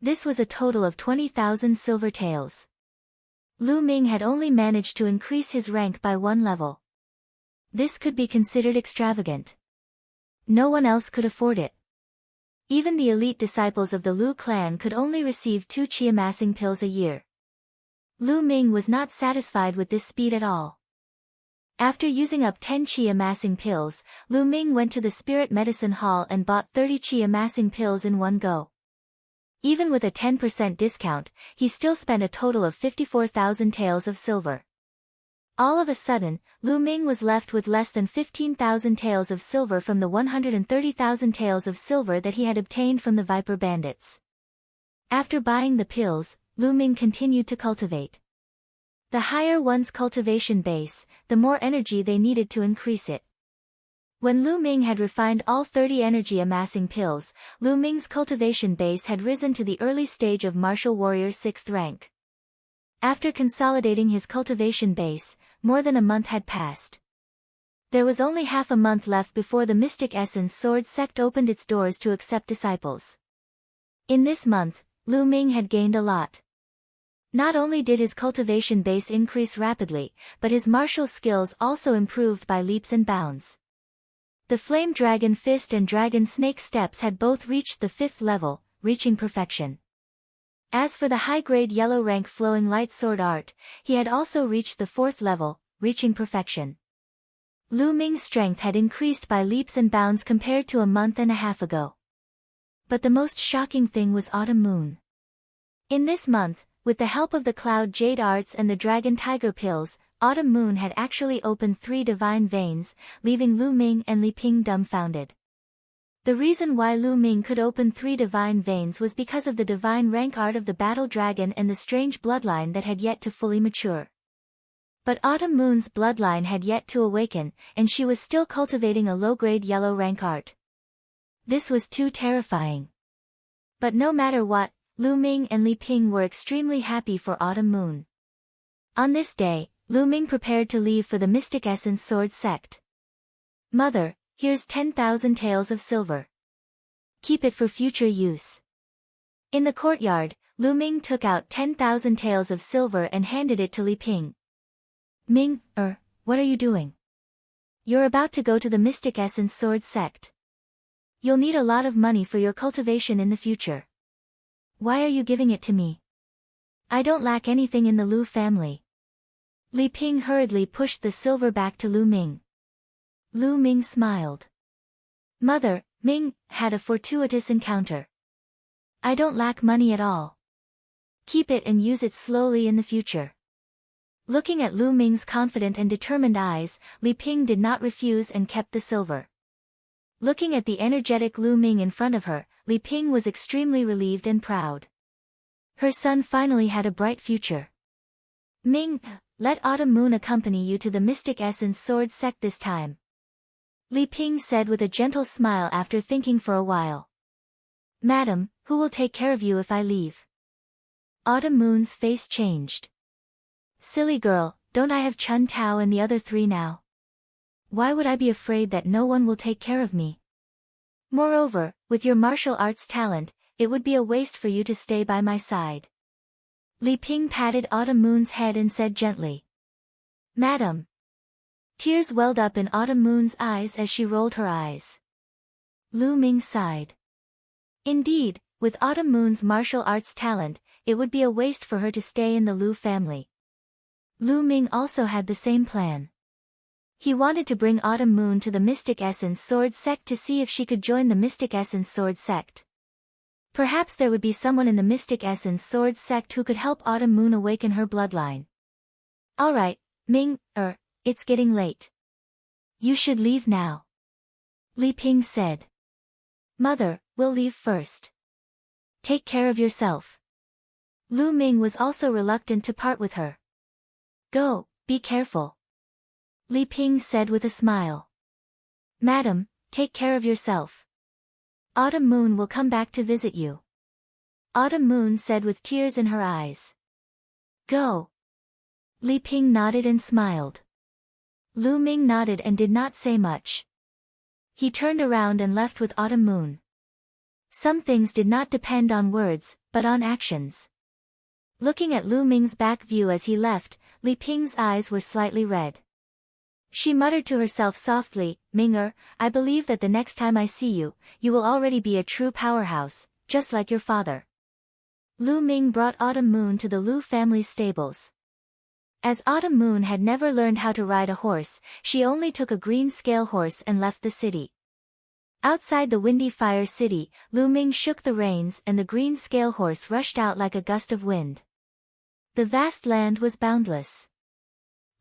This was a total of 20,000 silver taels. Lu Ming had only managed to increase his rank by 1 level. This could be considered extravagant. No one else could afford it. Even the elite disciples of the Lu clan could only receive 2 chi amassing pills a year. Lu Ming was not satisfied with this speed at all. After using up 10 chi amassing pills, Lu Ming went to the spirit medicine hall and bought 30 chi amassing pills in one go. Even with a 10% discount, he still spent a total of 54,000 taels of silver. All of a sudden, Lu Ming was left with less than 15,000 taels of silver from the 130,000 taels of silver that he had obtained from the Viper bandits. After buying the pills, Lu Ming continued to cultivate. The higher one's cultivation base, the more energy they needed to increase it. When Lu Ming had refined all 30 energy amassing pills, Lu Ming's cultivation base had risen to the early stage of martial warrior 6th rank. After consolidating his cultivation base, more than a month had passed. There was only half a month left before the Mystic Essence Sword sect opened its doors to accept disciples. In this month, Lu Ming had gained a lot. Not only did his cultivation base increase rapidly, but his martial skills also improved by leaps and bounds. The Flame Dragon Fist and Dragon Snake Steps had both reached the 5th level, reaching perfection. As for the high-grade yellow rank Flowing Light Sword Art, he had also reached the 4th level, reaching perfection. Lu Ming's strength had increased by leaps and bounds compared to a month and a half ago. But the most shocking thing was Autumn Moon. In this month, with the help of the Cloud Jade Arts and the Dragon Tiger Pills, Autumn Moon had actually opened 3 divine veins, leaving Lu Ming and Li Ping dumbfounded. The reason why Lu Ming could open 3 divine veins was because of the divine rank art of the battle dragon and the strange bloodline that had yet to fully mature. But Autumn Moon's bloodline had yet to awaken, and she was still cultivating a low-grade yellow rank art. This was too terrifying. But no matter what, Lu Ming and Li Ping were extremely happy for Autumn Moon. On this day, Lu Ming prepared to leave for the Mystic Essence Sword sect. "Mother, here's 10,000 taels of silver. Keep it for future use." In the courtyard, Lu Ming took out 10,000 taels of silver and handed it to Li Ping. "Ming, what are you doing? You're about to go to the Mystic Essence Sword sect. You'll need a lot of money for your cultivation in the future. Why are you giving it to me? I don't lack anything in the Lu family." Li Ping hurriedly pushed the silver back to Lu Ming. Lu Ming smiled. "Mother, Ming had a fortuitous encounter. I don't lack money at all. Keep it and use it slowly in the future." Looking at Lu Ming's confident and determined eyes, Li Ping did not refuse and kept the silver. Looking at the energetic Lu Ming in front of her, Li Ping was extremely relieved and proud. Her son finally had a bright future. Ming, let Autumn Moon accompany you to the Mystic Essence Sword sect this time. Li Ping said with a gentle smile after thinking for a while. Madam, who will take care of you if I leave? Autumn Moon's face changed. Silly girl, don't I have Chun Tao and the other three now? Why would I be afraid that no one will take care of me? Moreover, with your martial arts talent, it would be a waste for you to stay by my side. Li Ping patted Autumn Moon's head and said gently. Madam. Tears welled up in Autumn Moon's eyes as she rolled her eyes. Lu Ming sighed. Indeed, with Autumn Moon's martial arts talent, it would be a waste for her to stay in the Lu family. Lu Ming also had the same plan. He wanted to bring Autumn Moon to the Mystic Essence Sword sect to see if she could join the Mystic Essence Sword sect. Perhaps there would be someone in the Mystic Essence Sword sect who could help Autumn Moon awaken her bloodline. Alright, Ming, it's getting late. You should leave now. Li Ping said. Mother, we'll leave first. Take care of yourself. Lu Ming was also reluctant to part with her. Go, be careful. Li Ping said with a smile. Madam, take care of yourself. Autumn Moon will come back to visit you. Autumn Moon said with tears in her eyes. Go. Li Ping nodded and smiled. Lu Ming nodded and did not say much. He turned around and left with Autumn Moon. Some things did not depend on words, but on actions. Looking at Lu Ming's back view as he left, Li Ping's eyes were slightly red. She muttered to herself softly, Minger, I believe that the next time I see you, you will already be a true powerhouse, just like your father. Lu Ming brought Autumn Moon to the Lu family's stables. As Autumn Moon had never learned how to ride a horse, she only took a green scale horse and left the city. Outside the windy fire city, Lu Ming shook the reins and the green scale horse rushed out like a gust of wind. The vast land was boundless.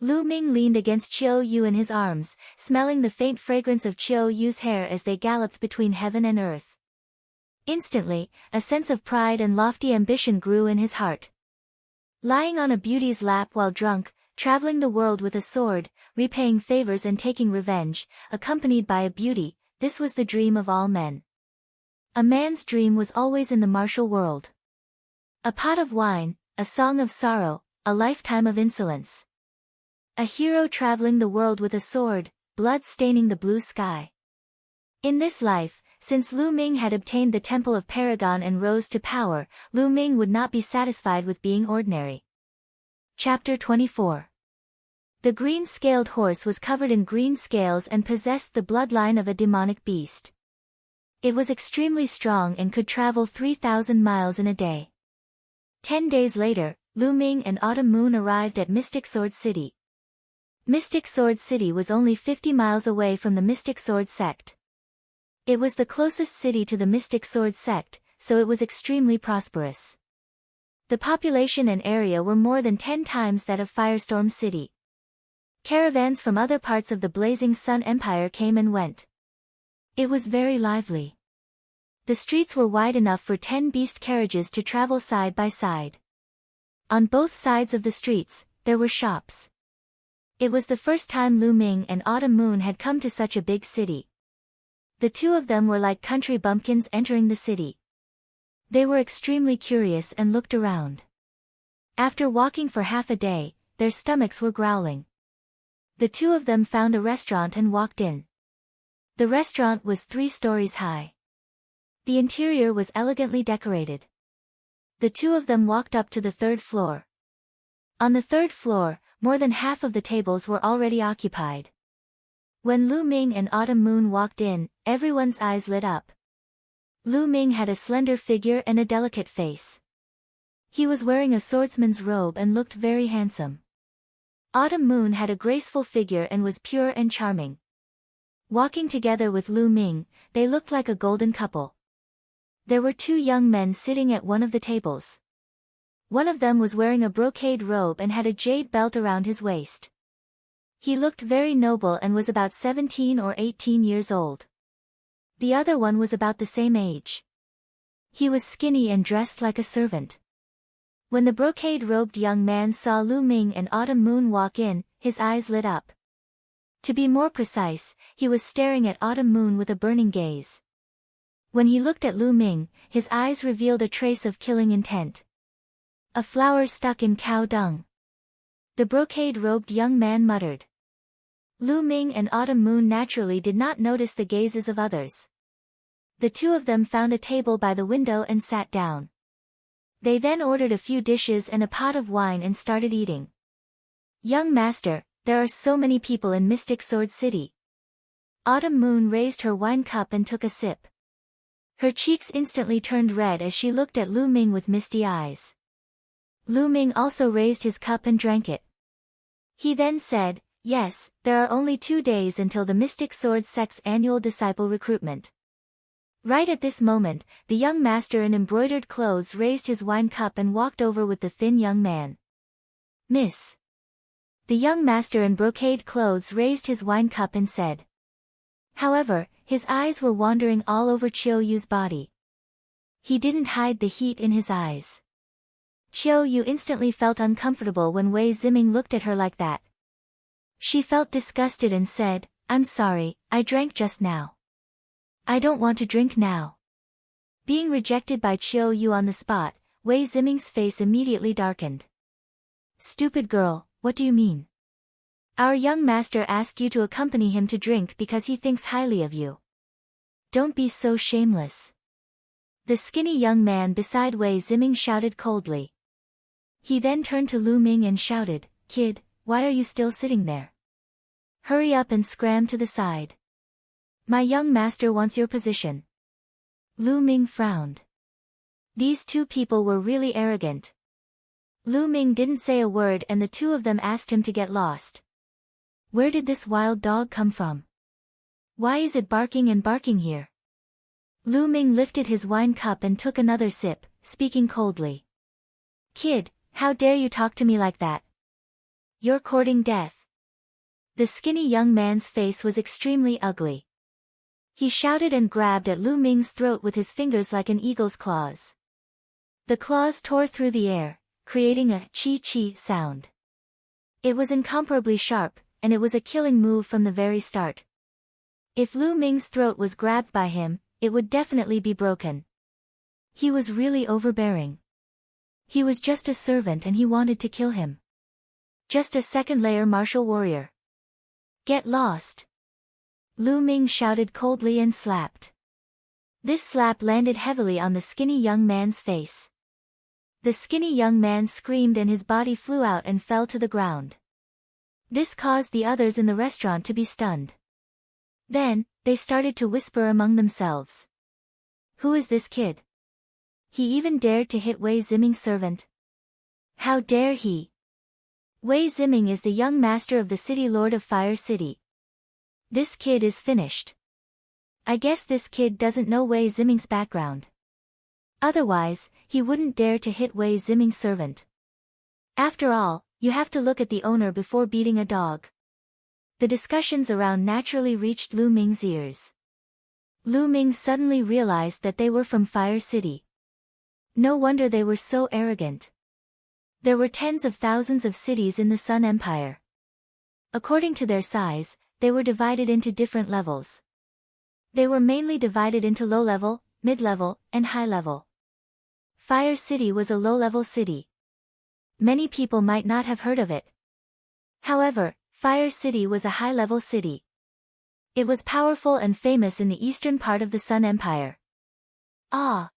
Lu Ming leaned against Chiao Yu in his arms, smelling the faint fragrance of Chiao Yu's hair as they galloped between heaven and earth. Instantly, a sense of pride and lofty ambition grew in his heart. Lying on a beauty's lap while drunk, traveling the world with a sword, repaying favors and taking revenge, accompanied by a beauty, this was the dream of all men. A man's dream was always in the martial world. A pot of wine, a song of sorrow, a lifetime of insolence. A hero traveling the world with a sword, blood staining the blue sky. In this life, since Lu Ming had obtained the Temple of Paragon and rose to power, Lu Ming would not be satisfied with being ordinary. Chapter 24. The green-scaled horse was covered in green scales and possessed the bloodline of a demonic beast. It was extremely strong and could travel 3,000 miles in a day. 10 days later, Lu Ming and Autumn Moon arrived at Mystic Sword City. Mystic Sword City was only 50 miles away from the Mystic Sword sect. It was the closest city to the Mystic Sword sect, so it was extremely prosperous. The population and area were more than 10 times that of Firestorm City. Caravans from other parts of the Blazing Sun Empire came and went. It was very lively. The streets were wide enough for 10 beast carriages to travel side by side. On both sides of the streets, there were shops. It was the first time Lu Ming and Autumn Moon had come to such a big city. The two of them were like country bumpkins entering the city. They were extremely curious and looked around. After walking for half a day, their stomachs were growling. The two of them found a restaurant and walked in. The restaurant was 3 stories high. The interior was elegantly decorated. The two of them walked up to the 3rd floor. On the 3rd floor, more than half of the tables were already occupied. When Lu Ming and Autumn Moon walked in, everyone's eyes lit up. Lu Ming had a slender figure and a delicate face. He was wearing a swordsman's robe and looked very handsome. Autumn Moon had a graceful figure and was pure and charming. Walking together with Lu Ming, they looked like a golden couple. There were 2 young men sitting at one of the tables. One of them was wearing a brocade robe and had a jade belt around his waist. He looked very noble and was about 17 or 18 years old. The other one was about the same age. He was skinny and dressed like a servant. When the brocade-robed young man saw Lu Ming and Autumn Moon walk in, his eyes lit up. To be more precise, he was staring at Autumn Moon with a burning gaze. When he looked at Lu Ming, his eyes revealed a trace of killing intent. A flower stuck in cow dung. The brocade-robed young man muttered. Lu Ming and Autumn Moon naturally did not notice the gazes of others. The two of them found a table by the window and sat down. They then ordered a few dishes and a pot of wine and started eating. Young master, there are so many people in Mystic Sword City. Autumn Moon raised her wine cup and took a sip. Her cheeks instantly turned red as she looked at Lu Ming with misty eyes. Lu Ming also raised his cup and drank it. He then said, "Yes, there are only 2 days until the Mystic Sword Sect's annual disciple recruitment." Right at this moment, the young master in embroidered clothes raised his wine cup and walked over with the thin young man. "Miss." The young master in brocade clothes raised his wine cup and said. However, his eyes were wandering all over Chiao Yu's body. He didn't hide the heat in his eyes. Chiao Yu instantly felt uncomfortable when Wei Ziming looked at her like that. She felt disgusted and said, "I'm sorry, I drank just now. I don't want to drink now." Being rejected by Chiao Yu on the spot, Wei Ziming's face immediately darkened. "Stupid girl, what do you mean? Our young master asked you to accompany him to drink because he thinks highly of you. Don't be so shameless." The skinny young man beside Wei Ziming shouted coldly. He then turned to Lu Ming and shouted, "Kid, why are you still sitting there? Hurry up and scram to the side. My young master wants your position." Lu Ming frowned. These two people were really arrogant. Lu Ming didn't say a word and the two of them asked him to get lost. Where did this wild dog come from? Why is it barking and barking here? Lu Ming lifted his wine cup and took another sip, speaking coldly. "Kid, how dare you talk to me like that? You're courting death." The skinny young man's face was extremely ugly. He shouted and grabbed at Lu Ming's throat with his fingers like an eagle's claws. The claws tore through the air, creating a chi-chi sound. It was incomparably sharp, and it was a killing move from the very start. If Lu Ming's throat was grabbed by him, it would definitely be broken. He was really overbearing. He was just a servant and he wanted to kill him. Just a second-layer martial warrior. "Get lost!" Lu Ming shouted coldly and slapped. This slap landed heavily on the skinny young man's face. The skinny young man screamed and his body flew out and fell to the ground. This caused the others in the restaurant to be stunned. Then, they started to whisper among themselves. Who is this kid? He even dared to hit Wei Ziming's servant. How dare he? Wei Ziming is the young master of the city lord of Fire City. This kid is finished. I guess this kid doesn't know Wei Ziming's background. Otherwise, he wouldn't dare to hit Wei Ziming's servant. After all, you have to look at the owner before beating a dog. The discussions around naturally reached Lu Ming's ears. Lu Ming suddenly realized that they were from Fire City. No wonder they were so arrogant. There were tens of thousands of cities in the Sun Empire. According to their size, they were divided into different levels. They were mainly divided into low-level, mid-level, and high-level. Fire City was a low-level city. Many people might not have heard of it. However, Fire City was a high-level city. It was powerful and famous in the eastern part of the Sun Empire. Ah!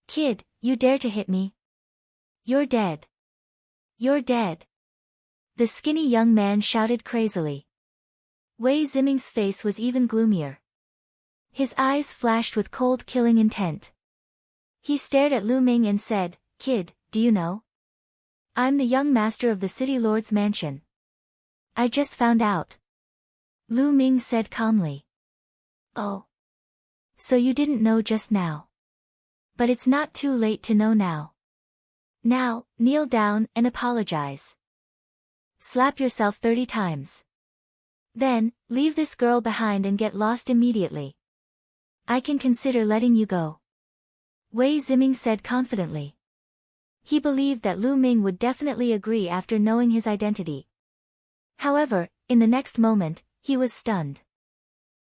Kid, you dare to hit me? You're dead. You're dead. The skinny young man shouted crazily. Wei Ziming's face was even gloomier. His eyes flashed with cold killing intent. He stared at Lu Ming and said, Kid, do you know? I'm the young master of the city lord's mansion. I just found out. Lu Ming said calmly. Oh. So you didn't know just now. But it's not too late to know now. Now, kneel down and apologize. Slap yourself 30 times. Then, leave this girl behind and get lost immediately. I can consider letting you go. Wei Ziming said confidently. He believed that Lu Ming would definitely agree after knowing his identity. However, in the next moment, he was stunned.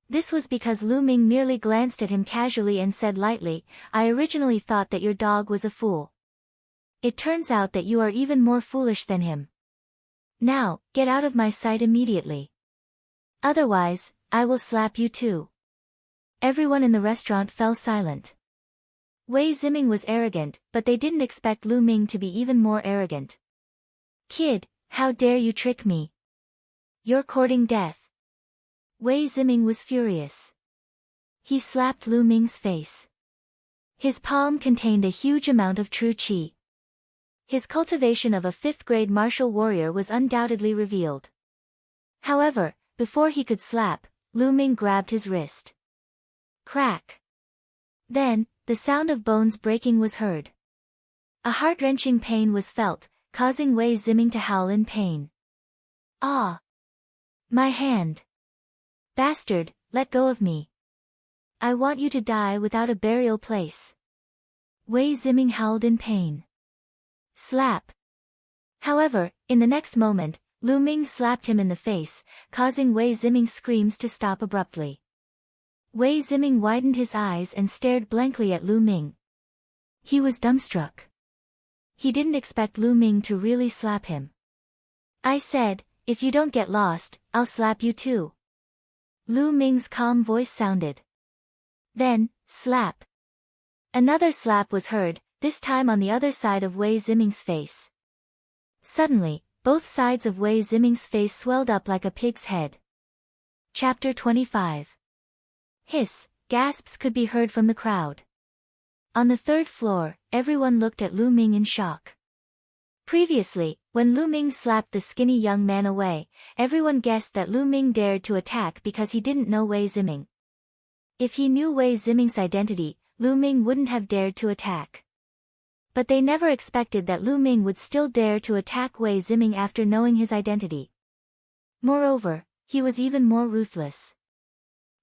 This was because Lu Ming merely glanced at him casually and said lightly, I originally thought that your dog was a fool. It turns out that you are even more foolish than him. Now, get out of my sight immediately. Otherwise, I will slap you too. Everyone in the restaurant fell silent. Wei Ziming was arrogant, but they didn't expect Lu Ming to be even more arrogant. Kid, how dare you trick me? You're courting death. Wei Ziming was furious. He slapped Lu Ming's face. His palm contained a huge amount of true qi. His cultivation of a 5th-grade martial warrior was undoubtedly revealed. However, before he could slap, Lu Ming grabbed his wrist. Crack. Then, the sound of bones breaking was heard. A heart-wrenching pain was felt, causing Wei Ziming to howl in pain. Ah! My hand! Bastard, let go of me. I want you to die without a burial place. Wei Ziming howled in pain. Slap. However, in the next moment, Lu Ming slapped him in the face, causing Wei Ziming's screams to stop abruptly. Wei Ziming widened his eyes and stared blankly at Lu Ming. He was dumbstruck. He didn't expect Lu Ming to really slap him. I said, if you don't get lost, I'll slap you too. Lu Ming's calm voice sounded. Then, slap. Another slap was heard, this time on the other side of Wei Ziming's face. Suddenly, both sides of Wei Ziming's face swelled up like a pig's head. Chapter 25. Hiss, gasps could be heard from the crowd. On the 3rd floor, everyone looked at Lu Ming in shock. Previously, when Lu Ming slapped the skinny young man away, everyone guessed that Lu Ming dared to attack because he didn't know Wei Ziming. If he knew Wei Ziming's identity, Lu Ming wouldn't have dared to attack. But they never expected that Lu Ming would still dare to attack Wei Ziming after knowing his identity. Moreover, he was even more ruthless.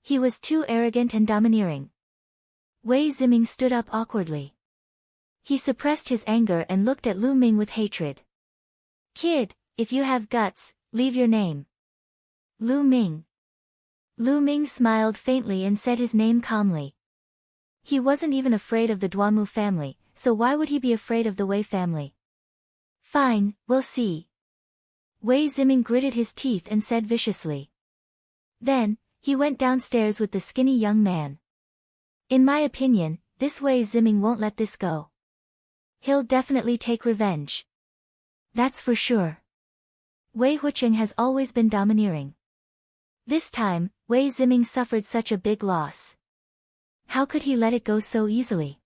He was too arrogant and domineering. Wei Ziming stood up awkwardly. He suppressed his anger and looked at Lu Ming with hatred. Kid, if you have guts, leave your name. Lu Ming. Lu Ming smiled faintly and said his name calmly. He wasn't even afraid of the Duanmu family, so why would he be afraid of the Wei family? Fine, we'll see. Wei Ziming gritted his teeth and said viciously. Then, he went downstairs with the skinny young man. In my opinion, this Wei Ziming won't let this go. He'll definitely take revenge. That's for sure. Wei Huiqing has always been domineering. This time, Wei Ziming suffered such a big loss. How could he let it go so easily?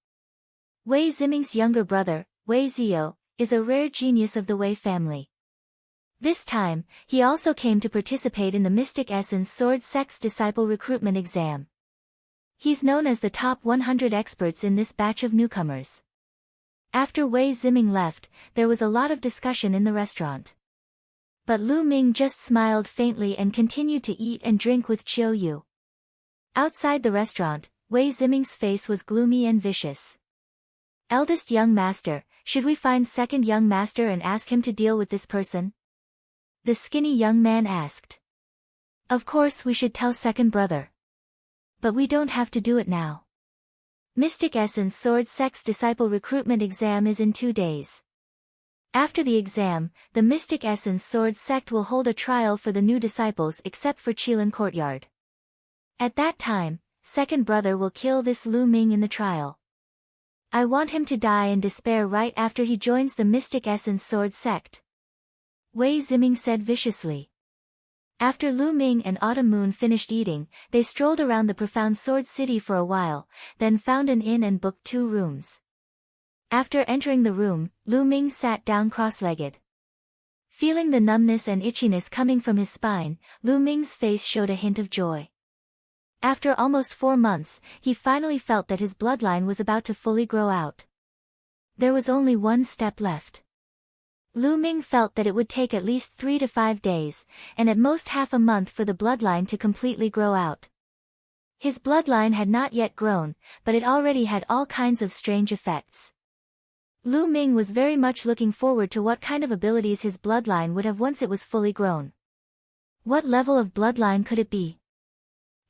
Wei Ziming's younger brother, Wei Zio, is a rare genius of the Wei family. This time, he also came to participate in the Mystic Essence Sword Sect's disciple recruitment exam. He's known as the top 100 experts in this batch of newcomers. After Wei Ziming left, there was a lot of discussion in the restaurant. But Lu Ming just smiled faintly and continued to eat and drink with Chiu Yu. Outside the restaurant, Wei Ziming's face was gloomy and vicious. Eldest young master, should we find second young master and ask him to deal with this person? The skinny young man asked. Of course we should tell second brother. But we don't have to do it now. Mystic Essence Sword Sect's disciple recruitment exam is in 2 days. After the exam, the Mystic Essence Sword Sect will hold a trial for the new disciples except for Qilin Courtyard. At that time, second brother will kill this Lu Ming in the trial. I want him to die in despair right after he joins the Mystic Essence Sword Sect. Wei Ziming said viciously. After Lu Ming and Autumn Moon finished eating, they strolled around the profound Sword City for a while, then found an inn and booked 2 rooms. After entering the room, Lu Ming sat down cross-legged. Feeling the numbness and itchiness coming from his spine, Lu Ming's face showed a hint of joy. After almost 4 months, he finally felt that his bloodline was about to fully grow out. There was only 1 step left. Lu Ming felt that it would take at least 3 to 5 days, and at most half a month for the bloodline to completely grow out. His bloodline had not yet grown, but it already had all kinds of strange effects. Lu Ming was very much looking forward to what kind of abilities his bloodline would have once it was fully grown. What level of bloodline could it be?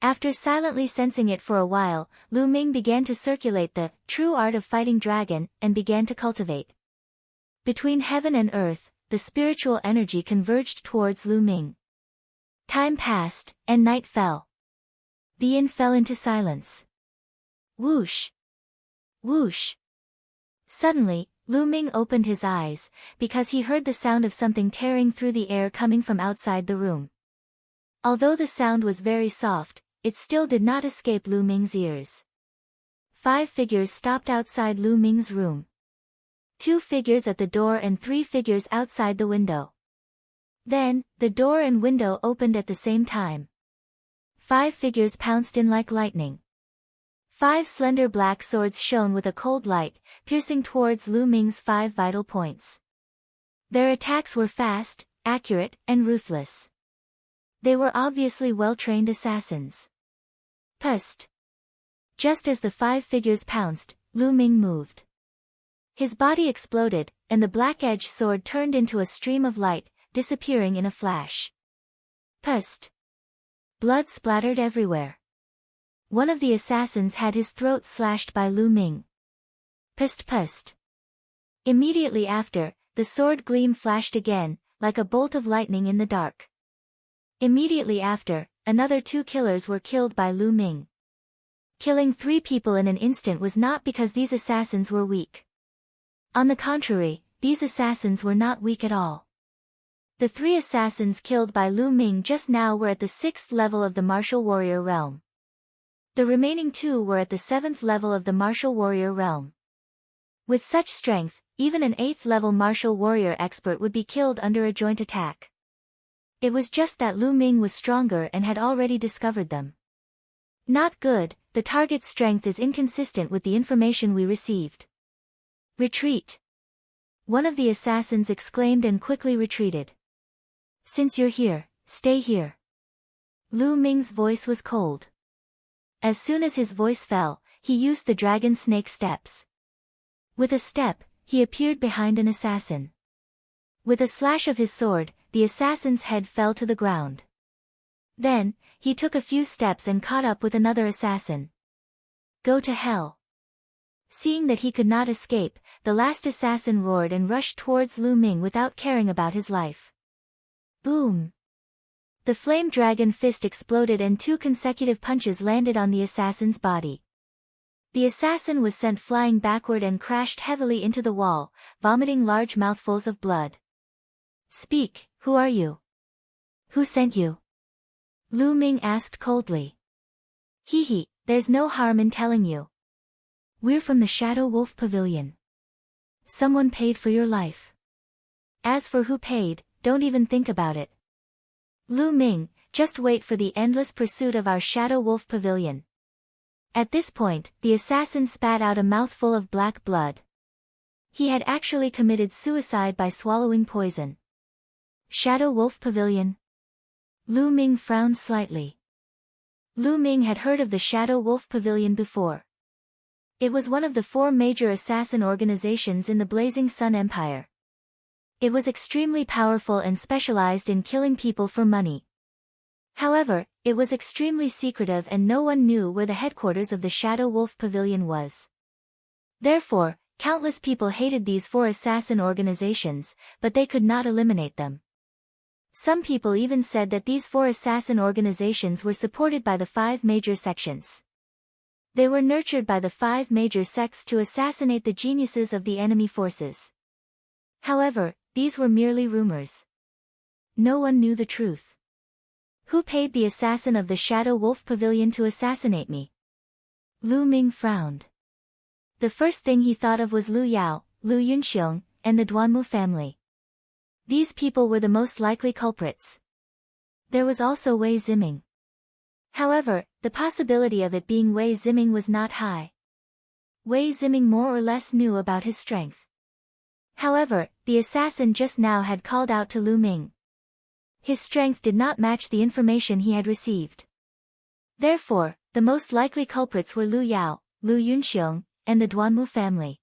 After silently sensing it for a while, Lu Ming began to circulate the true art of fighting dragon and began to cultivate. Between heaven and earth, the spiritual energy converged towards Lu Ming. Time passed, and night fell. The inn fell into silence. Whoosh! Whoosh! Suddenly, Lu Ming opened his eyes, because he heard the sound of something tearing through the air coming from outside the room. Although the sound was very soft, it still did not escape Lu Ming's ears. 5 figures stopped outside Lu Ming's room. 2 figures at the door and 3 figures outside the window. Then, the door and window opened at the same time. 5 figures pounced in like lightning. 5 slender black swords shone with a cold light, piercing towards Lu Ming's 5 vital points. Their attacks were fast, accurate, and ruthless. They were obviously well-trained assassins. Pust! Just as the 5 figures pounced, Lu Ming moved. His body exploded, and the black-edged sword turned into a stream of light, disappearing in a flash. Pust! Blood splattered everywhere. One of the assassins had his throat slashed by Lu Ming. Pust pust. Immediately after, the sword gleam flashed again, like a bolt of lightning in the dark. Immediately after, another 2 killers were killed by Lu Ming. Killing 3 people in an instant was not because these assassins were weak. On the contrary, these assassins were not weak at all. The 3 assassins killed by Lu Ming just now were at the 6th level of the martial warrior realm. The remaining 2 were at the 7th level of the martial warrior realm. With such strength, even an 8th level martial warrior expert would be killed under a joint attack. It was just that Lu Ming was stronger and had already discovered them. Not good, the target's strength is inconsistent with the information we received. Retreat! One of the assassins exclaimed and quickly retreated. Since you're here, stay here. Lu Ming's voice was cold. As soon as his voice fell, he used the dragon snake steps. With a step, he appeared behind an assassin. With a slash of his sword, the assassin's head fell to the ground. Then, he took a few steps and caught up with another assassin. Go to hell! Seeing that he could not escape, the last assassin roared and rushed towards Lu Ming without caring about his life. Boom! The flame dragon fist exploded and 2 consecutive punches landed on the assassin's body. The assassin was sent flying backward and crashed heavily into the wall, vomiting large mouthfuls of blood. Speak, who are you? Who sent you? Lu Ming asked coldly. Hee, there's no harm in telling you. We're from the Shadow Wolf Pavilion. Someone paid for your life. As for who paid, don't even think about it. Lu Ming, just wait for the endless pursuit of our Shadow Wolf Pavilion. At this point, the assassin spat out a mouthful of black blood. He had actually committed suicide by swallowing poison. Shadow Wolf Pavilion? Lu Ming frowned slightly. Lu Ming had heard of the Shadow Wolf Pavilion before. It was one of the 4 major assassin organizations in the Blazing Sun Empire. It was extremely powerful and specialized in killing people for money. However, it was extremely secretive and no one knew where the headquarters of the Shadow Wolf Pavilion was. Therefore, countless people hated these 4 assassin organizations, but they could not eliminate them. Some people even said that these 4 assassin organizations were supported by the 5 major sections. They were nurtured by the 5 major sects to assassinate the geniuses of the enemy forces. However, these were merely rumors. No one knew the truth. Who paid the assassin of the Shadow Wolf Pavilion to assassinate me? Lu Ming frowned. The first thing he thought of was Lu Yao, Lu Yunxiong, and the Duanmu family. These people were the most likely culprits. There was also Wei Ziming. However, the possibility of it being Wei Ziming was not high. Wei Ziming more or less knew about his strength. However, the assassin just now had called out to Lu Ming. His strength did not match the information he had received. Therefore, The most likely culprits were Lu Yao, Lu Yunxiong, and the Duanmu family.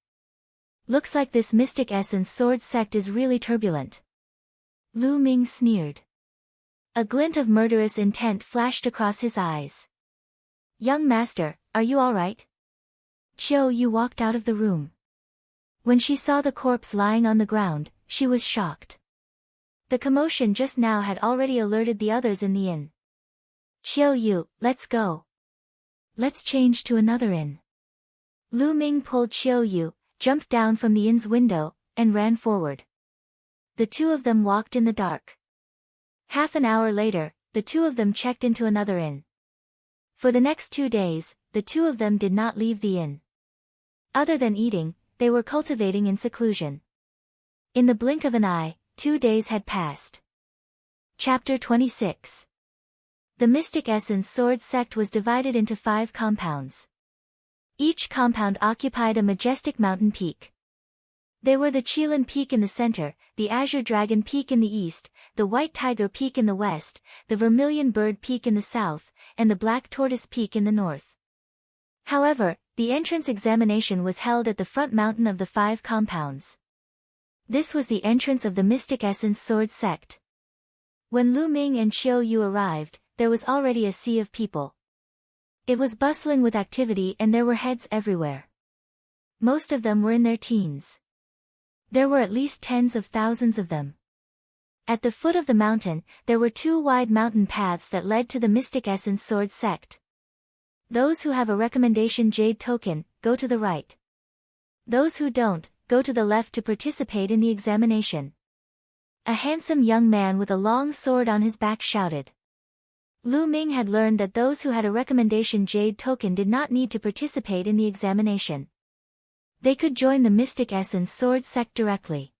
Looks like this mystic essence sword sect is really turbulent. Lu Ming sneered. A glint of murderous intent flashed across his eyes. Young master, are you all right? Qiu Yu walked out of the room. When she saw the corpse lying on the ground, she was shocked. The commotion just now had already alerted the others in the inn. Qiu Yu, let's go. Let's change to another inn. Lu Ming pulled Qiu Yu, jumped down from the inn's window, and ran forward. The two of them walked in the dark. Half an hour later, the two of them checked into another inn. For the next 2 days, the two of them did not leave the inn. Other than eating, they were cultivating in seclusion. In the blink of an eye, 2 days had passed. Chapter 26. The Mystic Essence Sword Sect was divided into 5 compounds. Each compound occupied a majestic mountain peak. They were the Qilin Peak in the center, the Azure Dragon Peak in the east, the White Tiger Peak in the west, the Vermilion Bird Peak in the south, and the Black Tortoise Peak in the north. However, the entrance examination was held at the front mountain of the 5 compounds. This was the entrance of the Mystic Essence Sword Sect. When Lu Ming and Qiu Yu arrived, there was already a sea of people. It was bustling with activity and there were heads everywhere. Most of them were in their teens. There were at least tens of thousands of them. At the foot of the mountain, there were 2 wide mountain paths that led to the Mystic Essence Sword Sect. Those who have a recommendation jade token, go to the right. Those who don't, go to the left to participate in the examination. A handsome young man with a long sword on his back shouted. Lu Ming had learned that those who had a recommendation jade token did not need to participate in the examination. They could join the Mystic Essence Sword Sect directly.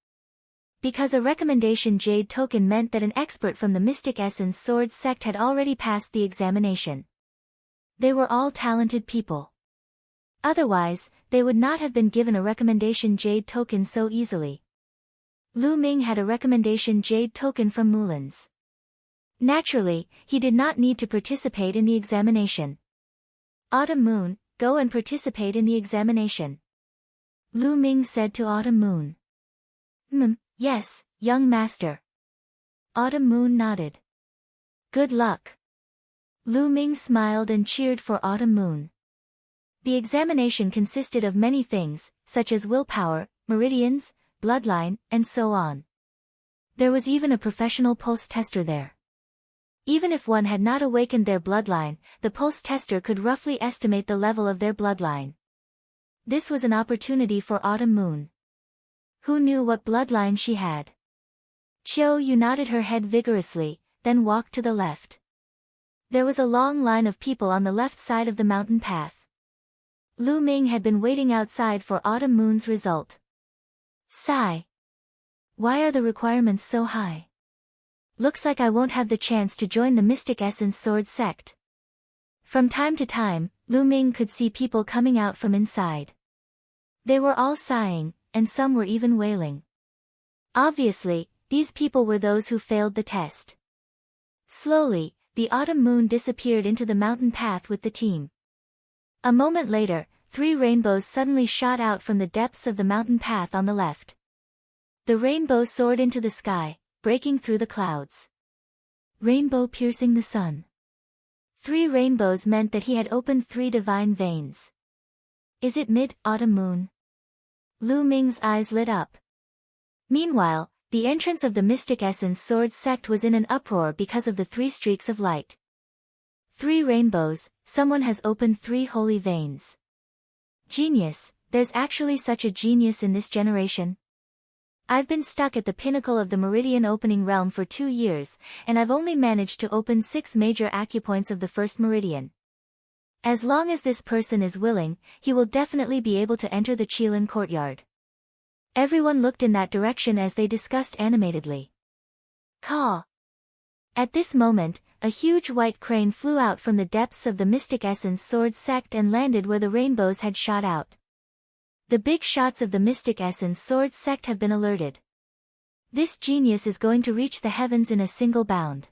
Because a recommendation jade token meant that an expert from the Mystic Essence Sword Sect had already passed the examination. They were all talented people. Otherwise, they would not have been given a recommendation jade token so easily. Lu Ming had a recommendation jade token from Mulan's. Naturally, he did not need to participate in the examination. Autumn Moon, go and participate in the examination. Lu Ming said to Autumn Moon. Yes, young master. Autumn Moon nodded. Good luck. Lu Ming smiled and cheered for Autumn Moon. The examination consisted of many things, such as willpower, meridians, bloodline, and so on. There was even a professional pulse tester there. Even if one had not awakened their bloodline, the pulse tester could roughly estimate the level of their bloodline. This was an opportunity for Autumn Moon. Who knew what bloodline she had? Qiu Yu nodded her head vigorously, then walked to the left. There was a long line of people on the left side of the mountain path. Lu Ming had been waiting outside for Autumn Moon's result. Sigh. Why are the requirements so high? Looks like I won't have the chance to join the Mystic Essence Sword Sect. From time to time, Lu Ming could see people coming out from inside. They were all sighing, and some were even wailing. Obviously, these people were those who failed the test. Slowly, the Autumn Moon disappeared into the mountain path with the team. A moment later, 3 rainbows suddenly shot out from the depths of the mountain path on the left. The rainbow soared into the sky, breaking through the clouds. Rainbow piercing the sun. 3 rainbows meant that he had opened 3 divine veins. Is it mid-autumn moon? Lu Ming's eyes lit up. Meanwhile, the entrance of the Mystic Essence Sword Sect was in an uproar because of the 3 streaks of light. 3 rainbows, someone has opened 3 holy veins. Genius, there's actually such a genius in this generation. I've been stuck at the pinnacle of the meridian opening realm for 2 years, and I've only managed to open 6 major acupoints of the first meridian. As long as this person is willing, he will definitely be able to enter the Qilin courtyard. Everyone looked in that direction as they discussed animatedly. Caw! At this moment, a huge white crane flew out from the depths of the Mystic Essence Sword Sect and landed where the rainbows had shot out. The big shots of the Mystic Essence Sword Sect have been alerted. This genius is going to reach the heavens in a single bound.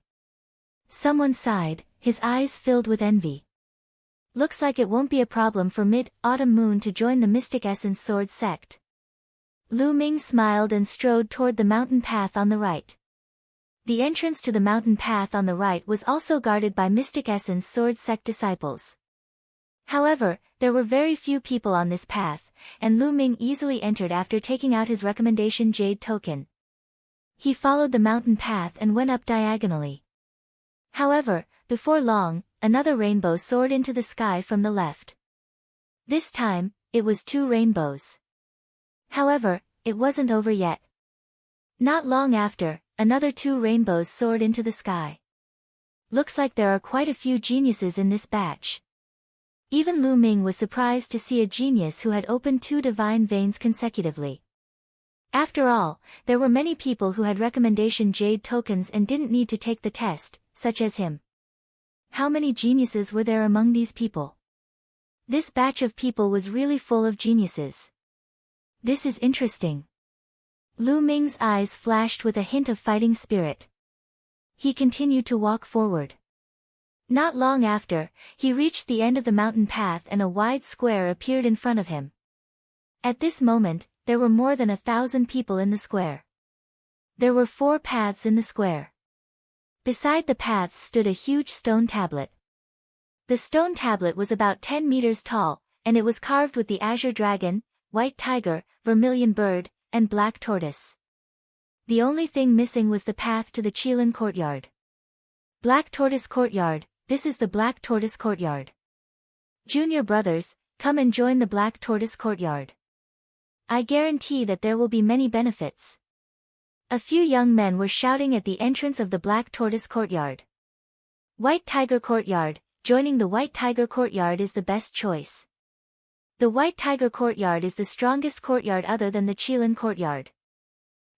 Someone sighed, his eyes filled with envy. Looks like it won't be a problem for Mid-Autumn Moon to join the Mystic Essence Sword sect. Lu Ming smiled and strode toward the mountain path on the right. The entrance to the mountain path on the right was also guarded by Mystic Essence Sword sect disciples. However, there were very few people on this path, and Lu Ming easily entered after taking out his recommendation jade token. He followed the mountain path and went up diagonally. However, before long, another rainbow soared into the sky from the left. This time, it was 2 rainbows. However, it wasn't over yet. Not long after, another 2 rainbows soared into the sky. Looks like there are quite a few geniuses in this batch. Even Lu Ming was surprised to see a genius who had opened 2 divine veins consecutively. After all, there were many people who had recommendation jade tokens and didn't need to take the test, such as him. How many geniuses were there among these people? This batch of people was really full of geniuses. This is interesting. Lu Ming's eyes flashed with a hint of fighting spirit. He continued to walk forward. Not long after, he reached the end of the mountain path and a wide square appeared in front of him. At this moment, there were more than 1,000 people in the square. There were 4 paths in the square. Beside the paths stood a huge stone tablet. The stone tablet was about 10 meters tall, and it was carved with the azure dragon, white tiger, vermilion bird, and black tortoise. The only thing missing was the path to the Qilin courtyard. Black Tortoise Courtyard, this is the Black Tortoise Courtyard. Junior brothers, come and join the Black Tortoise Courtyard. I guarantee that there will be many benefits. A few young men were shouting at the entrance of the Black Tortoise Courtyard. White Tiger Courtyard, joining the White Tiger Courtyard is the best choice. The White Tiger Courtyard is the strongest courtyard other than the Qilin Courtyard.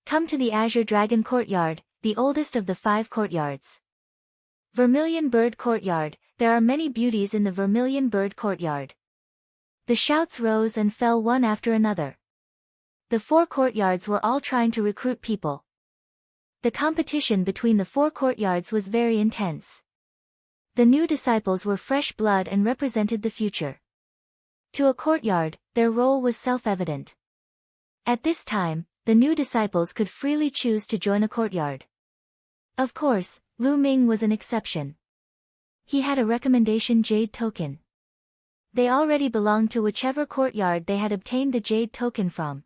Come to the Azure Dragon Courtyard, the oldest of the 5 courtyards. Vermilion Bird Courtyard, there are many beauties in the Vermilion Bird Courtyard. The shouts rose and fell one after another. The 4 courtyards were all trying to recruit people. The competition between the 4 courtyards was very intense. The new disciples were fresh blood and represented the future. To a courtyard, their role was self-evident. At this time, the new disciples could freely choose to join a courtyard. Of course, Lu Ming was an exception. He had a recommendation jade token. They already belonged to whichever courtyard they had obtained the jade token from.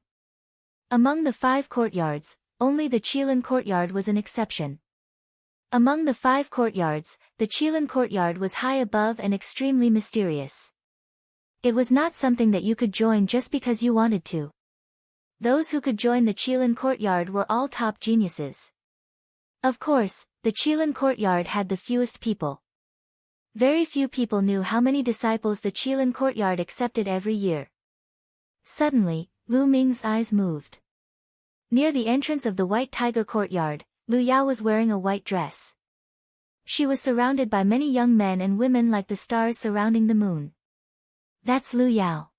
Among the 5 courtyards, only the Qilin courtyard was an exception. Among the 5 courtyards, the Qilin courtyard was high above and extremely mysterious. It was not something that you could join just because you wanted to. Those who could join the Qilin courtyard were all top geniuses. Of course, the Qilin courtyard had the fewest people. Very few people knew how many disciples the Qilin courtyard accepted every year. Suddenly, Lu Ming's eyes moved. Near the entrance of the White Tiger Courtyard, Lu Yao was wearing a white dress. She was surrounded by many young men and women like the stars surrounding the moon. That's Lu Yao.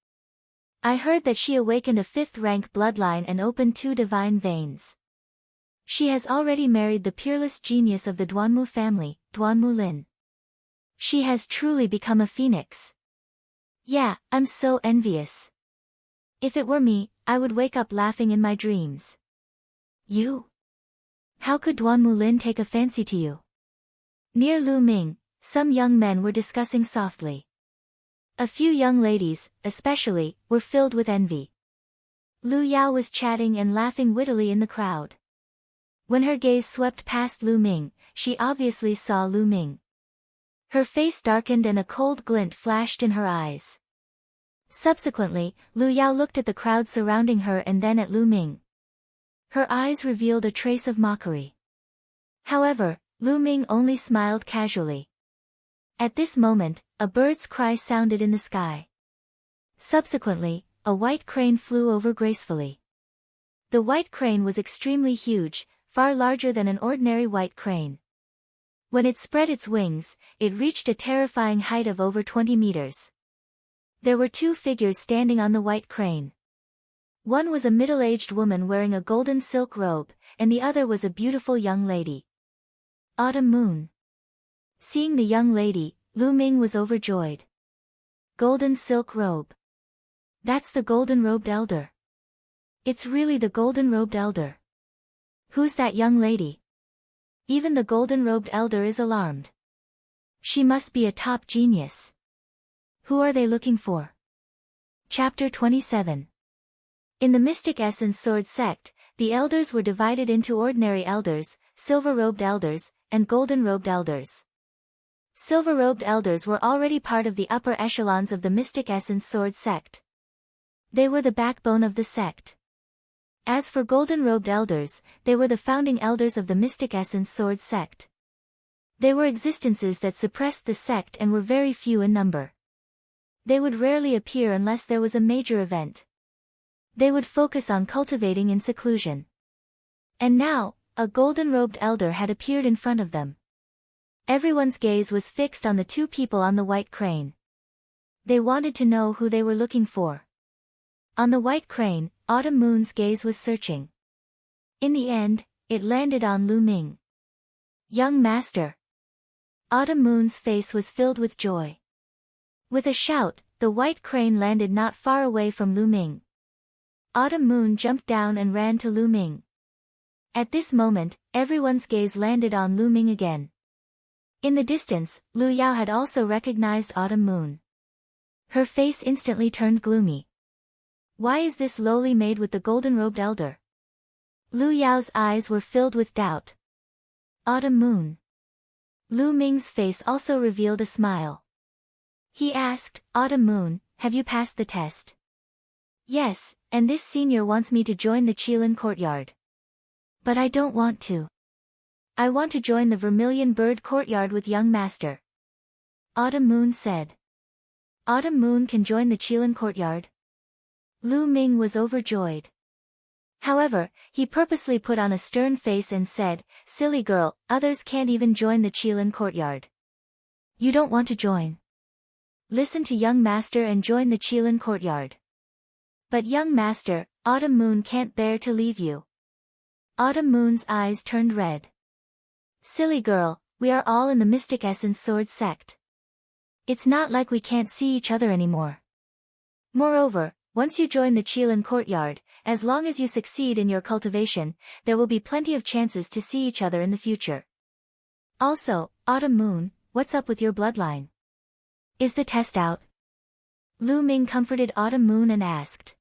I heard that she awakened a 5th-rank bloodline and opened 2 divine veins. She has already married the peerless genius of the Duanmu family, Duanmu Lin. She has truly become a phoenix. Yeah, I'm so envious. If it were me, I would wake up laughing in my dreams. You? How could Duanmu Lin take a fancy to you? Near Lu Ming, some young men were discussing softly. A few young ladies, especially, were filled with envy. Lu Yao was chatting and laughing wittily in the crowd. When her gaze swept past Lu Ming, she obviously saw Lu Ming. Her face darkened and a cold glint flashed in her eyes. Subsequently, Lu Yao looked at the crowd surrounding her and then at Lu Ming. Her eyes revealed a trace of mockery. However, Lu Ming only smiled casually. At this moment, a bird's cry sounded in the sky. Subsequently, a white crane flew over gracefully. The white crane was extremely huge, far larger than an ordinary white crane. When it spread its wings, it reached a terrifying height of over 20 meters. There were 2 figures standing on the white crane. One was a middle-aged woman wearing a golden silk robe, and the other was a beautiful young lady. Autumn Moon. Seeing the young lady, Lu Ming was overjoyed. golden silk robe. That's the golden-robed elder. It's really the golden-robed elder. Who's that young lady? Even the golden-robed elder is alarmed. She must be a top genius. Who are they looking for? Chapter 27. In the Mystic Essence Sword sect, the elders were divided into ordinary elders, silver-robed elders, and golden-robed elders. Silver-robed elders were already part of the upper echelons of the Mystic Essence Sword sect. They were the backbone of the sect. As for golden-robed elders, they were the founding elders of the Mystic Essence Sword sect. They were existences that suppressed the sect and were very few in number. They would rarely appear unless there was a major event. They would focus on cultivating in seclusion. And now, a golden-robed elder had appeared in front of them. Everyone's gaze was fixed on the two people on the white crane. They wanted to know who they were looking for. On the white crane, Autumn Moon's gaze was searching. In the end, it landed on Lu Ming. Young master. Autumn Moon's face was filled with joy. With a shout, the white crane landed not far away from Lu Ming. Autumn Moon jumped down and ran to Lu Ming. At this moment, everyone's gaze landed on Lu Ming again. In the distance, Lu Yao had also recognized Autumn Moon. Her face instantly turned gloomy. Why is this lowly maid with the golden-robed elder? Lu Yao's eyes were filled with doubt. Autumn Moon. Lu Ming's face also revealed a smile. He asked, Autumn Moon, have you passed the test? Yes, and this senior wants me to join the Qilin courtyard. But I don't want to. I want to join the Vermilion Bird courtyard with young master. Autumn Moon said. Autumn Moon can join the Qilin courtyard? Lu Ming was overjoyed. However, he purposely put on a stern face and said, Silly girl, others can't even join the Qilin courtyard. You don't want to join. Listen to young master and join the Qilin courtyard. But young master, Autumn Moon can't bear to leave you. Autumn Moon's eyes turned red. Silly girl, we are all in the Mystic Essence Sword sect. It's not like we can't see each other anymore. Moreover, once you join the Qilin courtyard, as long as you succeed in your cultivation, there will be plenty of chances to see each other in the future. Also, Autumn Moon, what's up with your bloodline? Is the test out? Lu Ming comforted Autumn Moon and asked.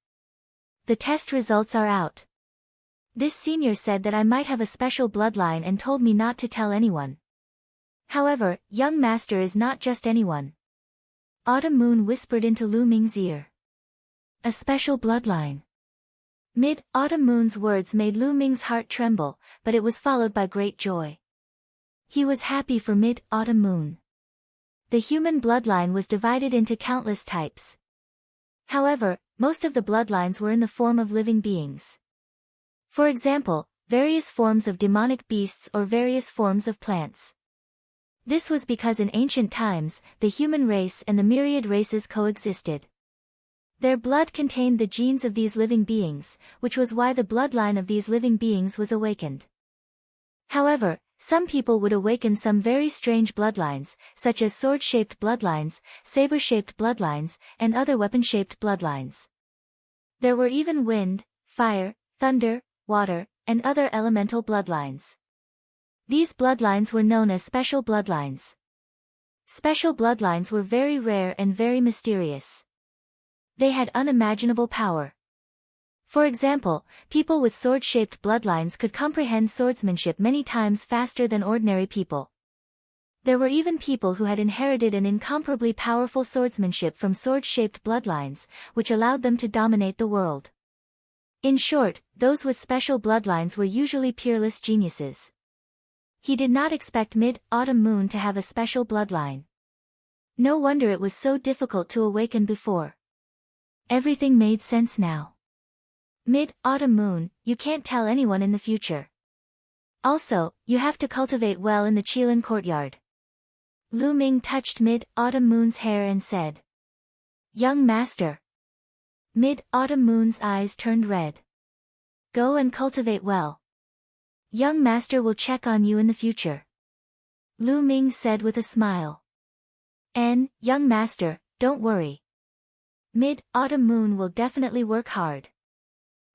The test results are out. This senior said that I might have a special bloodline and told me not to tell anyone. However, young master is not just anyone. Autumn Moon whispered into Lu Ming's ear. A special bloodline. Autumn Moon's words made Lu Ming's heart tremble, but it was followed by great joy. He was happy for Autumn Moon. The human bloodline was divided into countless types. However, most of the bloodlines were in the form of living beings. For example, various forms of demonic beasts or various forms of plants. This was because in ancient times, the human race and the myriad races coexisted. Their blood contained the genes of these living beings, which was why the bloodline of these living beings was awakened. However, some people would awaken some very strange bloodlines, such as sword-shaped bloodlines, saber-shaped bloodlines, and other weapon-shaped bloodlines. There were even wind, fire, thunder, water, and other elemental bloodlines. These bloodlines were known as special bloodlines. Special bloodlines were very rare and very mysterious. They had unimaginable power. For example, people with sword-shaped bloodlines could comprehend swordsmanship many times faster than ordinary people. There were even people who had inherited an incomparably powerful swordsmanship from sword-shaped bloodlines, which allowed them to dominate the world. In short, those with special bloodlines were usually peerless geniuses. He did not expect Autumn Moon to have a special bloodline. No wonder it was so difficult to awaken before. Everything made sense now. Autumn Moon, you can't tell anyone in the future. Also, you have to cultivate well in the Qilin courtyard. Lu Ming touched Autumn Moon's hair and said. Young master. Autumn Moon's eyes turned red. Go and cultivate well. Young master will check on you in the future. Lu Ming said with a smile. Young master, don't worry, Mid-Autumn Moon will definitely work hard.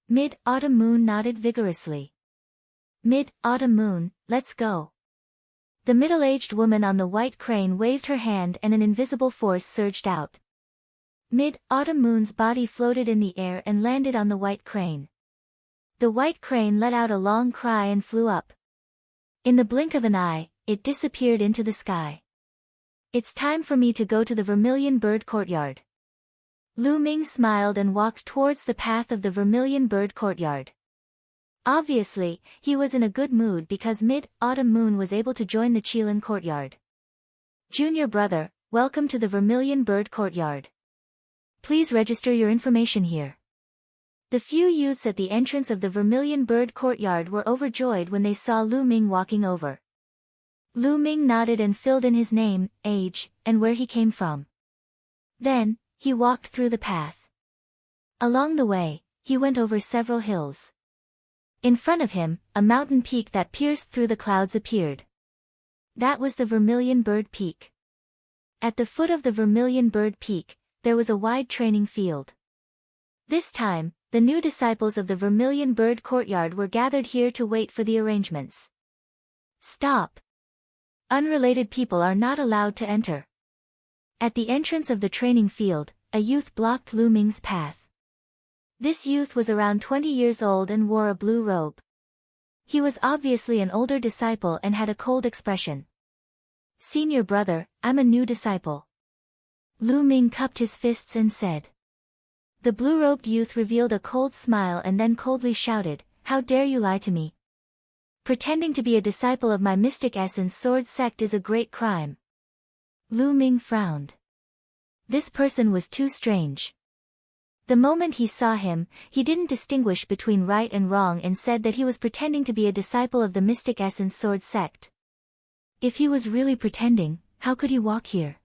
Mid-Autumn Moon nodded vigorously. Mid-Autumn Moon, let's go. The middle-aged woman on the white crane waved her hand and an invisible force surged out. Mid-Autumn Moon's body floated in the air and landed on the white crane. The white crane let out a long cry and flew up. In the blink of an eye, it disappeared into the sky. It's time for me to go to the Vermilion Bird Courtyard. Lu Ming smiled and walked towards the path of the Vermilion Bird Courtyard. Obviously, he was in a good mood because Mid-Autumn Moon was able to join the Qilin Courtyard. Junior brother, welcome to the Vermilion Bird Courtyard. Please register your information here. The few youths at the entrance of the Vermilion Bird Courtyard were overjoyed when they saw Lu Ming walking over. Lu Ming nodded and filled in his name, age, and where he came from. Then, he walked through the path. Along the way, he went over several hills. In front of him, a mountain peak that pierced through the clouds appeared. That was the Vermilion Bird Peak. At the foot of the Vermilion Bird Peak, there was a wide training field. This time, the new disciples of the Vermilion Bird Courtyard were gathered here to wait for the arrangements. Stop! Unrelated people are not allowed to enter. At the entrance of the training field, a youth blocked Lu Ming's path. This youth was around 20 years old and wore a blue robe. He was obviously an older disciple and had a cold expression. Senior brother, I'm a new disciple. Lu Ming cupped his fists and said. The blue-robed youth revealed a cold smile and then coldly shouted, how dare you lie to me? Pretending to be a disciple of my mystic essence sword sect is a great crime. Lu Ming frowned. This person was too strange. The moment he saw him, he didn't distinguish between right and wrong and said that he was pretending to be a disciple of the mystic essence sword sect. If he was really pretending, how could he walk here?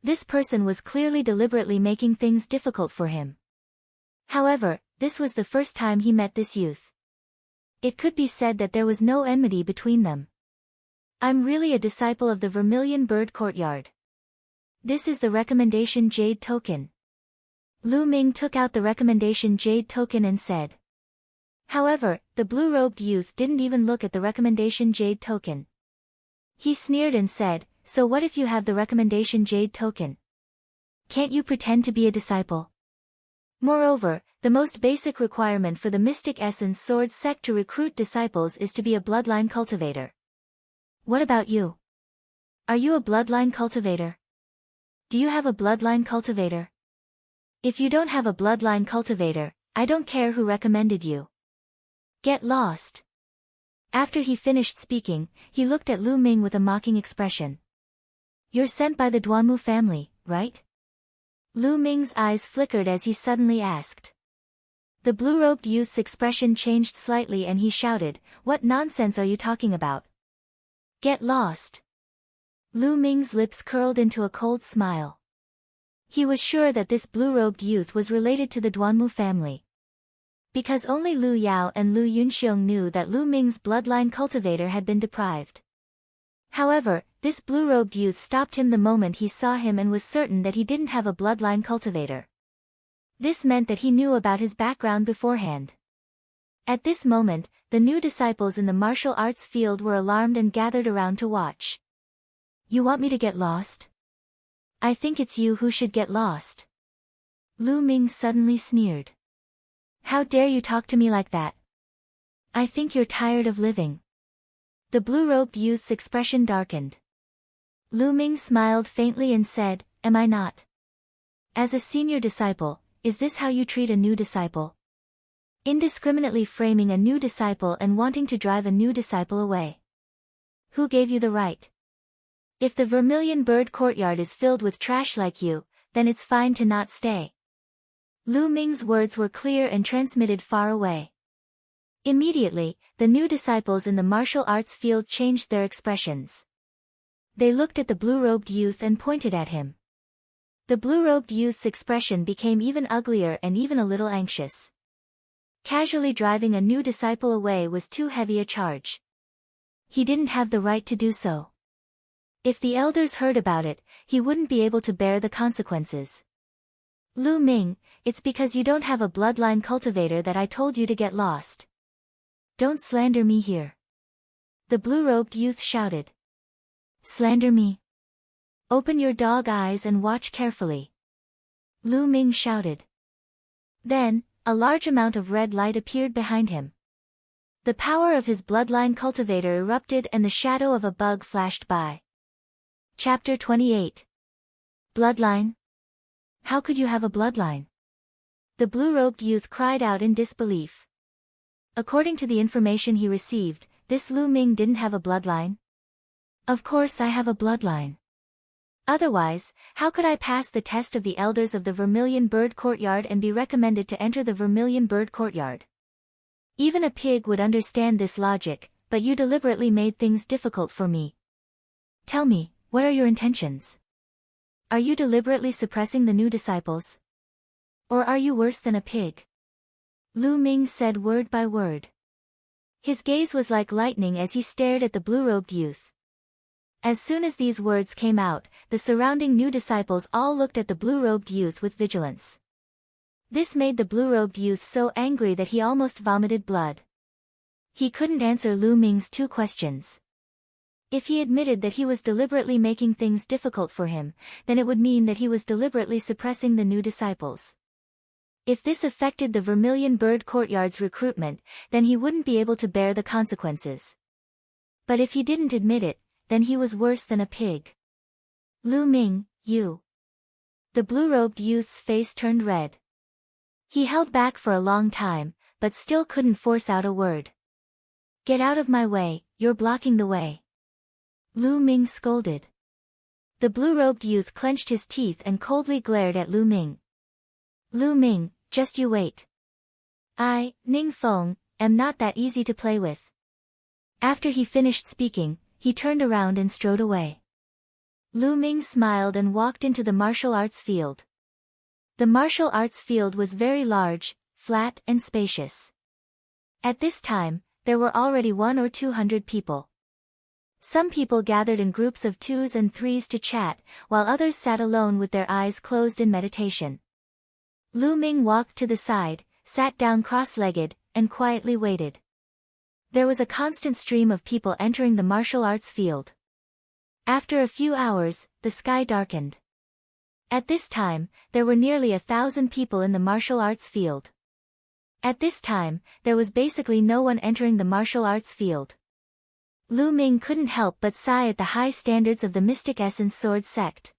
This person was clearly deliberately making things difficult for him. However, this was the first time he met this youth. It could be said that there was no enmity between them. I'm really a disciple of the Vermilion Bird Courtyard. This is the recommendation jade token. Lu Ming took out the recommendation jade token and said. However, the blue-robed youth didn't even look at the recommendation jade token. He sneered and said, so what if you have the recommendation jade token? Can't you pretend to be a disciple? Moreover, the most basic requirement for the Mystic Essence Sword sect to recruit disciples is to be a bloodline cultivator. What about you? Are you a bloodline cultivator? Do you have a bloodline cultivator? If you don't have a bloodline cultivator, I don't care who recommended you. Get lost. After he finished speaking, he looked at Lu Ming with a mocking expression. You're sent by the Duanmu family, right? Lu Ming's eyes flickered as he suddenly asked. The blue-robed youth's expression changed slightly and he shouted, what nonsense are you talking about? Get lost. Lu Ming's lips curled into a cold smile. He was sure that this blue-robed youth was related to the Duanmu family. Because only Lu Yao and Lu Yunxiong knew that Lu Ming's bloodline cultivator had been deprived. However, this blue-robed youth stopped him the moment he saw him and was certain that he didn't have a bloodline cultivator. This meant that he knew about his background beforehand. At this moment, the new disciples in the martial arts field were alarmed and gathered around to watch. You want me to get lost? I think it's you who should get lost. Lu Ming suddenly sneered. How dare you talk to me like that? I think you're tired of living. The blue-robed youth's expression darkened. Lu Ming smiled faintly and said, am I not? As a senior disciple, is this how you treat a new disciple? Indiscriminately framing a new disciple and wanting to drive a new disciple away. Who gave you the right? If the Vermilion Bird Courtyard is filled with trash like you, then it's fine to not stay. Lu Ming's words were clear and transmitted far away. Immediately, the new disciples in the martial arts field changed their expressions. They looked at the blue-robed youth and pointed at him. The blue-robed youth's expression became even uglier and even a little anxious. Casually driving a new disciple away was too heavy a charge. He didn't have the right to do so. If the elders heard about it, he wouldn't be able to bear the consequences. Lu Ming, it's because you don't have a bloodline cultivator that I told you to get lost. Don't slander me here. The blue-robed youth shouted. Slander me? Open your dog eyes and watch carefully. Lu Ming shouted. Then, a large amount of red light appeared behind him. The power of his bloodline cultivator erupted and the shadow of a bug flashed by. Chapter 28. Bloodline? How could you have a bloodline? The blue-robed youth cried out in disbelief. According to the information he received, this Lu Ming didn't have a bloodline. Of course I have a bloodline. Otherwise, how could I pass the test of the elders of the Vermilion Bird Courtyard and be recommended to enter the Vermilion Bird Courtyard? Even a pig would understand this logic, but you deliberately made things difficult for me. Tell me, what are your intentions? Are you deliberately suppressing the new disciples? Or are you worse than a pig? Lu Ming said word by word. His gaze was like lightning as he stared at the blue-robed youth. As soon as these words came out, the surrounding new disciples all looked at the blue-robed youth with vigilance. This made the blue-robed youth so angry that he almost vomited blood. He couldn't answer Lu Ming's two questions. If he admitted that he was deliberately making things difficult for him, then it would mean that he was deliberately suppressing the new disciples. If this affected the Vermilion Bird Courtyard's recruitment, then he wouldn't be able to bear the consequences. But if he didn't admit it, then he was worse than a pig. Lu Ming, you. The blue-robed youth's face turned red. He held back for a long time, but still couldn't force out a word. Get out of my way, you're blocking the way. Lu Ming scolded. The blue-robed youth clenched his teeth and coldly glared at Lu Ming. Lu Ming, just you wait. I, Ning Feng, am not that easy to play with. After he finished speaking, he turned around and strode away. Lu Ming smiled and walked into the martial arts field. The martial arts field was very large, flat and spacious. At this time, there were already 100 or 200 people. Some people gathered in groups of 2s and 3s to chat, while others sat alone with their eyes closed in meditation. Lu Ming walked to the side, sat down cross-legged, and quietly waited. There was a constant stream of people entering the martial arts field. After a few hours, the sky darkened. At this time, there were nearly 1,000 people in the martial arts field. At this time, there was basically no one entering the martial arts field. Lu Ming couldn't help but sigh at the high standards of the Mystic Essence Sword sect.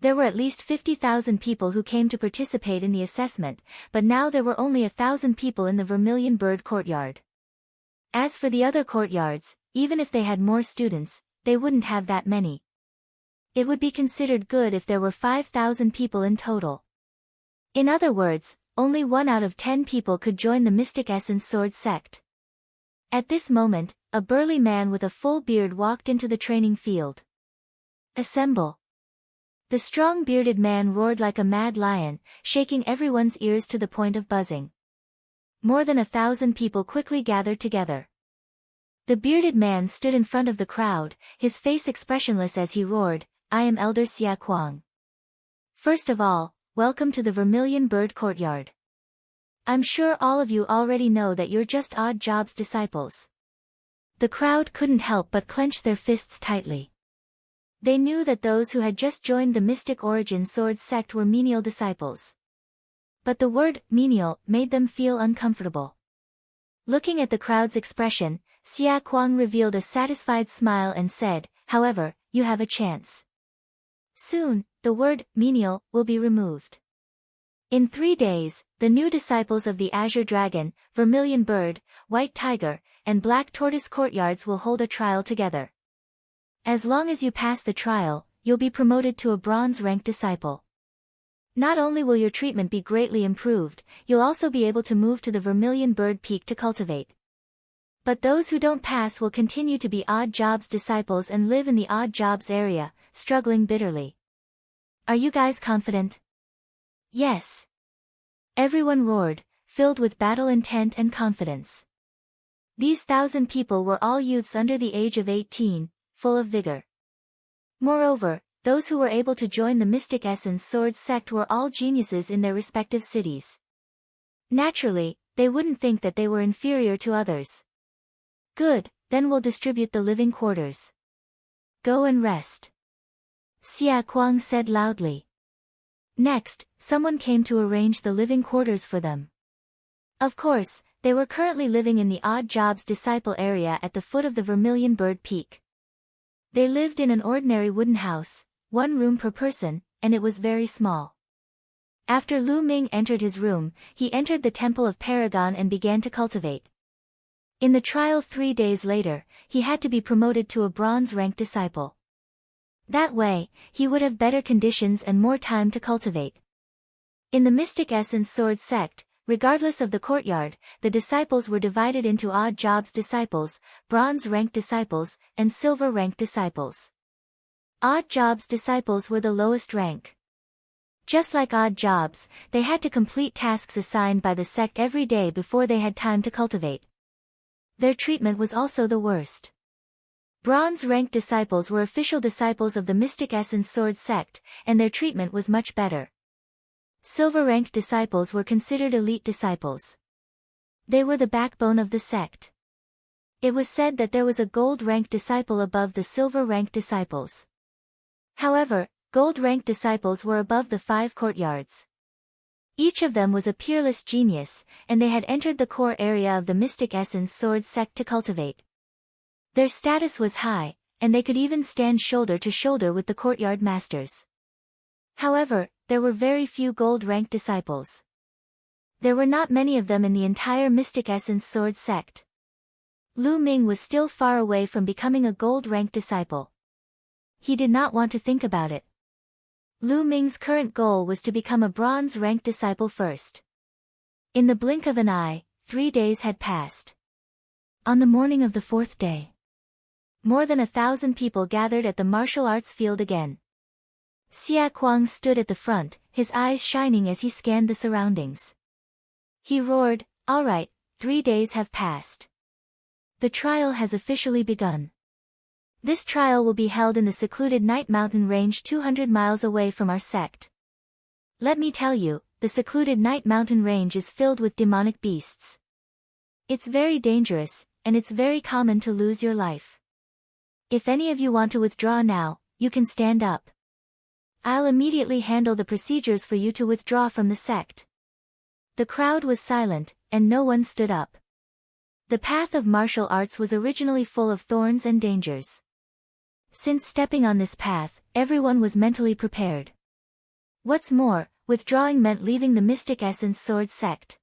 There were at least 50,000 people who came to participate in the assessment, but now there were only 1,000 people in the Vermilion Bird Courtyard. As for the other courtyards, even if they had more students, they wouldn't have that many. It would be considered good if there were 5,000 people in total. In other words, only 1 out of 10 people could join the Mystic Essence Sword sect. At this moment, a burly man with a full beard walked into the training field. Assemble! The strong bearded man roared like a mad lion, shaking everyone's ears to the point of buzzing. More than 1,000 people quickly gathered together. The bearded man stood in front of the crowd, his face expressionless as he roared, I am Elder Xia Kuang. First of all, welcome to the Vermilion Bird Courtyard. I'm sure all of you already know that you're just Odd Job's disciples. The crowd couldn't help but clench their fists tightly. They knew that those who had just joined the Mystic Origin Sword sect were menial disciples. But the word menial made them feel uncomfortable. Looking at the crowd's expression, Xia Kuang revealed a satisfied smile and said, however, you have a chance. Soon, the word menial will be removed. In 3 days, the new disciples of the Azure Dragon, Vermilion Bird, White Tiger, and Black Tortoise courtyards will hold a trial together. As long as you pass the trial, you'll be promoted to a bronze-ranked disciple. Not only will your treatment be greatly improved, you'll also be able to move to the Vermilion Bird Peak to cultivate. But those who don't pass will continue to be Odd Job's disciples and live in the Odd Jobs area, struggling bitterly. Are you guys confident? Yes. Everyone roared, filled with battle intent and confidence. These 1,000 people were all youths under the age of 18, full of vigor. Moreover, those who were able to join the Mystic Essence Sword sect were all geniuses in their respective cities. Naturally, they wouldn't think that they were inferior to others. Good, then we'll distribute the living quarters. Go and rest. Xia Kuang said loudly. Next, someone came to arrange the living quarters for them. Of course, they were currently living in the Odd Jobs Disciple area at the foot of the Vermilion Bird Peak. They lived in an ordinary wooden house, 1 room per person, and it was very small. After Lu Ming entered his room, he entered the Temple of Paragon and began to cultivate. In the trial 3 days later, he had to be promoted to a bronze-rank disciple. That way, he would have better conditions and more time to cultivate. In the Mystic Essence Sword sect, regardless of the courtyard, the disciples were divided into Odd Jobs disciples, bronze-rank disciples, and silver-rank disciples. Odd Jobs disciples were the lowest rank. Just like Odd Jobs, they had to complete tasks assigned by the sect every day before they had time to cultivate. Their treatment was also the worst. Bronze-rank disciples were official disciples of the Mystic Essence Sword sect, and their treatment was much better. Silver-rank disciples were considered elite disciples. They were the backbone of the sect. It was said that there was a gold-rank disciple above the silver-rank disciples. However, gold-rank disciples were above the 5 courtyards. Each of them was a peerless genius, and they had entered the core area of the Mystic Essence Sword sect to cultivate. Their status was high, and they could even stand shoulder to shoulder with the courtyard masters. However, there were very few gold-rank disciples. There were not many of them in the entire Mystic Essence Sword sect. Lu Ming was still far away from becoming a gold-rank disciple. He did not want to think about it. Lu Ming's current goal was to become a bronze-rank disciple first. In the blink of an eye, 3 days had passed. On the morning of the 4th day, more than 1,000 people gathered at the martial arts field again. Xia Kuang stood at the front, his eyes shining as he scanned the surroundings. He roared, "All right, 3 days have passed. The trial has officially begun. This trial will be held in the secluded Night Mountain Range 200 miles away from our sect. Let me tell you, the secluded Night Mountain Range is filled with demonic beasts. It's very dangerous, and it's very common to lose your life. If any of you want to withdraw now, you can stand up. I'll immediately handle the procedures for you to withdraw from the sect." The crowd was silent, and no one stood up. The path of martial arts was originally full of thorns and dangers. Since stepping on this path, everyone was mentally prepared. What's more, withdrawing meant leaving the Mystic Essence Sword sect.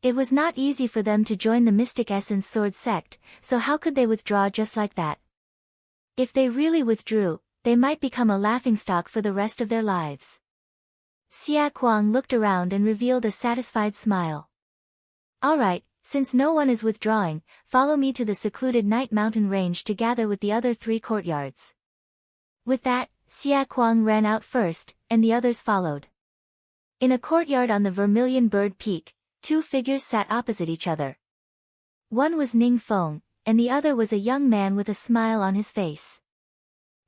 It was not easy for them to join the Mystic Essence Sword sect, so how could they withdraw just like that? If they really withdrew, they might become a laughingstock for the rest of their lives. Xia Kuang looked around and revealed a satisfied smile. "All right, since no one is withdrawing, follow me to the secluded Night Mountain Range to gather with the other 3 courtyards." With that, Xia Kuang ran out first, and the others followed. In a courtyard on the Vermilion Bird Peak, 2 figures sat opposite each other. One was Ning Feng, and the other was a young man with a smile on his face.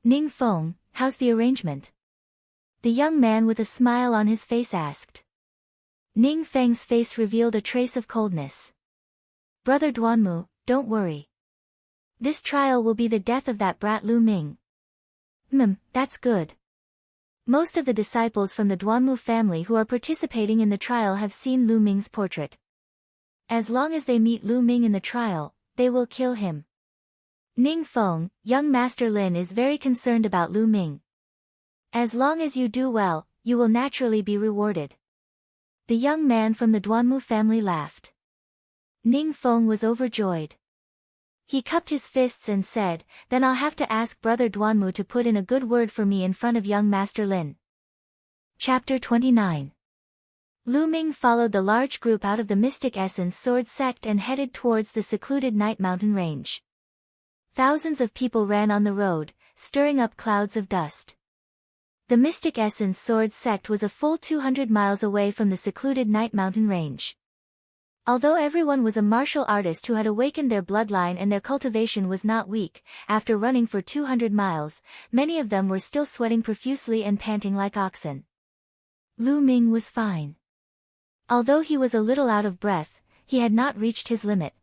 "Ning Feng, how's the arrangement?" The young man with a smile on his face asked. Ning Feng's face revealed a trace of coldness. "Brother Duanmu, don't worry. This trial will be the death of that brat Lu Ming." That's good. Most of the disciples from the Duanmu family who are participating in the trial have seen Lu Ming's portrait. As long as they meet Lu Ming in the trial, they will kill him. Ning Feng, young Master Lin is very concerned about Lu Ming. As long as you do well, you will naturally be rewarded. The young man from the Duanmu family laughed. Ning Feng was overjoyed. He cupped his fists and said, "Then I'll have to ask Brother Duanmu to put in a good word for me in front of young Master Lin." Chapter 29. Lu Ming followed the large group out of the Mystic Essence Sword sect and headed towards the secluded Night Mountain Range. Thousands of people ran on the road, stirring up clouds of dust. The Mystic Essence Sword sect was a full 200 miles away from the secluded Night Mountain Range. Although everyone was a martial artist who had awakened their bloodline and their cultivation was not weak, after running for 200 miles, many of them were still sweating profusely and panting like oxen. Lu Ming was fine. Although he was a little out of breath, he had not reached his limit.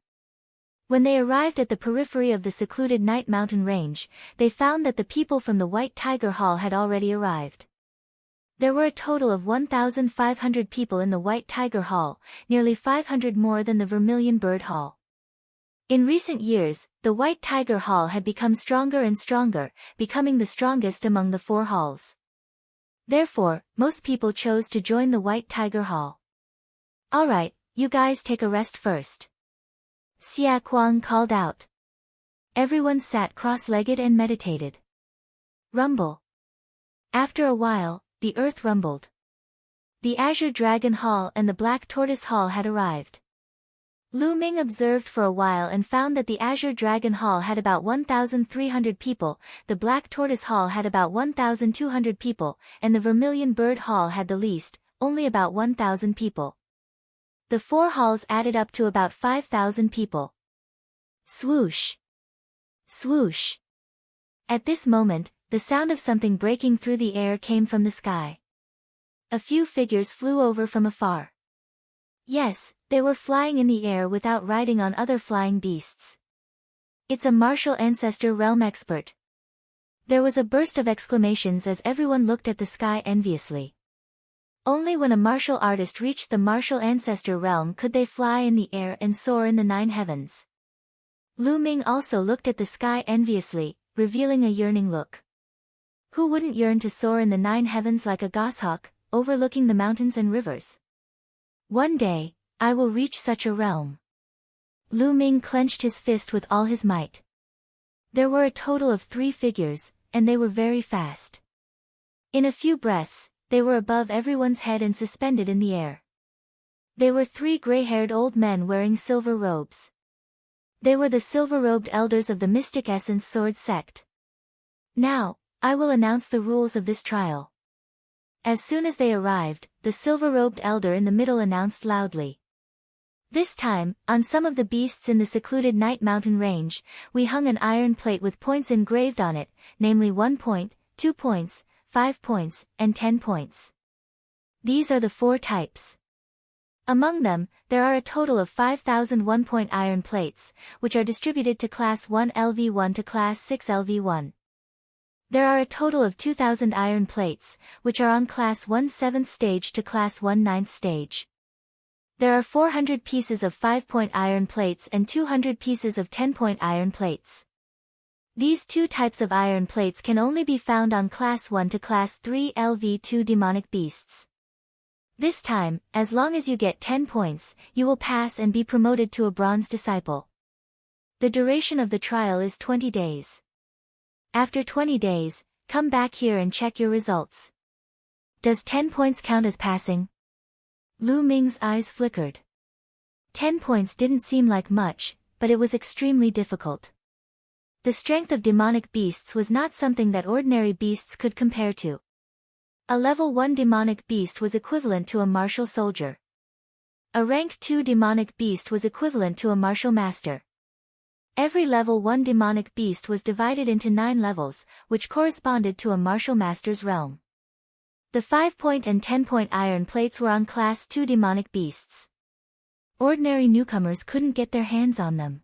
When they arrived at the periphery of the secluded Night Mountain range, they found that the people from the White Tiger Hall had already arrived. There were a total of 1,500 people in the White Tiger Hall, nearly 500 more than the Vermilion Bird Hall. In recent years, the White Tiger Hall had become stronger and stronger, becoming the strongest among the 4 halls. Therefore, most people chose to join the White Tiger Hall. "Alright, you guys take a rest first," Xia Kuang called out. Everyone sat cross-legged and meditated. Rumble. After a while, the earth rumbled. The Azure Dragon Hall and the Black Tortoise Hall had arrived. Lu Ming observed for a while and found that the Azure Dragon Hall had about 1,300 people, the Black Tortoise Hall had about 1,200 people, and the Vermilion Bird Hall had the least, only about 1,000 people. The 4 halls added up to about 5,000 people. Swoosh! Swoosh! At this moment, the sound of something breaking through the air came from the sky. A few figures flew over from afar. Yes, they were flying in the air without riding on other flying beasts. "It's a martial ancestor realm expert." There was a burst of exclamations as everyone looked at the sky enviously. Only when a martial artist reached the martial ancestor realm could they fly in the air and soar in the 9 heavens. Lu Ming also looked at the sky enviously, revealing a yearning look. Who wouldn't yearn to soar in the 9 heavens like a goshawk, overlooking the mountains and rivers? One day, I will reach such a realm. Lu Ming clenched his fist with all his might. There were a total of 3 figures, and they were very fast. In a few breaths, they were above everyone's head and suspended in the air. They were 3 gray-haired old men wearing silver robes. They were the silver-robed elders of the Mystic Essence Sword sect. Now, I will announce the rules of this trial. As soon as they arrived, the silver-robed elder in the middle announced loudly. This time, on some of the beasts in the secluded Night Mountain range, we hung an iron plate with points engraved on it, namely 1 point, 2 points, 5 points, and 10 points. These are the 4 types. Among them, there are a total of 5,000 1-point iron plates, which are distributed to Class 1 LV1 to Class 6 LV1. There are a total of 2,000 iron plates, which are on Class 1 7th stage to Class 1 9th stage. There are 400 pieces of 5-point iron plates and 200 pieces of 10-point iron plates. These 2 types of iron plates can only be found on Class 1 to Class 3 LV2 demonic beasts. This time, as long as you get 10 points, you will pass and be promoted to a bronze disciple. The duration of the trial is 20 days. After 20 days, come back here and check your results. Does 10 points count as passing? Lu Ming's eyes flickered. 10 points didn't seem like much, but it was extremely difficult. The strength of demonic beasts was not something that ordinary beasts could compare to. A level 1 demonic beast was equivalent to a martial soldier. A rank 2 demonic beast was equivalent to a martial master. Every level 1 demonic beast was divided into 9 levels, which corresponded to a martial master's realm. The 5-point and 10-point iron plates were on Class 2 demonic beasts. Ordinary newcomers couldn't get their hands on them.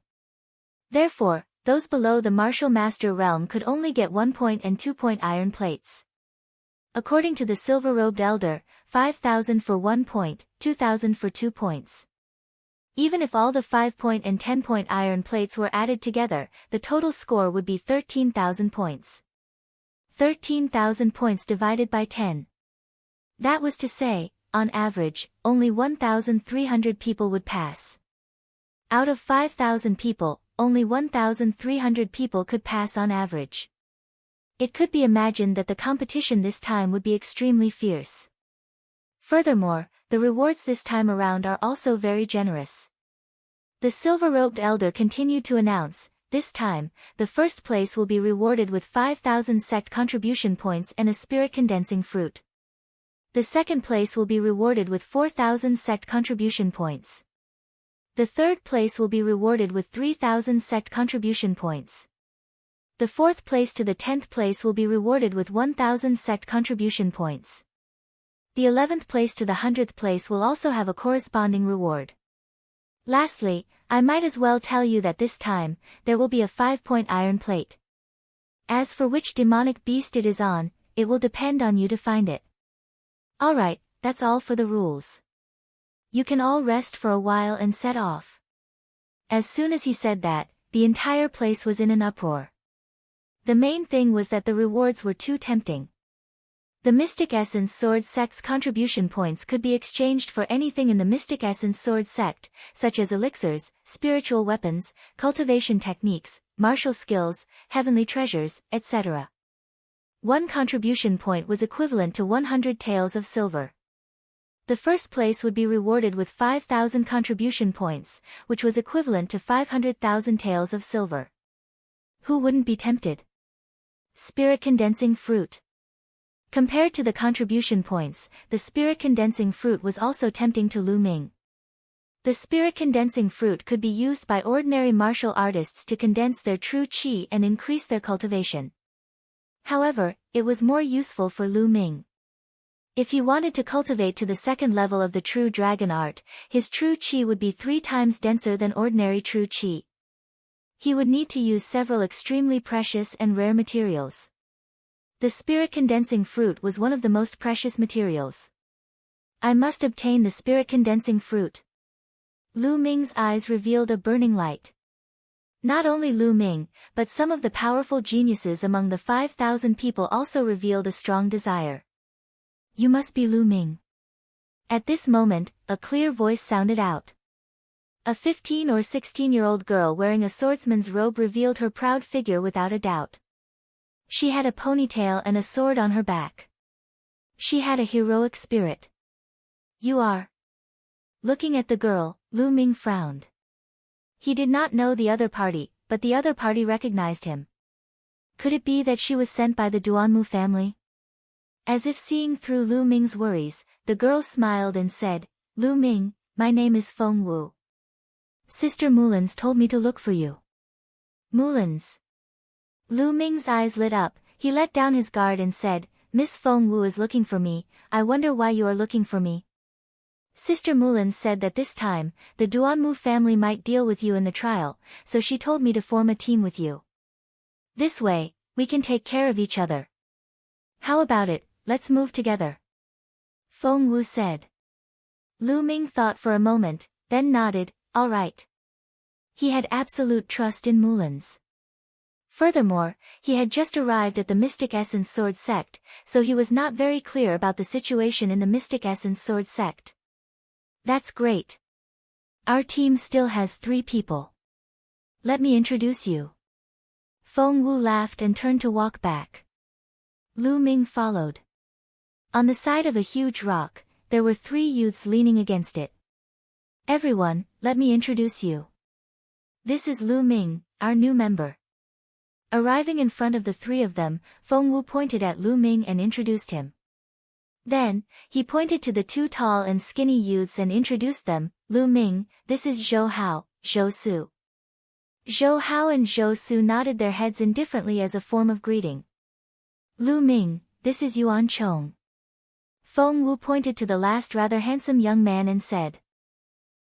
Therefore, those below the martial master realm could only get 1-point and 2-point iron plates. According to the silver-robed elder, 5,000 for 1 point, 2,000 for 2 points. Even if all the 5-point and 10-point iron plates were added together, the total score would be 13,000 points. 13,000 points divided by 10. That was to say, on average, only 1,300 people would pass. Out of 5,000 people, only 1,300 people could pass on average. It could be imagined that the competition this time would be extremely fierce. Furthermore, the rewards this time around are also very generous. The silver-robed elder continued to announce, this time, the first place will be rewarded with 5,000 sect contribution points and a spirit-condensing fruit. The second place will be rewarded with 4,000 sect contribution points. The third place will be rewarded with 3,000 sect contribution points. The fourth place to the 10th place will be rewarded with 1,000 sect contribution points. The 11th place to the 100th place will also have a corresponding reward. Lastly, I might as well tell you that this time, there will be a 5-point iron plate. As for which demonic beast it is on, it will depend on you to find it. Alright, that's all for the rules. You can all rest for a while and set off. As soon as he said that, the entire place was in an uproar. The main thing was that the rewards were too tempting. The Mystic Essence Sword Sect's contribution points could be exchanged for anything in the Mystic Essence Sword Sect, such as elixirs, spiritual weapons, cultivation techniques, martial skills, heavenly treasures, etc. One contribution point was equivalent to 100 taels of silver. The first place would be rewarded with 5,000 contribution points, which was equivalent to 500,000 taels of silver. Who wouldn't be tempted? Spirit Condensing Fruit. Compared to the contribution points, the Spirit Condensing Fruit was also tempting to Lu Ming. The Spirit Condensing Fruit could be used by ordinary martial artists to condense their true qi and increase their cultivation. However, it was more useful for Lu Ming. If he wanted to cultivate to the second level of the true dragon art, his true qi would be 3 times denser than ordinary true qi. He would need to use several extremely precious and rare materials. The Spirit Condensing Fruit was one of the most precious materials. I must obtain the Spirit Condensing Fruit. Lu Ming's eyes revealed a burning light. Not only Lu Ming, but some of the powerful geniuses among the 5,000 people also revealed a strong desire. You must be Lu Ming. At this moment, a clear voice sounded out. A 15 or 16-year-old girl wearing a swordsman's robe revealed her proud figure without a doubt. She had a ponytail and a sword on her back. She had a heroic spirit. You are. Looking at the girl, Lu Ming frowned. He did not know the other party, but the other party recognized him. Could it be that she was sent by the Duanmu family? As if seeing through Lu Ming's worries, the girl smiled and said, Lu Ming, my name is Feng Wu. Sister Mulan's told me to look for you. Mulan's. Lu Ming's eyes lit up, he let down his guard and said, Miss Feng Wu is looking for me, I wonder why you are looking for me. Sister Mulan said that this time, the Duanmu family might deal with you in the trial, so she told me to form a team with you. This way, we can take care of each other. How about it, let's move together. Feng Wu said. Lu Ming thought for a moment, then nodded, all right. He had absolute trust in Mulan's. Furthermore, he had just arrived at the Mystic Essence Sword Sect, so he was not very clear about the situation in the Mystic Essence Sword Sect. That's great. Our team still has 3 people. Let me introduce you. Feng Wu laughed and turned to walk back. Lu Ming followed. On the side of a huge rock, there were 3 youths leaning against it. Everyone, let me introduce you. This is Lu Ming, our new member. Arriving in front of the 3 of them, Feng Wu pointed at Lu Ming and introduced him. Then, he pointed to the 2 tall and skinny youths and introduced them, Lu Ming, this is Zhou Hao, Zhou Su. Zhou Hao and Zhou Su nodded their heads indifferently as a form of greeting. Lu Ming, this is Yuan Chong. Feng Wu pointed to the last rather handsome young man and said.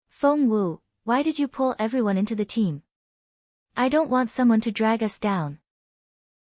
Feng Wu, why did you pull everyone into the team? I don't want someone to drag us down.